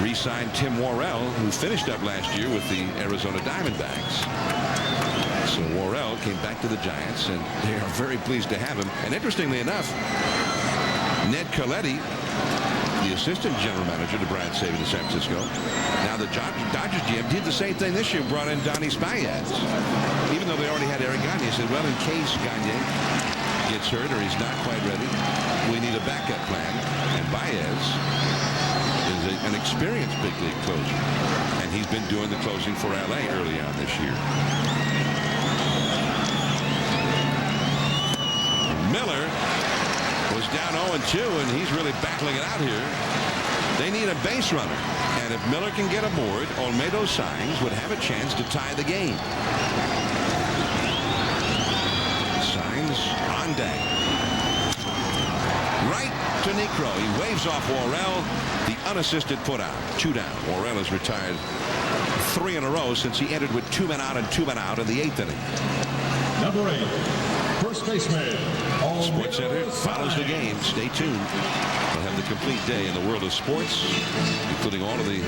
S1: re-signed Tim Worrell, who finished up last year with the Arizona Diamondbacks. So Worrell came back to the Giants, and they are very pleased to have him. And interestingly enough, Ned Colletti the assistant general manager to Brad Saban in San Francisco. Now the Dodgers GM did the same thing this year, brought in Donnie Spayaz. Even though they already had Eric Gagne, said, well, in case Gagne gets hurt or he's not quite ready, we need a backup plan. And Baez is an experienced big league closer. And he's been doing the closing for LA early on this year. Miller was down 0-2, and he's really battling it out here. They need a base runner. And if Miller can get aboard, Olmedo Saenz would have a chance to tie the game. Saenz on deck. Right to Necro. He waves off Worrell. The unassisted putout. 2 down. Worrell has retired 3 in a row since he entered with 2 men out and 2 men out in the 8th inning.
S6: Number 8, first baseman.
S1: Sports Center follows the game. Stay tuned. We'll have the complete day in the world of sports, including all of the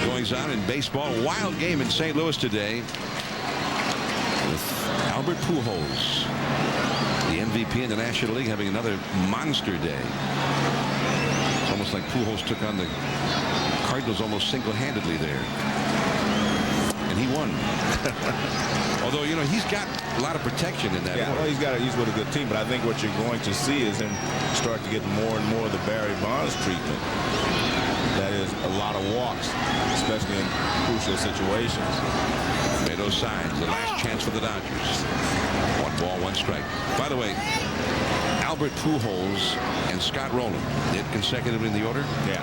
S1: goings on in baseball. Wild game in St. Louis today with Albert Pujols, the MVP in the National League, having another monster day. It's almost like Pujols took on the Cardinals almost single-handedly there. And he won. Although, you know, he's got a lot of protection in that.
S5: Yeah, well, he's with a good team, but I think what you're going to see is him start to get more and more of the Barry Bonds treatment. That is a lot of walks, especially in crucial situations.
S1: Olmedo Saenz, the last chance for the Dodgers. 1 ball, 1 strike. By the way, Albert Pujols and Scott Rowland, they're consecutively in the order.
S5: Yeah.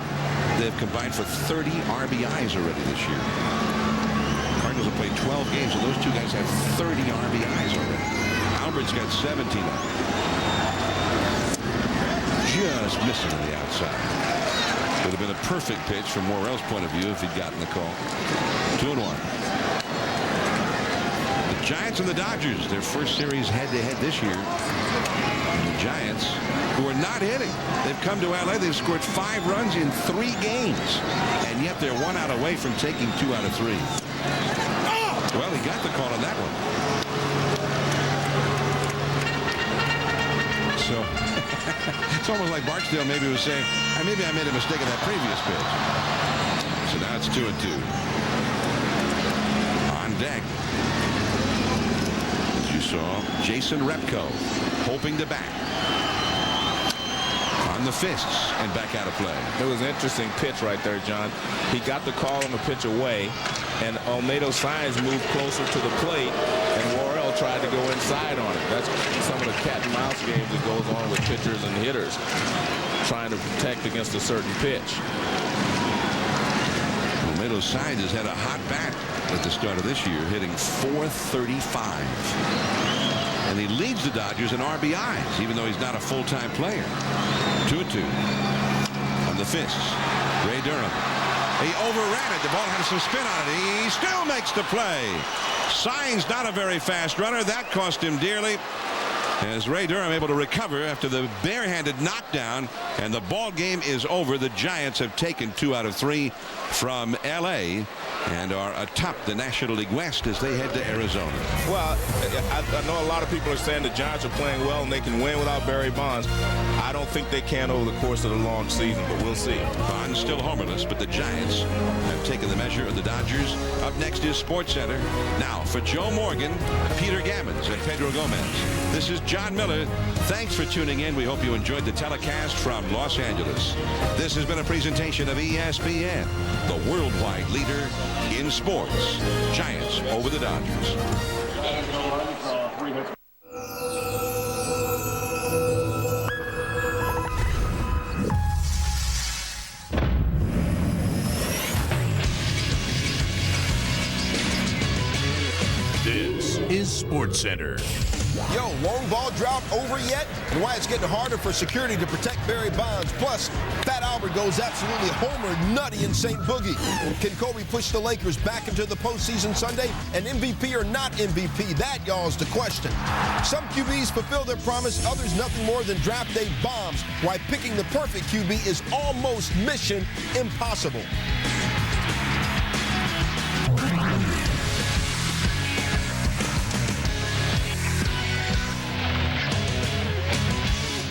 S1: They've combined for 30 RBIs already this year. Cardinals have played 12 games, and those 2 guys have 30 RBIs already. Albert's got 17 of them. Just missing on the outside. Would have been a perfect pitch from Worrell's point of view if he'd gotten the call. 2-1. The Giants and the Dodgers, their first series head-to-head this year. And the Giants, who are not hitting. They've come to LA. They've scored 5 runs in 3 games. And yet they're 1 out away from taking 2 out of 3. Well, he got the call on that one. So it's almost like Barksdale maybe was saying, maybe I made a mistake in that previous pitch. So now it's 2-2. On deck, as you saw, Jason Repko hoping to bat. On the fists and back out of play.
S5: It was an interesting pitch right there, John. He got the call on the pitch away, and Olmedo Saenz moved closer to the plate, and Worrell tried to go inside on it. That's some of the cat and mouse games that goes on with pitchers and hitters, trying to protect against a certain pitch.
S1: Olmedo Saenz has had a hot bat at the start of this year, hitting .435. And he leads the Dodgers in RBIs, even though he's not a full-time player. 2-2 on the fists. Ray Durham. He overran it. The ball had some spin on it. He still makes the play. Saenz not a very fast runner. That cost him dearly. As Ray Durham able to recover after the barehanded knockdown, and the ball game is over. The Giants have taken 2 out of 3 from LA and are atop the National League West as they head to Arizona.
S5: Well, I know a lot of people are saying the Giants are playing well and they can win without Barry Bonds. I don't think they can over the course of the long season, but we'll see.
S1: Bonds still homerless, but the Giants have taken the measure of the Dodgers. Up next is Sports Center. Now for Joe Morgan, Peter Gammons, and Pedro Gomez. This is John Miller. Thanks for tuning in. We hope you enjoyed the telecast from Los Angeles. This has been a presentation of ESPN, the worldwide leader in sports. Giants over the Dodgers.
S18: This is Sports Center.
S20: Yo, long ball drought over yet? And why it's getting harder for security to protect Barry Bonds. Plus, Fat Albert goes absolutely homer nutty in St. Boogie. Can Kobe push the Lakers back into the postseason Sunday? And MVP or not MVP? That, y'all, is the question. Some QBs fulfill their promise, others nothing more than draft day bombs. Why picking the perfect QB is almost mission impossible.